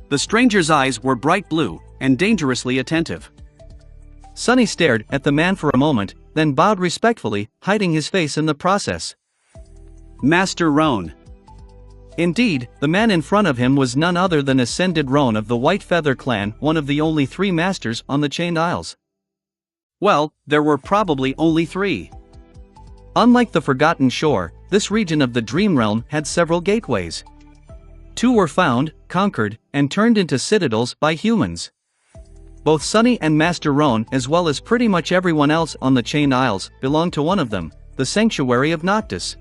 The stranger's eyes were bright blue, and dangerously attentive. Sunny stared at the man for a moment, then bowed respectfully, hiding his face in the process. Master Roan. Indeed, the man in front of him was none other than Ascended Roan of the White Feather clan, one of the only 3 masters on the Chained Isles. Well, there were probably only 3. Unlike the Forgotten Shore, this region of the Dream Realm had several gateways. 2 were found, conquered, and turned into citadels by humans. Both Sunny and Master Roan, as well as pretty much everyone else on the Chained Isles, belonged to one of them, the Sanctuary of Noctis.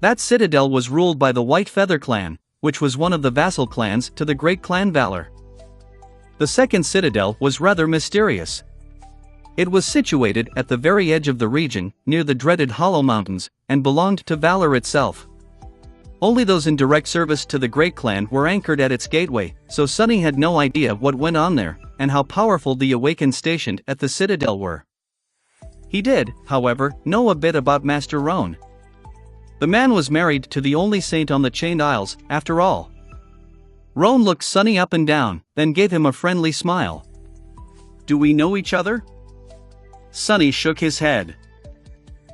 That citadel was ruled by the White Feather clan, which was one of the vassal clans to the Great Clan Valor. The second citadel was rather mysterious. It was situated at the very edge of the region, near the dreaded Hollow Mountains, and belonged to Valor itself. Only those in direct service to the Great Clan were anchored at its gateway, so Sunny had no idea what went on there, and how powerful the Awakened stationed at the citadel were. He did, however, know a bit about Master Roan. The man was married to the only saint on the Chained Isles, after all. Roan looked Sunny up and down, then gave him a friendly smile. Do we know each other? Sunny shook his head.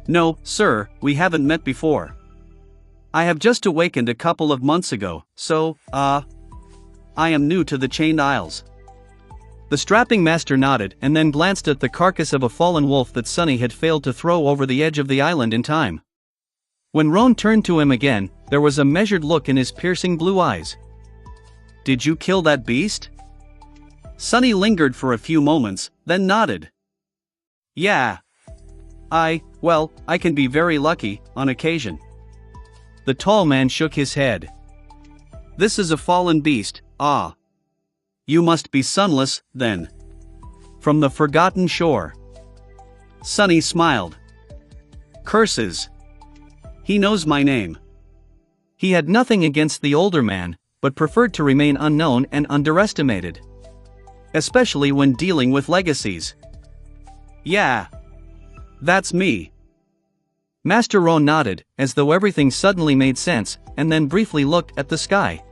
No, sir, we haven't met before. I have just awakened a couple of months ago, so, I am new to the Chained Isles. The strapping master nodded and then glanced at the carcass of a fallen wolf that Sunny had failed to throw over the edge of the island in time. When Roan turned to him again, there was a measured look in his piercing blue eyes. Did you kill that beast? Sunny lingered for a few moments, then nodded. Yeah. I can be very lucky, on occasion. The tall man shook his head. This is a fallen beast, You must be Sunless, then. From the Forgotten Shore. Sunny smiled. Curses. He knows my name. He had nothing against the older man, but preferred to remain unknown and underestimated. Especially when dealing with legacies. Yeah. That's me. Master Roan nodded, as though everything suddenly made sense, and then briefly looked at the sky.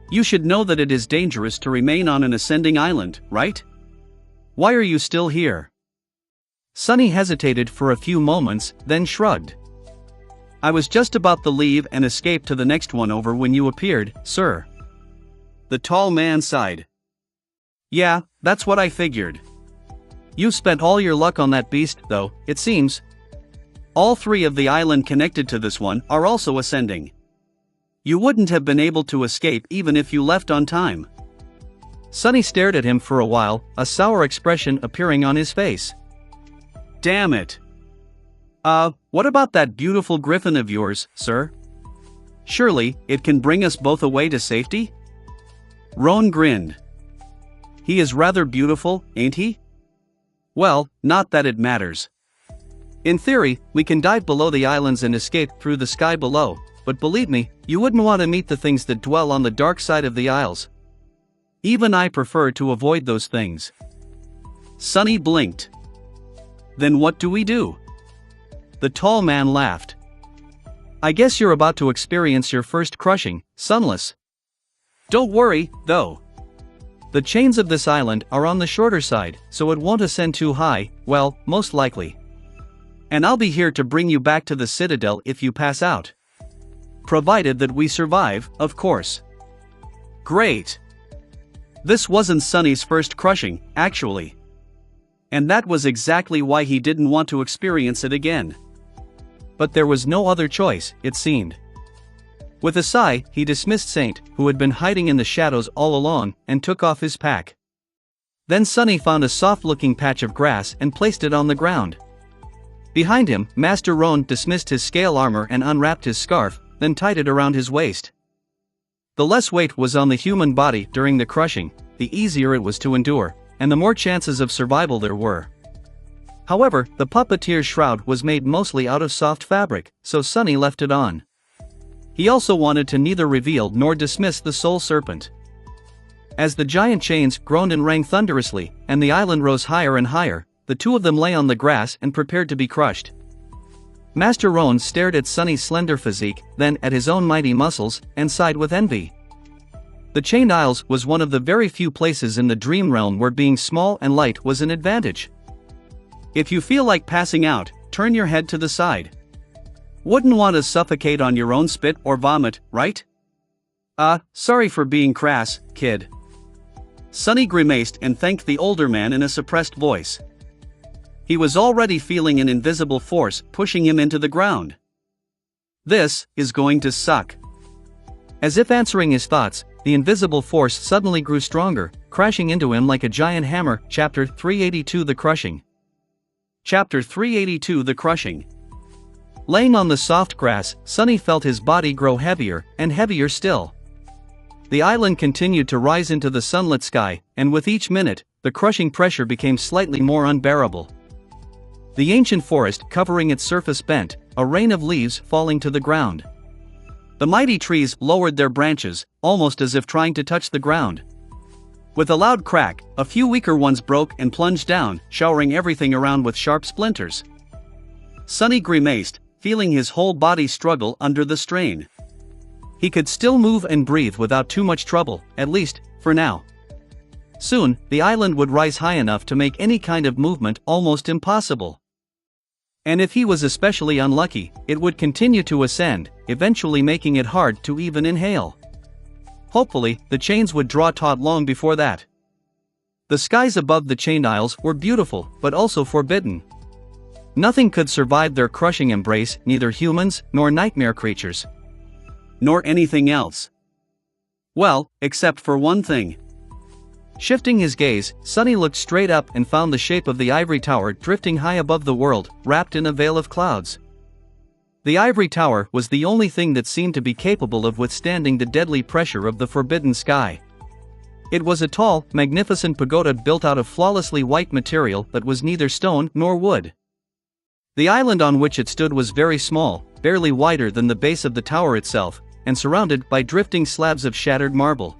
You should know that it is dangerous to remain on an ascending island, right? Why are you still here? Sunny hesitated for a few moments, then shrugged. I was just about to leave and escape to the next one over when you appeared, sir. The tall man sighed. Yeah, that's what I figured. You spent all your luck on that beast, though, it seems. All 3 of the island connected to this one are also ascending. You wouldn't have been able to escape even if you left on time. Sunny stared at him for a while, a sour expression appearing on his face. Damn it. What about that beautiful griffin of yours, sir? Surely, it can bring us both away to safety? Roan grinned. He is rather beautiful, ain't he? Well, not that it matters. In theory, we can dive below the islands and escape through the sky below, but believe me, you wouldn't want to meet the things that dwell on the dark side of the Isles. Even I prefer to avoid those things. Sunny blinked. Then what do we do? The tall man laughed. I guess you're about to experience your first crushing, Sunless. Don't worry, though. The chains of this island are on the shorter side, so it won't ascend too high, well, most likely. And I'll be here to bring you back to the citadel if you pass out. Provided that we survive, of course. Great. This wasn't Sunny's first crushing, actually. And that was exactly why he didn't want to experience it again. But there was no other choice, it seemed. With a sigh, he dismissed Saint, who had been hiding in the shadows all along, and took off his pack. Then Sunny found a soft-looking patch of grass and placed it on the ground. Behind him, Master Roan dismissed his scale armor and unwrapped his scarf, then tied it around his waist. The less weight was on the human body during the crushing, the easier it was to endure, and the more chances of survival there were. However, the puppeteer's shroud was made mostly out of soft fabric, so Sunny left it on. He also wanted to neither reveal nor dismiss the soul serpent. As the giant chains groaned and rang thunderously, and the island rose higher and higher, the two of them lay on the grass and prepared to be crushed. Master Roan stared at Sunny's slender physique, then at his own mighty muscles, and sighed with envy. The Chained Isles was one of the very few places in the dream realm where being small and light was an advantage. If you feel like passing out, turn your head to the side. Wouldn't want to suffocate on your own spit or vomit, right? Sorry for being crass, kid. Sunny grimaced and thanked the older man in a suppressed voice. He was already feeling an invisible force pushing him into the ground. This is going to suck. As if answering his thoughts, the invisible force suddenly grew stronger, crashing into him like a giant hammer. Chapter 382 The Crushing. Chapter 382 The Crushing. Laying on the soft grass, Sunny felt his body grow heavier, and heavier still. The island continued to rise into the sunlit sky, and with each minute, the crushing pressure became slightly more unbearable. The ancient forest covering its surface bent, a rain of leaves falling to the ground. The mighty trees lowered their branches, almost as if trying to touch the ground. With a loud crack, a few weaker ones broke and plunged down, showering everything around with sharp splinters. Sunny grimaced, feeling his whole body struggle under the strain. He could still move and breathe without too much trouble, at least, for now. Soon, the island would rise high enough to make any kind of movement almost impossible. And if he was especially unlucky, it would continue to ascend, eventually making it hard to even inhale. Hopefully, the chains would draw taut long before that. The skies above the Chained Isles were beautiful, but also forbidden. Nothing could survive their crushing embrace, neither humans, nor nightmare creatures. Nor anything else. Well, except for one thing. Shifting his gaze, Sunny looked straight up and found the shape of the ivory tower drifting high above the world, wrapped in a veil of clouds. The ivory tower was the only thing that seemed to be capable of withstanding the deadly pressure of the forbidden sky. It was a tall, magnificent pagoda built out of flawlessly white material that was neither stone nor wood. The island on which it stood was very small, barely wider than the base of the tower itself, and surrounded by drifting slabs of shattered marble.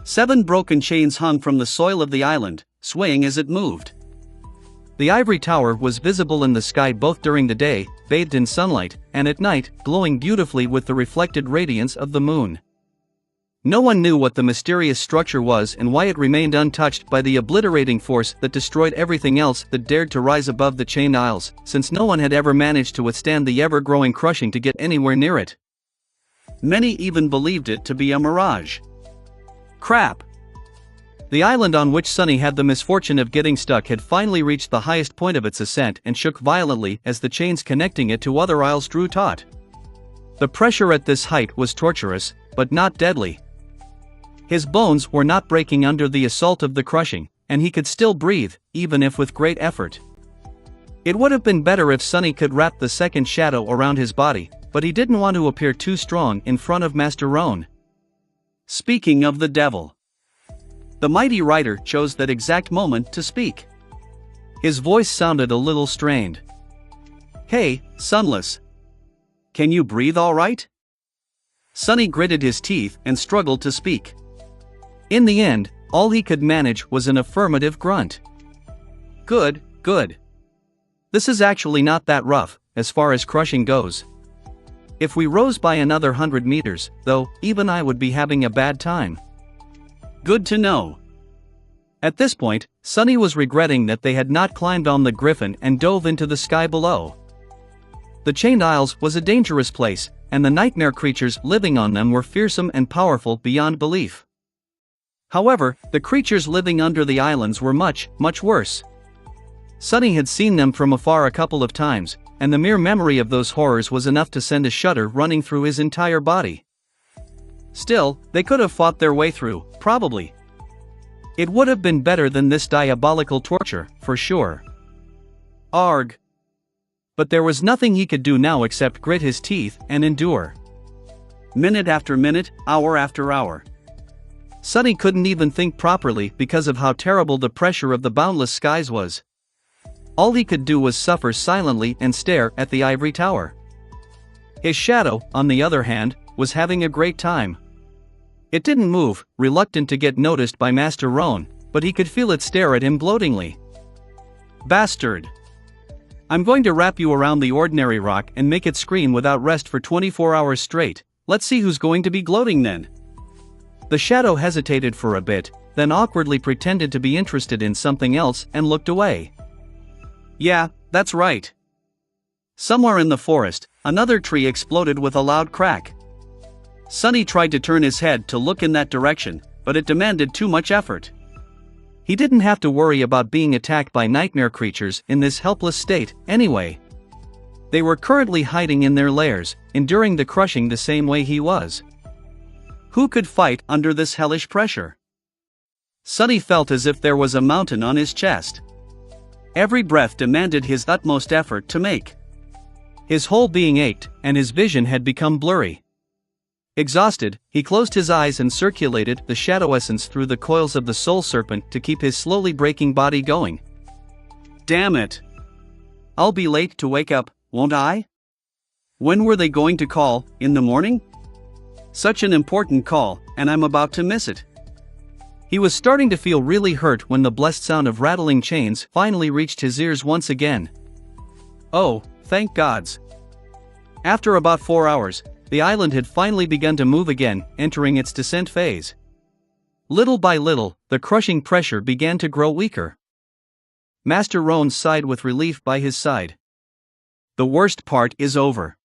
7 broken chains hung from the soil of the island, swaying as it moved. The ivory tower was visible in the sky both during the day, bathed in sunlight, and at night, glowing beautifully with the reflected radiance of the moon. No one knew what the mysterious structure was and why it remained untouched by the obliterating force that destroyed everything else that dared to rise above the Chained Isles, since no one had ever managed to withstand the ever-growing crushing to get anywhere near it. Many even believed it to be a mirage. Crap! The island on which Sunny had the misfortune of getting stuck had finally reached the highest point of its ascent and shook violently as the chains connecting it to other isles drew taut. The pressure at this height was torturous, but not deadly. His bones were not breaking under the assault of the crushing, and he could still breathe, even if with great effort. It would have been better if Sunny could wrap the second shadow around his body, but he didn't want to appear too strong in front of Master Roan. Speaking of the devil. The mighty rider chose that exact moment to speak. His voice sounded a little strained. Hey, Sunless. Can you breathe all right? Sunny gritted his teeth and struggled to speak. In the end, all he could manage was an affirmative grunt. Good, good. This is actually not that rough, as far as crushing goes. If we rose by another 100 meters, though, even I would be having a bad time. Good to know. At this point, Sunny was regretting that they had not climbed on the griffin and dove into the sky below. The Chained Isles was a dangerous place, and the nightmare creatures living on them were fearsome and powerful beyond belief. However, the creatures living under the islands were much, much worse. Sunny had seen them from afar a couple of times, and the mere memory of those horrors was enough to send a shudder running through his entire body. Still, they could have fought their way through, probably. It would have been better than this diabolical torture, for sure. Arg. But there was nothing he could do now except grit his teeth and endure. Minute after minute, hour after hour. Sonny couldn't even think properly because of how terrible the pressure of the boundless skies was. All he could do was suffer silently and stare at the ivory tower. His shadow, on the other hand, was having a great time. It didn't move, reluctant to get noticed by Master Roan, but he could feel it stare at him gloatingly. Bastard! I'm going to wrap you around the ordinary rock and make it scream without rest for 24 hours straight. Let's see who's going to be gloating then. The shadow hesitated for a bit, then awkwardly pretended to be interested in something else and looked away. Yeah, that's right. Somewhere in the forest, another tree exploded with a loud crack. Sonny tried to turn his head to look in that direction, but it demanded too much effort. He didn't have to worry about being attacked by nightmare creatures in this helpless state, anyway. They were currently hiding in their lairs, enduring the crushing the same way he was. Who could fight under this hellish pressure? Sonny felt as if there was a mountain on his chest. Every breath demanded his utmost effort to make. His whole being ached, and his vision had become blurry. Exhausted, he closed his eyes and circulated the shadow essence through the coils of the soul serpent to keep his slowly breaking body going. Damn it! I'll be late to wake up, won't I? When were they going to call, in the morning? Such an important call, and I'm about to miss it. He was starting to feel really hurt when the blessed sound of rattling chains finally reached his ears once again. Oh, thank gods. After about 4 hours, the island had finally begun to move again, entering its descent phase. Little by little, the crushing pressure began to grow weaker. Master Roan sighed with relief by his side. The worst part is over.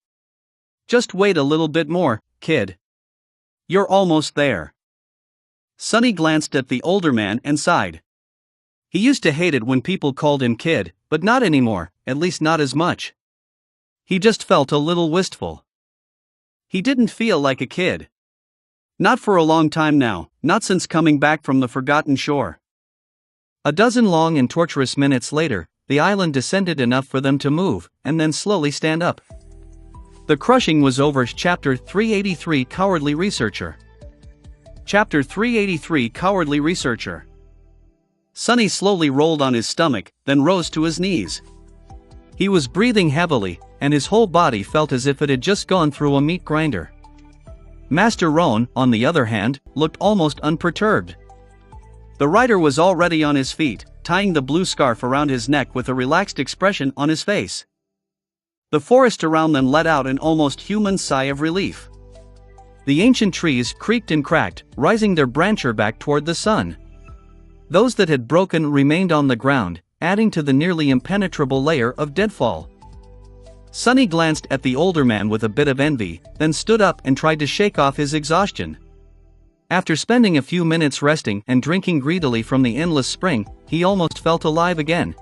Just wait a little bit more, kid. You're almost there. Sonny glanced at the older man and sighed. He used to hate it when people called him kid, but not anymore, at least not as much. He just felt a little wistful. He didn't feel like a kid. Not for a long time now, not since coming back from the forgotten shore. A dozen long and torturous minutes later, the island descended enough for them to move, and then slowly stand up. The crushing was over. Chapter 383 Cowardly Researcher. Chapter 383 Cowardly Researcher. Sonny slowly rolled on his stomach, then rose to his knees. He was breathing heavily, and his whole body felt as if it had just gone through a meat grinder. Master Roan, on the other hand, looked almost unperturbed. The rider was already on his feet, tying the blue scarf around his neck with a relaxed expression on his face. The forest around them let out an almost human sigh of relief. The ancient trees creaked and cracked, rising their branches back toward the sun. Those that had broken remained on the ground, adding to the nearly impenetrable layer of deadfall. Sonny glanced at the older man with a bit of envy, then stood up and tried to shake off his exhaustion. After spending a few minutes resting and drinking greedily from the endless spring, he almost felt alive again.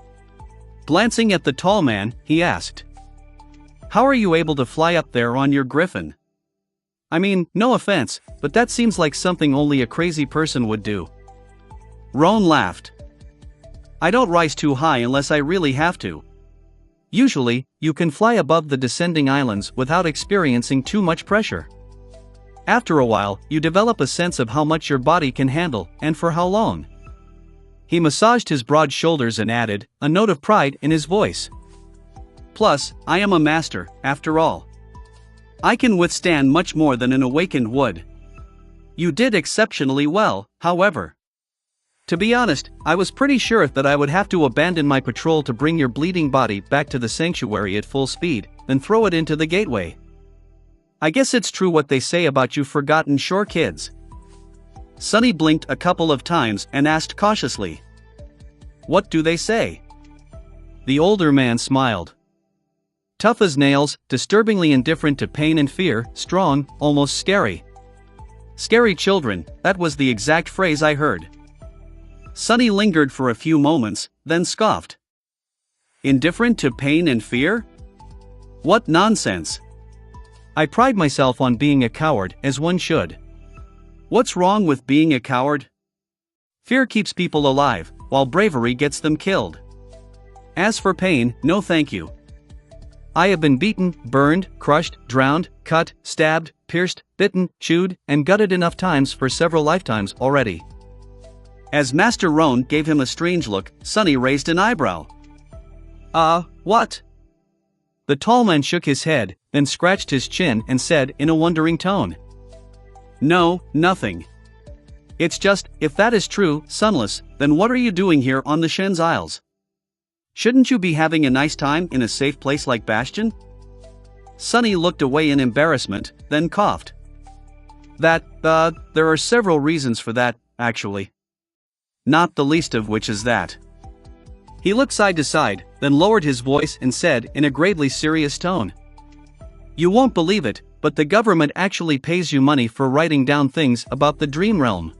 Glancing at the tall man, he asked, "How are you able to fly up there on your griffin? I mean, no offense, but that seems like something only a crazy person would do." Roan laughed. "I don't rise too high unless I really have to. Usually, you can fly above the descending islands without experiencing too much pressure. After a while, you develop a sense of how much your body can handle, and for how long." He massaged his broad shoulders and added, a note of pride in his voice, "Plus, I am a master, after all. I can withstand much more than an awakened would. You did exceptionally well, however. To be honest, I was pretty sure that I would have to abandon my patrol to bring your bleeding body back to the sanctuary at full speed, then throw it into the gateway. I guess it's true what they say about you forgotten shore kids." Sonny blinked a couple of times and asked cautiously, "What do they say?" The older man smiled. Tough as nails, disturbingly indifferent to pain and fear, strong, almost scary. Scary children, that was the exact phrase I heard. Sonny lingered for a few moments, then scoffed. Indifferent to pain and fear? What nonsense! I pride myself on being a coward, as one should. What's wrong with being a coward? Fear keeps people alive, while bravery gets them killed. As for pain, no thank you. I have been beaten, burned, crushed, drowned, cut, stabbed, pierced, bitten, chewed, and gutted enough times for several lifetimes already. As Master Roan gave him a strange look, Sonny raised an eyebrow. What? The tall man shook his head, then scratched his chin and said in a wondering tone. No, nothing. It's just, if that is true, Sunless, then what are you doing here on the Shen's Isles? Shouldn't you be having a nice time in a safe place like Bastion? Sonny looked away in embarrassment, then coughed. There are several reasons for that, actually. Not the least of which is that. He looked side to side, then lowered his voice and said in a gravely serious tone. You won't believe it, but the government actually pays you money for writing down things about the Dream Realm.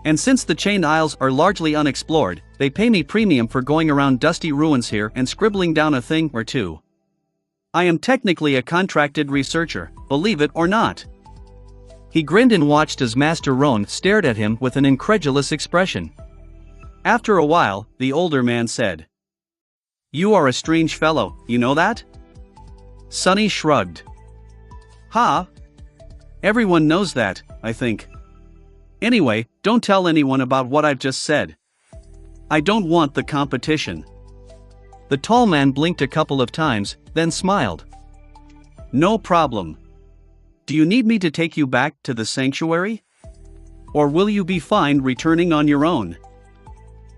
And since the Chained Isles are largely unexplored, they pay me premium for going around dusty ruins here and scribbling down a thing or two. I am technically a contracted researcher, believe it or not. He grinned and watched as Master Roan stared at him with an incredulous expression. After a while, the older man said, You are a strange fellow, you know that? Sonny shrugged. Ha! Everyone knows that, I think. Anyway, don't tell anyone about what I've just said. I don't want the competition. The tall man blinked a couple of times, then smiled. No problem. Do you need me to take you back to the sanctuary? Or will you be fine returning on your own?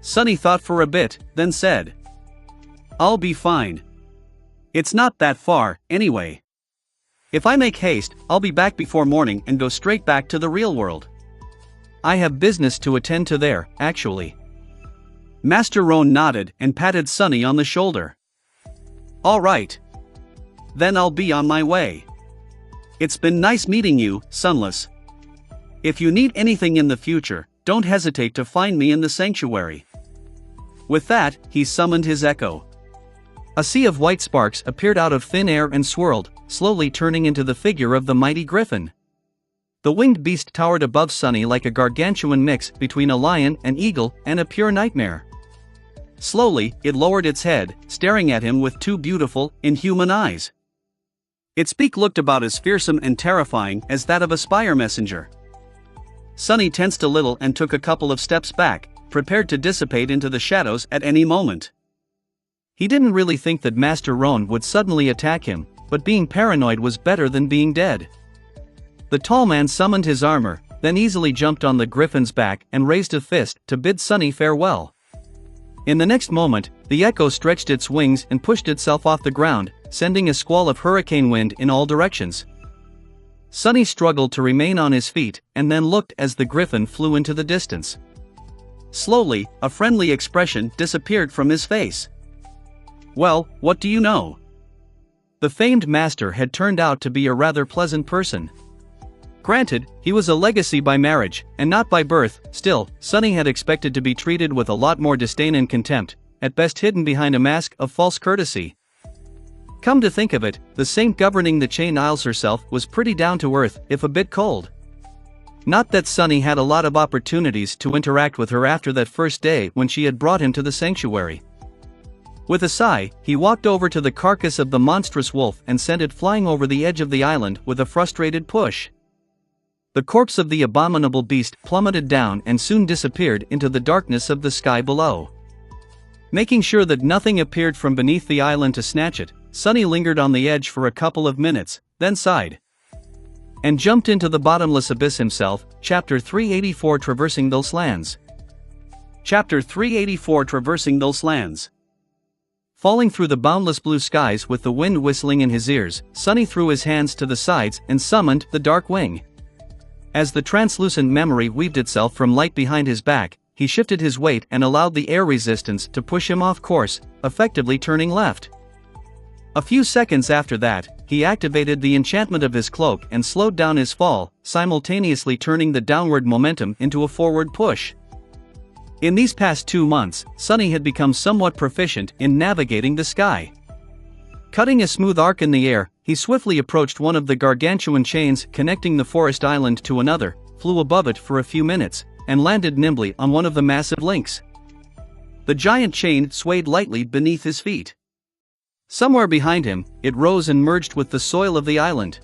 Sonny thought for a bit, then said. I'll be fine. It's not that far, anyway. If I make haste, I'll be back before morning and go straight back to the real world. I have business to attend to there, actually. Master Roan nodded and patted Sonny on the shoulder. All right. Then I'll be on my way. It's been nice meeting you, Sunless. If you need anything in the future, don't hesitate to find me in the sanctuary. With that, he summoned his echo. A sea of white sparks appeared out of thin air and swirled, slowly turning into the figure of the mighty griffin. The winged beast towered above Sonny like a gargantuan mix between a lion, an eagle, and a pure nightmare. Slowly, it lowered its head, staring at him with two beautiful, inhuman eyes. Its beak looked about as fearsome and terrifying as that of a spire messenger. Sonny tensed a little and took a couple of steps back, prepared to dissipate into the shadows at any moment. He didn't really think that Master Roan would suddenly attack him, but being paranoid was better than being dead. The tall man summoned his armor, then easily jumped on the griffin's back and raised a fist to bid Sonny farewell. In the next moment, the echo stretched its wings and pushed itself off the ground, sending a squall of hurricane wind in all directions. Sonny struggled to remain on his feet and then looked as the griffin flew into the distance. Slowly, a friendly expression disappeared from his face. Well, what do you know? The famed master had turned out to be a rather pleasant person. Granted, he was a legacy by marriage, and not by birth. Still, Sonny had expected to be treated with a lot more disdain and contempt, at best hidden behind a mask of false courtesy. Come to think of it, the saint governing the Chained Isles herself was pretty down to earth, if a bit cold. Not that Sonny had a lot of opportunities to interact with her after that first day when she had brought him to the sanctuary. With a sigh, he walked over to the carcass of the monstrous wolf and sent it flying over the edge of the island with a frustrated push. The corpse of the abominable beast plummeted down and soon disappeared into the darkness of the sky below. Making sure that nothing appeared from beneath the island to snatch it, Sonny lingered on the edge for a couple of minutes, then sighed. And jumped into the bottomless abyss himself. Chapter 384, Traversing Those Lands. Chapter 384, Traversing Those Lands. Falling through the boundless blue skies with the wind whistling in his ears, Sonny threw his hands to the sides and summoned the Dark Wing. As the translucent memory weaved itself from light behind his back, he shifted his weight and allowed the air resistance to push him off course, effectively turning left. A few seconds after that, he activated the enchantment of his cloak and slowed down his fall, simultaneously turning the downward momentum into a forward push. In these past 2 months, Sonny had become somewhat proficient in navigating the sky. Cutting a smooth arc in the air, he swiftly approached one of the gargantuan chains connecting the forest island to another, flew above it for a few minutes, and landed nimbly on one of the massive links. The giant chain swayed lightly beneath his feet. Somewhere behind him, it rose and merged with the soil of the island.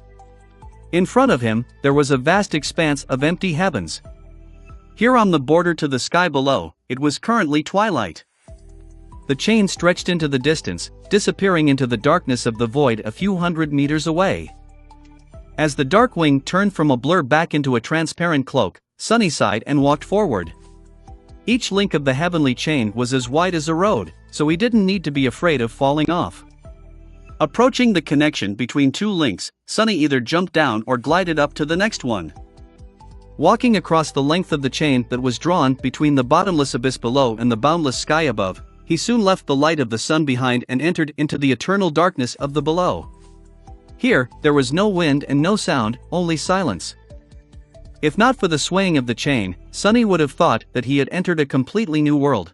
In front of him, there was a vast expanse of empty heavens. Here on the border to the sky below, it was currently twilight. The chain stretched into the distance, disappearing into the darkness of the void a few hundred meters away. As the dark wing turned from a blur back into a transparent cloak, Sunny sighed and walked forward. Each link of the heavenly chain was as wide as a road, so he didn't need to be afraid of falling off. Approaching the connection between two links, Sunny either jumped down or glided up to the next one. Walking across the length of the chain that was drawn between the bottomless abyss below and the boundless sky above, he soon left the light of the sun behind and entered into the eternal darkness of the below. Here, there was no wind and no sound, only silence. If not for the swaying of the chain, Sunny would have thought that he had entered a completely new world.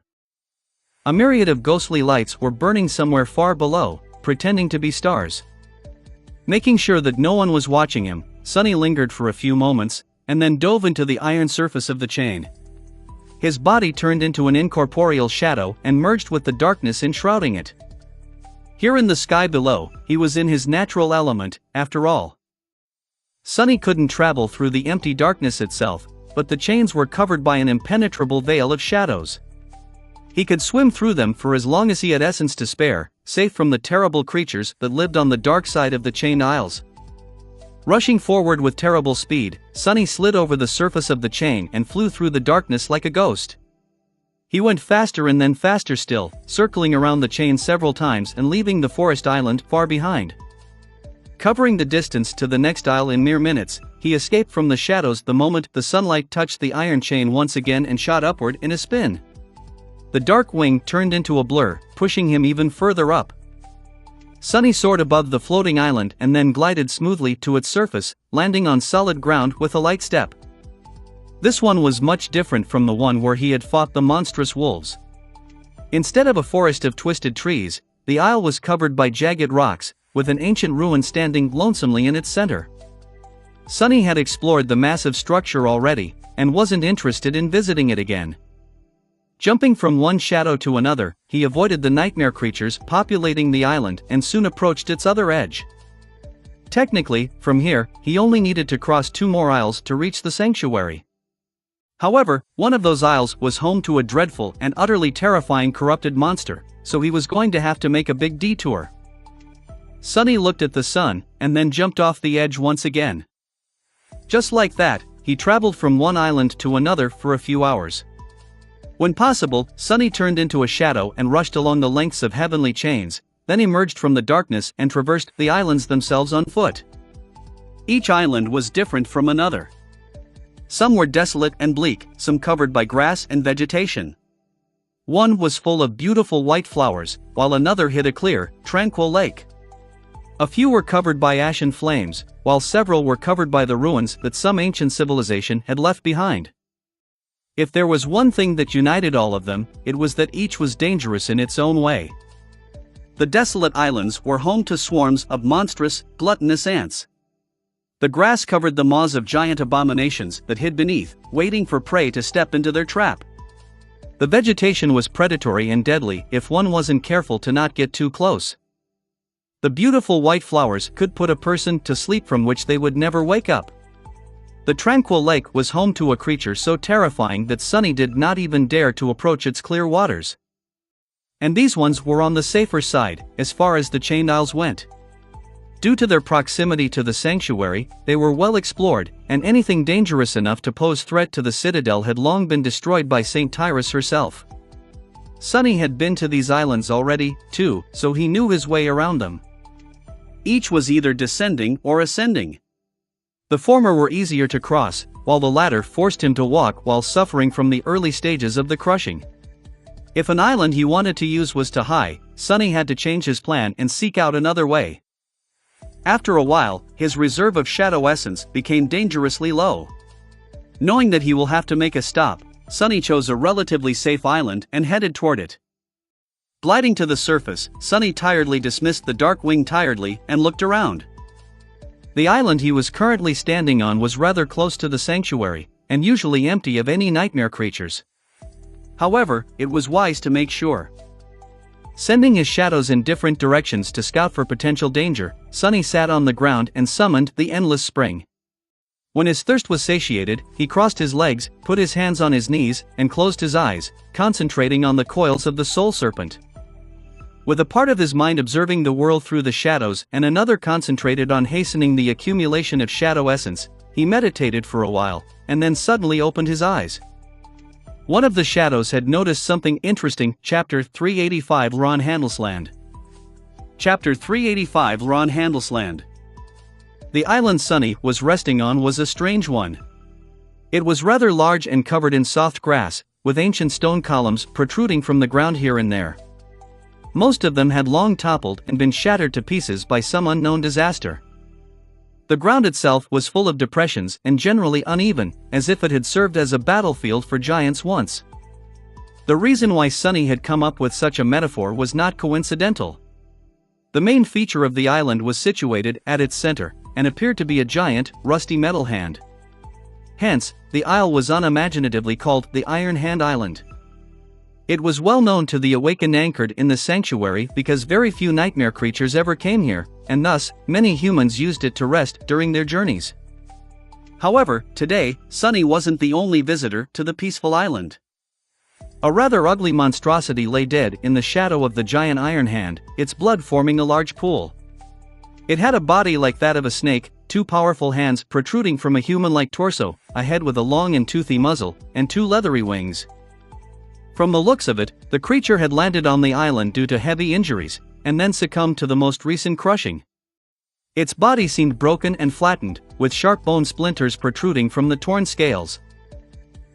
A myriad of ghostly lights were burning somewhere far below, pretending to be stars. Making sure that no one was watching him, Sunny lingered for a few moments, and then dove into the iron surface of the chain. His body turned into an incorporeal shadow and merged with the darkness enshrouding it. Here in the sky below, he was in his natural element, after all. Sunny couldn't travel through the empty darkness itself, but the chains were covered by an impenetrable veil of shadows. He could swim through them for as long as he had essence to spare, safe from the terrible creatures that lived on the dark side of the chained isles. Rushing forward with terrible speed, Sunny slid over the surface of the chain and flew through the darkness like a ghost. He went faster and then faster still, circling around the chain several times and leaving the forest island far behind. Covering the distance to the next isle in mere minutes, he escaped from the shadows the moment the sunlight touched the iron chain once again and shot upward in a spin. The dark wing turned into a blur, pushing him even further up. Sunny soared above the floating island and then glided smoothly to its surface, landing on solid ground with a light step. This one was much different from the one where he had fought the monstrous wolves. Instead of a forest of twisted trees, the isle was covered by jagged rocks, with an ancient ruin standing lonesomely in its center. Sunny had explored the massive structure already, and wasn't interested in visiting it again. Jumping from one shadow to another, he avoided the nightmare creatures populating the island and soon approached its other edge. Technically, from here, he only needed to cross 2 more isles to reach the sanctuary. However, one of those isles was home to a dreadful and utterly terrifying corrupted monster, so he was going to have to make a big detour. Sunny looked at the sun, and then jumped off the edge once again. Just like that, he traveled from one island to another for a few hours. When possible, Sunny turned into a shadow and rushed along the lengths of heavenly chains, then emerged from the darkness and traversed the islands themselves on foot. Each island was different from another. Some were desolate and bleak, some covered by grass and vegetation. One was full of beautiful white flowers, while another hid a clear, tranquil lake. A few were covered by ashen flames, while several were covered by the ruins that some ancient civilization had left behind. If there was one thing that united all of them, it was that each was dangerous in its own way. The desolate islands were home to swarms of monstrous, gluttonous ants. The grass covered the maws of giant abominations that hid beneath, waiting for prey to step into their trap. The vegetation was predatory and deadly if one wasn't careful to not get too close. The beautiful white flowers could put a person to sleep from which they would never wake up. The tranquil lake was home to a creature so terrifying that Sunny did not even dare to approach its clear waters. And these ones were on the safer side, as far as the chained isles went. Due to their proximity to the sanctuary, they were well explored, and anything dangerous enough to pose threat to the citadel had long been destroyed by Saint Tyrus herself. Sunny had been to these islands already, too, so he knew his way around them. Each was either descending or ascending. The former were easier to cross, while the latter forced him to walk while suffering from the early stages of the crushing. If an island he wanted to use was too high, Sunny had to change his plan and seek out another way. After a while, his reserve of shadow essence became dangerously low. Knowing that he will have to make a stop, Sunny chose a relatively safe island and headed toward it. Gliding to the surface, Sunny tiredly dismissed the dark wing tiredly and looked around. The island he was currently standing on was rather close to the sanctuary, and usually empty of any nightmare creatures. However, it was wise to make sure. Sending his shadows in different directions to scout for potential danger, Sunny sat on the ground and summoned the endless spring. When his thirst was satiated, he crossed his legs, put his hands on his knees, and closed his eyes, concentrating on the coils of the soul serpent. With a part of his mind observing the world through the shadows and another concentrated on hastening the accumulation of shadow essence, he meditated for a while, and then suddenly opened his eyes. One of the shadows had noticed something interesting. Chapter 385 Ron Handelsland. Chapter 385 Ron Handelsland. The island Sunny was resting on was a strange one. It was rather large and covered in soft grass, with ancient stone columns protruding from the ground here and there. Most of them had long toppled and been shattered to pieces by some unknown disaster. The ground itself was full of depressions and generally uneven, as if it had served as a battlefield for giants once. The reason why Sunny had come up with such a metaphor was not coincidental. The main feature of the island was situated at its center, and appeared to be a giant, rusty metal hand. Hence, the isle was unimaginatively called the Iron Hand Island. It was well known to the awakened anchored in the sanctuary because very few nightmare creatures ever came here, and thus, many humans used it to rest during their journeys. However, today, Sunny wasn't the only visitor to the peaceful island. A rather ugly monstrosity lay dead in the shadow of the giant Iron Hand, its blood forming a large pool. It had a body like that of a snake, two powerful hands protruding from a human-like torso, a head with a long and toothy muzzle, and two leathery wings. From the looks of it, the creature had landed on the island due to heavy injuries, and then succumbed to the most recent crushing. Its body seemed broken and flattened, with sharp bone splinters protruding from the torn scales.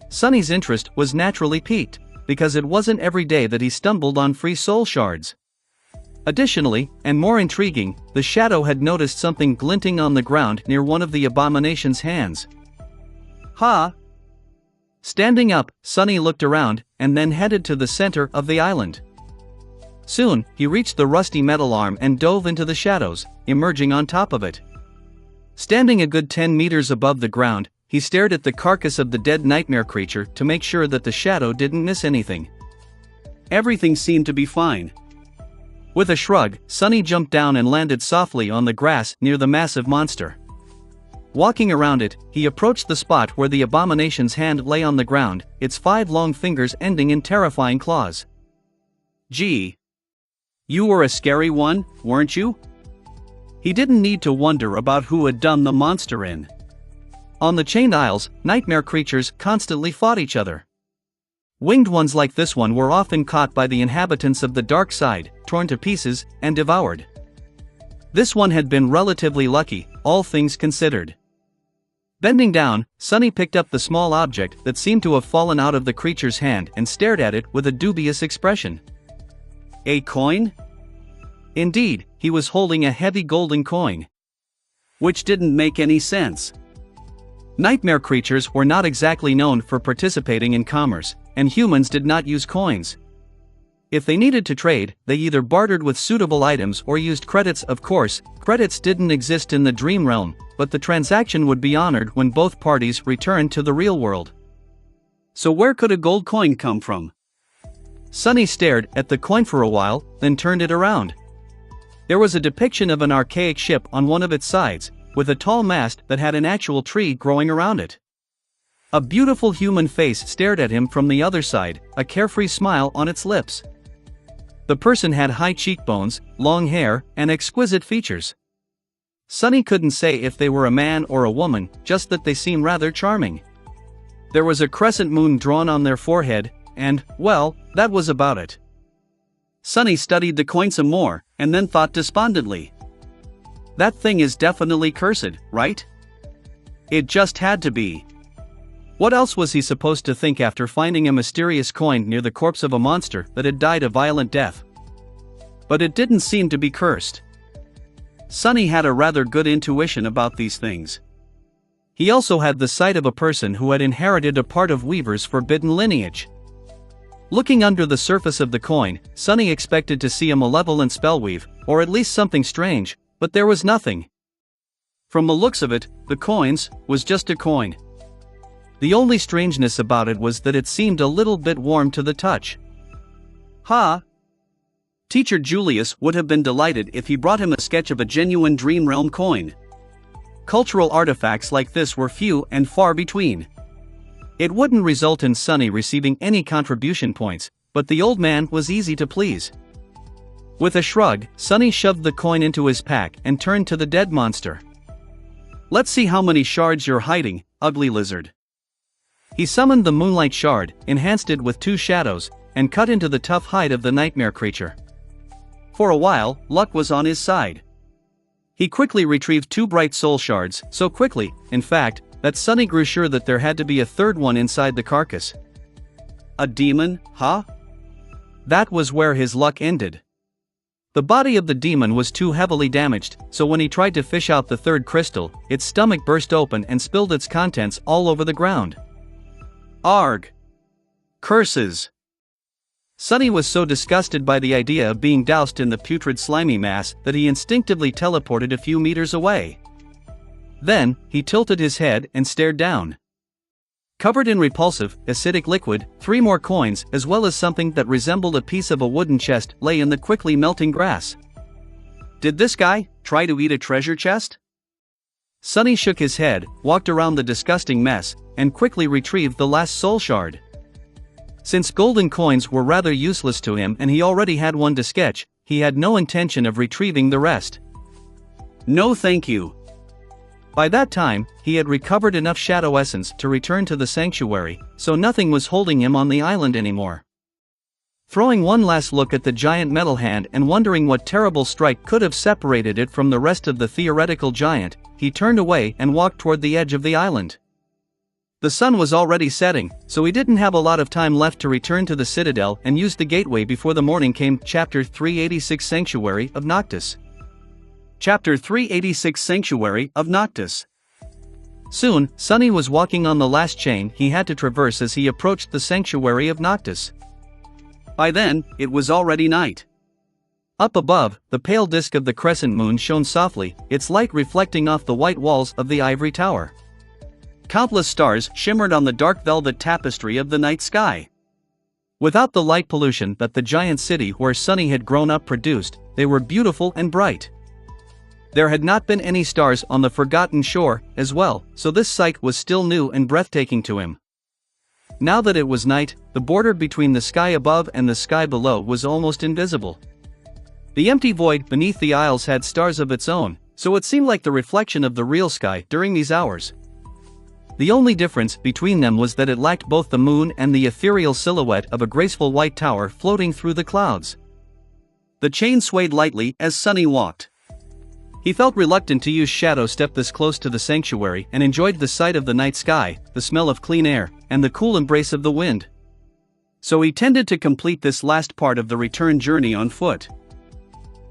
Sunny's interest was naturally piqued, because it wasn't every day that he stumbled on free soul shards. Additionally, and more intriguing, the shadow had noticed something glinting on the ground near one of the abomination's hands. Ha! Standing up, Sunny looked around, and then headed to the center of the island. Soon, he reached the rusty metal arm and dove into the shadows, emerging on top of it. Standing a good 10 meters above the ground, he stared at the carcass of the dead nightmare creature to make sure that the shadow didn't miss anything. Everything seemed to be fine. With a shrug, Sunny jumped down and landed softly on the grass near the massive monster. Walking around it, he approached the spot where the abomination's hand lay on the ground, its 5 long fingers ending in terrifying claws. Gee. You were a scary one, weren't you? He didn't need to wonder about who had done the monster in. On the chained isles, nightmare creatures constantly fought each other. Winged ones like this one were often caught by the inhabitants of the dark side, torn to pieces, and devoured. This one had been relatively lucky, all things considered. Bending down, Sunny picked up the small object that seemed to have fallen out of the creature's hand and stared at it with a dubious expression. A coin? Indeed, he was holding a heavy golden coin. Which didn't make any sense. Nightmare creatures were not exactly known for participating in commerce, and humans did not use coins. If they needed to trade, they either bartered with suitable items or used credits. Of course, credits didn't exist in the dream realm, but the transaction would be honored when both parties returned to the real world. So where could a gold coin come from? Sunny stared at the coin for a while, then turned it around. There was a depiction of an archaic ship on one of its sides, with a tall mast that had an actual tree growing around it. A beautiful human face stared at him from the other side, a carefree smile on its lips. The person had high cheekbones, long hair, and exquisite features. Sunny couldn't say if they were a man or a woman, just that they seemed rather charming. There was a crescent moon drawn on their forehead, and, well, that was about it. Sunny studied the coin some more, and then thought despondently. That thing is definitely cursed, right? It just had to be. What else was he supposed to think after finding a mysterious coin near the corpse of a monster that had died a violent death? But it didn't seem to be cursed. Sunny had a rather good intuition about these things. He also had the sight of a person who had inherited a part of Weaver's forbidden lineage. Looking under the surface of the coin, Sunny expected to see a malevolent spellweave, or at least something strange, but there was nothing. From the looks of it, the coins was just a coin. The only strangeness about it was that it seemed a little bit warm to the touch. Ha! Teacher Julius would have been delighted if he brought him a sketch of a genuine Dream Realm coin. Cultural artifacts like this were few and far between. It wouldn't result in Sonny receiving any contribution points, but the old man was easy to please. With a shrug, Sonny shoved the coin into his pack and turned to the dead monster. "Let's see how many shards you're hiding, ugly lizard." He summoned the moonlight shard, enhanced it with 2 shadows, and cut into the tough hide of the nightmare creature. For a while, luck was on his side. He quickly retrieved 2 bright soul shards, so quickly, in fact, that Sonny grew sure that there had to be a third one inside the carcass. A demon, huh? That was where his luck ended. The body of the demon was too heavily damaged, so when he tried to fish out the third crystal, its stomach burst open and spilled its contents all over the ground. Arg! Curses! Sonny was so disgusted by the idea of being doused in the putrid slimy mass that he instinctively teleported a few meters away. Then, he tilted his head and stared down. Covered in repulsive, acidic liquid, 3 more coins as well as something that resembled a piece of a wooden chest lay in the quickly melting grass. Did this guy try to eat a treasure chest? Sonny shook his head, walked around the disgusting mess, and quickly retrieved the last soul shard. Since golden coins were rather useless to him and he already had one to sketch, he had no intention of retrieving the rest. No thank you. By that time, he had recovered enough shadow essence to return to the sanctuary, so nothing was holding him on the island anymore. Throwing one last look at the giant metal hand and wondering what terrible strike could have separated it from the rest of the theoretical giant, he turned away and walked toward the edge of the island. The sun was already setting, so he didn't have a lot of time left to return to the citadel and use the gateway before the morning came. Chapter 386 Sanctuary of Noctis. Chapter 386 Sanctuary of Noctis. Soon, Sonny was walking on the last chain he had to traverse as he approached the Sanctuary of Noctis. By then, it was already night. Up above, the pale disk of the crescent moon shone softly, its light reflecting off the white walls of the ivory tower. Countless stars shimmered on the dark velvet tapestry of the night sky. Without the light pollution that the giant city where Sonny had grown up produced, they were beautiful and bright. There had not been any stars on the forgotten shore, as well, so this sight was still new and breathtaking to him. Now that it was night, the border between the sky above and the sky below was almost invisible. The empty void beneath the isles had stars of its own, so it seemed like the reflection of the real sky during these hours. The only difference between them was that it lacked both the moon and the ethereal silhouette of a graceful white tower floating through the clouds. The chain swayed lightly as Sonny walked. He felt reluctant to use shadow step this close to the sanctuary and enjoyed the sight of the night sky, the smell of clean air, and the cool embrace of the wind. So he tended to complete this last part of the return journey on foot.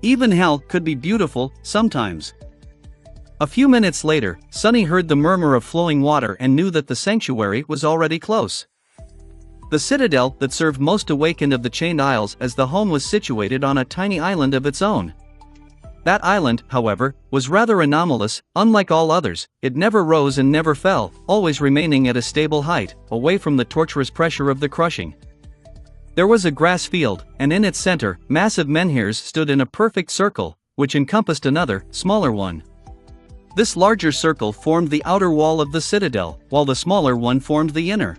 Even hell could be beautiful, sometimes. A few minutes later, Sonny heard the murmur of flowing water and knew that the sanctuary was already close. The citadel that served most awakened of the chained isles as the home was situated on a tiny island of its own. That island, however, was rather anomalous. Unlike all others, it never rose and never fell, always remaining at a stable height, away from the torturous pressure of the crushing. There was a grass field, and in its center, massive menhirs stood in a perfect circle, which encompassed another, smaller one. This larger circle formed the outer wall of the citadel, while the smaller one formed the inner.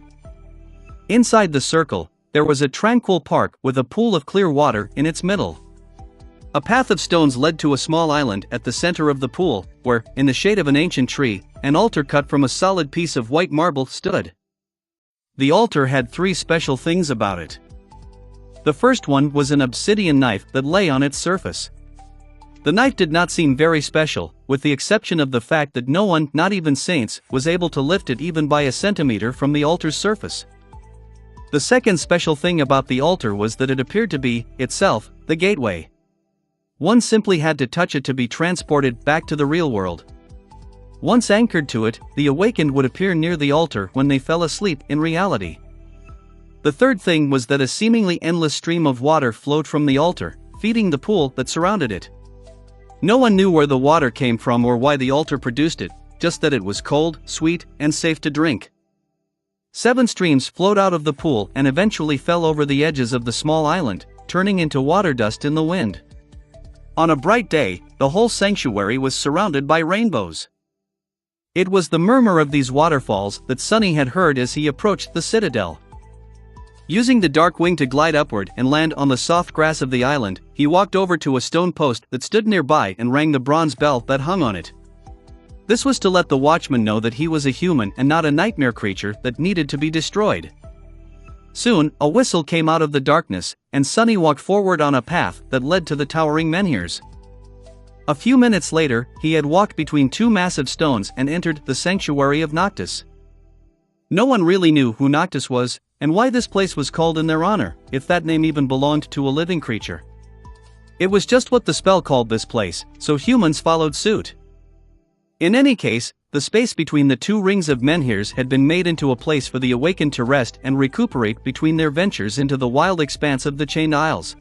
Inside the circle, there was a tranquil park with a pool of clear water in its middle. A path of stones led to a small island at the center of the pool, where, in the shade of an ancient tree, an altar cut from a solid piece of white marble stood. The altar had 3 special things about it. The first one was an obsidian knife that lay on its surface. The knife did not seem very special, with the exception of the fact that no one, not even saints, was able to lift it even by a centimeter from the altar's surface. The second special thing about the altar was that it appeared to be, itself, the gateway. One simply had to touch it to be transported back to the real world. Once anchored to it, the awakened would appear near the altar when they fell asleep in reality. The third thing was that a seemingly endless stream of water flowed from the altar, feeding the pool that surrounded it. No one knew where the water came from or why the altar produced it, just that it was cold, sweet, and safe to drink. 7 streams flowed out of the pool and eventually fell over the edges of the small island, turning into water dust in the wind. On a bright day, the whole sanctuary was surrounded by rainbows. It was the murmur of these waterfalls that Sunny had heard as he approached the citadel. Using the dark wing to glide upward and land on the soft grass of the island, he walked over to a stone post that stood nearby and rang the bronze bell that hung on it. This was to let the watchman know that he was a human and not a nightmare creature that needed to be destroyed. Soon, a whistle came out of the darkness, and Sunny walked forward on a path that led to the towering menhirs. A few minutes later, he had walked between 2 massive stones and entered the sanctuary of Noctis. No one really knew who Noctis was, and why this place was called in their honor, if that name even belonged to a living creature. It was just what the spell called this place, so humans followed suit. In any case, the space between the 2 rings of menhirs had been made into a place for the awakened to rest and recuperate between their ventures into the wild expanse of the Chained Isles.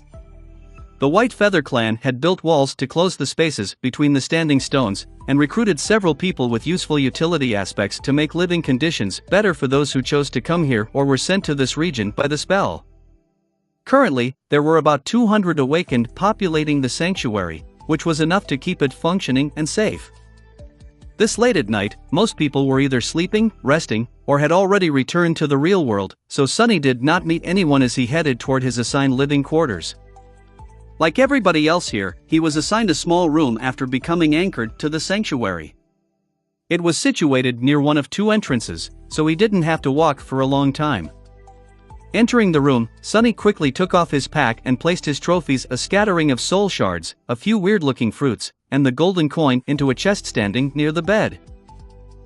The White Feather clan had built walls to close the spaces between the standing stones, and recruited several people with useful utility aspects to make living conditions better for those who chose to come here or were sent to this region by the spell. Currently, there were about 200 awakened populating the sanctuary, which was enough to keep it functioning and safe. This late at night, most people were either sleeping, resting, or had already returned to the real world, so Sunny did not meet anyone as he headed toward his assigned living quarters. Like everybody else here, he was assigned a small room after becoming anchored to the sanctuary. It was situated near one of 2 entrances, so he didn't have to walk for a long time. Entering the room, Sunny quickly took off his pack and placed his trophies, a scattering of soul shards, a few weird-looking fruits, and the golden coin, into a chest standing near the bed.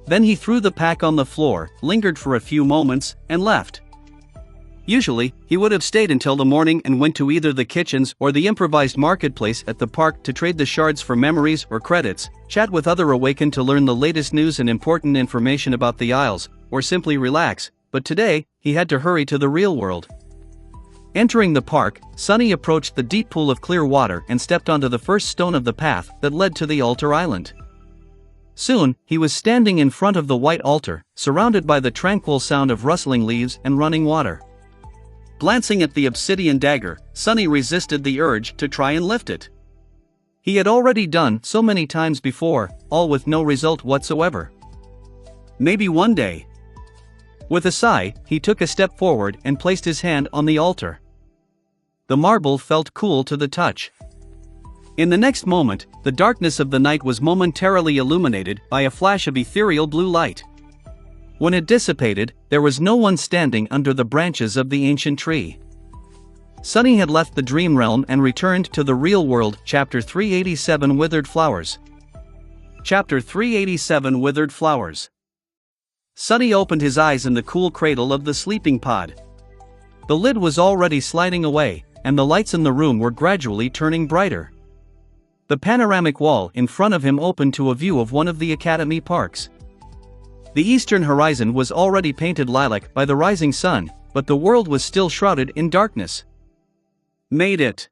Then he threw the pack on the floor, lingered for a few moments, and left. Usually, he would have stayed until the morning and went to either the kitchens or the improvised marketplace at the park to trade the shards for memories or credits, chat with other awakened to learn the latest news and important information about the Isles, or simply relax, but today, he had to hurry to the real world. Entering the park, Sunny approached the deep pool of clear water and stepped onto the first stone of the path that led to the altar island. Soon, he was standing in front of the white altar, surrounded by the tranquil sound of rustling leaves and running water. Glancing at the obsidian dagger, Sunny resisted the urge to try and lift it. He had already done so many times before, all with no result whatsoever. Maybe one day. With a sigh, he took a step forward and placed his hand on the altar. The marble felt cool to the touch. In the next moment, the darkness of the night was momentarily illuminated by a flash of ethereal blue light. When it dissipated, there was no one standing under the branches of the ancient tree. Sunny had left the dream realm and returned to the real world. Chapter 387 Withered Flowers. Chapter 387 Withered Flowers. Sunny opened his eyes in the cool cradle of the sleeping pod. The lid was already sliding away, and the lights in the room were gradually turning brighter. The panoramic wall in front of him opened to a view of one of the Academy parks. The eastern horizon was already painted lilac by the rising sun, but the world was still shrouded in darkness. Made it.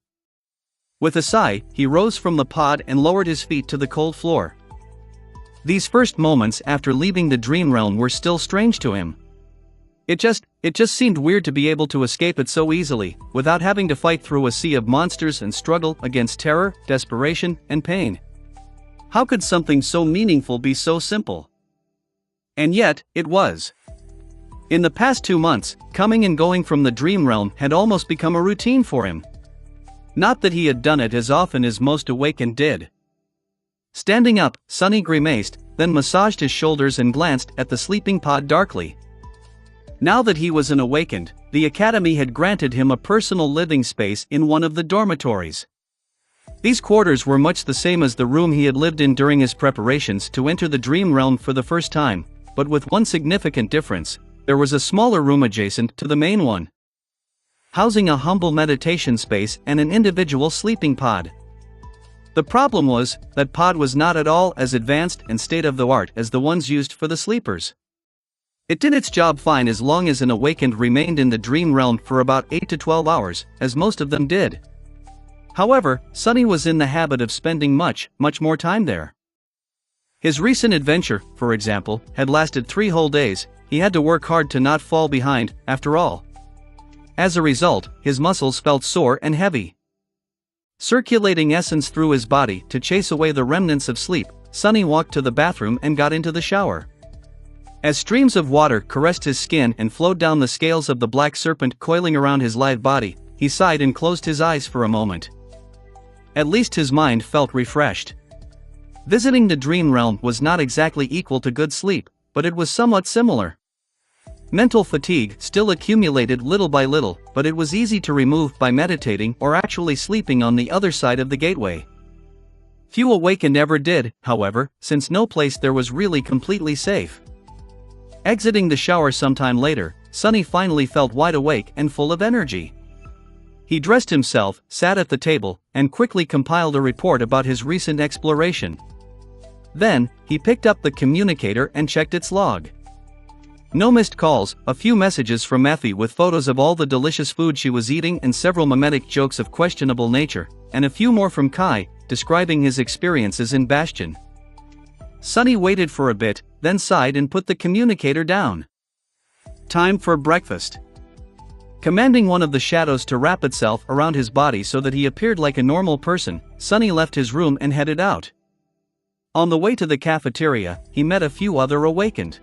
With a sigh, he rose from the pod and lowered his feet to the cold floor. These first moments after leaving the dream realm were still strange to him. It just seemed weird to be able to escape it so easily, without having to fight through a sea of monsters and struggle against terror, desperation, and pain. How could something so meaningful be so simple? And yet, it was. In the past 2 months, coming and going from the dream realm had almost become a routine for him. Not that he had done it as often as most awakened did. Standing up, Sunny grimaced, then massaged his shoulders and glanced at the sleeping pod darkly. Now that he was an awakened, the Academy had granted him a personal living space in one of the dormitories. These quarters were much the same as the room he had lived in during his preparations to enter the dream realm for the first time, but with one significant difference: there was a smaller room adjacent to the main one, housing a humble meditation space and an individual sleeping pod. The problem was, that pod was not at all as advanced and state-of-the-art as the ones used for the sleepers. It did its job fine as long as an awakened remained in the dream realm for about 8 to 12 hours, as most of them did. However, Sunny was in the habit of spending much more time there. His recent adventure, for example, had lasted 3 whole days, he had to work hard to not fall behind, after all. As a result, his muscles felt sore and heavy. Circulating essence through his body to chase away the remnants of sleep, Sonny walked to the bathroom and got into the shower. As streams of water caressed his skin and flowed down the scales of the black serpent coiling around his lithe body, he sighed and closed his eyes for a moment. At least his mind felt refreshed. Visiting the dream realm was not exactly equal to good sleep, but it was somewhat similar. Mental fatigue still accumulated little by little, but it was easy to remove by meditating or actually sleeping on the other side of the gateway. Few awakened ever did, however, since no place there was really completely safe. Exiting the shower sometime later, Sonny finally felt wide awake and full of energy. He dressed himself, sat at the table, and quickly compiled a report about his recent exploration. Then, he picked up the communicator and checked its log. No missed calls, a few messages from Effie with photos of all the delicious food she was eating and several mimetic jokes of questionable nature, and a few more from Kai, describing his experiences in Bastion. Sonny waited for a bit, then sighed and put the communicator down. Time for breakfast. Commanding one of the shadows to wrap itself around his body so that he appeared like a normal person, Sonny left his room and headed out. On the way to the cafeteria, he met a few other awakened.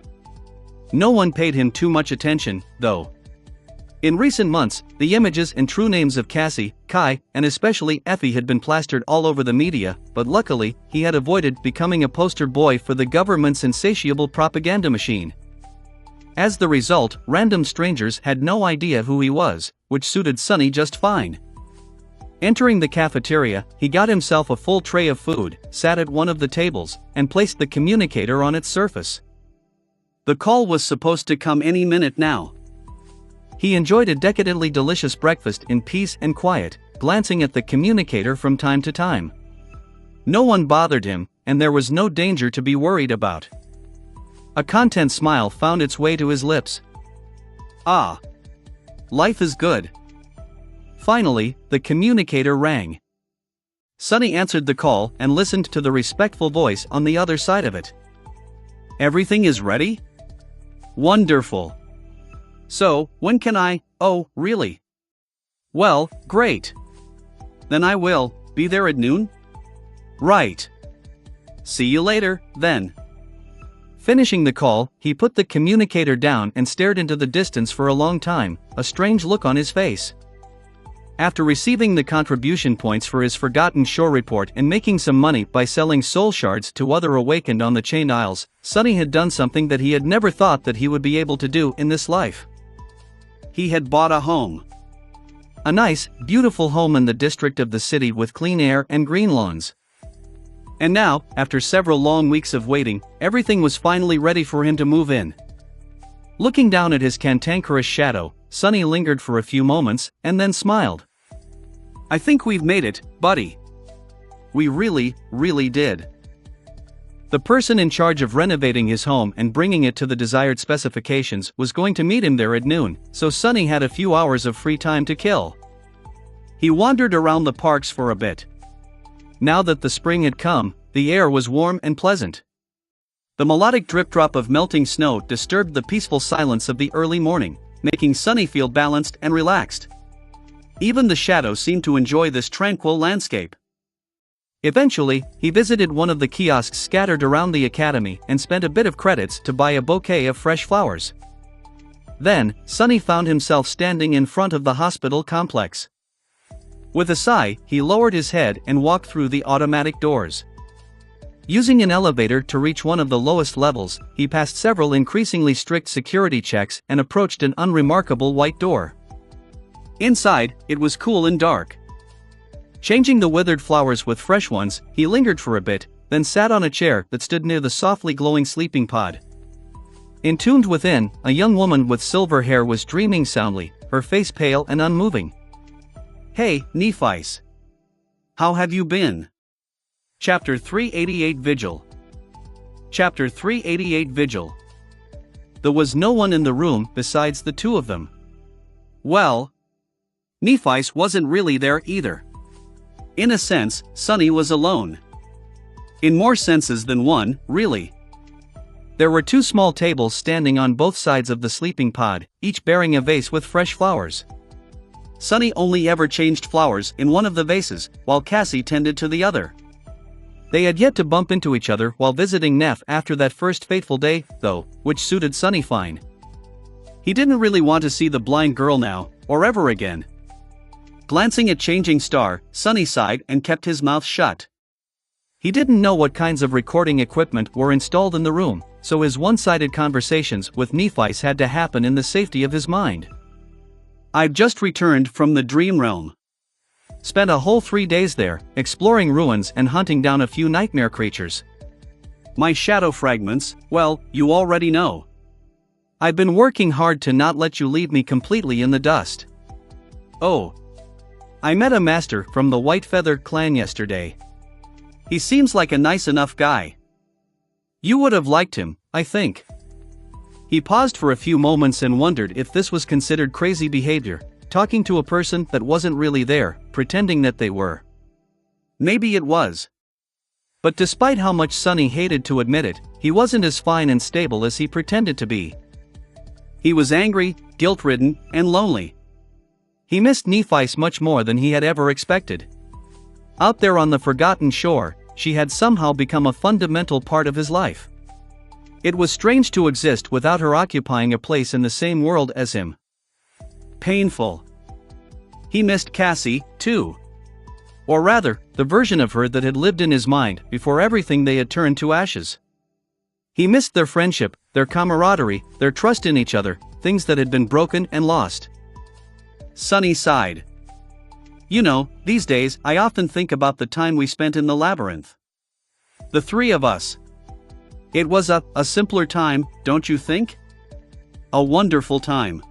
No one paid him too much attention, though. In recent months, the images and true names of Cassie, Kai, and especially Effie had been plastered all over the media, but luckily, he had avoided becoming a poster boy for the government's insatiable propaganda machine. As the result, random strangers had no idea who he was, which suited Sonny just fine. Entering the cafeteria, he got himself a full tray of food, sat at one of the tables, and placed the communicator on its surface. The call was supposed to come any minute now. He enjoyed a decadently delicious breakfast in peace and quiet, glancing at the communicator from time to time. No one bothered him, and there was no danger to be worried about. A content smile found its way to his lips. Ah! Life is good. Finally, the communicator rang. Sonny answered the call and listened to the respectful voice on the other side of it. Everything is ready? Wonderful. So, when can I? Oh, really? Well, great. Then I will be there at noon? Right. See you later, then. Finishing the call, he put the communicator down and stared into the distance for a long time, a strange look on his face. After receiving the contribution points for his forgotten shore report and making some money by selling soul shards to other awakened on the chained isles, Sonny had done something that he had never thought that he would be able to do in this life. He had bought a home. A nice, beautiful home in the district of the city with clean air and green lawns. And now, after several long weeks of waiting, everything was finally ready for him to move in. Looking down at his cantankerous shadow, Sonny lingered for a few moments, and then smiled. I think we've made it, buddy. We really, really did. The person in charge of renovating his home and bringing it to the desired specifications was going to meet him there at noon, so Sonny had a few hours of free time to kill. He wandered around the parks for a bit. Now that the spring had come, the air was warm and pleasant. The melodic drip-drop of melting snow disturbed the peaceful silence of the early morning, making Sonny feel balanced and relaxed. Even the shadows seemed to enjoy this tranquil landscape. Eventually, he visited one of the kiosks scattered around the academy and spent a bit of credits to buy a bouquet of fresh flowers. Then, Sonny found himself standing in front of the hospital complex. With a sigh, he lowered his head and walked through the automatic doors. Using an elevator to reach one of the lowest levels, he passed several increasingly strict security checks and approached an unremarkable white door. Inside, it was cool and dark. Changing the withered flowers with fresh ones, he lingered for a bit, then sat on a chair that stood near the softly glowing sleeping pod. Entombed within, a young woman with silver hair was dreaming soundly, her face pale and unmoving. Hey, Nephice. How have you been? Chapter 388 Vigil. Chapter 388 Vigil. There was no one in the room besides the two of them. Well, Nephice wasn't really there either. In a sense, Sonny was alone. In more senses than one, really. There were two small tables standing on both sides of the sleeping pod, each bearing a vase with fresh flowers. Sunny only ever changed flowers in one of the vases, while Cassie tended to the other. They had yet to bump into each other while visiting Neff after that first fateful day, though, which suited Sunny fine. He didn't really want to see the blind girl now, or ever again. Glancing at Changing Star, Sunny sighed and kept his mouth shut. He didn't know what kinds of recording equipment were installed in the room, so his one-sided conversations with Nephi's had to happen in the safety of his mind. "I've just returned from the dream realm. Spent a whole 3 days there, exploring ruins and hunting down a few nightmare creatures. My shadow fragments, well, you already know. I've been working hard to not let you leave me completely in the dust. Oh. I met a master from the White Feather clan yesterday. He seems like a nice enough guy. You would have liked him, I think." He paused for a few moments and wondered if this was considered crazy behavior, talking to a person that wasn't really there, pretending that they were. Maybe it was. But despite how much Sunny hated to admit it, he wasn't as fine and stable as he pretended to be. He was angry, guilt-ridden, and lonely. He missed Nephi's much more than he had ever expected. Out there on the forgotten shore, she had somehow become a fundamental part of his life. It was strange to exist without her occupying a place in the same world as him. Painful. He missed Cassie, too. Or rather, the version of her that had lived in his mind before everything they had turned to ashes. He missed their friendship, their camaraderie, their trust in each other, things that had been broken and lost. Sunny sighed. "You know, these days I often think about the time we spent in the labyrinth. The three of us. It was a simpler time, don't you think? A wonderful time.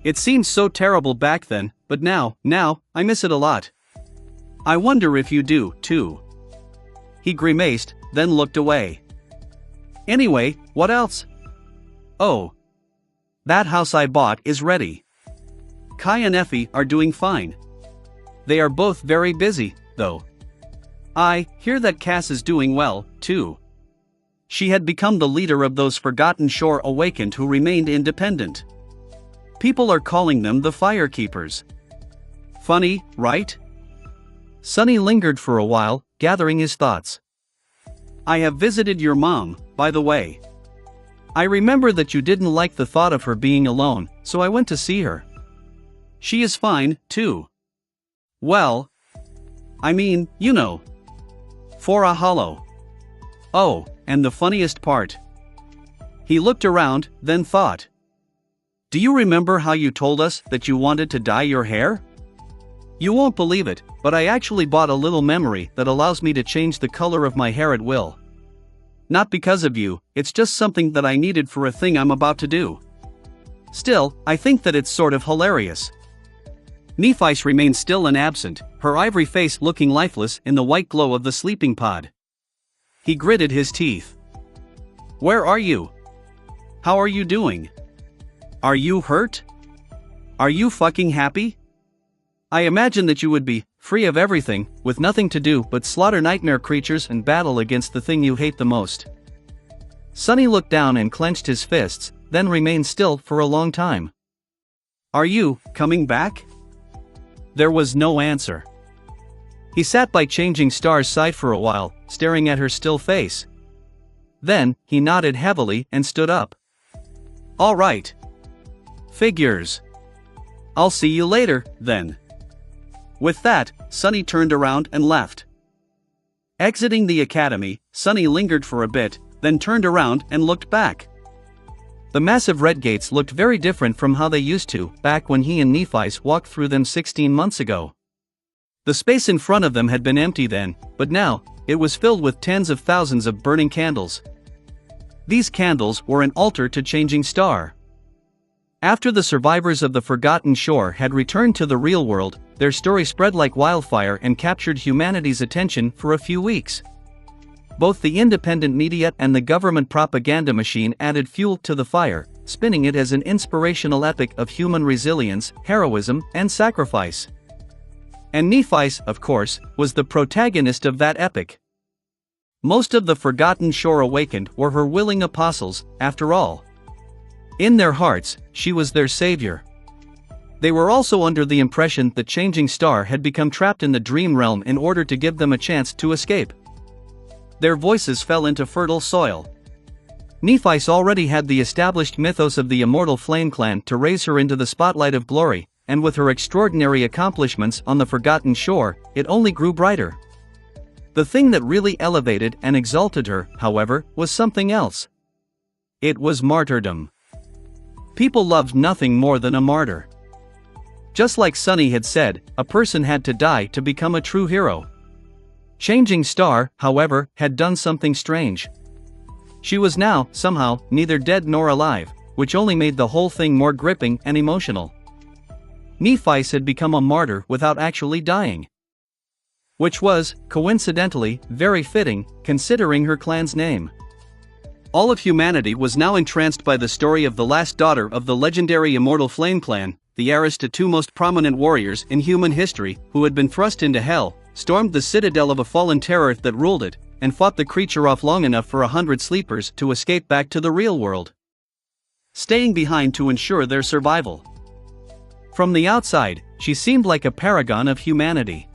It seemed so terrible back then, but now, I miss it a lot. I wonder if you do, too." He grimaced, then looked away. "Anyway, what else? Oh. That house I bought is ready. Kai and Effie are doing fine. They are both very busy, though. I hear that Cass is doing well, too. She had become the leader of those Forgotten Shore Awakened who remained independent. People are calling them the Firekeepers. Funny, right?" Sunny lingered for a while, gathering his thoughts. "I have visited your mom, by the way. I remember that you didn't like the thought of her being alone, so I went to see her. She is fine, too. Well, I mean, you know. For a hollow. Oh, and the funniest part." He looked around, then thought. "Do you remember how you told us that you wanted to dye your hair? You won't believe it, but I actually bought a little memory that allows me to change the color of my hair at will. Not because of you, it's just something that I needed for a thing I'm about to do. Still, I think that it's sort of hilarious." Nephi's remained still and absent, her ivory face looking lifeless in the white glow of the sleeping pod. He gritted his teeth. "Where are you? How are you doing? Are you hurt? Are you fucking happy? I imagine that you would be, free of everything, with nothing to do but slaughter nightmare creatures and battle against the thing you hate the most." Sunny looked down and clenched his fists, then remained still for a long time. "Are you coming back?" There was no answer. He sat by Changing Star's side for a while, staring at her still face. Then, he nodded heavily and stood up. "All right. Figures. I'll see you later, then." With that, Sunny turned around and left. Exiting the academy, Sunny lingered for a bit, then turned around and looked back. The massive red gates looked very different from how they used to, back when he and Nephi's walked through them 16 months ago. The space in front of them had been empty then, but now, it was filled with tens of thousands of burning candles. These candles were an altar to Changing Star. After the survivors of the Forgotten Shore had returned to the real world, their story spread like wildfire and captured humanity's attention for a few weeks. Both the independent media and the government propaganda machine added fuel to the fire, spinning it as an inspirational epic of human resilience, heroism, and sacrifice. And Nephi, of course, was the protagonist of that epic. Most of the forgotten shore awakened were her willing apostles, after all. In their hearts, she was their savior. They were also under the impression that Changing Star had become trapped in the dream realm in order to give them a chance to escape. Their voices fell into fertile soil. Nephi's already had the established mythos of the immortal Flame Clan to raise her into the spotlight of glory, and with her extraordinary accomplishments on the forgotten shore, it only grew brighter. The thing that really elevated and exalted her, however, was something else. It was martyrdom. People loved nothing more than a martyr. Just like Sunny had said, a person had to die to become a true hero. Changing Star, however, had done something strange. She was now, somehow, neither dead nor alive, which only made the whole thing more gripping and emotional. Nephi had become a martyr without actually dying. Which was, coincidentally, very fitting, considering her clan's name. All of humanity was now entranced by the story of the last daughter of the legendary immortal Flame Clan, the heiress to two most prominent warriors in human history, who had been thrust into hell, stormed the citadel of a fallen terror that ruled it, and fought the creature off long enough for 100 sleepers to escape back to the real world, staying behind to ensure their survival. From the outside, she seemed like a paragon of humanity.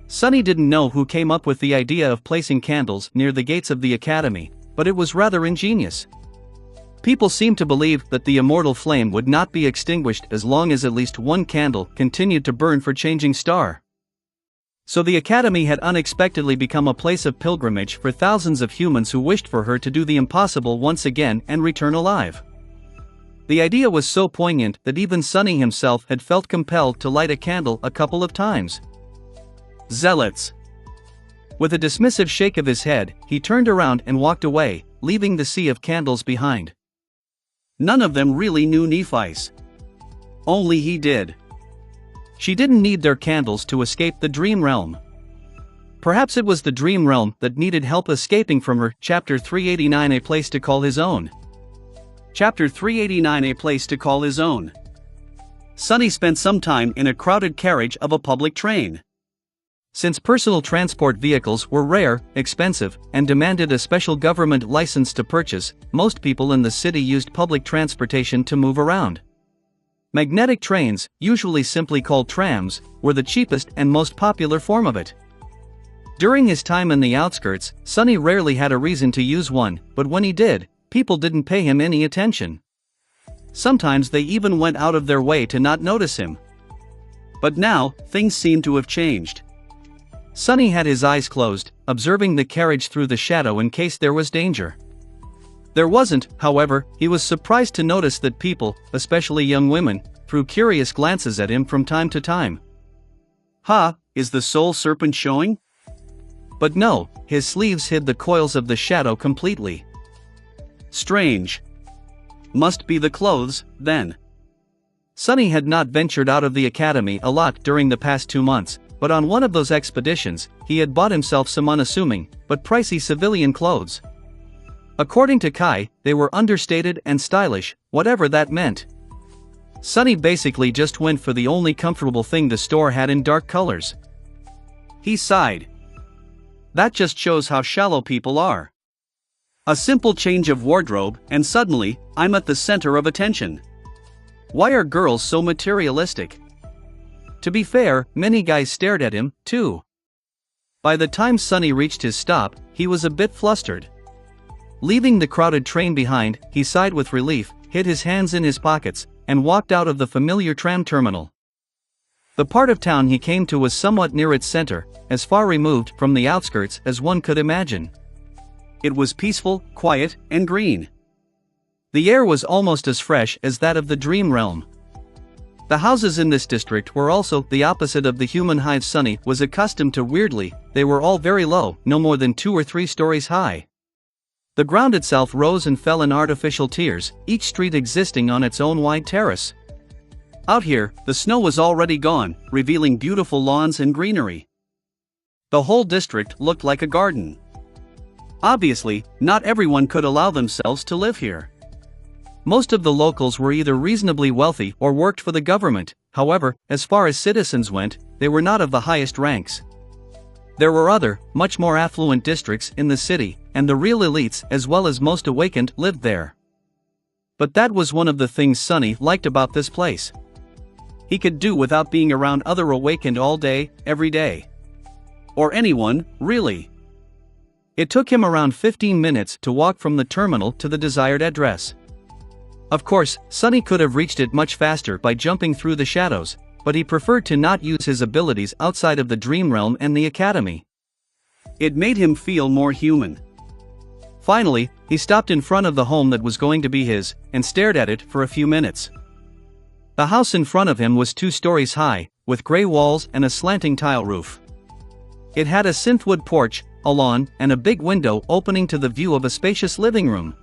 Sunny didn't know who came up with the idea of placing candles near the gates of the academy, but it was rather ingenious. People seemed to believe that the immortal flame would not be extinguished as long as at least one candle continued to burn for Changing Star. So the academy had unexpectedly become a place of pilgrimage for thousands of humans who wished for her to do the impossible once again and return alive. The idea was so poignant that even Sunny himself had felt compelled to light a candle a couple of times. Zealots. With a dismissive shake of his head, he turned around and walked away, leaving the sea of candles behind. None of them really knew Nephi's. Only he did. She didn't need their candles to escape the dream realm. Perhaps it was the dream realm that needed help escaping from her. Chapter 389, A Place to Call His Own. Chapter 389, A Place to Call His Own. Sunny spent some time in a crowded carriage of a public train. Since personal transport vehicles were rare, expensive, and demanded a special government license to purchase, most people in the city used public transportation to move around. Magnetic trains, usually simply called trams, were the cheapest and most popular form of it. During his time in the outskirts, Sunny rarely had a reason to use one, but when he did, people didn't pay him any attention. Sometimes they even went out of their way to not notice him. But now, things seemed to have changed. Sunny had his eyes closed, observing the carriage through the shadow in case there was danger. There wasn't, however. He was surprised to notice that people, especially young women, threw curious glances at him from time to time. Is the soul serpent showing? But no, his sleeves hid the coils of the shadow completely. Strange. Must be the clothes, then. Sunny had not ventured out of the academy a lot during the past 2 months, but on one of those expeditions, he had bought himself some unassuming, but pricey civilian clothes. According to Kai, they were understated and stylish, whatever that meant. Sunny basically just went for the only comfortable thing the store had in dark colors. He sighed. That just shows how shallow people are. A simple change of wardrobe, and suddenly, I'm at the center of attention. Why are girls so materialistic? To be fair, many guys stared at him, too. By the time Sunny reached his stop, he was a bit flustered. Leaving the crowded train behind, he sighed with relief, hid his hands in his pockets, and walked out of the familiar tram terminal. The part of town he came to was somewhat near its center, as far removed from the outskirts as one could imagine. It was peaceful, quiet, and green. The air was almost as fresh as that of the dream realm. The houses in this district were also the opposite of the human hive Sunny was accustomed to. Weirdly, they were all very low, no more than 2 or 3 stories high. The ground itself rose and fell in artificial tiers, each street existing on its own wide terrace. Out here, the snow was already gone, revealing beautiful lawns and greenery. The whole district looked like a garden. Obviously, not everyone could allow themselves to live here. Most of the locals were either reasonably wealthy or worked for the government. However, as far as citizens went, they were not of the highest ranks. There were other, much more affluent districts in the city, and the real elites as well as most awakened lived there. But that was one of the things Sonny liked about this place. He could do without being around other awakened all day, every day. Or anyone, really. It took him around 15 minutes to walk from the terminal to the desired address. Of course, Sonny could have reached it much faster by jumping through the shadows, but he preferred to not use his abilities outside of the dream realm and the academy. It made him feel more human. Finally, he stopped in front of the home that was going to be his, and stared at it for a few minutes. The house in front of him was 2 stories high, with gray walls and a slanting tile roof. It had a synthwood porch, a lawn, and a big window opening to the view of a spacious living room.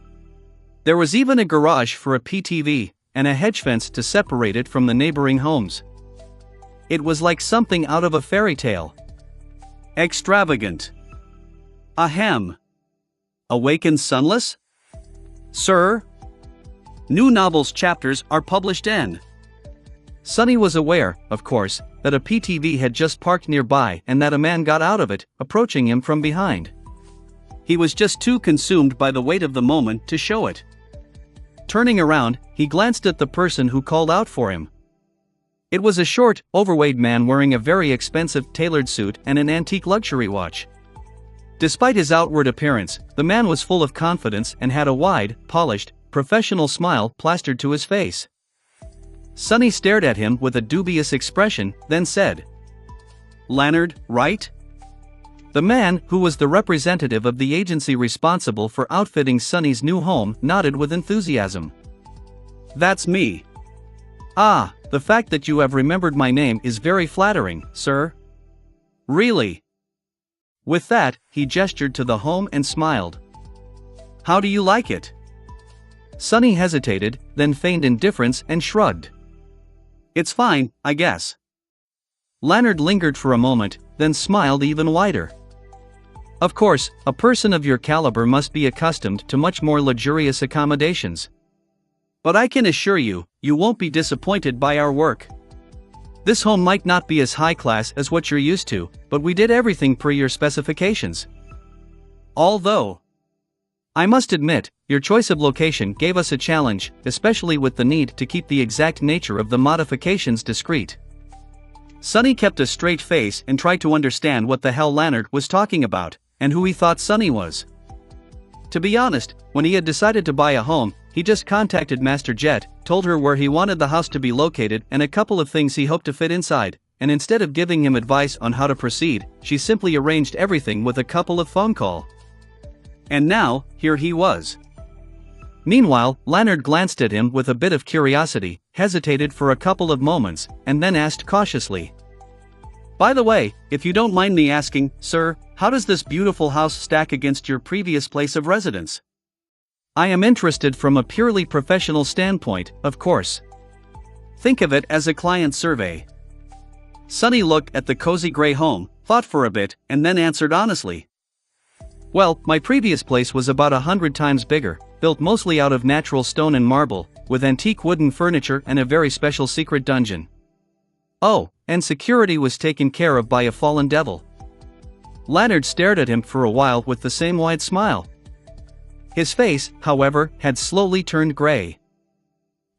There was even a garage for a PTV, and a hedge fence to separate it from the neighboring homes. It was like something out of a fairy tale. Extravagant. Ahem. Awakened Sunless? Sir? New novels chapters are published N. Sonny was aware, of course, that a PTV had just parked nearby and that a man got out of it, approaching him from behind. He was just too consumed by the weight of the moment to show it. Turning around, he glanced at the person who called out for him. It was a short, overweight man wearing a very expensive tailored suit and an antique luxury watch. Despite his outward appearance, the man was full of confidence and had a wide, polished, professional smile plastered to his face. Sonny stared at him with a dubious expression, then said, "Leonard, right?" The man, who was the representative of the agency responsible for outfitting Sonny's new home, nodded with enthusiasm. "That's me." "Ah, the fact that you have remembered my name is very flattering, sir." "Really?" With that, he gestured to the home and smiled. "How do you like it?" Sonny hesitated, then feigned indifference and shrugged. "It's fine, I guess." Leonard lingered for a moment, then smiled even wider. "Of course, a person of your caliber must be accustomed to much more luxurious accommodations. But I can assure you, you won't be disappointed by our work. This home might not be as high class as what you're used to, but we did everything per your specifications. Although, I must admit, your choice of location gave us a challenge, especially with the need to keep the exact nature of the modifications discreet." Sonny kept a straight face and tried to understand what the hell Leonard was talking about, and who he thought Sonny was. To be honest, when he had decided to buy a home, he just contacted Master Jet, told her where he wanted the house to be located and a couple of things he hoped to fit inside, and instead of giving him advice on how to proceed, she simply arranged everything with a couple of phone calls. And now, here he was. Meanwhile, Leonard glanced at him with a bit of curiosity, hesitated for a couple of moments, and then asked cautiously, "By the way, if you don't mind me asking, sir, how does this beautiful house stack against your previous place of residence?" "I am interested from a purely professional standpoint, of course. Think of it as a client survey." Sonny looked at the cozy gray home, thought for a bit, and then answered honestly. "Well, my previous place was about 100 times bigger, built mostly out of natural stone and marble, with antique wooden furniture and a very special secret dungeon. Oh, and security was taken care of by a fallen devil." Leonard stared at him for a while with the same wide smile. His face, however, had slowly turned gray.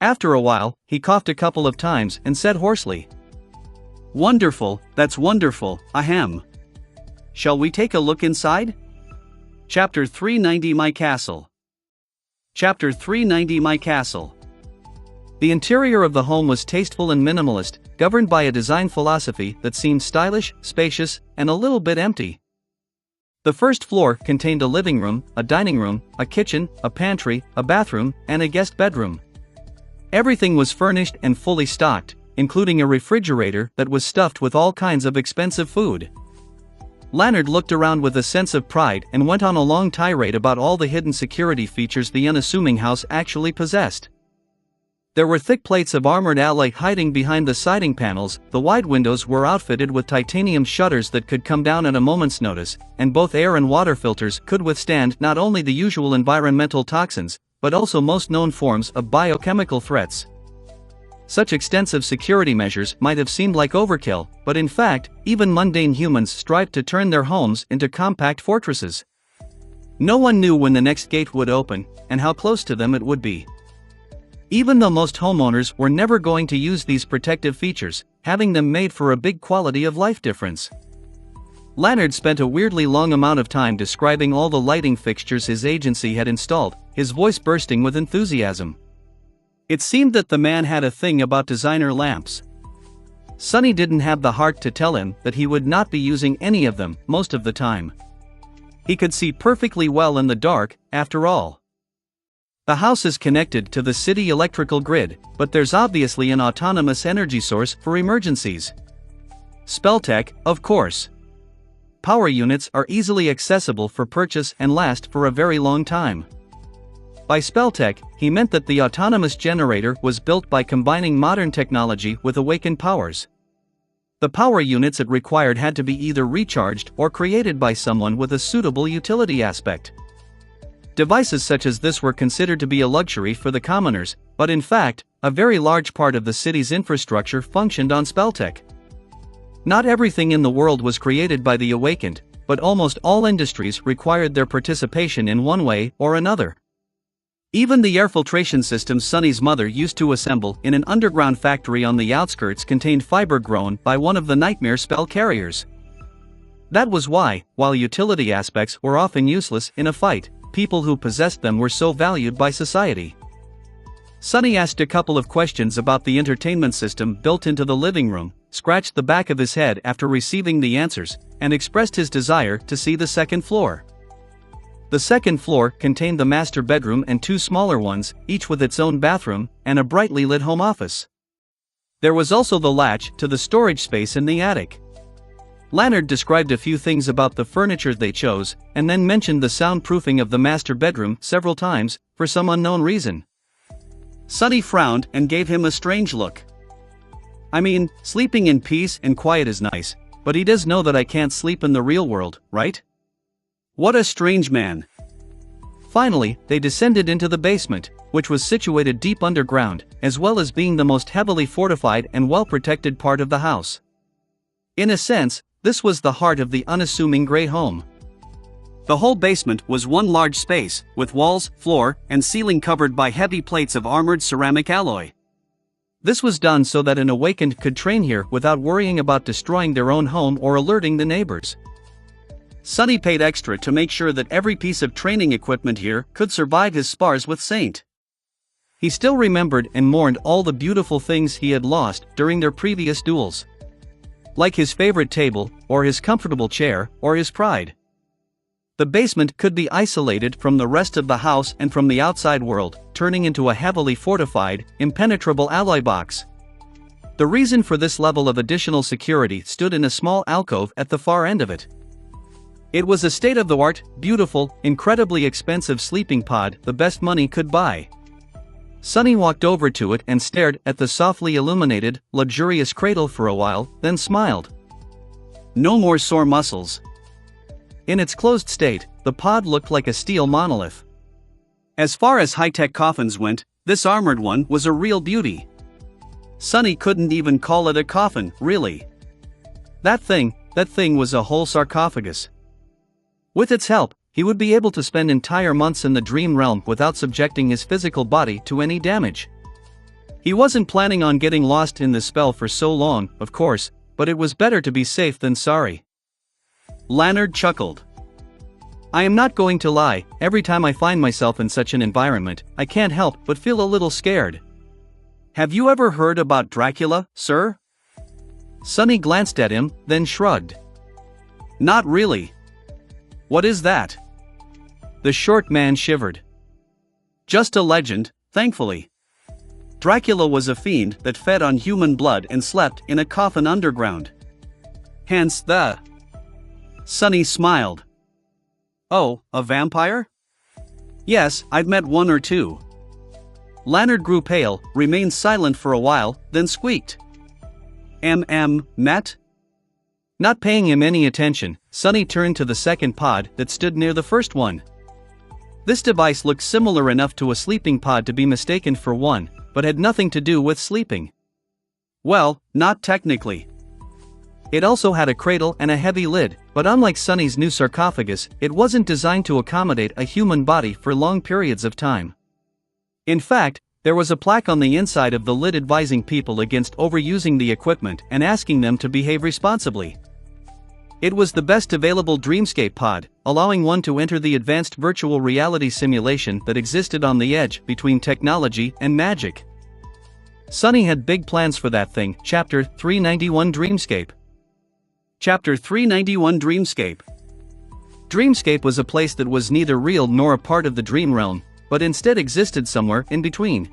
After a while, he coughed a couple of times and said hoarsely, "Wonderful, that's wonderful, ahem. Shall we take a look inside?" Chapter 390 My Castle. Chapter 390 My Castle. The interior of the home was tasteful and minimalist, governed by a design philosophy that seemed stylish, spacious, and a little bit empty. The first floor contained a living room, a dining room, a kitchen, a pantry, a bathroom, and a guest bedroom. Everything was furnished and fully stocked, including a refrigerator that was stuffed with all kinds of expensive food. Leonard looked around with a sense of pride and went on a long tirade about all the hidden security features the unassuming house actually possessed. There were thick plates of armored alloy hiding behind the siding panels, the wide windows were outfitted with titanium shutters that could come down at a moment's notice, and both air and water filters could withstand not only the usual environmental toxins, but also most known forms of biochemical threats. Such extensive security measures might have seemed like overkill, but in fact, even mundane humans strive to turn their homes into compact fortresses. No one knew when the next gate would open, and how close to them it would be. Even though most homeowners were never going to use these protective features, having them made for a big quality of life difference. Leonard spent a weirdly long amount of time describing all the lighting fixtures his agency had installed, his voice bursting with enthusiasm. It seemed that the man had a thing about designer lamps. Sonny didn't have the heart to tell him that he would not be using any of them most of the time. He could see perfectly well in the dark, after all. The house is connected to the city electrical grid, but there's obviously an autonomous energy source for emergencies. Spelltech, of course. Power units are easily accessible for purchase and last for a very long time. By Spelltech, he meant that the autonomous generator was built by combining modern technology with awakened powers. The power units it required had to be either recharged or created by someone with a suitable utility aspect. Devices such as this were considered to be a luxury for the commoners, but in fact, a very large part of the city's infrastructure functioned on Spelltech. Not everything in the world was created by the awakened, but almost all industries required their participation in one way or another. Even the air filtration systems Sonny's mother used to assemble in an underground factory on the outskirts contained fiber grown by one of the nightmare spell carriers. That was why, while utility aspects were often useless in a fight, people who possessed them were so valued by society. Sonny asked a couple of questions about the entertainment system built into the living room, scratched the back of his head after receiving the answers, and expressed his desire to see the second floor. The second floor contained the master bedroom and two smaller ones, each with its own bathroom, and a brightly lit home office. There was also the latch to the storage space in the attic. Leonard described a few things about the furniture they chose, and then mentioned the soundproofing of the master bedroom several times, for some unknown reason. Sonny frowned and gave him a strange look. I mean, sleeping in peace and quiet is nice, but he does know that I can't sleep in the real world, right? What a strange man. Finally, they descended into the basement, which was situated deep underground, as well as being the most heavily fortified and well-protected part of the house. In a sense, this was the heart of the unassuming gray home. The whole basement was one large space, with walls, floor, and ceiling covered by heavy plates of armored ceramic alloy. This was done so that an awakened could train here without worrying about destroying their own home or alerting the neighbors. Sonny paid extra to make sure that every piece of training equipment here could survive his spars with Saint. He still remembered and mourned all the beautiful things he had lost during their previous duels. Like his favorite table, or his comfortable chair, or his pride. The basement could be isolated from the rest of the house and from the outside world, turning into a heavily fortified, impenetrable alloy box. The reason for this level of additional security stood in a small alcove at the far end of it. It was a state-of-the-art, beautiful, incredibly expensive sleeping pod the best money could buy. Sonny walked over to it and stared at the softly illuminated, luxurious cradle for a while, then smiled. No more sore muscles. In its closed state, the pod looked like a steel monolith. As far as high-tech coffins went, this armored one was a real beauty. Sonny couldn't even call it a coffin, really. That thing was a whole sarcophagus. With its help, he would be able to spend entire months in the dream realm without subjecting his physical body to any damage. He wasn't planning on getting lost in the spell for so long, of course, but it was better to be safe than sorry. Leonard chuckled. I am not going to lie, every time I find myself in such an environment, I can't help but feel a little scared. Have you ever heard about Dracula, sir? Sonny glanced at him, then shrugged. Not really. What is that? The short man shivered. Just a legend, thankfully. Dracula was a fiend that fed on human blood and slept in a coffin underground. Hence the... Sonny smiled. Oh, a vampire? Yes, I've met one or two. Leonard grew pale, remained silent for a while, then squeaked. Met? Not paying him any attention, Sonny turned to the second pod that stood near the first one. This device looked similar enough to a sleeping pod to be mistaken for one, but had nothing to do with sleeping. Well, not technically. It also had a cradle and a heavy lid, but unlike Sonny's new sarcophagus, it wasn't designed to accommodate a human body for long periods of time. In fact, there was a plaque on the inside of the lid advising people against overusing the equipment and asking them to behave responsibly. It was the best available Dreamscape pod, allowing one to enter the advanced virtual reality simulation that existed on the edge between technology and magic. Sonny had big plans for that thing. Chapter 391 Dreamscape. Chapter 391 Dreamscape. Dreamscape was a place that was neither real nor a part of the dream realm, but instead existed somewhere in between.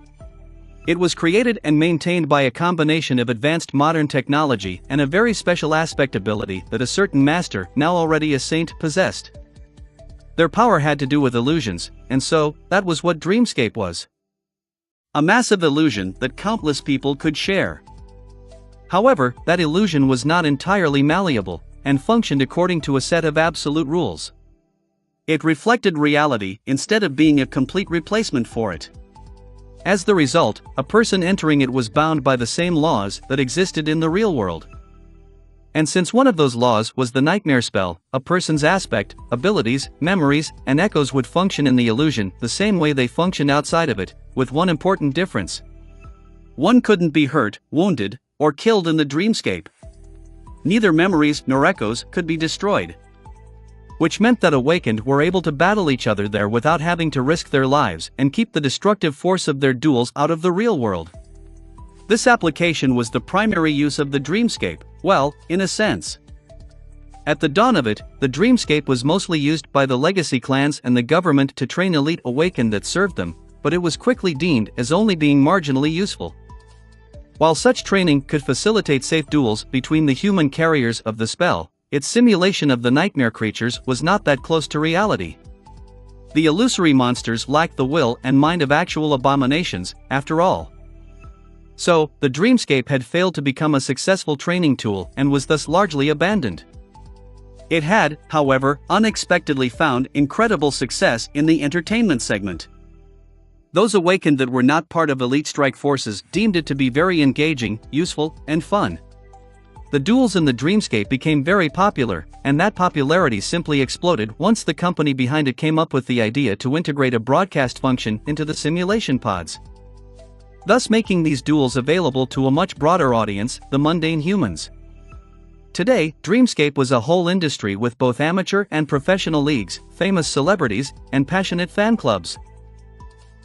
It was created and maintained by a combination of advanced modern technology and a very special aspect ability that a certain master, now already a saint, possessed. Their power had to do with illusions, and so, that was what Dreamscape was. A massive illusion that countless people could share. However, that illusion was not entirely malleable, and functioned according to a set of absolute rules. It reflected reality instead of being a complete replacement for it. As the result, a person entering it was bound by the same laws that existed in the real world. And since one of those laws was the nightmare spell, a person's aspect, abilities, memories, and echoes would function in the illusion the same way they functioned outside of it, with one important difference. One couldn't be hurt, wounded, or killed in the dreamscape. Neither memories nor echoes could be destroyed. Which meant that awakened were able to battle each other there without having to risk their lives and keep the destructive force of their duels out of the real world. This application was the primary use of the dreamscape, well, in a sense. At the dawn of it, the dreamscape was mostly used by the legacy clans and the government to train elite awakened that served them, but it was quickly deemed as only being marginally useful. While such training could facilitate safe duels between the human carriers of the spell, its simulation of the nightmare creatures was not that close to reality. The illusory monsters lacked the will and mind of actual abominations, after all. So, the dreamscape had failed to become a successful training tool and was thus largely abandoned. It had, however, unexpectedly found incredible success in the entertainment segment. Those awakened that were not part of elite strike forces deemed it to be very engaging, useful, and fun. The duels in the dreamscape became very popular, and that popularity simply exploded once the company behind it came up with the idea to integrate a broadcast function into the simulation pods, thus making these duels available to a much broader audience, the mundane humans. Today, Dreamscape was a whole industry with both amateur and professional leagues, famous celebrities, and passionate fan clubs.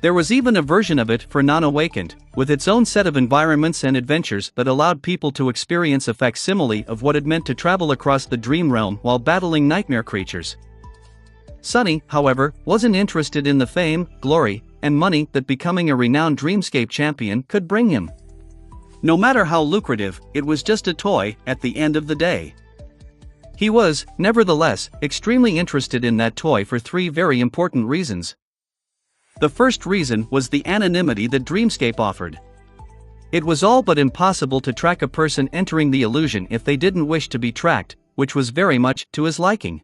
There was even a version of it for non-awakened, with its own set of environments and adventures that allowed people to experience a facsimile of what it meant to travel across the dream realm while battling nightmare creatures. Sonny, however, wasn't interested in the fame, glory, and money that becoming a renowned Dreamscape champion could bring him. No matter how lucrative, it was just a toy at the end of the day. He was, nevertheless, extremely interested in that toy for three very important reasons. The first reason was the anonymity that Dreamscape offered. It was all but impossible to track a person entering the illusion if they didn't wish to be tracked, which was very much to his liking.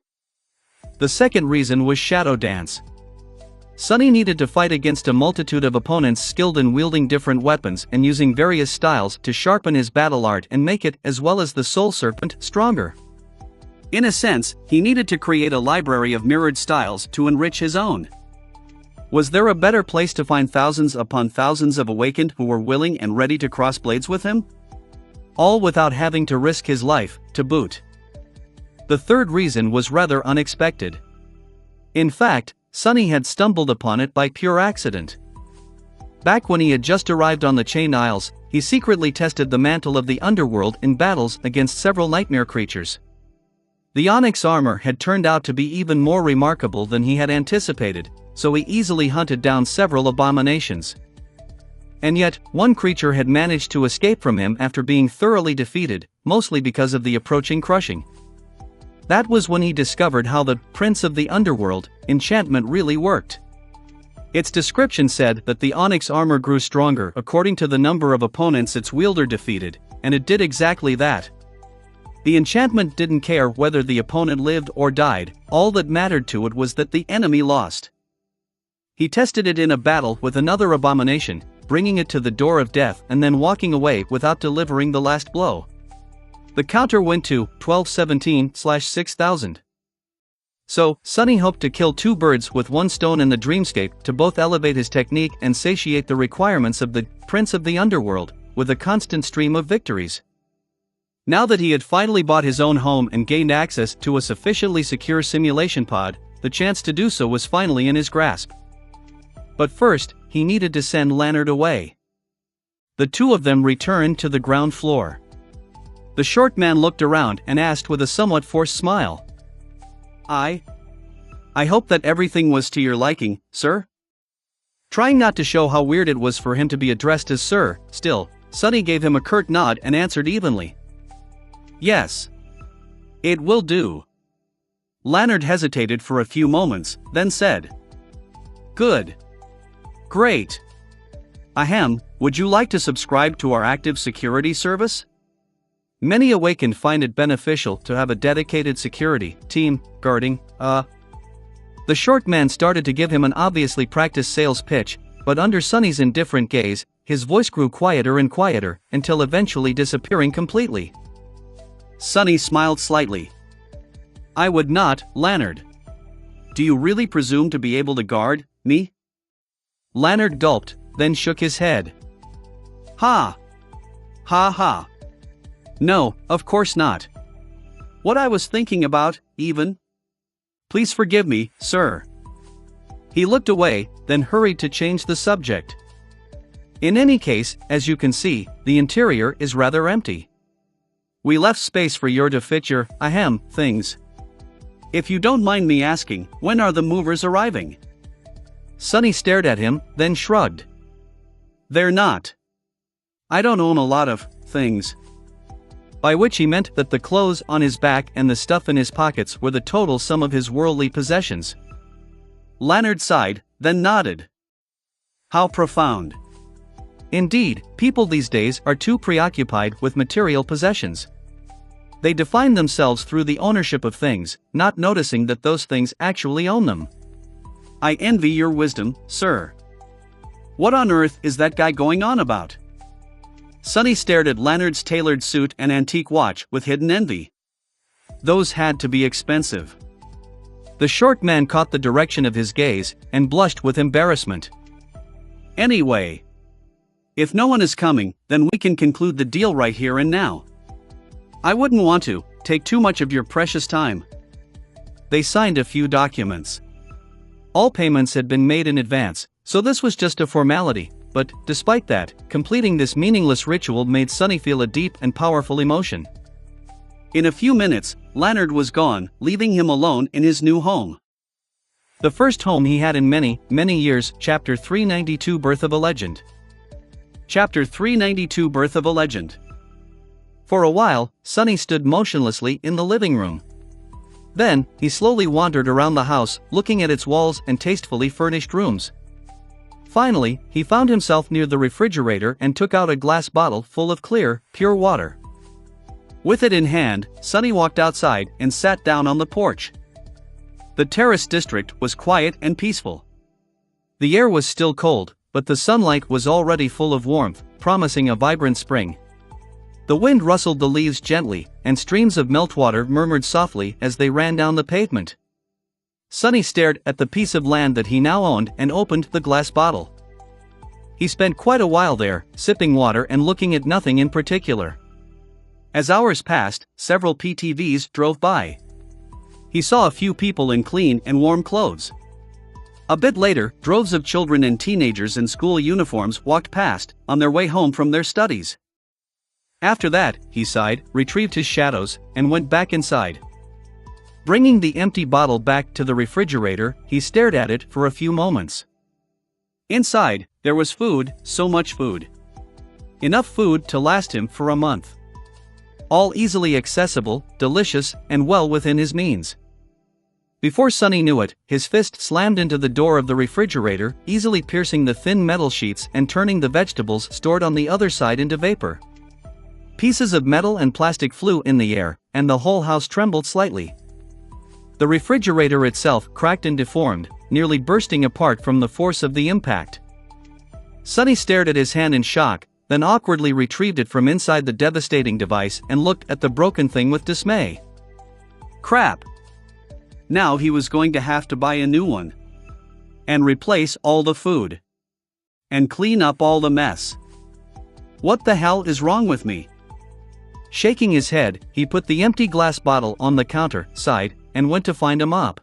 The second reason was Shadow Dance. Sonny needed to fight against a multitude of opponents skilled in wielding different weapons and using various styles to sharpen his battle art and make it, as well as the Soul Serpent, stronger. In a sense, he needed to create a library of mirrored styles to enrich his own. Was there a better place to find thousands upon thousands of awakened who were willing and ready to cross blades with him? All without having to risk his life, to boot. The third reason was rather unexpected. In fact, Sonny had stumbled upon it by pure accident. Back when he had just arrived on the Chain Isles, he secretly tested the mantle of the underworld in battles against several nightmare creatures. The onyx armor had turned out to be even more remarkable than he had anticipated, so he easily hunted down several abominations. And yet, one creature had managed to escape from him after being thoroughly defeated, mostly because of the approaching crushing. That was when he discovered how the Prince of the Underworld enchantment really worked. Its description said that the onyx armor grew stronger according to the number of opponents its wielder defeated, and it did exactly that. The enchantment didn't care whether the opponent lived or died, all that mattered to it was that the enemy lost. He tested it in a battle with another abomination, bringing it to the door of death and then walking away without delivering the last blow. The counter went to 1217/6000. So, Sonny hoped to kill two birds with one stone in the dreamscape to both elevate his technique and satiate the requirements of the Prince of the Underworld, with a constant stream of victories. Now that he had finally bought his own home and gained access to a sufficiently secure simulation pod, the chance to do so was finally in his grasp. But first, he needed to send Leonard away. The two of them returned to the ground floor. The short man looked around and asked with a somewhat forced smile, I hope that everything was to your liking, sir?" Trying not to show how weird it was for him to be addressed as sir, still, Sonny gave him a curt nod and answered evenly, "Yes. It will do." Leonard hesitated for a few moments, then said, "Good. Great. Ahem, would you like to subscribe to our active security service? Many awakened find it beneficial to have a dedicated security team guarding, The short man started to give him an obviously practiced sales pitch, but under Sonny's indifferent gaze, his voice grew quieter and quieter, until eventually disappearing completely. Sonny smiled slightly. "I would not, Leonard. Do you really presume to be able to guard me?" Leonard gulped, then shook his head. Ha! Ha ha. No, of course not. What I was thinking about, even. Please forgive me, sir." He looked away, then hurried to change the subject. "In any case, as you can see, the interior is rather empty. We left space for you to fit your, things. If you don't mind me asking, when are the movers arriving?" Sonny stared at him, then shrugged. "They're not. I don't own a lot of things." By which he meant that the clothes on his back and the stuff in his pockets were the total sum of his worldly possessions. Leonard sighed, then nodded. How profound. Indeed, people these days are too preoccupied with material possessions. They define themselves through the ownership of things, not noticing that those things actually own them. I envy your wisdom, sir. What on earth is that guy going on about? Sonny stared at Leonard's tailored suit and antique watch with hidden envy. Those had to be expensive. The short man caught the direction of his gaze and blushed with embarrassment. Anyway, if no one is coming, then we can conclude the deal right here and now. I wouldn't want to take too much of your precious time. They signed a few documents. All payments had been made in advance, so this was just a formality. But, despite that, completing this meaningless ritual made Sonny feel a deep and powerful emotion. In a few minutes, Leonard was gone, leaving him alone in his new home. The first home he had in many, many years. Chapter 392 Birth of a Legend. Chapter 392 Birth of a Legend. For a while, Sonny stood motionlessly in the living room. Then, he slowly wandered around the house, looking at its walls and tastefully furnished rooms. Finally, he found himself near the refrigerator and took out a glass bottle full of clear, pure water. With it in hand, Sonny walked outside and sat down on the porch. The terrace district was quiet and peaceful. The air was still cold, but the sunlight was already full of warmth, promising a vibrant spring. The wind rustled the leaves gently, and streams of meltwater murmured softly as they ran down the pavement. Sonny stared at the piece of land that he now owned and opened the glass bottle. He spent quite a while there, sipping water and looking at nothing in particular. As hours passed, several PTVs drove by. He saw a few people in clean and warm clothes. A bit later, droves of children and teenagers in school uniforms walked past, on their way home from their studies. After that, he sighed, retrieved his shadows, and went back inside. Bringing the empty bottle back to the refrigerator, he stared at it for a few moments. Inside, there was food, so much food. Enough food to last him for a month. All easily accessible, delicious, and well within his means. Before Sonny knew it, his fist slammed into the door of the refrigerator, easily piercing the thin metal sheets and turning the vegetables stored on the other side into vapor. Pieces of metal and plastic flew in the air, and the whole house trembled slightly. The refrigerator itself cracked and deformed, nearly bursting apart from the force of the impact. Sonny stared at his hand in shock, then awkwardly retrieved it from inside the devastating device and looked at the broken thing with dismay. Crap! Now he was going to have to buy a new one. And replace all the food. And clean up all the mess. What the hell is wrong with me? Shaking his head, he put the empty glass bottle on the counter, sighed, and went to find a mop.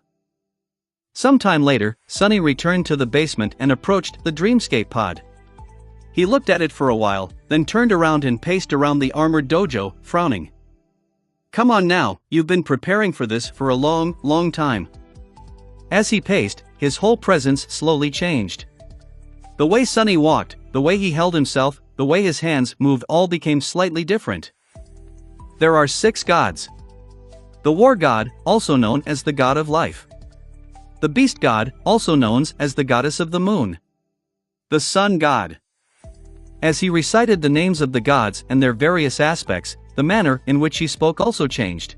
Sometime later, Sonny returned to the basement and approached the Dreamscape pod. He looked at it for a while, then turned around and paced around the armored dojo, frowning. Come on now, you've been preparing for this for a long time. As he paced, his whole presence slowly changed. The way Sonny walked, the way he held himself, the way his hands moved all became slightly different. There are 6 gods. The War God, also known as the God of Life. The Beast God, also known as the Goddess of the Moon. The Sun God. As he recited the names of the gods and their various aspects, the manner in which he spoke also changed.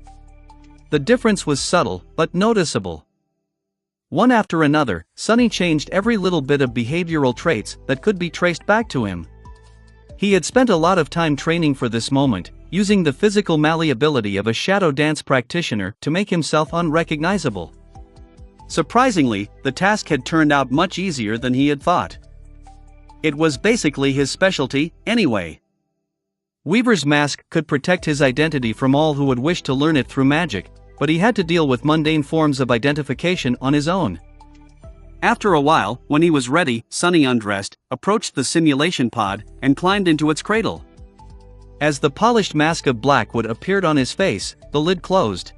The difference was subtle, but noticeable. One after another, Sonny changed every little bit of behavioral traits that could be traced back to him. He had spent a lot of time training for this moment, using the physical malleability of a shadow dance practitioner to make himself unrecognizable. Surprisingly, the task had turned out much easier than he had thought. It was basically his specialty, anyway. Weaver's mask could protect his identity from all who would wish to learn it through magic, but he had to deal with mundane forms of identification on his own. After a while, when he was ready, Sonny undressed, approached the simulation pod, and climbed into its cradle. As the polished mask of blackwood appeared on his face, the lid closed.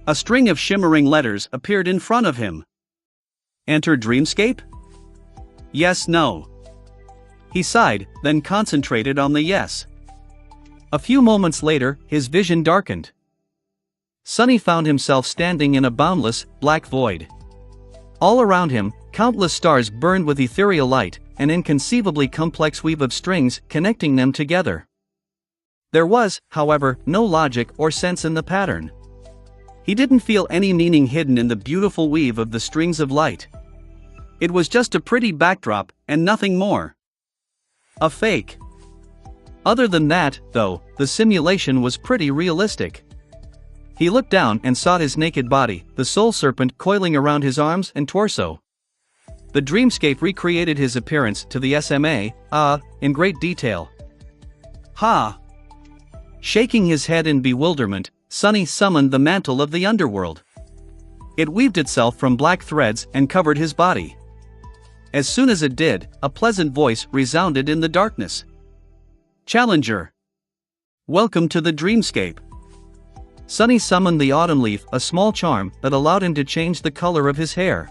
A string of shimmering letters appeared in front of him. Enter Dreamscape? Yes, no. He sighed, then concentrated on the yes. A few moments later, his vision darkened. Sonny found himself standing in a boundless, black void. All around him, countless stars burned with ethereal light, an inconceivably complex weave of strings connecting them together. There was, however, no logic or sense in the pattern. He didn't feel any meaning hidden in the beautiful weave of the strings of light. It was just a pretty backdrop, and nothing more. A fake. Other than that, though, the simulation was pretty realistic. He looked down and saw his naked body, the soul serpent coiling around his arms and torso. The Dreamscape recreated his appearance to the SMA, in great detail. Ha! Shaking his head in bewilderment, Sonny summoned the mantle of the underworld. It weaved itself from black threads and covered his body. As soon as it did, a pleasant voice resounded in the darkness. Challenger! Welcome to the Dreamscape. Sonny summoned the autumn leaf, a small charm that allowed him to change the color of his hair.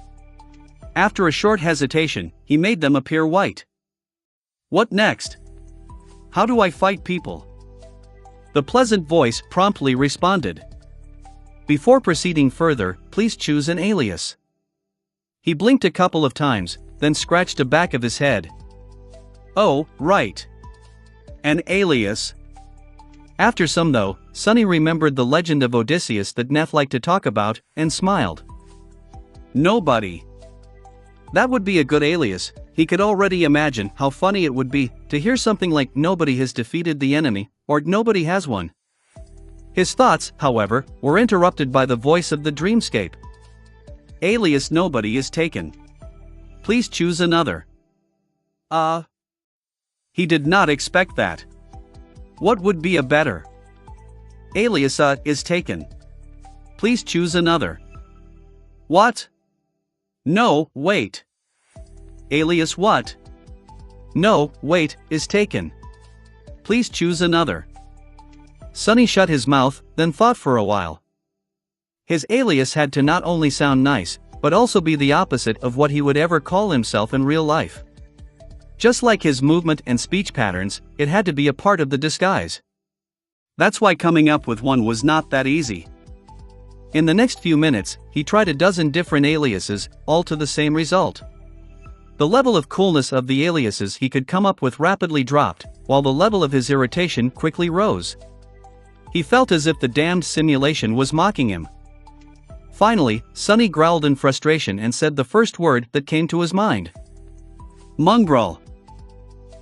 After a short hesitation, he made them appear white. What next? How do I fight people? The pleasant voice promptly responded. Before proceeding further, please choose an alias. He blinked a couple of times, then scratched the back of his head. Oh, right. An alias. After some though, Sonny remembered the legend of Odysseus that Neff liked to talk about, and smiled. Nobody. That would be a good alias. He could already imagine how funny it would be to hear something like nobody has defeated the enemy, or nobody has one. His thoughts, however, were interrupted by the voice of the Dreamscape. Alias nobody is taken. Please choose another. He did not expect that. What would be a better? Alias is taken. Please choose another. What? No, wait. Alias what? No, wait, is taken. Please choose another. Sonny shut his mouth, then thought for a while. His alias had to not only sound nice, but also be the opposite of what he would ever call himself in real life. Just like his movement and speech patterns, it had to be a part of the disguise. That's why coming up with one was not that easy. In the next few minutes, he tried a dozen different aliases, all to the same result. The level of coolness of the aliases he could come up with rapidly dropped, while the level of his irritation quickly rose. He felt as if the damned simulation was mocking him. Finally, Sonny growled in frustration and said the first word that came to his mind. Mongrel.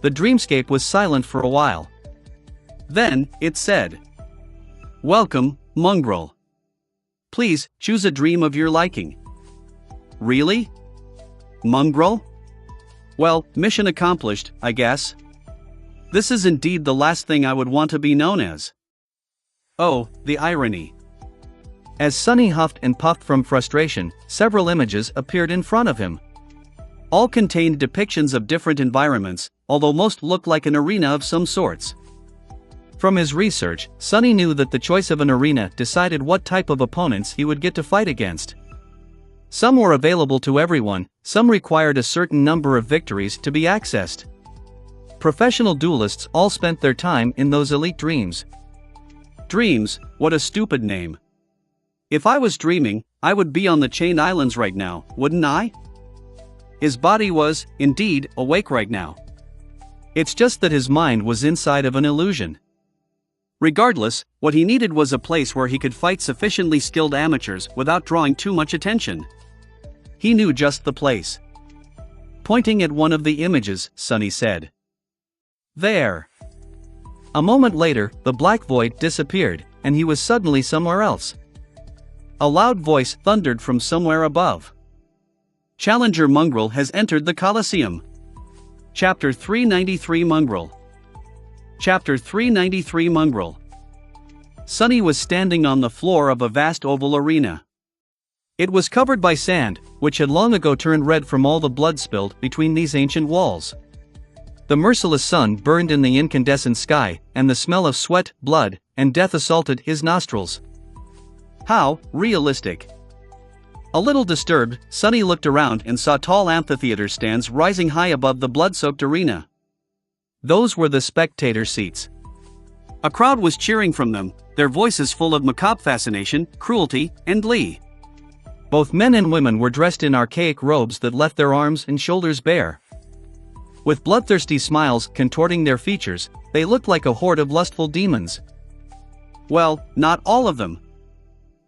The dreamscape was silent for a while. Then, it said, "Welcome, mongrel. Please, choose a dream of your liking." Really? Mongrel? Well, mission accomplished, I guess. This is indeed the last thing I would want to be known as. Oh, the irony. As Sunny huffed and puffed from frustration, several images appeared in front of him. All contained depictions of different environments, although most looked like an arena of some sorts. From his research, Sunny knew that the choice of an arena decided what type of opponents he would get to fight against. Some were available to everyone, some required a certain number of victories to be accessed. Professional duelists all spent their time in those elite dreams. Dreams, what a stupid name. If I was dreaming, I would be on the Chained Islands right now, wouldn't I? His body was, indeed, awake right now. It's just that his mind was inside of an illusion. Regardless, what he needed was a place where he could fight sufficiently skilled amateurs without drawing too much attention. He knew just the place. Pointing at one of the images, Sunny said, "There." A moment later, the black void disappeared, and he was suddenly somewhere else. A loud voice thundered from somewhere above. "Challenger Mongrel has entered the Colosseum." Chapter 393 Mongrel. Chapter 393 Mongrel. Sunny was standing on the floor of a vast oval arena. It was covered by sand, which had long ago turned red from all the blood spilled between these ancient walls. The merciless sun burned in the incandescent sky, and the smell of sweat, blood, and death assaulted his nostrils. How realistic. A little disturbed, Sunny looked around and saw tall amphitheater stands rising high above the blood-soaked arena. Those were the spectator seats. A crowd was cheering from them, their voices full of macabre fascination, cruelty, and glee. Both men and women were dressed in archaic robes that left their arms and shoulders bare. With bloodthirsty smiles contorting their features, they looked like a horde of lustful demons. Well, not all of them.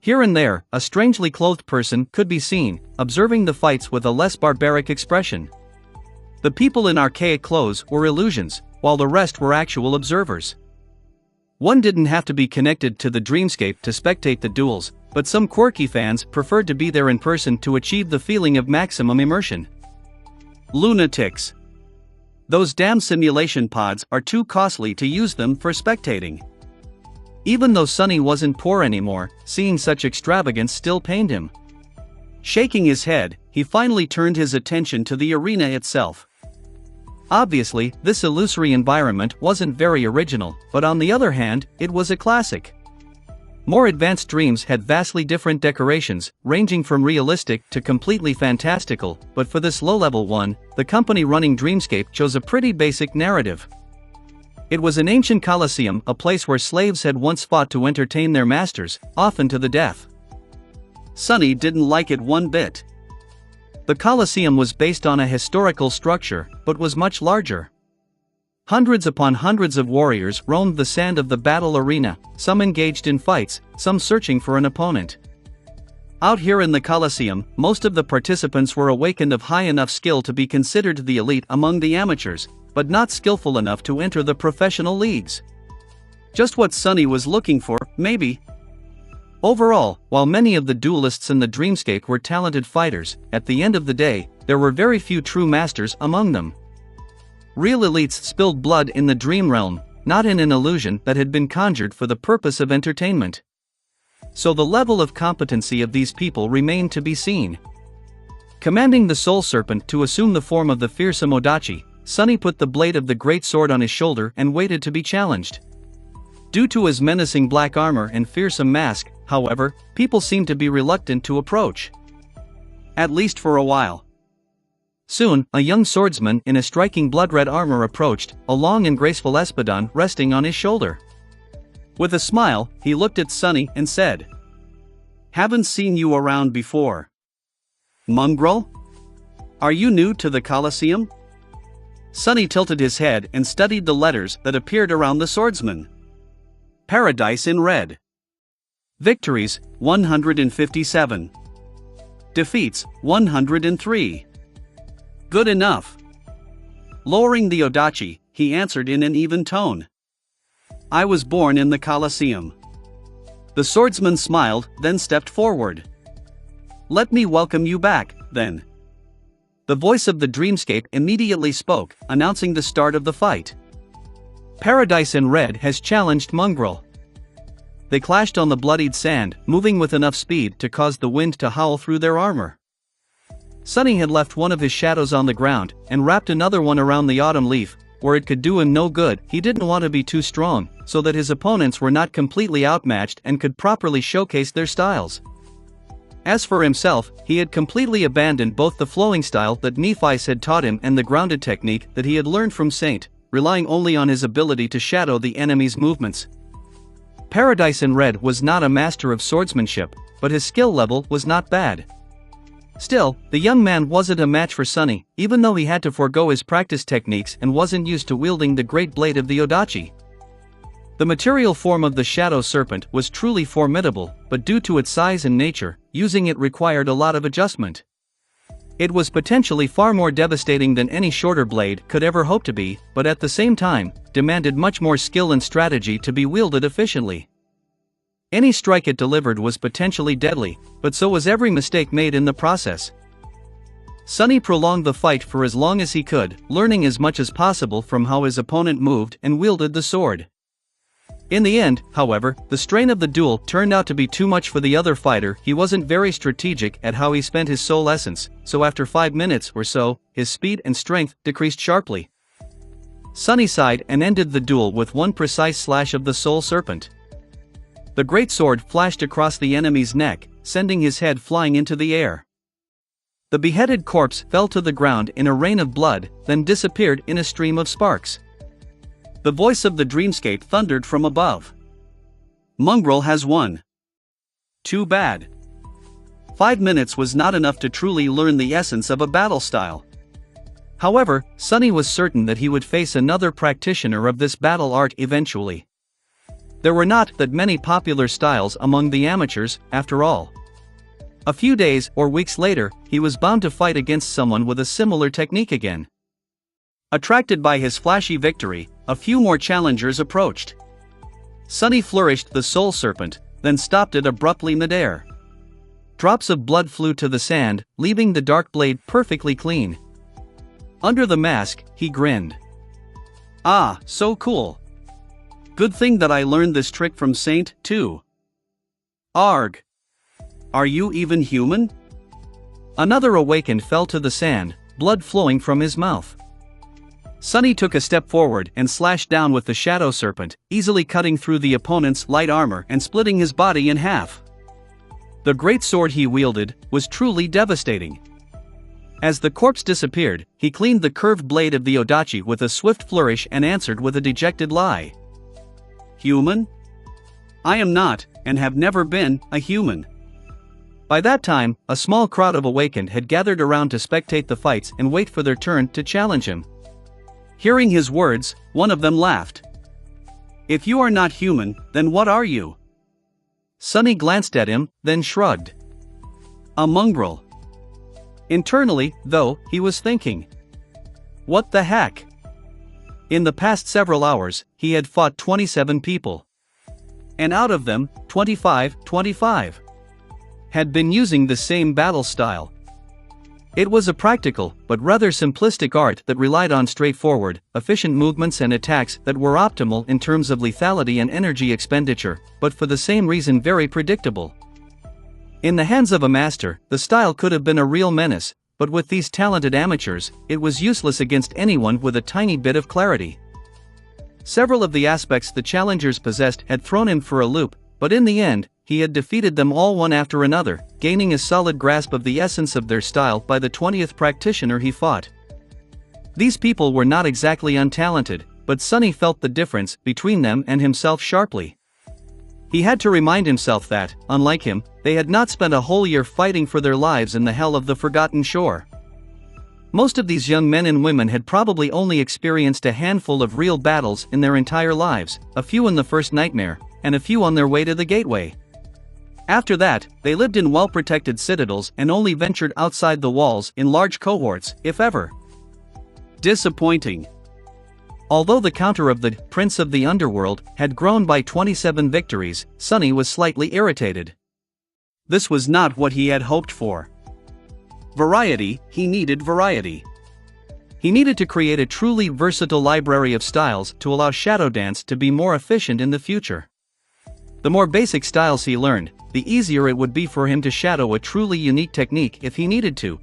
Here and there, a strangely clothed person could be seen, observing the fights with a less barbaric expression. The people in archaic clothes were illusions, while the rest were actual observers. One didn't have to be connected to the dreamscape to spectate the duels, but some quirky fans preferred to be there in person to achieve the feeling of maximum immersion. Lunatics. Those damn simulation pods are too costly to use them for spectating. Even though Sunny wasn't poor anymore, seeing such extravagance still pained him. Shaking his head, he finally turned his attention to the arena itself. Obviously, this illusory environment wasn't very original, but on the other hand, it was a classic. More advanced dreams had vastly different decorations, ranging from realistic to completely fantastical, but for this low-level one, the company running Dreamscape chose a pretty basic narrative. It was an ancient Colosseum, a place where slaves had once fought to entertain their masters, often to the death. Sunny didn't like it one bit. The Colosseum was based on a historical structure, but was much larger. Hundreds upon hundreds of warriors roamed the sand of the battle arena, some engaged in fights, some searching for an opponent. Out here in the Colosseum, most of the participants were awakened of high enough skill to be considered the elite among the amateurs, but not skillful enough to enter the professional leagues. Just what Sunny was looking for, maybe. Overall, while many of the duelists in the Dreamscape were talented fighters, at the end of the day, there were very few true masters among them. Real elites spilled blood in the dream realm, not in an illusion that had been conjured for the purpose of entertainment. So the level of competency of these people remained to be seen. Commanding the Soul Serpent to assume the form of the fearsome Odachi, Sunny put the blade of the great sword on his shoulder and waited to be challenged. Due to his menacing black armor and fearsome mask, however, people seemed to be reluctant to approach. At least for a while. Soon, a young swordsman in a striking blood-red armor approached, a long and graceful espadon resting on his shoulder. With a smile, he looked at Sunny and said, "Haven't seen you around before. Mongrel? Are you new to the Colosseum?" Sunny tilted his head and studied the letters that appeared around the swordsman. Paradise in red. Victories, 157. Defeats, 103. Good enough. Lowering the Odachi, he answered in an even tone. "I was born in the Colosseum." The swordsman smiled, then stepped forward. "Let me welcome you back, then." The voice of the dreamscape immediately spoke, announcing the start of the fight. Paradise in Red has challenged Mongrel. They clashed on the bloodied sand, moving with enough speed to cause the wind to howl through their armor. Sunny had left one of his shadows on the ground, and wrapped another one around the autumn leaf, where it could do him no good. He didn't want to be too strong, so that his opponents were not completely outmatched and could properly showcase their styles. As for himself, he had completely abandoned both the flowing style that Nephi's had taught him and the grounded technique that he had learned from Saint, relying only on his ability to shadow the enemy's movements. Paradise in Red was not a master of swordsmanship, but his skill level was not bad. Still, the young man wasn't a match for Sunny, even though he had to forego his practice techniques and wasn't used to wielding the great blade of the Odachi. The material form of the Shadow Serpent was truly formidable, but due to its size and nature, using it required a lot of adjustment. It was potentially far more devastating than any shorter blade could ever hope to be, but at the same time, demanded much more skill and strategy to be wielded efficiently. Any strike it delivered was potentially deadly, but so was every mistake made in the process. Sunny prolonged the fight for as long as he could, learning as much as possible from how his opponent moved and wielded the sword. In the end, however, the strain of the duel turned out to be too much for the other fighter. He wasn't very strategic at how he spent his soul essence, so after 5 minutes or so, his speed and strength decreased sharply. Sunny sighed and ended the duel with one precise slash of the soul serpent. The great sword flashed across the enemy's neck, sending his head flying into the air. The beheaded corpse fell to the ground in a rain of blood, then disappeared in a stream of sparks. The voice of the dreamscape thundered from above. "Mongrel has won. Too bad." 5 minutes was not enough to truly learn the essence of a battle style. However, Sunny was certain that he would face another practitioner of this battle art eventually. There were not that many popular styles among the amateurs, after all. A few days or weeks later, he was bound to fight against someone with a similar technique again. Attracted by his flashy victory, a few more challengers approached. Sunny flourished the soul serpent, then stopped it abruptly midair. Drops of blood flew to the sand, leaving the dark blade perfectly clean. Under the mask, he grinned. "Ah, so cool. Good thing that I learned this trick from Saint, too. Arg. Are you even human?" Another awakened fell to the sand, blood flowing from his mouth. Sunny took a step forward and slashed down with the Shadow Serpent, easily cutting through the opponent's light armor and splitting his body in half. The great sword he wielded was truly devastating. As the corpse disappeared, he cleaned the curved blade of the Odachi with a swift flourish and answered with a dejected lie. "Human? I am not, and have never been, a human." By that time, a small crowd of awakened had gathered around to spectate the fights and wait for their turn to challenge him. Hearing his words, one of them laughed. "If you are not human, then what are you?" Sunny glanced at him, then shrugged. "A mongrel." Internally, though, he was thinking, "What the heck?" In the past several hours, he had fought 27 people. And out of them, 25 had been using the same battle style. It was a practical, but rather simplistic art that relied on straightforward, efficient movements and attacks that were optimal in terms of lethality and energy expenditure, but for the same reason very predictable. In the hands of a master, the style could have been a real menace, but with these talented amateurs, it was useless against anyone with a tiny bit of clarity. Several of the aspects the challengers possessed had thrown him for a loop, but in the end, he had defeated them all one after another, gaining a solid grasp of the essence of their style by the 20th practitioner he fought. These people were not exactly untalented, but Sunny felt the difference between them and himself sharply. He had to remind himself that, unlike him, they had not spent a whole year fighting for their lives in the hell of the Forgotten Shore. Most of these young men and women had probably only experienced a handful of real battles in their entire lives, a few in the first nightmare, and a few on their way to the gateway. After that, they lived in well-protected citadels and only ventured outside the walls in large cohorts, if ever. Disappointing. Although the counter of the Prince of the Underworld had grown by 27 victories, Sonny was slightly irritated. This was not what he had hoped for. Variety, he needed variety. He needed to create a truly versatile library of styles to allow shadow dance to be more efficient in the future. The more basic styles he learned, the easier it would be for him to shadow a truly unique technique if he needed to.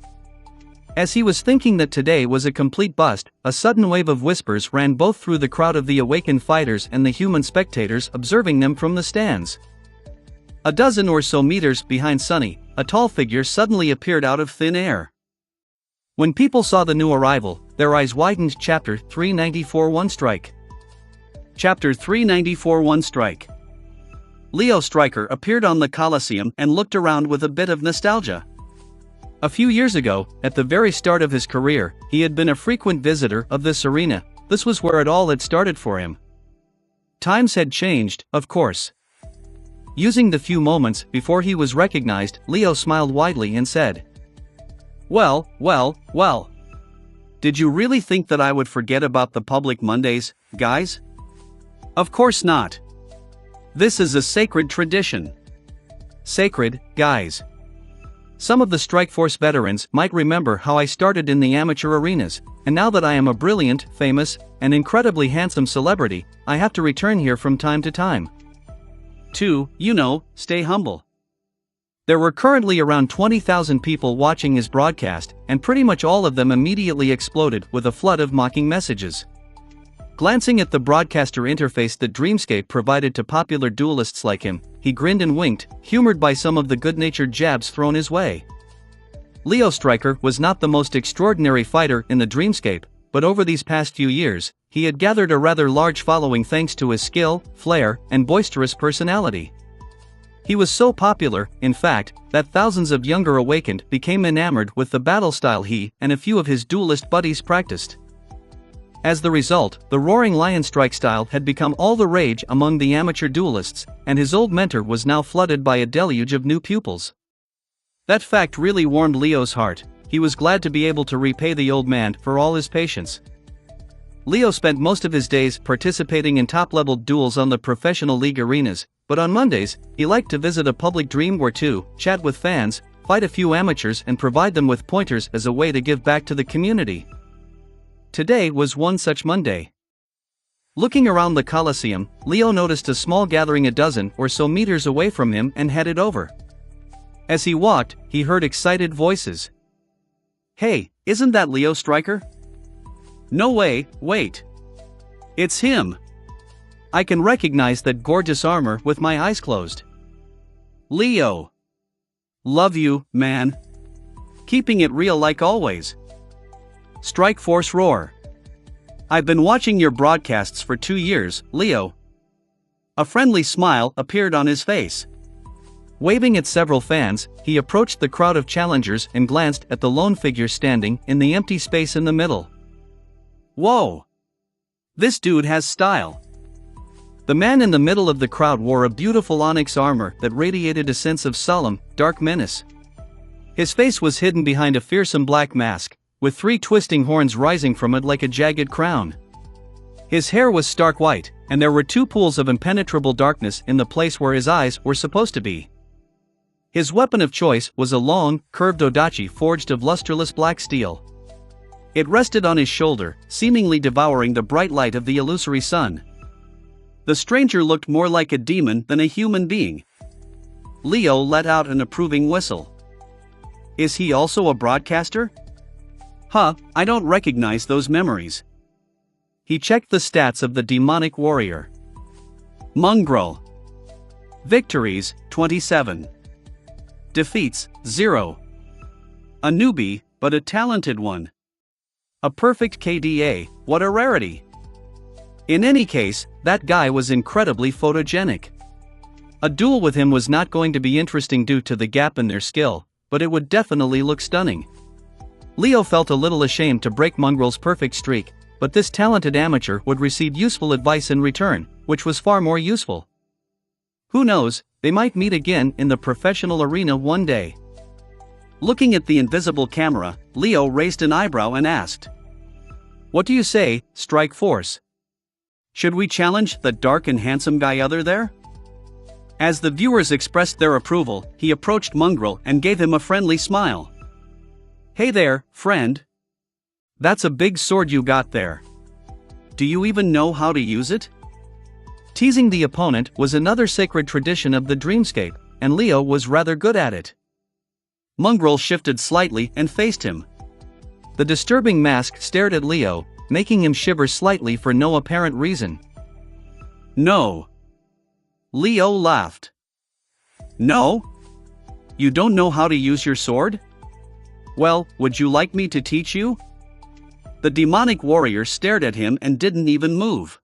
As he was thinking that today was a complete bust, a sudden wave of whispers ran both through the crowd of the awakened fighters and the human spectators observing them from the stands. A dozen or so meters behind Sonny, a tall figure suddenly appeared out of thin air. When people saw the new arrival, their eyes widened. Chapter 394 Strike. Chapter 394 Strike. Leo Stryker appeared on the Coliseum and looked around with a bit of nostalgia. A few years ago, at the very start of his career, he had been a frequent visitor of this arena. This was where it all had started for him. Times had changed, of course. Using the few moments before he was recognized, Leo smiled widely and said, Well. Did you really think that I would forget about the public Mondays, guys? Of course not. This is a sacred tradition. Sacred, guys. Some of the Strikeforce veterans might remember how I started in the amateur arenas, and now that I am a brilliant, famous, and incredibly handsome celebrity, I have to return here from time to time. To, stay humble. There were currently around 20,000 people watching his broadcast, and pretty much all of them immediately exploded with a flood of mocking messages. Glancing at the broadcaster interface that Dreamscape provided to popular duelists like him, he grinned and winked, humored by some of the good-natured jabs thrown his way. Leo Stryker was not the most extraordinary fighter in the Dreamscape, but over these past few years, he had gathered a rather large following thanks to his skill, flair, and boisterous personality. He was so popular, in fact, that thousands of younger awakened became enamored with the battle style he and a few of his duelist buddies practiced. As the result, the Roaring Lion strike style had become all the rage among the amateur duelists, and his old mentor was now flooded by a deluge of new pupils. That fact really warmed Leo's heart. He was glad to be able to repay the old man for all his patience. Leo spent most of his days participating in top-level duels on the professional league arenas, but on Mondays, he liked to visit a public dream or two, chat with fans, fight a few amateurs and provide them with pointers as a way to give back to the community. Today was one such Monday. Looking around the Coliseum, Leo noticed a small gathering a dozen or so meters away from him and headed over. As he walked, he heard excited voices. Hey, isn't that Leo Stryker? No way, wait. It's him. I can recognize that gorgeous armor with my eyes closed. Leo. Love you, man. Keeping it real like always. Strikeforce roar. I've been watching your broadcasts for 2 years, Leo. A friendly smile appeared on his face. Waving at several fans, he approached the crowd of challengers and glanced at the lone figure standing in the empty space in the middle. Whoa! This dude has style. The man in the middle of the crowd wore a beautiful onyx armor that radiated a sense of solemn, dark menace. His face was hidden behind a fearsome black mask, with 3 twisting horns rising from it like a jagged crown. His hair was stark white, and there were 2 pools of impenetrable darkness in the place where his eyes were supposed to be. His weapon of choice was a long, curved odachi forged of lusterless black steel. It rested on his shoulder, seemingly devouring the bright light of the illusory sun. The stranger looked more like a demon than a human being. Leo let out an approving whistle. Is he also a broadcaster? I don't recognize those memories. He checked the stats of the demonic warrior. Mongrel. Victories, 27. Defeats, 0. A newbie, but a talented one. A perfect KDA, what a rarity. In any case, that guy was incredibly photogenic. A duel with him was not going to be interesting due to the gap in their skill, but it would definitely look stunning. Leo felt a little ashamed to break Mongrel's perfect streak, but this talented amateur would receive useful advice in return, which was far more useful. Who knows, they might meet again in the professional arena one day. Looking at the invisible camera, Leo raised an eyebrow and asked, "What do you say, Strikeforce?" Should we challenge that dark and handsome guy other there? As the viewers expressed their approval, he approached Mongrel and gave him a friendly smile. Hey there, friend. That's a big sword you got there. Do you even know how to use it? Teasing the opponent was another sacred tradition of the dreamscape, and Leo was rather good at it. Mongrel shifted slightly and faced him. The disturbing mask stared at Leo, making him shiver slightly for no apparent reason. No. Leo laughed. No? You don't know how to use your sword? Well, would you like me to teach you? The demonic warrior stared at him and didn't even move.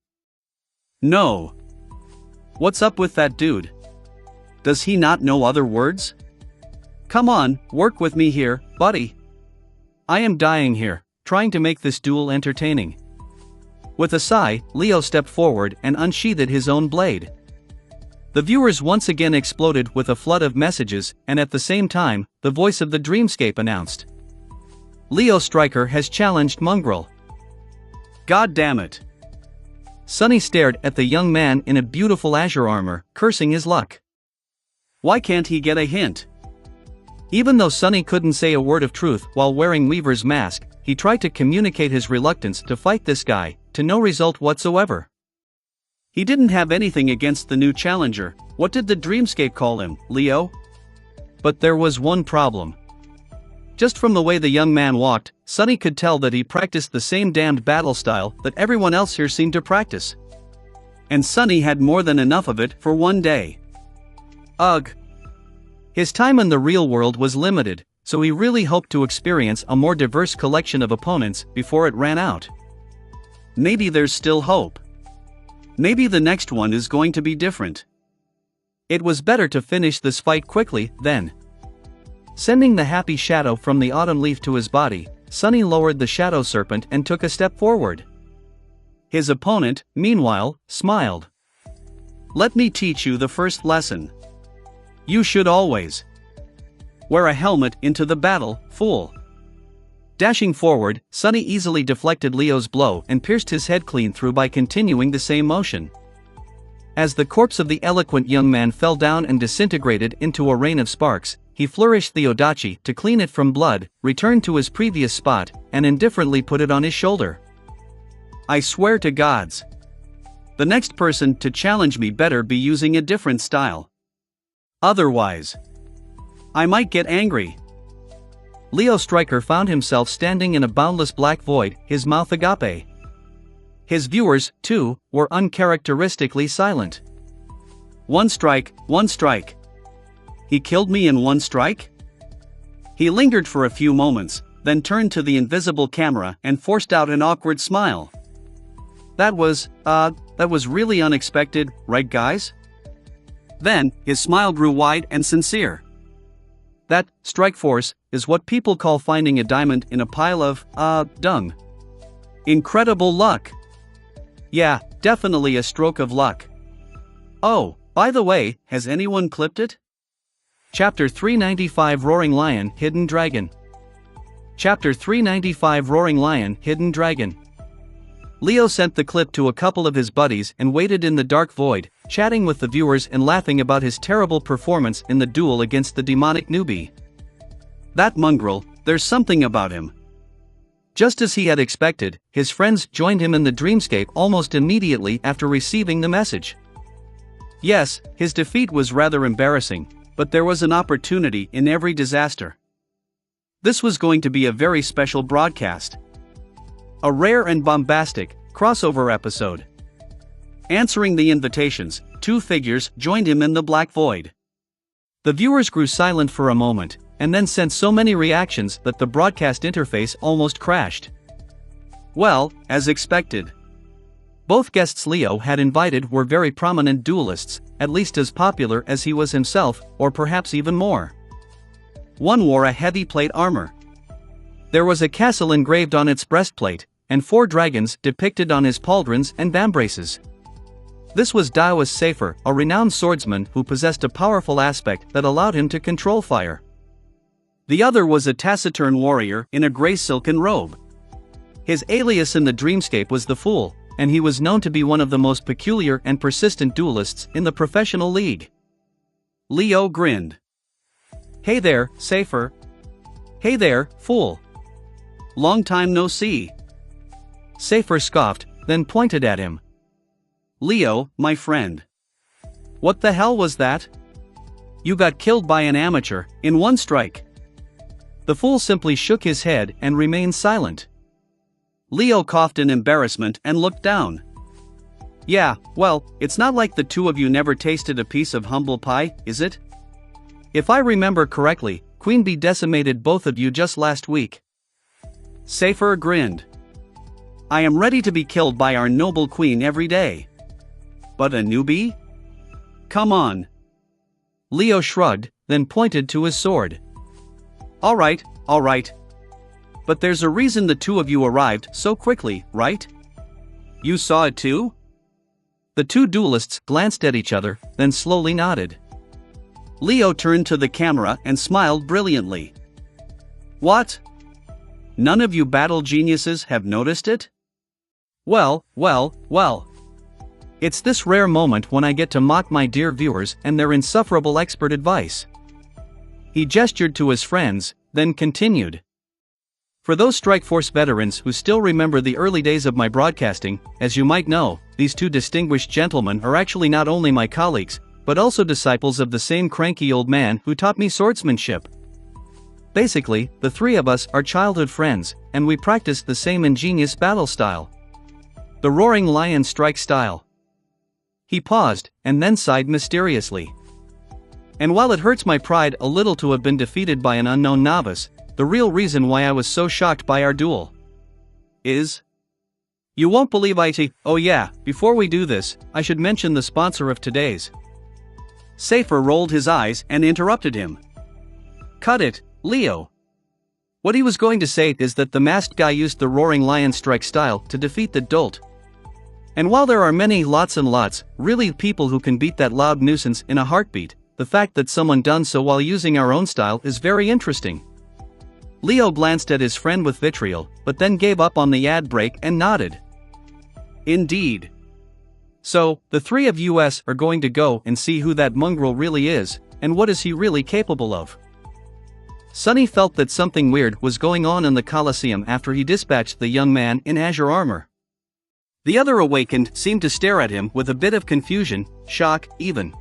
No. What's up with that dude? Does he not know other words? Come on, work with me here, buddy. I am dying here, trying to make this duel entertaining. With a sigh, Leo stepped forward and unsheathed his own blade. The viewers once again exploded with a flood of messages, and at the same time, the voice of the dreamscape announced. Leo Stryker has challenged Mongrel. God damn it. Sunny stared at the young man in a beautiful azure armor, cursing his luck. Why can't he get a hint? Even though Sunny couldn't say a word of truth while wearing Weaver's mask, he tried to communicate his reluctance to fight this guy, to no result whatsoever. He didn't have anything against the new challenger. What did the dreamscape call him, Leo? But there was one problem. Just from the way the young man walked, Sunny could tell that he practiced the same damned battle style that everyone else here seemed to practice. And Sunny had more than enough of it for one day. Ugh. His time in the real world was limited, so he really hoped to experience a more diverse collection of opponents before it ran out. Maybe there's still hope. Maybe the next one is going to be different. It was better to finish this fight quickly, then. Sending the happy shadow from the autumn leaf to his body, Sunny lowered the shadow serpent and took a step forward. His opponent, meanwhile, smiled. Let me teach you the first lesson. You should always wear a helmet into the battle, fool. Dashing forward, Sunny easily deflected Leo's blow and pierced his head clean through by continuing the same motion. As the corpse of the eloquent young man fell down and disintegrated into a rain of sparks, he flourished the odachi to clean it from blood, returned to his previous spot, and indifferently put it on his shoulder. I swear to gods. The next person to challenge me better be using a different style. Otherwise, I might get angry. Leo Stryker found himself standing in a boundless black void, his mouth agape. His viewers, too, were uncharacteristically silent. One strike, one strike. He killed me in one strike? He lingered for a few moments, then turned to the invisible camera and forced out an awkward smile. That was really unexpected, right guys? Then, his smile grew wide and sincere. That, strike force, is what people call finding a diamond in a pile of, dung. Incredible luck. Yeah, definitely a stroke of luck. Oh, by the way, has anyone clipped it? Chapter 395 Roaring Lion, Hidden Dragon. Chapter 395 Roaring Lion, Hidden Dragon. Leo sent the clip to a couple of his buddies and waited in the dark void, chatting with the viewers and laughing about his terrible performance in the duel against the demonic newbie. That mongrel, there's something about him. Just as he had expected, his friends joined him in the dreamscape almost immediately after receiving the message. Yes, his defeat was rather embarrassing, but there was an opportunity in every disaster. This was going to be a very special broadcast. A rare and bombastic crossover episode. Answering the invitations, two figures joined him in the black void. The viewers grew silent for a moment, and then sent so many reactions that the broadcast interface almost crashed. Well, as expected. Both guests Leo had invited were very prominent duelists, at least as popular as he was himself, or perhaps even more. One wore a heavy plate armor. There was a castle engraved on its breastplate, and 4 dragons depicted on his pauldrons and vambraces. This was Daoist Safer, a renowned swordsman who possessed a powerful aspect that allowed him to control fire. The other was a taciturn warrior in a gray silken robe. His alias in the dreamscape was the Fool, and he was known to be one of the most peculiar and persistent duelists in the professional league. Leo grinned. "Hey there, Safer. Hey there, fool. Long time no see." Safer scoffed, then pointed at him. "Leo, my friend. What the hell was that? You got killed by an amateur, in one strike." The fool simply shook his head and remained silent. Leo coughed in embarrassment and looked down. "Yeah, well, it's not like the two of you never tasted a piece of humble pie, is it? If I remember correctly, Queen Bee decimated both of you just last week." Safer grinned. "I am ready to be killed by our noble queen every day. But a newbie? Come on." Leo shrugged, then pointed to his sword. All right. But there's a reason the two of you arrived so quickly, right? You saw it too?" The two duelists glanced at each other, then slowly nodded. Leo turned to the camera and smiled brilliantly. "What? None of you battle geniuses have noticed it? Well. It's this rare moment when I get to mock my dear viewers and their insufferable expert advice." He gestured to his friends, then continued. "For those Strikeforce veterans who still remember the early days of my broadcasting, as you might know, these two distinguished gentlemen are actually not only my colleagues, but also disciples of the same cranky old man who taught me swordsmanship. Basically, the three of us are childhood friends, and we practice the same ingenious battle style. The Roaring Lion Strike style." He paused, and then sighed mysteriously. "And while it hurts my pride a little to have been defeated by an unknown novice, the real reason why I was so shocked by our duel is... You won't believe Oh yeah, before we do this, I should mention the sponsor of today's." Safer rolled his eyes and interrupted him. "Cut it, Leo." What he was going to say is that the masked guy used the Roaring Lion Strike style to defeat the dolt. And while there are lots and lots, really people who can beat that loud nuisance in a heartbeat, the fact that someone done so while using our own style is very interesting. Leo glanced at his friend with vitriol, but then gave up on the ad break and nodded. "Indeed. So, the three of us are going to go and see who that mongrel really is, and what is he really capable of." Sonny felt that something weird was going on in the Colosseum after he dispatched the young man in azure armor. The other awakened seemed to stare at him with a bit of confusion, shock, even.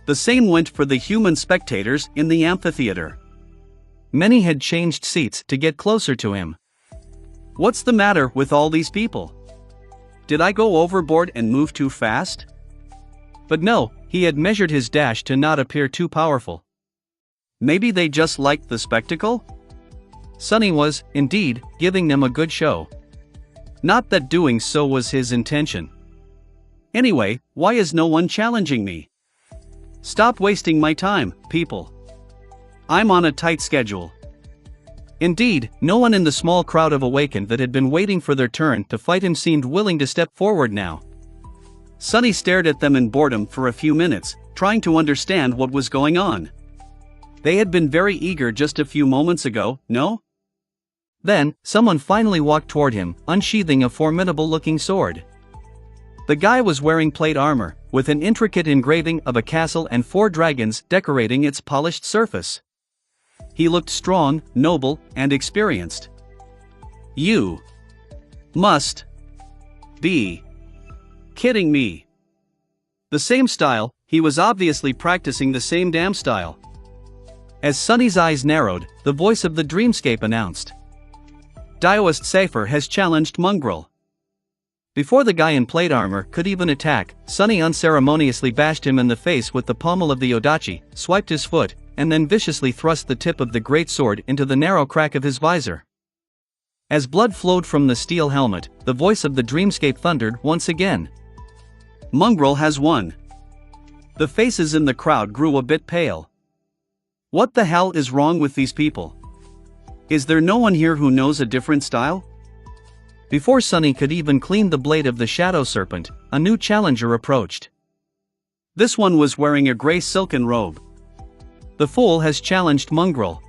The same went for the human spectators in the amphitheater. Many had changed seats to get closer to him. What's the matter with all these people? Did I go overboard and move too fast? But no, he had measured his dash to not appear too powerful. Maybe they just liked the spectacle? Sonny was, indeed, giving them a good show. Not that doing so was his intention. Anyway, why is no one challenging me? Stop wasting my time, people. I'm on a tight schedule. Indeed, no one in the small crowd of awakened that had been waiting for their turn to fight him seemed willing to step forward now. Sonny stared at them in boredom for a few minutes, trying to understand what was going on. They had been very eager just a few moments ago, no? Then, someone finally walked toward him, unsheathing a formidable-looking sword. The guy was wearing plate armor, with an intricate engraving of a castle and 4 dragons decorating its polished surface. He looked strong, noble, and experienced. You must be kidding me. The same style, he was obviously practicing the same damn style. As Sonny's eyes narrowed, the voice of the Dreamscape announced. Daoist Safer has challenged Mongrel. Before the guy in plate armor could even attack, Sonny unceremoniously bashed him in the face with the pommel of the Odachi, swiped his foot, and then viciously thrust the tip of the great sword into the narrow crack of his visor. As blood flowed from the steel helmet, the voice of the Dreamscape thundered once again. Mongrel has won. The faces in the crowd grew a bit pale. What the hell is wrong with these people? Is there no one here who knows a different style? Before Sonny could even clean the blade of the Shadow Serpent, a new challenger approached. This one was wearing a gray silken robe. The fool has challenged Mongrel.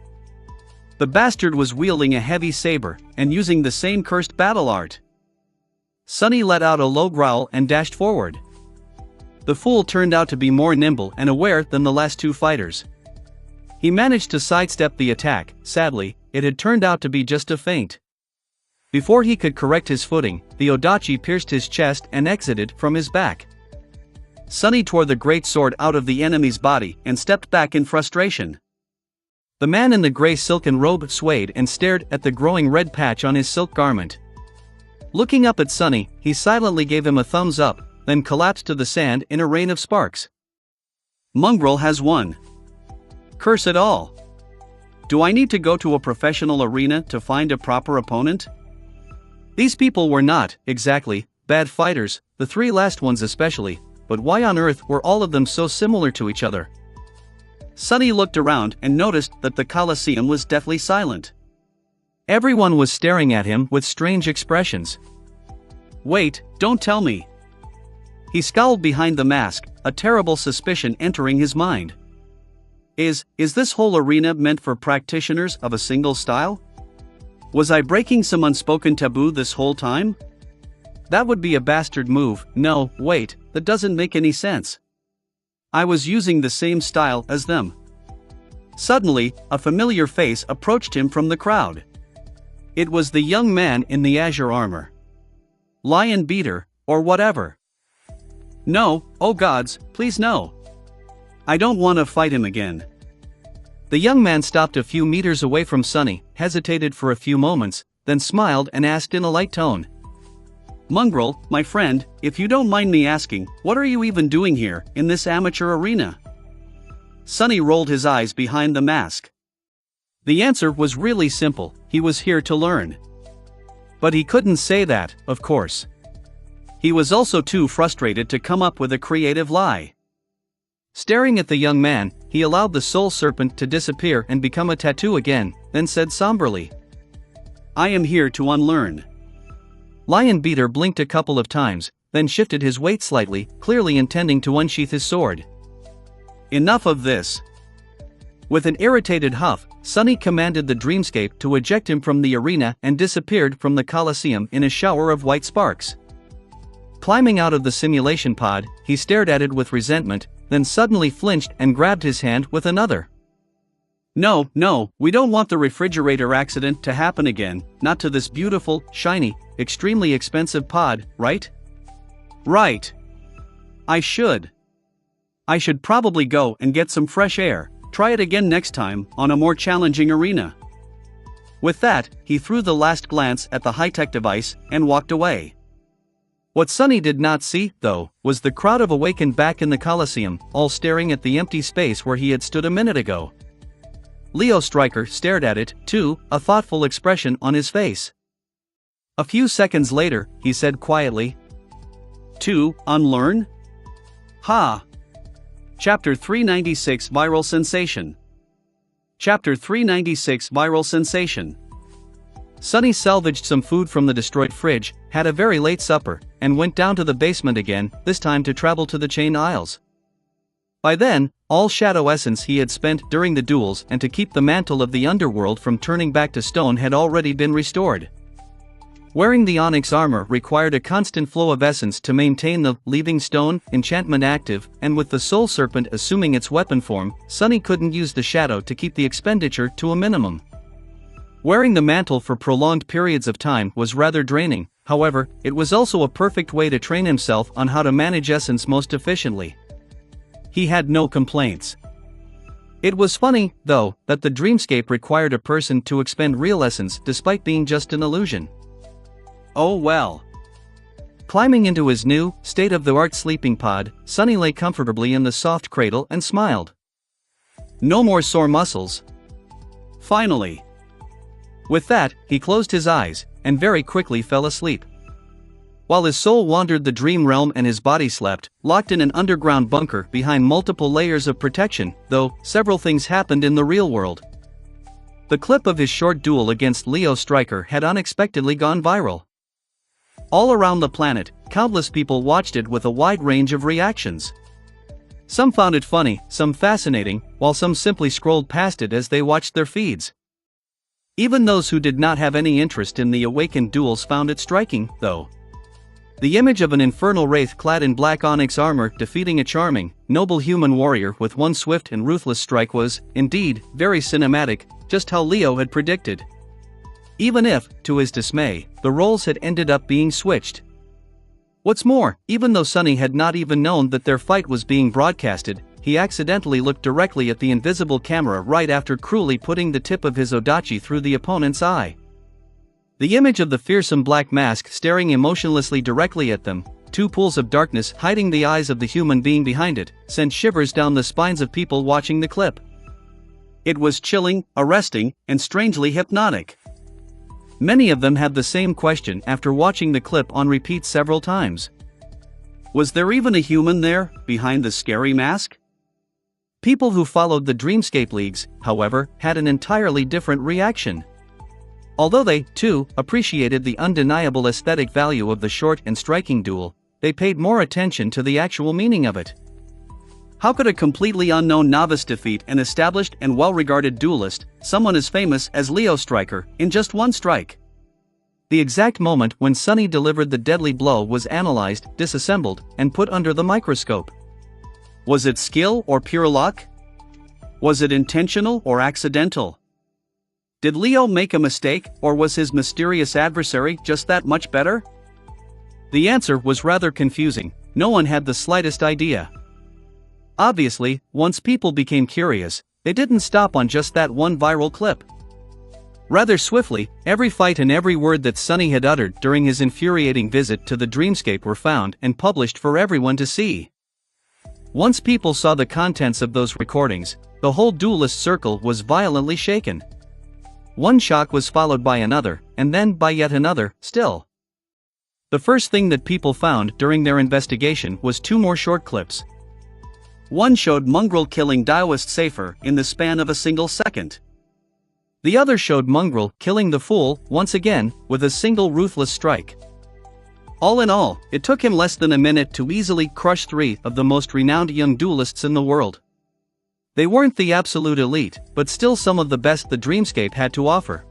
The bastard was wielding a heavy saber, and using the same cursed battle art. Sunny let out a low growl and dashed forward. The fool turned out to be more nimble and aware than the last two fighters. He managed to sidestep the attack. Sadly, it had turned out to be just a feint. Before he could correct his footing, the odachi pierced his chest and exited from his back. Sunny tore the great sword out of the enemy's body and stepped back in frustration. The man in the gray silken robe swayed and stared at the growing red patch on his silk garment. Looking up at Sunny, he silently gave him a thumbs up, then collapsed to the sand in a rain of sparks. Mongrel has won. Curse it all. Do I need to go to a professional arena to find a proper opponent? These people were not, exactly, bad fighters, the three last ones especially, but why on earth were all of them so similar to each other? Sunny looked around and noticed that the Colosseum was deathly silent. Everyone was staring at him with strange expressions. Wait, don't tell me. He scowled behind the mask, a terrible suspicion entering his mind. Is this whole arena meant for practitioners of a single style? Was I breaking some unspoken taboo this whole time? That would be a bastard move. No, wait, that doesn't make any sense. I was using the same style as them. Suddenly, a familiar face approached him from the crowd. It was the young man in the azure armor. Lion Beater, or whatever. No, oh gods, please no. I don't want to fight him again. The young man stopped a few meters away from Sunny, hesitated for a few moments, then smiled and asked in a light tone. Mongrel, my friend, if you don't mind me asking, what are you even doing here, in this amateur arena? Sunny rolled his eyes behind the mask. The answer was really simple, he was here to learn. But he couldn't say that, of course. He was also too frustrated to come up with a creative lie. Staring at the young man, he allowed the soul serpent to disappear and become a tattoo again, then said somberly, I am here to unlearn. Lion Beater blinked a couple of times, then shifted his weight slightly, clearly intending to unsheath his sword. Enough of this. With an irritated huff, Sunny commanded the dreamscape to eject him from the arena and disappeared from the Colosseum in a shower of white sparks. Climbing out of the simulation pod, he stared at it with resentment, then suddenly flinched and grabbed his hand with another. No, we don't want the refrigerator accident to happen again, not to this beautiful, shiny, extremely expensive pod, right? Right. I should probably go and get some fresh air, try it again next time, on a more challenging arena. With that, he threw the last glance at the high-tech device and walked away. What Sunny did not see, though, was the crowd of awakened back in the Colosseum, all staring at the empty space where he had stood a minute ago. Leo Stryker stared at it, too, a thoughtful expression on his face. A few seconds later, he said quietly, To unlearn? Ha! Chapter 396 Viral Sensation. Chapter 396 Viral Sensation. Sunny salvaged some food from the destroyed fridge, had a very late supper, and went down to the basement again, this time to travel to the chain aisles. By then, all shadow essence he had spent during the duels and to keep the mantle of the underworld from turning back to stone had already been restored. Wearing the onyx armor required a constant flow of essence to maintain the leaving stone enchantment active, and with the soul serpent assuming its weapon form, Sunny couldn't use the shadow to keep the expenditure to a minimum. Wearing the mantle for prolonged periods of time was rather draining, however, it was also a perfect way to train himself on how to manage essence most efficiently. He had no complaints. It was funny, though, that the dreamscape required a person to expend real essence despite being just an illusion. Oh well. Climbing into his new, state-of-the-art sleeping pod, Sunny lay comfortably in the soft cradle and smiled. No more sore muscles. Finally. With that, he closed his eyes, and very quickly fell asleep. While his soul wandered the dream realm and his body slept, locked in an underground bunker behind multiple layers of protection, though, several things happened in the real world. The clip of his short duel against Leo Stryker had unexpectedly gone viral. All around the planet, countless people watched it with a wide range of reactions. Some found it funny, some fascinating, while some simply scrolled past it as they watched their feeds. Even those who did not have any interest in the awakened duels found it striking, though. The image of an infernal wraith clad in black onyx armor defeating a charming, noble human warrior with one swift and ruthless strike was, indeed, very cinematic, just how Leo had predicted. Even if, to his dismay, the roles had ended up being switched. What's more, even though Sonny had not even known that their fight was being broadcasted, he accidentally looked directly at the invisible camera right after cruelly putting the tip of his odachi through the opponent's eye. The image of the fearsome black mask staring emotionlessly directly at them, two pools of darkness hiding the eyes of the human being behind it, sent shivers down the spines of people watching the clip. It was chilling, arresting, and strangely hypnotic. Many of them had the same question after watching the clip on repeat several times. Was there even a human there, behind the scary mask? People who followed the Dreamscape leagues, however, had an entirely different reaction. Although they, too, appreciated the undeniable aesthetic value of the short and striking duel, they paid more attention to the actual meaning of it. How could a completely unknown novice defeat an established and well-regarded duelist, someone as famous as Leo Stryker, in just one strike? The exact moment when Sonny delivered the deadly blow was analyzed, disassembled, and put under the microscope. Was it skill or pure luck? Was it intentional or accidental? Did Leo make a mistake, or was his mysterious adversary just that much better? The answer was rather confusing. No one had the slightest idea. Obviously, once people became curious, they didn't stop on just that one viral clip. Rather swiftly, every fight and every word that Sonny had uttered during his infuriating visit to the Dreamscape were found and published for everyone to see. Once people saw the contents of those recordings, the whole duelist circle was violently shaken. One shock was followed by another, and then by yet another, still. The first thing that people found during their investigation was two more short clips. One showed Mongrel killing Daoist Safer in the span of a single second. The other showed Mongrel killing the Fool, once again, with a single ruthless strike. All in all, it took him less than a minute to easily crush three of the most renowned young duelists in the world. They weren't the absolute elite, but still some of the best the Dreamscape had to offer.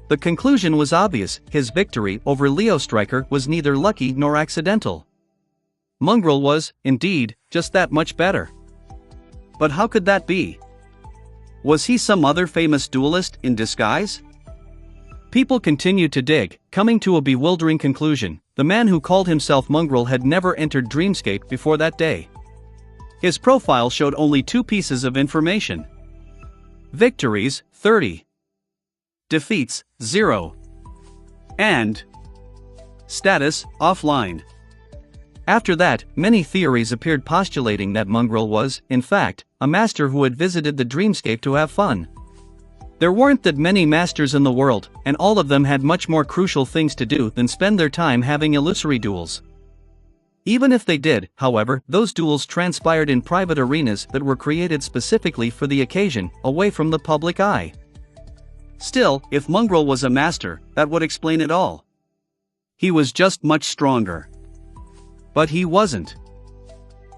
The conclusion was obvious: his victory over Leo Stryker was neither lucky nor accidental. Mongrel was, indeed, just that much better. But how could that be? Was he some other famous duelist in disguise? People continued to dig, coming to a bewildering conclusion: the man who called himself Mongrel had never entered Dreamscape before that day. His profile showed only two pieces of information. Victories, 30. Defeats, 0. And status, offline. After that, many theories appeared postulating that Mongrel was, in fact, a master who had visited the Dreamscape to have fun. There weren't that many masters in the world, and all of them had much more crucial things to do than spend their time having illusory duels. Even if they did, however, those duels transpired in private arenas that were created specifically for the occasion, away from the public eye. Still, if Mongrel was a master, that would explain it all. He was just much stronger. But he wasn't.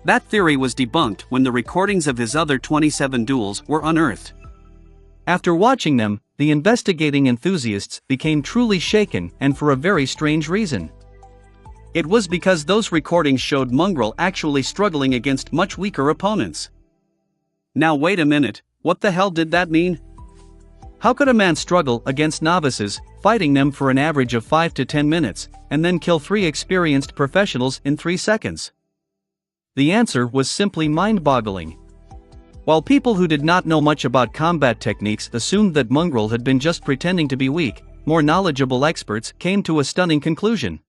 That theory was debunked when the recordings of his other 27 duels were unearthed. After watching them, the investigating enthusiasts became truly shaken, and for a very strange reason. It was because those recordings showed Mongrel actually struggling against much weaker opponents. Now wait a minute, what the hell did that mean? How could a man struggle against novices, fighting them for an average of 5 to 10 minutes, and then kill 3 experienced professionals in 3 seconds? The answer was simply mind-boggling. While people who did not know much about combat techniques assumed that Mongrel had been just pretending to be weak, more knowledgeable experts came to a stunning conclusion.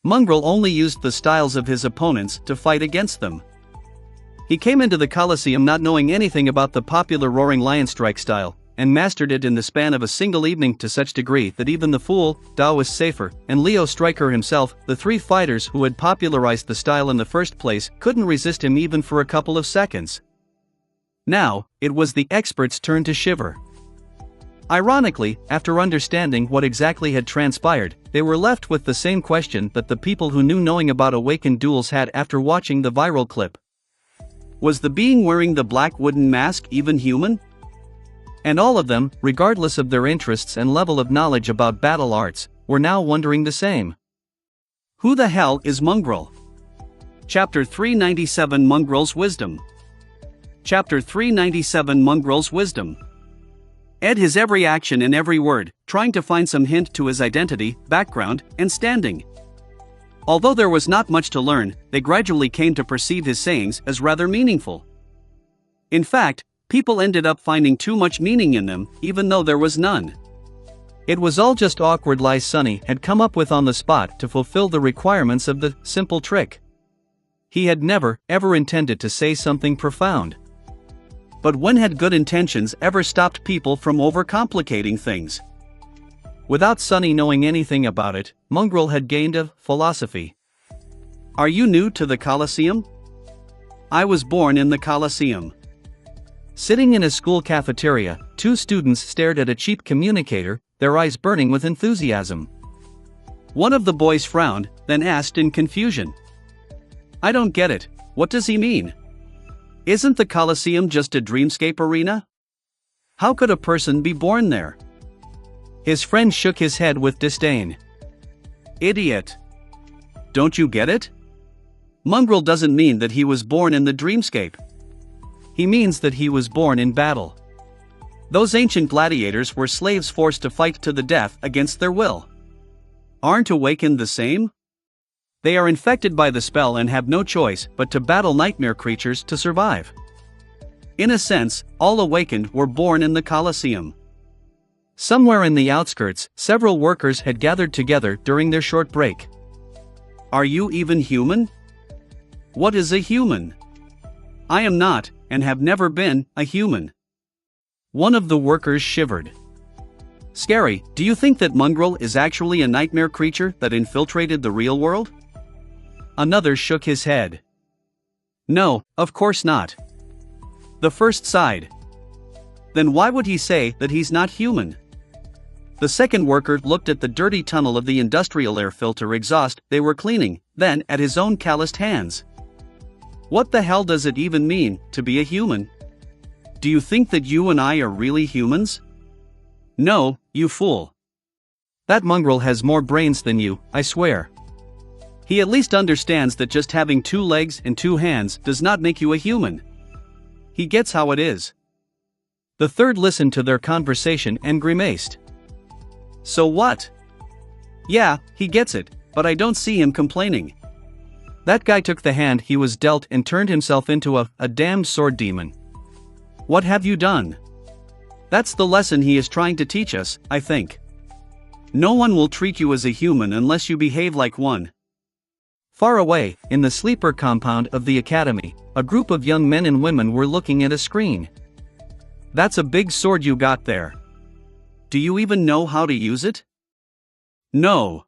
Mongrel only used the styles of his opponents to fight against them. He came into the Colosseum not knowing anything about the popular Roaring Lion strike style, and mastered it in the span of a single evening to such degree that even the Fool, Daoist Safer, and Leo Stryker himself, the 3 fighters who had popularized the style in the first place, couldn't resist him even for a couple of seconds. Now, it was the experts' turn to shiver. Ironically, after understanding what exactly had transpired, they were left with the same question that the people who knew knowing about awakened duels had after watching the viral clip. Was the being wearing the black wooden mask even human? And all of them, regardless of their interests and level of knowledge about battle arts, were now wondering the same. Who the hell is Mongrel? Chapter 397 Mongrel's Wisdom. Chapter 397 Mongrel's Wisdom. Ed his every action and every word, trying to find some hint to his identity, background, and standing. Although there was not much to learn, they gradually came to perceive his sayings as rather meaningful. In fact, people ended up finding too much meaning in them, even though there was none. It was all just awkward lies Sonny had come up with on the spot to fulfill the requirements of the simple trick. He had never, ever intended to say something profound. But when had good intentions ever stopped people from overcomplicating things? Without Sonny knowing anything about it, Mongrel had gained a philosophy. Are you new to the Colosseum? I was born in the Colosseum. Sitting in a school cafeteria, two students stared at a cheap communicator, their eyes burning with enthusiasm. One of the boys frowned, then asked in confusion. I don't get it, what does he mean? Isn't the Colosseum just a dreamscape arena? How could a person be born there? His friend shook his head with disdain. Idiot! Don't you get it? Mongrel doesn't mean that he was born in the dreamscape. He means that he was born in battle. Those ancient gladiators were slaves forced to fight to the death against their will. Aren't awakened the same? They are infected by the spell and have no choice but to battle nightmare creatures to survive. In a sense, all awakened were born in the Colosseum. Somewhere in the outskirts, several workers had gathered together during their short break. Are you even human? What is a human? I am not, and have never been, a human. One of the workers shivered. Scary, do you think that Mongrel is actually a nightmare creature that infiltrated the real world? Another shook his head. No, of course not. The first sighed. Then why would he say that he's not human? The second worker looked at the dirty tunnel of the industrial air filter exhaust they were cleaning, then at his own calloused hands. What the hell does it even mean, to be a human? Do you think that you and I are really humans? No, you fool. That mongrel has more brains than you, I swear. He at least understands that just having 2 legs and 2 hands does not make you a human. He gets how it is. The third listened to their conversation and grimaced. So what? Yeah, he gets it, but I don't see him complaining. That guy took the hand he was dealt and turned himself into a damned sword demon. What have you done? That's the lesson he is trying to teach us, I think. No one will treat you as a human unless you behave like one. Far away, in the sleeper compound of the academy, a group of young men and women were looking at a screen. That's a big sword you got there. Do you even know how to use it? No.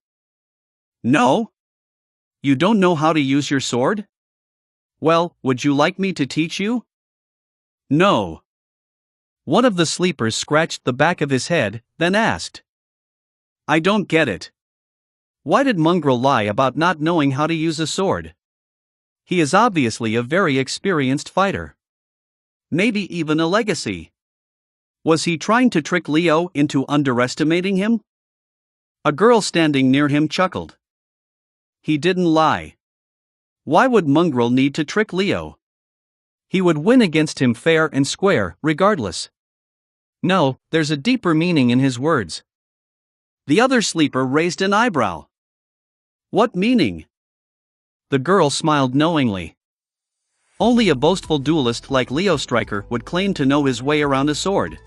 No? You don't know how to use your sword? Well, would you like me to teach you? No. One of the sleepers scratched the back of his head, then asked. I don't get it. Why did Mongrel lie about not knowing how to use a sword? He is obviously a very experienced fighter. Maybe even a legacy. Was he trying to trick Leo into underestimating him? A girl standing near him chuckled. He didn't lie. Why would Mongrel need to trick Leo? He would win against him fair and square, regardless. No, there's a deeper meaning in his words. The other sleeper raised an eyebrow. What meaning? The girl smiled knowingly. Only a boastful duelist like Leo Stryker would claim to know his way around a sword.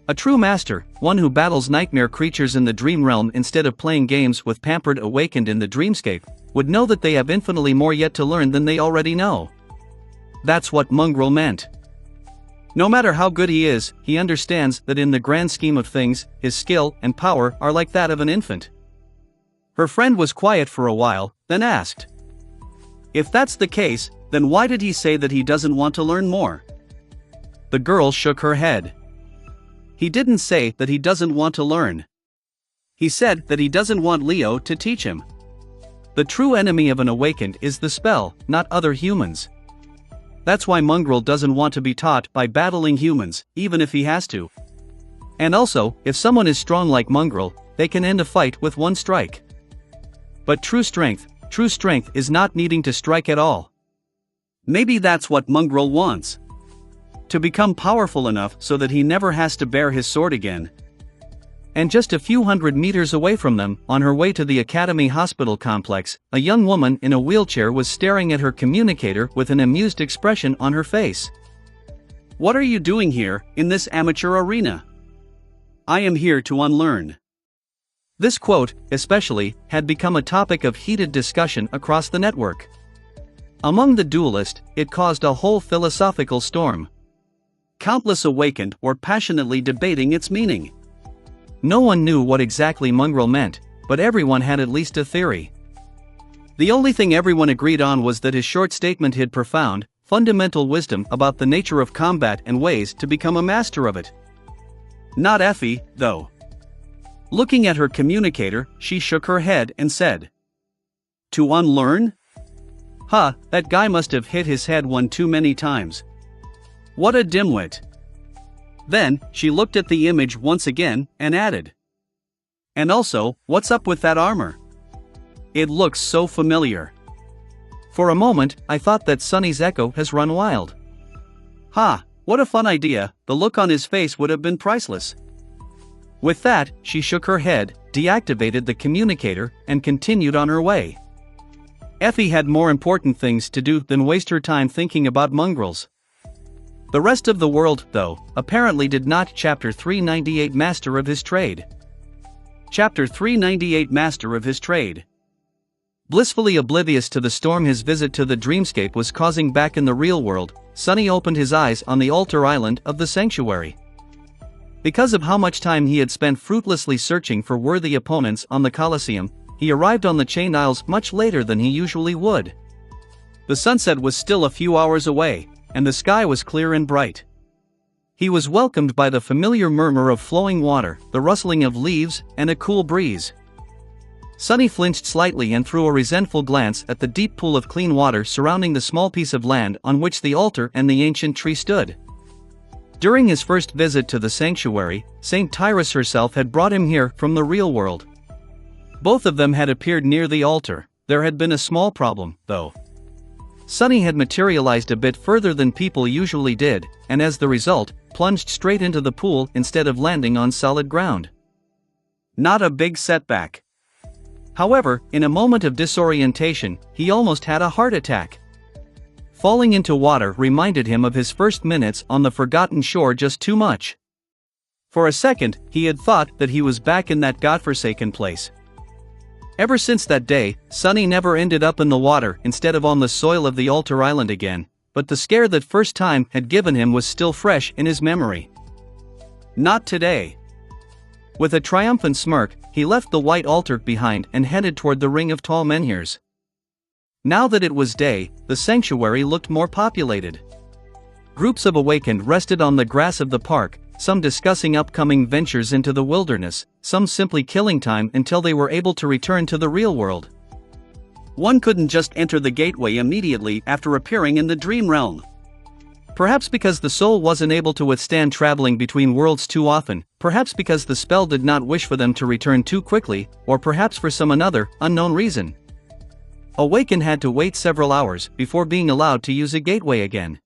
A true master, one who battles nightmare creatures in the dream realm instead of playing games with pampered awakened in the dreamscape, would know that they have infinitely more yet to learn than they already know. That's what Mongrel meant. No matter how good he is, he understands that in the grand scheme of things, his skill and power are like that of an infant. Her friend was quiet for a while, then asked. If that's the case, then why did he say that he doesn't want to learn more? The girl shook her head. He didn't say that he doesn't want to learn. He said that he doesn't want Leo to teach him. The true enemy of an awakened is the spell, not other humans. That's why Mongrel doesn't want to be taught by battling humans, even if he has to. And also, if someone is strong like Mongrel, they can end a fight with one strike. But true strength is not needing to strike at all. Maybe that's what Mongrel wants. To become powerful enough so that he never has to bear his sword again. And just a few hundred meters away from them, on her way to the Academy Hospital complex, a young woman in a wheelchair was staring at her communicator with an amused expression on her face. "What are you doing here, in this amateur arena?" "I am here to unlearn." This quote, especially, had become a topic of heated discussion across the network. Among the duelists, it caused a whole philosophical storm. Countless awakened were passionately debating its meaning. No one knew what exactly Mongrel meant, but everyone had at least a theory. The only thing everyone agreed on was that his short statement hid profound, fundamental wisdom about the nature of combat and ways to become a master of it. Not Effie, though. Looking at her communicator, she shook her head and said, "To unlearn? Huh, that guy must have hit his head one too many times. What a dimwit." Then, she looked at the image once again, and added, "And also, what's up with that armor? It looks so familiar." For a moment, I thought that Sonny's echo has run wild. Ha, what a fun idea, the look on his face would have been priceless. With that, she shook her head, deactivated the communicator, and continued on her way. Effie had more important things to do than waste her time thinking about mongrels. The rest of the world, though, apparently did not. Chapter 398 Master of his Trade. Chapter 398 Master of his Trade. Blissfully oblivious to the storm his visit to the dreamscape was causing back in the real world, Sonny opened his eyes on the altar island of the sanctuary. Because of how much time he had spent fruitlessly searching for worthy opponents on the Colosseum, he arrived on the Chained Isles much later than he usually would. The sunset was still a few hours away, and the sky was clear and bright. He was welcomed by the familiar murmur of flowing water, the rustling of leaves, and a cool breeze. Sonny flinched slightly and threw a resentful glance at the deep pool of clean water surrounding the small piece of land on which the altar and the ancient tree stood. During his first visit to the sanctuary, Saint Tyrus herself had brought him here from the real world. Both of them had appeared near the altar. There had been a small problem, though. Sonny had materialized a bit further than people usually did, and as the result, plunged straight into the pool instead of landing on solid ground. Not a big setback. However, in a moment of disorientation, he almost had a heart attack. Falling into water reminded him of his first minutes on the forgotten shore just too much. For a second, he had thought that he was back in that godforsaken place. Ever since that day, Sonny never ended up in the water instead of on the soil of the altar island again, but the scare that first time had given him was still fresh in his memory. Not today. With a triumphant smirk, he left the white altar behind and headed toward the ring of tall menhirs. Now that it was day, the sanctuary looked more populated. Groups of awakened rested on the grass of the park, some discussing upcoming ventures into the wilderness, some simply killing time until they were able to return to the real world. One couldn't just enter the gateway immediately after appearing in the dream realm. Perhaps because the soul wasn't able to withstand traveling between worlds too often, perhaps because the spell did not wish for them to return too quickly, or perhaps for some another, unknown reason. Awakened had to wait several hours before being allowed to use a gateway again.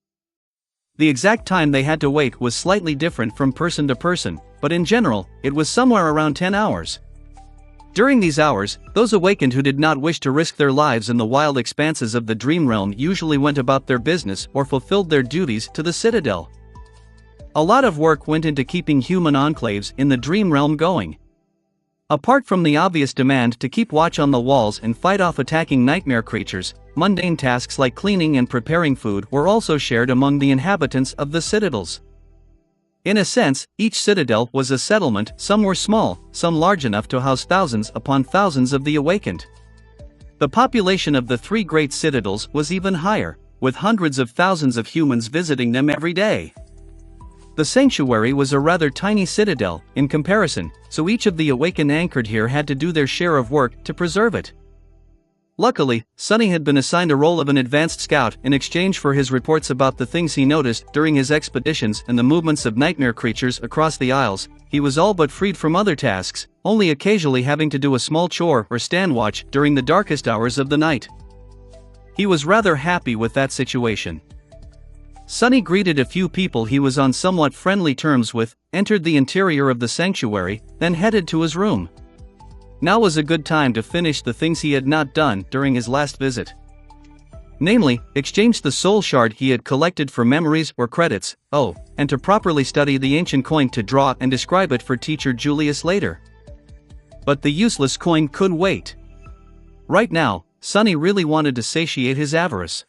The exact time they had to wait was slightly different from person to person, but in general, it was somewhere around 10 hours. During these hours, those awakened who did not wish to risk their lives in the wild expanses of the dream realm usually went about their business or fulfilled their duties to the Citadel. A lot of work went into keeping human enclaves in the dream realm going. Apart from the obvious demand to keep watch on the walls and fight off attacking nightmare creatures, mundane tasks like cleaning and preparing food were also shared among the inhabitants of the citadels. In a sense, each citadel was a settlement. Some were small, some large enough to house thousands upon thousands of the awakened. The population of the three great citadels was even higher, with hundreds of thousands of humans visiting them every day. The sanctuary was a rather tiny citadel, in comparison, so each of the awakened anchored here had to do their share of work to preserve it. Luckily, Sunny had been assigned a role of an advanced scout in exchange for his reports about the things he noticed during his expeditions and the movements of nightmare creatures across the Isles. He was all but freed from other tasks, only occasionally having to do a small chore or stand watch during the darkest hours of the night. He was rather happy with that situation. Sunny greeted a few people he was on somewhat friendly terms with, entered the interior of the sanctuary, then headed to his room. Now was a good time to finish the things he had not done during his last visit. Namely, exchange the soul shard he had collected for memories or credits, and to properly study the ancient coin to draw and describe it for teacher Julius later. But the useless coin could wait. Right now, Sunny really wanted to satiate his avarice.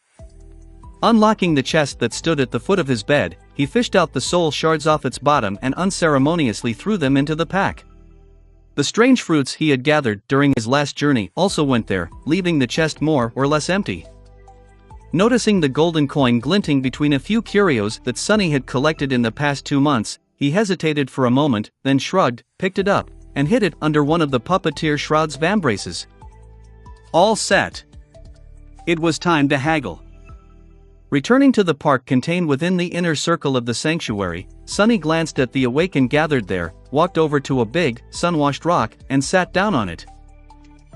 Unlocking the chest that stood at the foot of his bed, he fished out the soul shards off its bottom and unceremoniously threw them into the pack. The strange fruits he had gathered during his last journey also went there, leaving the chest more or less empty. Noticing the golden coin glinting between a few curios that Sunny had collected in the past 2 months, he hesitated for a moment, then shrugged, picked it up, and hid it under one of the puppeteer Shroud's vambraces. All set. It was time to haggle. Returning to the park contained within the inner circle of the sanctuary, Sunny glanced at the awakened gathered there, walked over to a big, sun-washed rock, and sat down on it.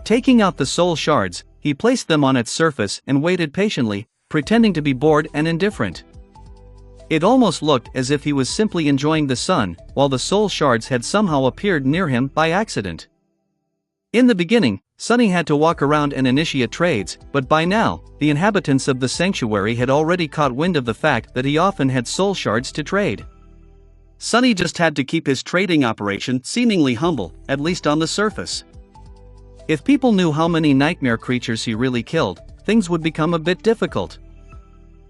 Taking out the soul shards, he placed them on its surface and waited patiently, pretending to be bored and indifferent. It almost looked as if he was simply enjoying the sun, while the soul shards had somehow appeared near him by accident. In the beginning, Sunny had to walk around and initiate trades, but by now, the inhabitants of the sanctuary had already caught wind of the fact that he often had soul shards to trade. Sunny just had to keep his trading operation seemingly humble, at least on the surface. If people knew how many nightmare creatures he really killed, things would become a bit difficult.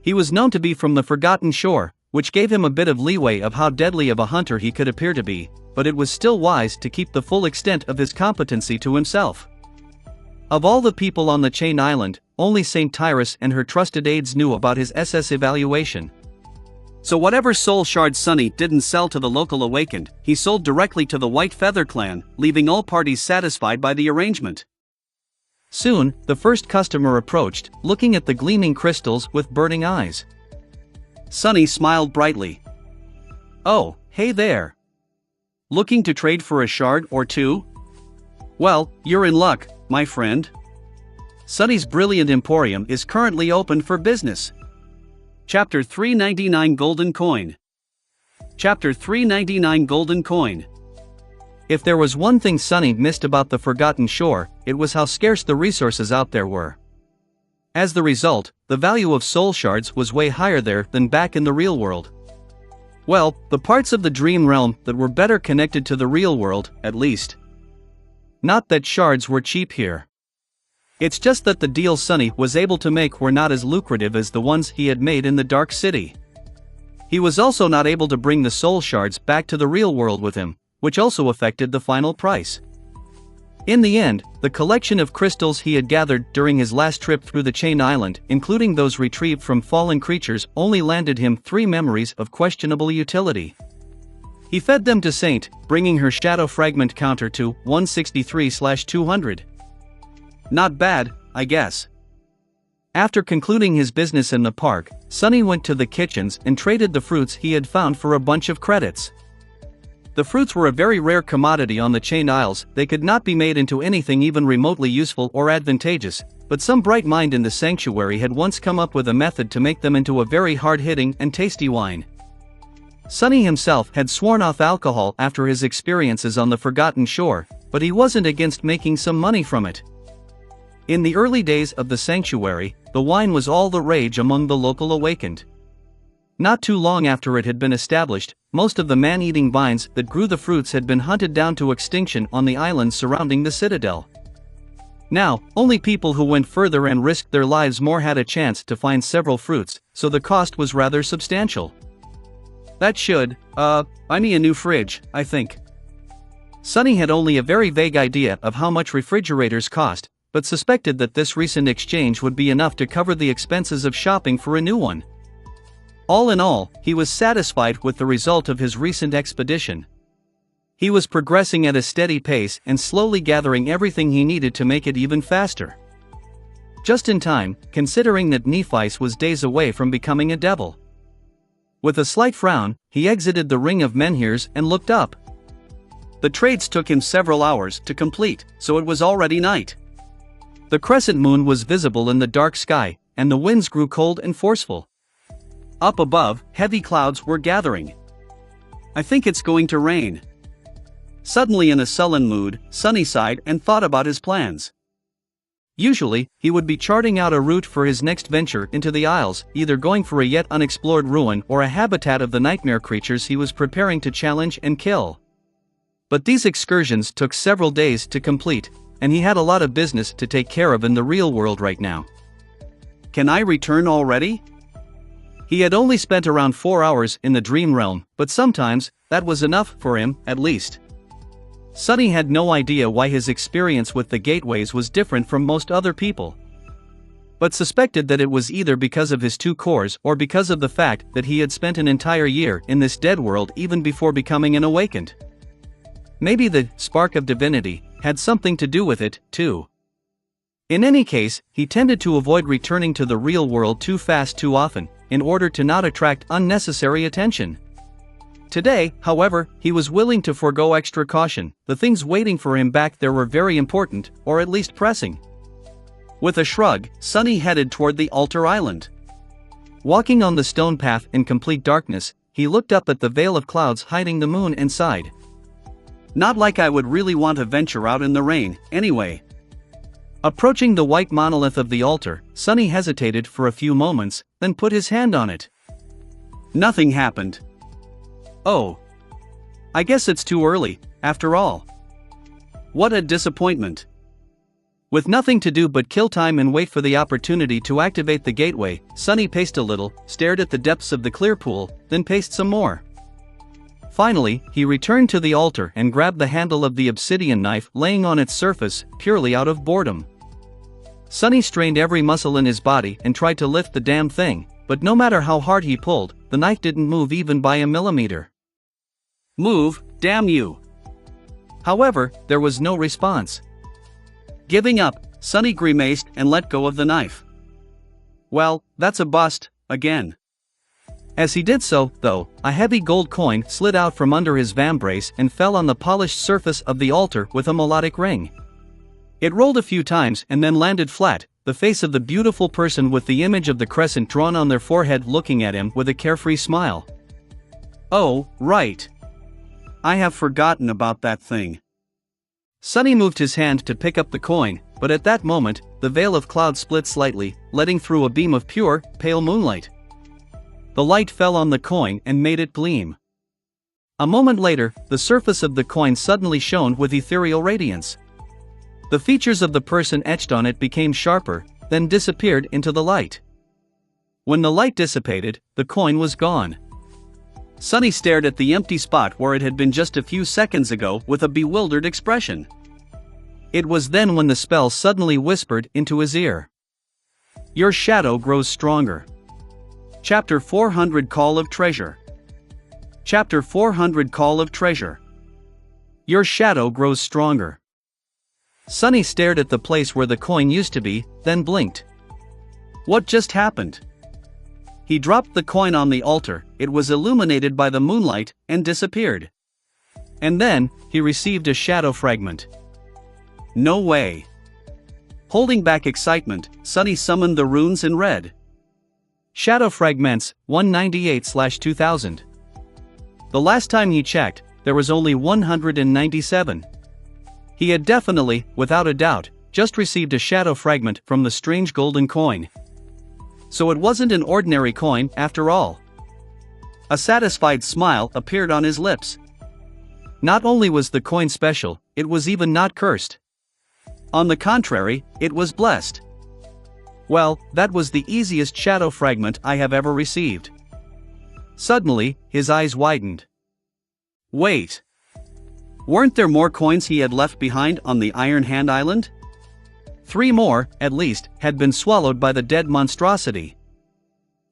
He was known to be from the Forgotten Shore, which gave him a bit of leeway of how deadly of a hunter he could appear to be, but it was still wise to keep the full extent of his competency to himself. Of all the people on the chain island, only St. Tyrus and her trusted aides knew about his SS evaluation. So whatever soul shard Sunny didn't sell to the local awakened, he sold directly to the White Feather clan, leaving all parties satisfied by the arrangement. Soon, the first customer approached, looking at the gleaming crystals with burning eyes. Sunny smiled brightly. "Oh, hey there. Looking to trade for a shard or two? Well, you're in luck, my friend. Sunny's Brilliant Emporium is currently open for business." Chapter 399 Golden Coin. Chapter 399 Golden Coin. If there was one thing Sunny missed about the Forgotten Shore, it was how scarce the resources out there were. As the result, the value of soul shards was way higher there than back in the real world. Well, the parts of the dream realm that were better connected to the real world, at least. Not that shards were cheap here. It's just that the deals Sunny was able to make were not as lucrative as the ones he had made in the Dark City. He was also not able to bring the soul shards back to the real world with him, which also affected the final price. In the end, the collection of crystals he had gathered during his last trip through the Chain Island, including those retrieved from fallen creatures, only landed him 3 memories of questionable utility. He fed them to Saint, bringing her shadow fragment counter to 163/200. Not bad, I guess. After concluding his business in the park, Sunny went to the kitchens and traded the fruits he had found for a bunch of credits. The fruits were a very rare commodity on the Chain Isles. They could not be made into anything even remotely useful or advantageous, but some bright mind in the sanctuary had once come up with a method to make them into a very hard-hitting and tasty wine. Sunny himself had sworn off alcohol after his experiences on the Forgotten Shore, but he wasn't against making some money from it. In the early days of the sanctuary, the wine was all the rage among the local awakened. Not too long after it had been established, most of the man-eating vines that grew the fruits had been hunted down to extinction on the islands surrounding the citadel. Now, only people who went further and risked their lives more had a chance to find several fruits, so the cost was rather substantial. That should, buy me a new fridge, I think. Sunny had only a very vague idea of how much refrigerators cost, but suspected that this recent exchange would be enough to cover the expenses of shopping for a new one. All in all, he was satisfied with the result of his recent expedition. He was progressing at a steady pace and slowly gathering everything he needed to make it even faster. just in time, considering that Nephi was days away from becoming a devil. With a slight frown, he exited the ring of menhirs and looked up. The trades took him several hours to complete, so it was already night. The crescent moon was visible in the dark sky, and the winds grew cold and forceful. Up above, heavy clouds were gathering. "I think it's going to rain." Suddenly, in a sullen mood, Sunny sighed and thought about his plans. Usually, he would be charting out a route for his next venture into the Isles, either going for a yet unexplored ruin or a habitat of the nightmare creatures he was preparing to challenge and kill. But these excursions took several days to complete, and he had a lot of business to take care of in the real world right now. "Can I return already?" He had only spent around 4 hours in the dream realm, but sometimes, that was enough for him, at least. Sunny had no idea why his experience with the gateways was different from most other people, but suspected that it was either because of his two cores or because of the fact that he had spent an entire year in this dead world even before becoming an awakened. Maybe the spark of divinity had something to do with it, too. In any case, he tended to avoid returning to the real world too fast too often, in order to not attract unnecessary attention. Today, however, he was willing to forego extra caution. The things waiting for him back there were very important, or at least pressing. With a shrug, Sunny headed toward the altar island. Walking on the stone path in complete darkness, he looked up at the veil of clouds hiding the moon and sighed. "Not like I would really want to venture out in the rain, anyway." Approaching the white monolith of the altar, Sunny hesitated for a few moments, then put his hand on it. Nothing happened. "Oh. I guess it's too early, after all." What a disappointment. With nothing to do but kill time and wait for the opportunity to activate the gateway, Sunny paced a little, stared at the depths of the clear pool, then paced some more. Finally, he returned to the altar and grabbed the handle of the obsidian knife laying on its surface, purely out of boredom. Sunny strained every muscle in his body and tried to lift the damn thing, but no matter how hard he pulled, the knife didn't move even by a millimeter. "Move, damn you!" However, there was no response. Giving up, Sunny grimaced and let go of the knife. "Well, that's a bust, again." As he did so, though, a heavy gold coin slid out from under his vambrace and fell on the polished surface of the altar with a melodic ring. It rolled a few times and then landed flat, the face of the beautiful person with the image of the crescent drawn on their forehead looking at him with a carefree smile. "Oh, right. I have forgotten about that thing." Sunny moved his hand to pick up the coin, but at that moment, the veil of cloud split slightly, letting through a beam of pure, pale moonlight. The light fell on the coin and made it gleam. A moment later, the surface of the coin suddenly shone with ethereal radiance. The features of the person etched on it became sharper, then disappeared into the light. When the light dissipated, the coin was gone. Sunny stared at the empty spot where it had been just a few seconds ago with a bewildered expression. It was then when the spell suddenly whispered into his ear. "Your shadow grows stronger." Chapter 400 Call of Treasure. Chapter 400 Call of Treasure. Your shadow grows stronger. Sunny stared at the place where the coin used to be, then blinked. What just happened? He dropped the coin on the altar, it was illuminated by the moonlight, and disappeared. And then, he received a shadow fragment. No way. Holding back excitement, Sunny summoned the runes and read. Shadow Fragments, 198/2000. The last time he checked, there was only 197. He had definitely, without a doubt, just received a shadow fragment from the strange golden coin. So it wasn't an ordinary coin, after all. A satisfied smile appeared on his lips. Not only was the coin special, it was even not cursed. On the contrary, it was blessed. Well, that was the easiest shadow fragment I have ever received. Suddenly, his eyes widened. Wait. Weren't there more coins he had left behind on the Iron Hand Island? 3 more, at least, had been swallowed by the dead monstrosity.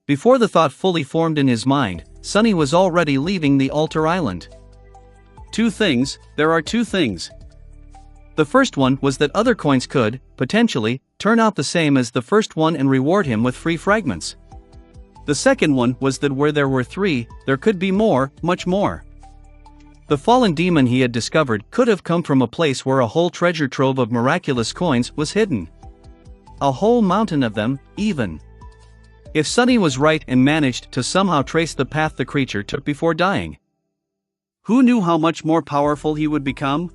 Before the thought fully formed in his mind, Sunny was already leaving the altar island. There are two things. The first one was that other coins could, potentially, turn out the same as the first one and reward him with free fragments. The second one was that where there were 3, there could be more, much more. The fallen demon he had discovered could have come from a place where a whole treasure trove of miraculous coins was hidden. A whole mountain of them, even. If Sunny was right and managed to somehow trace the path the creature took before dying, who knew how much more powerful he would become?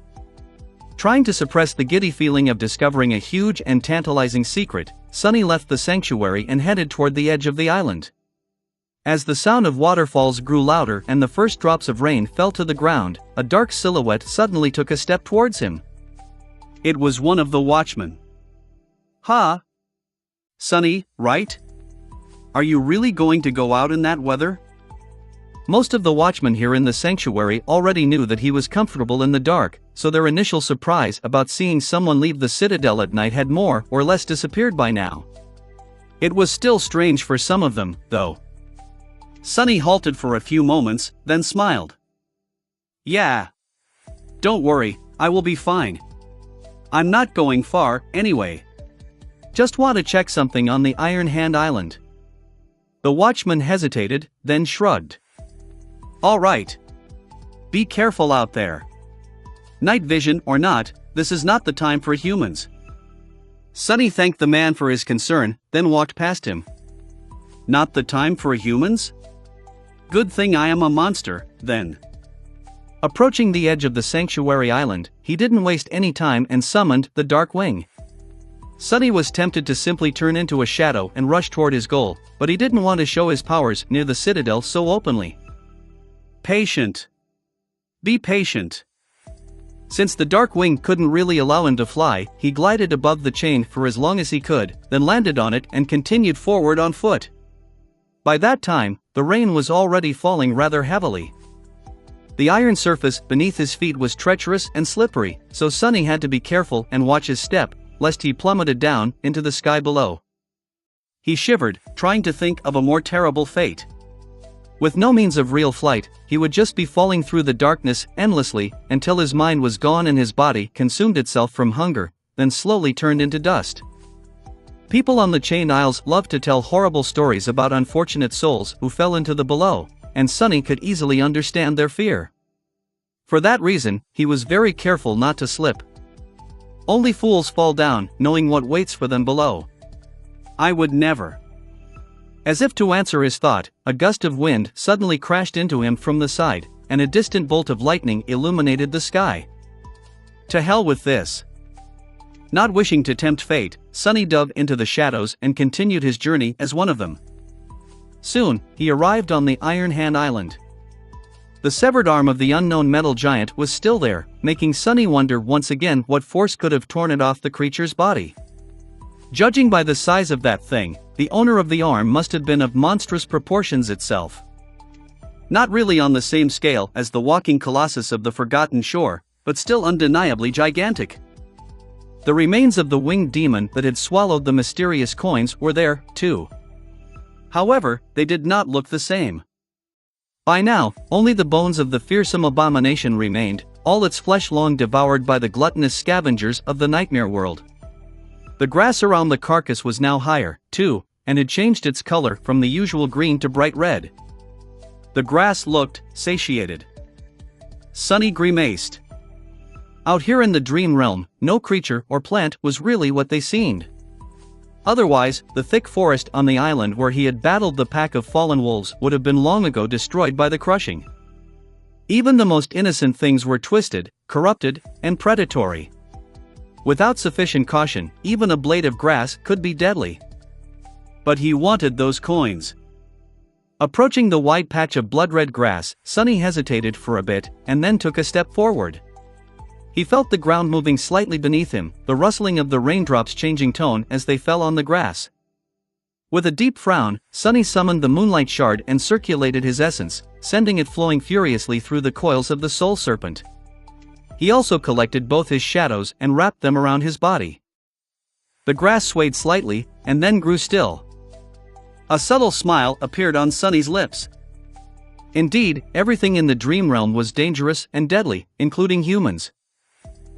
Trying to suppress the giddy feeling of discovering a huge and tantalizing secret, Sunny left the sanctuary and headed toward the edge of the island. As the sound of waterfalls grew louder and the first drops of rain fell to the ground, a dark silhouette suddenly took a step towards him. It was one of the watchmen. "Ha! Sunny, right? Are you really going to go out in that weather?" Most of the watchmen here in the sanctuary already knew that he was comfortable in the dark, so their initial surprise about seeing someone leave the citadel at night had more or less disappeared by now. It was still strange for some of them, though. Sunny halted for a few moments, then smiled. "Yeah. Don't worry, I will be fine. I'm not going far, anyway. Just want to check something on the Iron Hand Island." The watchman hesitated, then shrugged. "All right. Be careful out there. Night vision or not, this is not the time for humans." Sunny thanked the man for his concern, then walked past him. "Not the time for humans? Good thing I am a monster, then." Approaching the edge of the sanctuary island, he didn't waste any time and summoned the Dark Wing. Sunny was tempted to simply turn into a shadow and rush toward his goal, but he didn't want to show his powers near the citadel so openly. Patient. Be patient. Since the Dark Wing couldn't really allow him to fly, he glided above the chain for as long as he could, then landed on it and continued forward on foot. By that time, the rain was already falling rather heavily. The iron surface beneath his feet was treacherous and slippery, so Sunny had to be careful and watch his step, lest he plummeted down into the sky below. He shivered, trying to think of a more terrible fate. With no means of real flight, he would just be falling through the darkness endlessly until his mind was gone and his body consumed itself from hunger, then slowly turned into dust. People on the chain isles loved to tell horrible stories about unfortunate souls who fell into the below, and Sunny could easily understand their fear. For that reason, he was very careful not to slip. Only fools fall down, knowing what waits for them below. I would never. As if to answer his thought, a gust of wind suddenly crashed into him from the side, and a distant bolt of lightning illuminated the sky. To hell with this. Not wishing to tempt fate, Sunny dove into the shadows and continued his journey as one of them. Soon, he arrived on the Iron Hand Island. The severed arm of the unknown metal giant was still there, making Sunny wonder once again what force could have torn it off the creature's body. Judging by the size of that thing, the owner of the arm must have been of monstrous proportions itself. Not really on the same scale as the walking colossus of the Forgotten Shore, but still undeniably gigantic. The remains of the winged demon that had swallowed the mysterious coins were there, too. However, they did not look the same. By now, only the bones of the fearsome abomination remained, all its flesh long devoured by the gluttonous scavengers of the nightmare world. The grass around the carcass was now higher, too, and had changed its color from the usual green to bright red. The grass looked satiated. Sunny grimaced. Out here in the dream realm, no creature or plant was really what they seemed. Otherwise, the thick forest on the island where he had battled the pack of fallen wolves would have been long ago destroyed by the crushing. Even the most innocent things were twisted, corrupted, and predatory. Without sufficient caution, even a blade of grass could be deadly. But he wanted those coins. Approaching the wide patch of blood-red grass, Sunny hesitated for a bit, and then took a step forward. He felt the ground moving slightly beneath him, the rustling of the raindrops changing tone as they fell on the grass. With a deep frown, Sunny summoned the moonlight shard and circulated his essence, sending it flowing furiously through the coils of the soul serpent. He also collected both his shadows and wrapped them around his body. The grass swayed slightly, and then grew still. A subtle smile appeared on Sunny's lips. Indeed, everything in the dream realm was dangerous and deadly, including humans.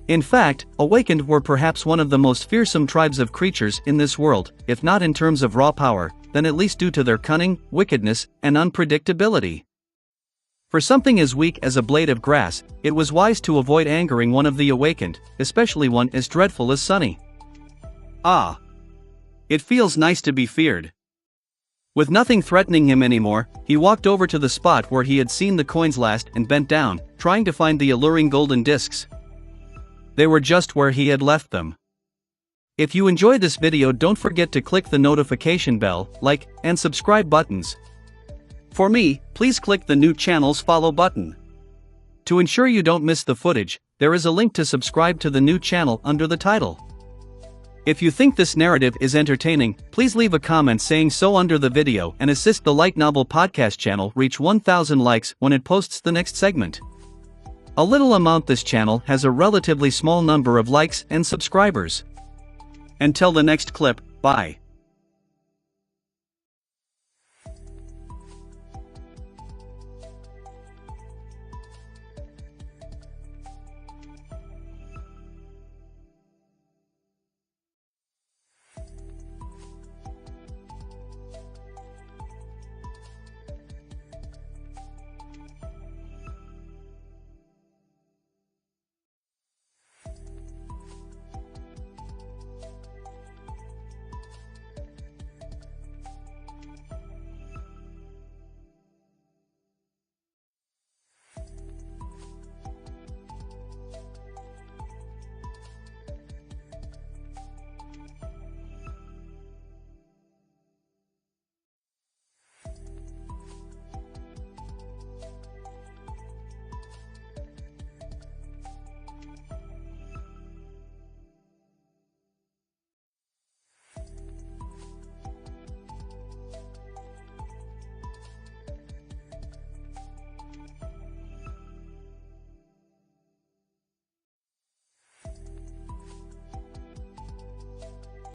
In fact, Awakened were perhaps one of the most fearsome tribes of creatures in this world, if not in terms of raw power, then at least due to their cunning, wickedness, and unpredictability. For something as weak as a blade of grass, it was wise to avoid angering one of the Awakened, especially one as dreadful as Sunny. Ah! It feels nice to be feared. With nothing threatening him anymore, he walked over to the spot where he had seen the coins last and bent down, trying to find the alluring golden discs. They were just where he had left them. If you enjoyed this video, don't forget to click the notification bell, like, and subscribe buttons. For me, please click the new channel's follow button. To ensure you don't miss the footage, there is a link to subscribe to the new channel under the title. If you think this narrative is entertaining, please leave a comment saying so under the video and assist the Light Novel Podcast channel reach 1,000 likes when it posts the next segment. A little amount. This channel has a relatively small number of likes and subscribers. Until the next clip, bye.